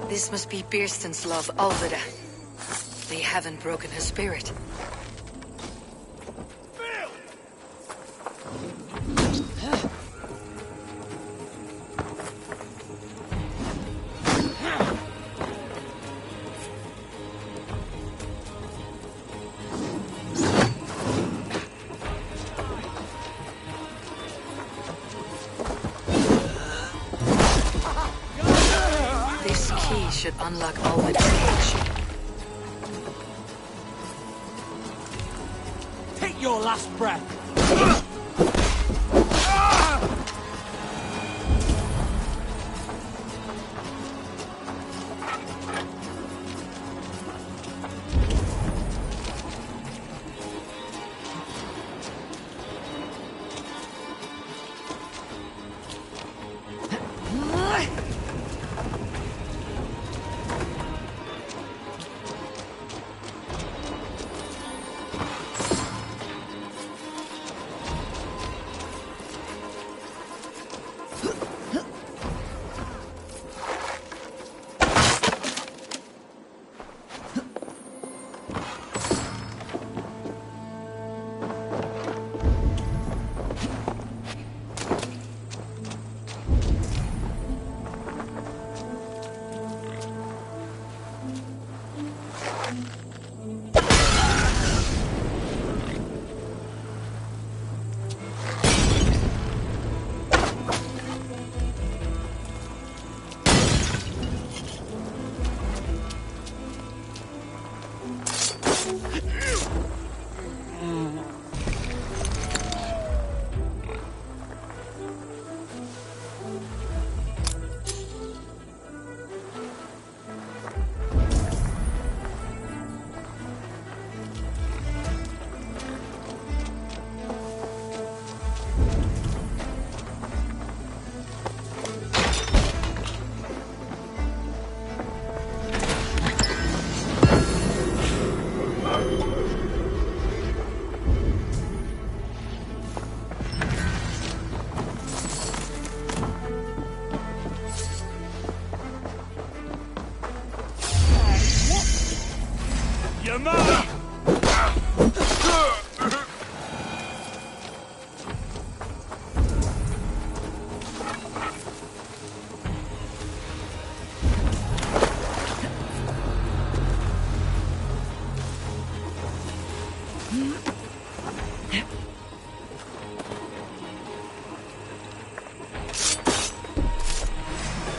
This must be Birsten's love, Alvida. They haven't broken her spirit. Should unlock Alvin's cage. Take your last breath.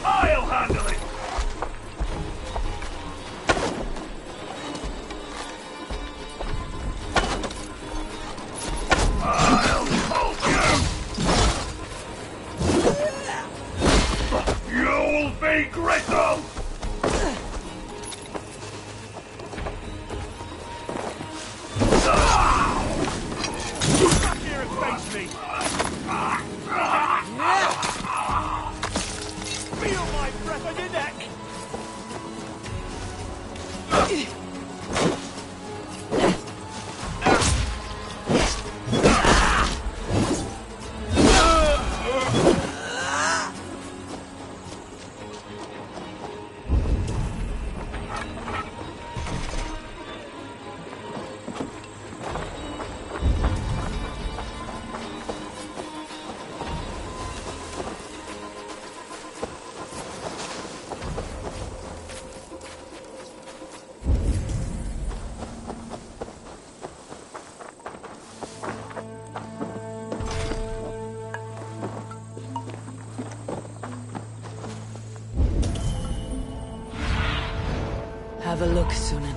I'll handle it! I'll hold you! You'll be gristle! Back here and face me! Feel my breath on your neck! Have a look, Sunan.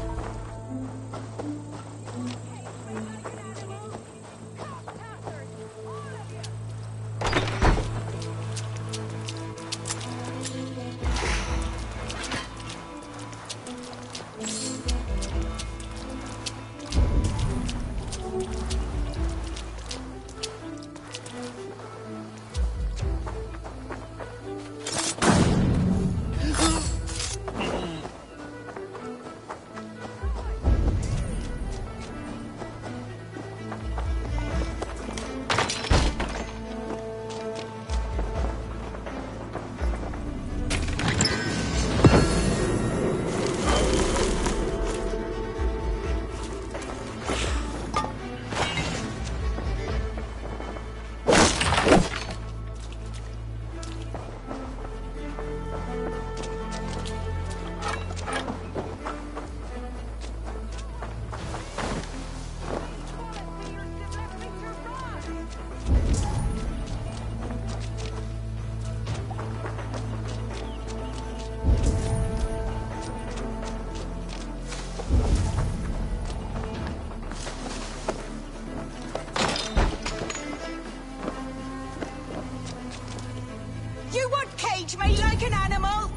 You would cage me like an animal?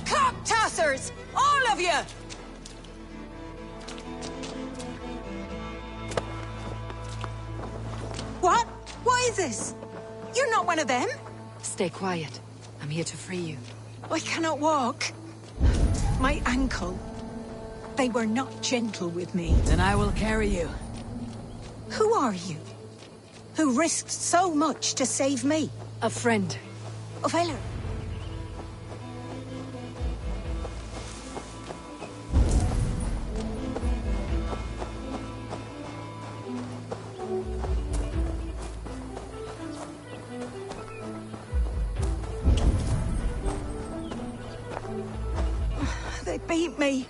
Cock tossers! All of you! What? What is this? You're not one of them? Stay quiet. I'm here to free you. I cannot walk. My ankle. They were not gentle with me. Then I will carry you. Who are you? Who risked so much to save me? A friend. Of Eller. They beat me.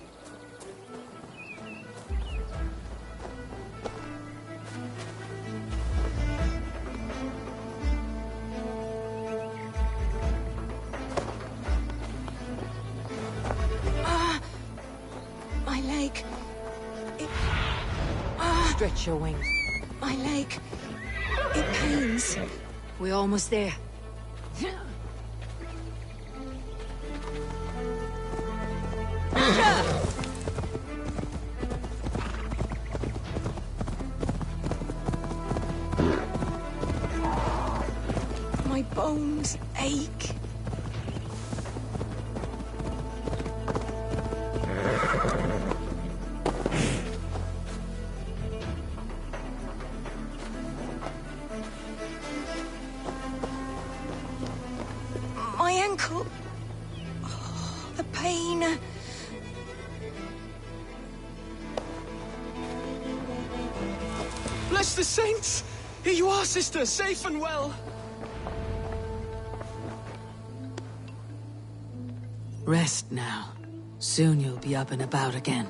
My leg. Stretch your wings. My leg. It pains. We're almost there. My bones ache. My ankle. Oh, the pain. Bless the saints! Here you are, sister, safe and well. Rest now. Soon you'll be up and about again.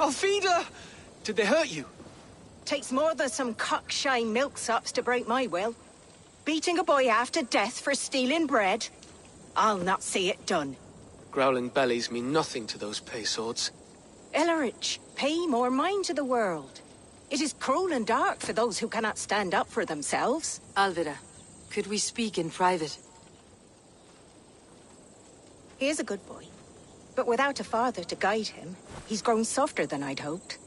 Alfida! Did they hurt you? Takes more than some cockshy milksops to break my will. Beating a boy half to death for stealing bread? I'll not see it done. Growling bellies mean nothing to those pay swords. Ellerich, pay more mind to the world. It is cruel and dark for those who cannot stand up for themselves. Alvida, could we speak in private? He is a good boy. But without a father to guide him, he's grown softer than I'd hoped.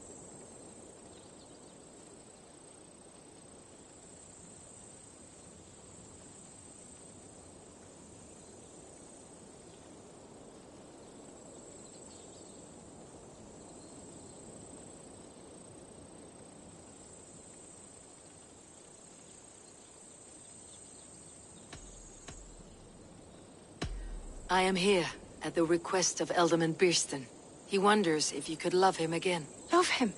I am here at the request of Alderman Birston. He wonders if you could love him again. Love him?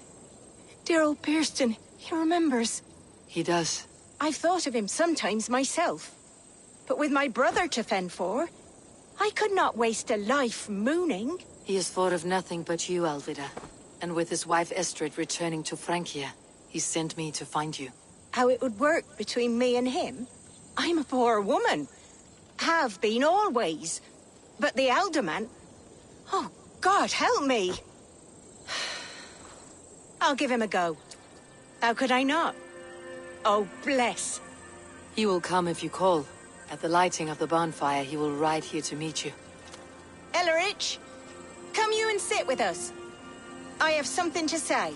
Dear old Birston, he remembers. He does. I've thought of him sometimes myself. But with my brother to fend for, I could not waste a life mooning. He has thought of nothing but you, Alvida. And with his wife Estrid returning to Francia, he sent me to find you. How it would work between me and him? I'm a poor woman. Have been always. But the alderman... Oh, God, help me! I'll give him a go. How could I not? Oh, bless. He will come if you call. At the lighting of the bonfire, he will ride here to meet you. Ellerich, come you and sit with us. I have something to say.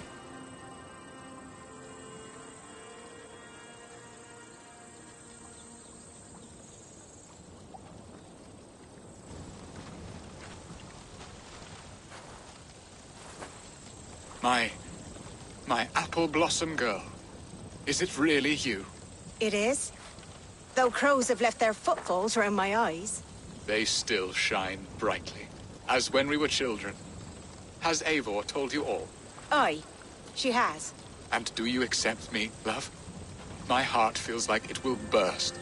My apple blossom girl. Is it really you? It is. Though crows have left their footfalls around my eyes. They still shine brightly, as when we were children. Has Eivor told you all? Aye, she has. And do you accept me, love? My heart feels like it will burst.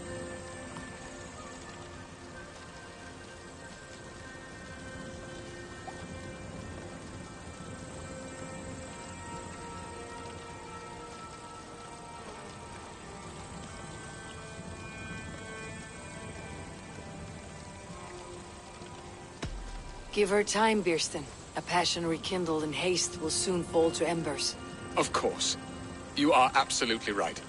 Give her time, Birston. A passion rekindled in haste will soon fall to embers. Of course. You are absolutely right.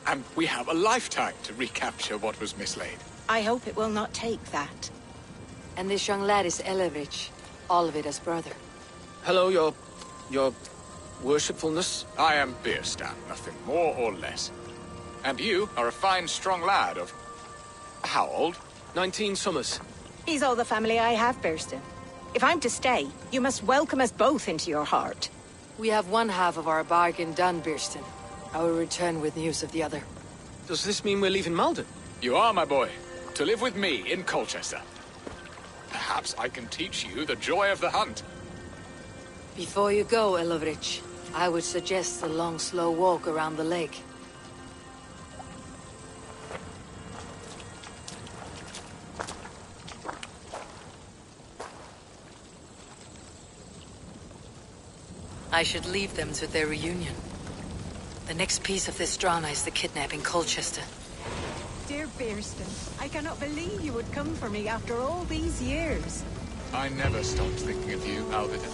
And we have a lifetime to recapture what was mislaid. I hope it will not take that. And this young lad is Elevich, Alvida's brother. Hello, your worshipfulness. I am Birstan, nothing more or less. And you are a fine, strong lad of... how old? 19 summers. He's all the family I have, Birston. If I'm to stay, you must welcome us both into your heart. We have one half of our bargain done, Birston. I will return with news of the other. Does this mean we're leaving Malden? You are, my boy. To live with me in Colchester. Perhaps I can teach you the joy of the hunt. Before you go, Elovrich, I would suggest a long, slow walk around the lake. I should leave them to their reunion. The next piece of this drama is the kidnapping Colchester. Dear Birston, I cannot believe you would come for me after all these years. I never stopped thinking of you, Alvida.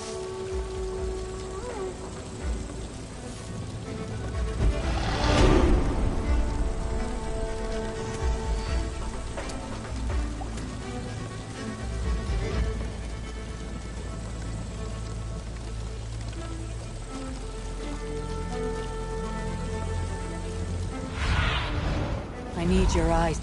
I need your eyes.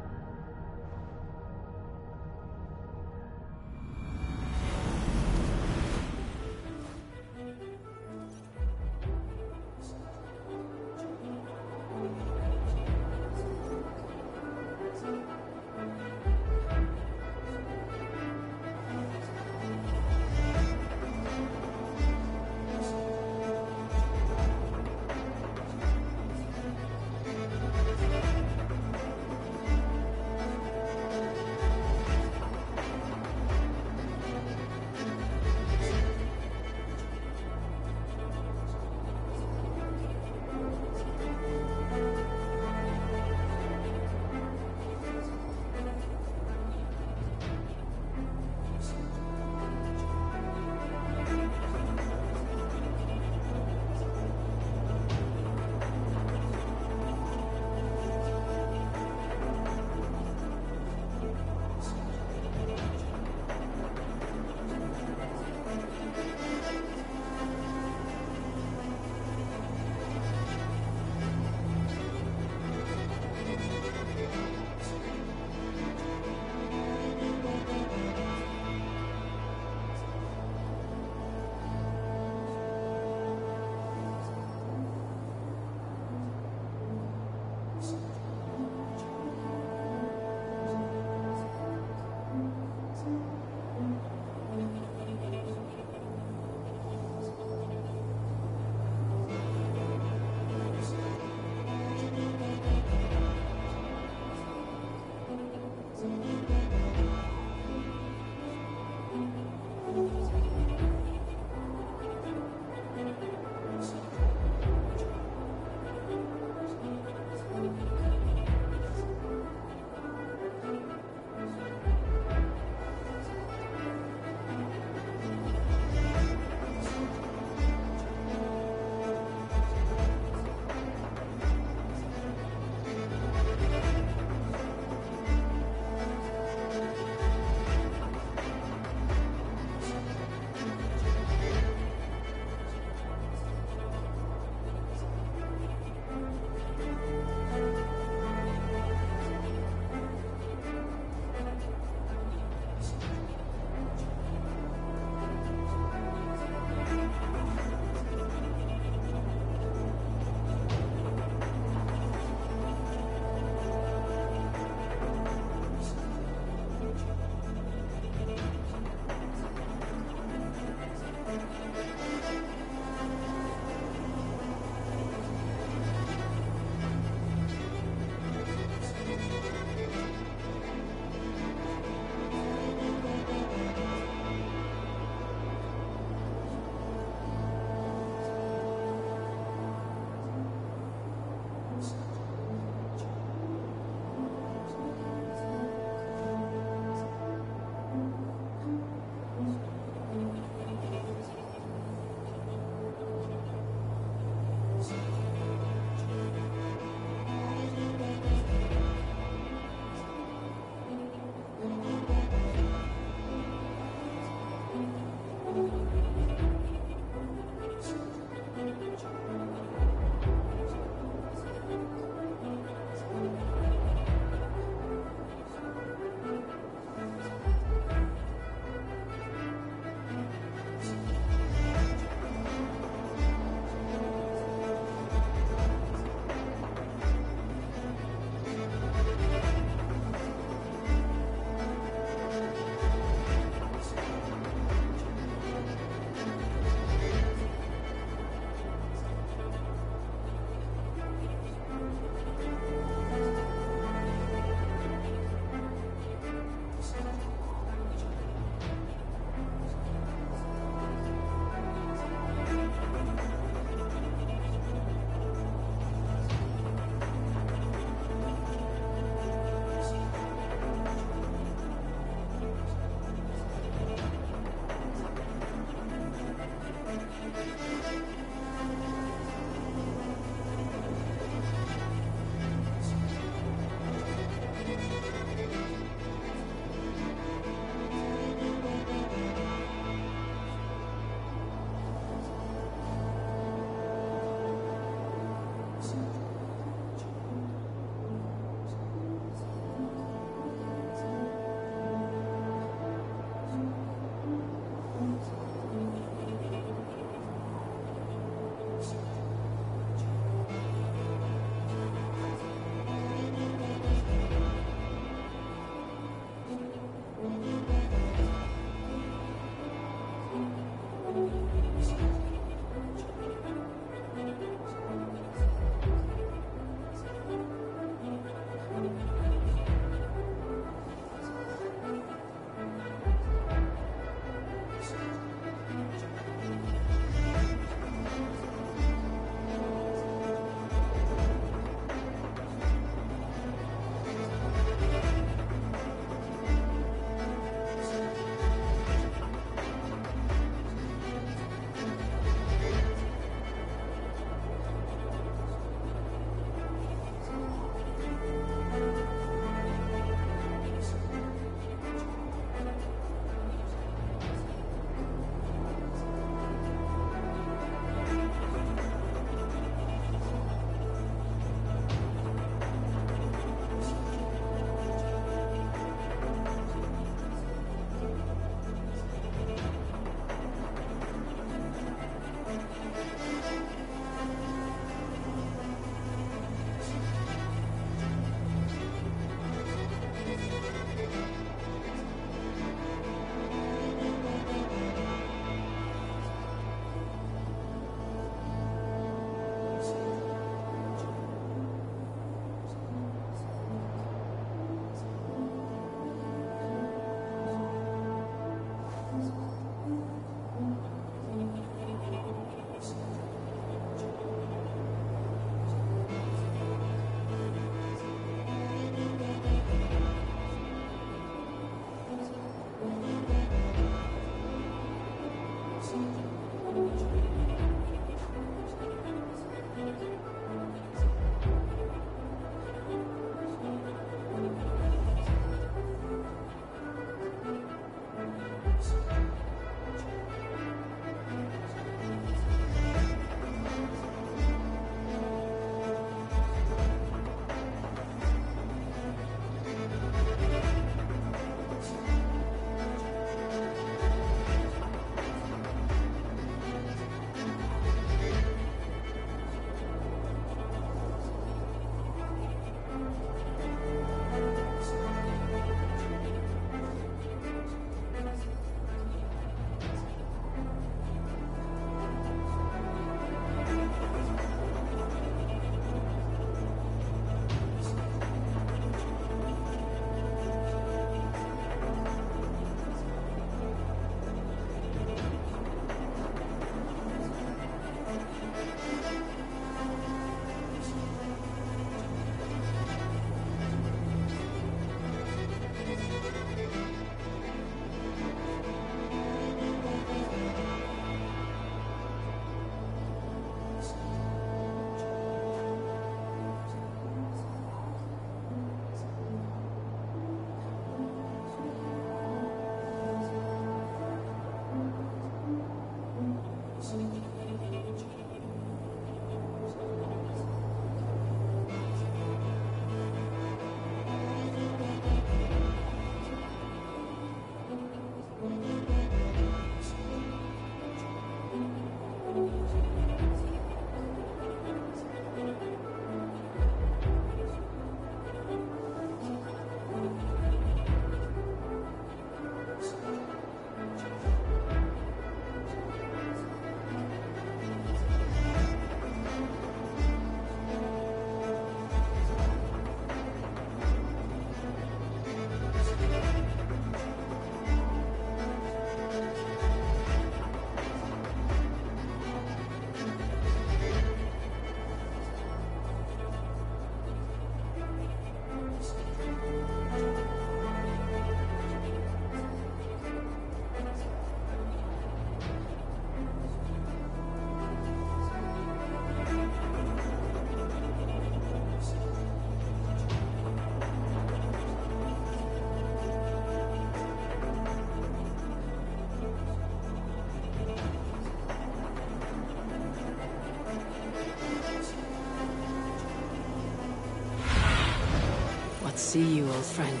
see you, old friend.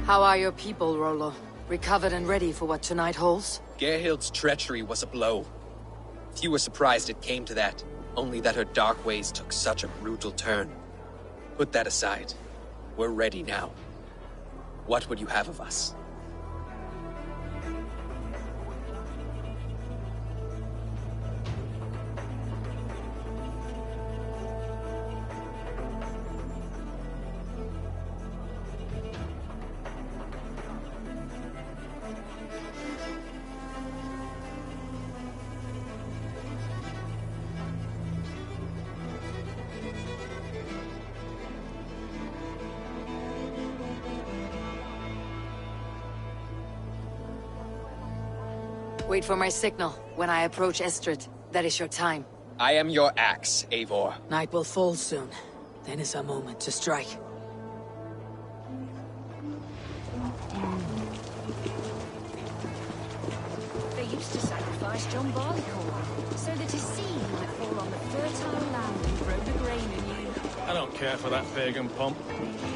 How are your people, Rollo? Recovered and ready for what tonight holds? Gerhild's treachery was a blow. Few were surprised it came to that, only that her dark ways took such a brutal turn. Put that aside. We're ready now. What would you have of us? Wait for my signal. When I approach Estrid, that is your time. I am your axe, Eivor. Night will fall soon. Then is our moment to strike. They used to sacrifice John Barleycorn, so that his seed might fall on the fertile land and grow the grain anew. I don't care for that pagan pomp.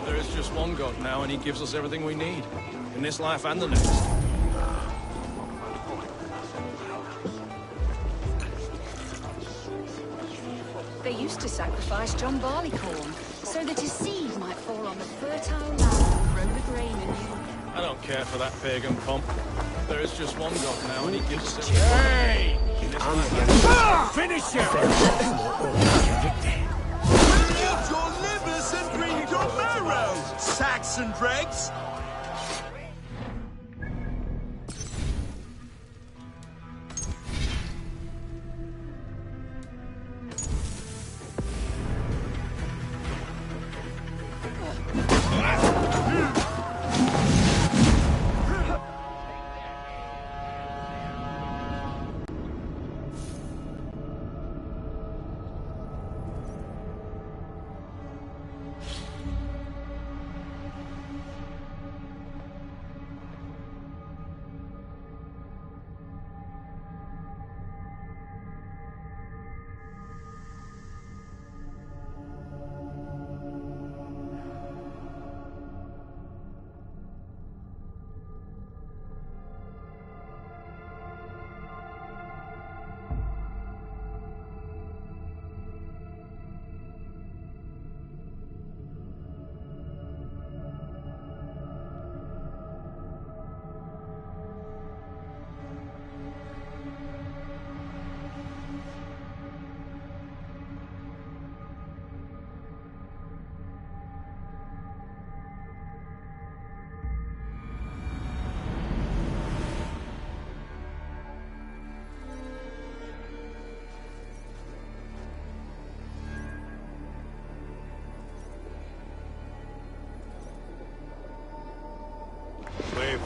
There is just one God now, and he gives us everything we need. In this life and the next. They used to sacrifice John Barleycorn, so that his seed might fall on the fertile land and grow the grain anew. I don't care for that pagan pomp. There is just one God now, and he gives us everything. Hey! In this life Finish him! Eat your livers and drink your marrow, Saxon dregs!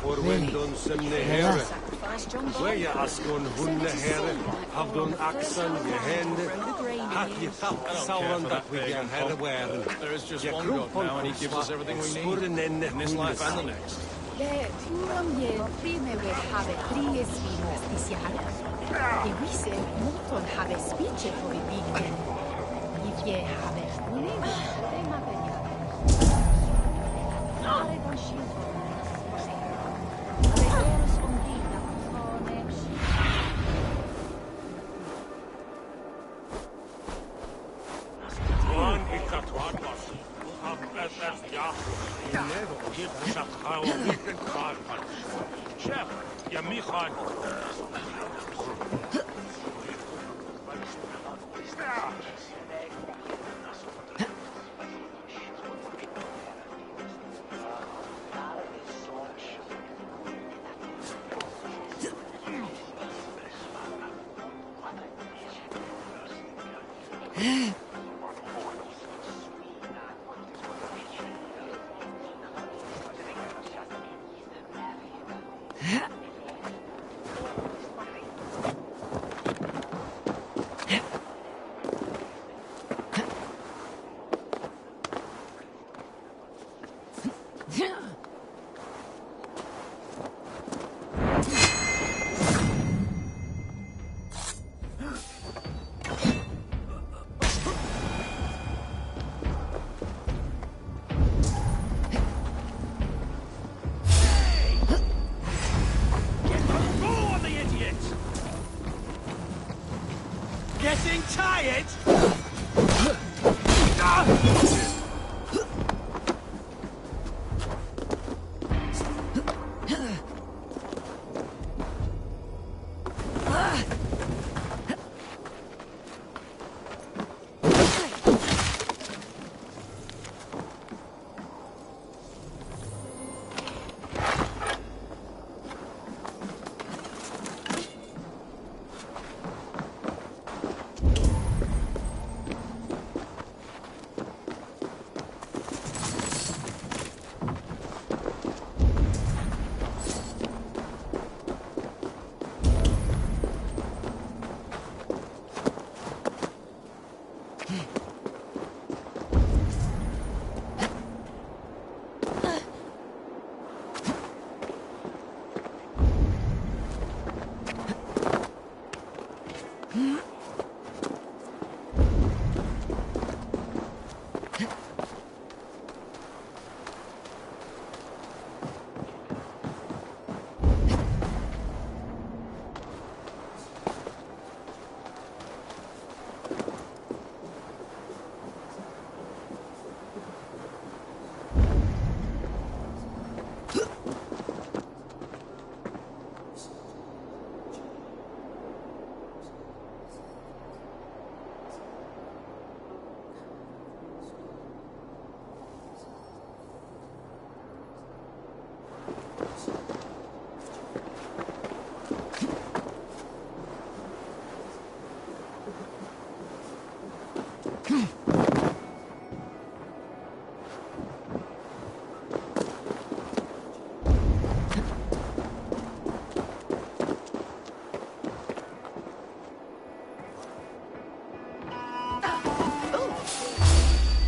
Forwendon sem ne herre. Where askon hun ne herre. Havdon axan je hende. Hat je tap sauran dat we je herre waren. There is just one God now, and he gives us everything we need. In this life and the next. Turam je primeve have tries vinas disiar. Je vise moton have spice hovi bingen. If je have uneve, they mapenia. Are vanshil. Chef, ya Michan. Getting tired?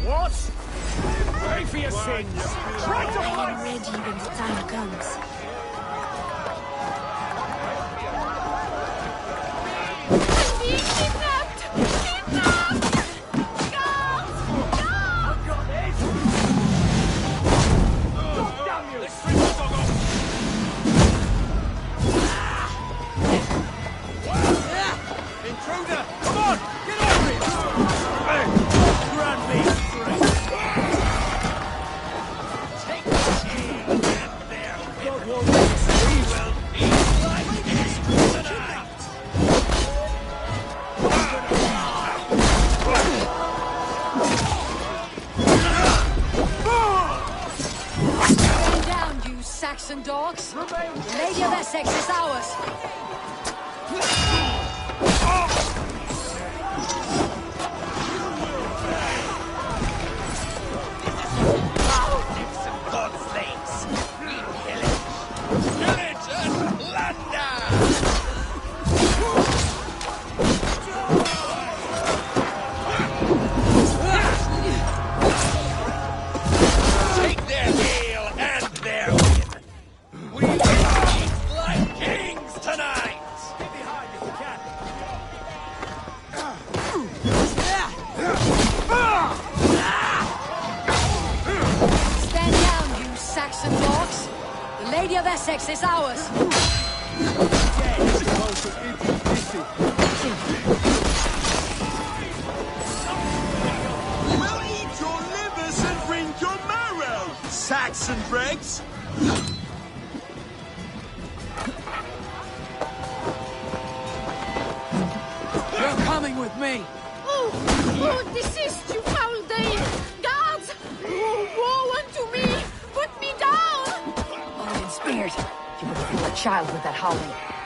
What? Pray for your sins! Try to I am ready when the time comes. Intruder! Come on! Get over it! Grant me strength! Take this here and there! God won't let us leave! Well, eat like this tonight! Stand down, you Saxon dogs! The Lady of Essex is ours! Take their ale and their win. We will eat like kings tonight. Get behind if you can! Stand down, you Saxon dogs! The Lady of Essex is ours! We'll eat your livers and drink your marrow! Saxon dregs! You're coming with me! Oh, desist, you foul Dane! Guards! Oh, woe unto me! Put me down! Odin speared. You would fool a child with that howling.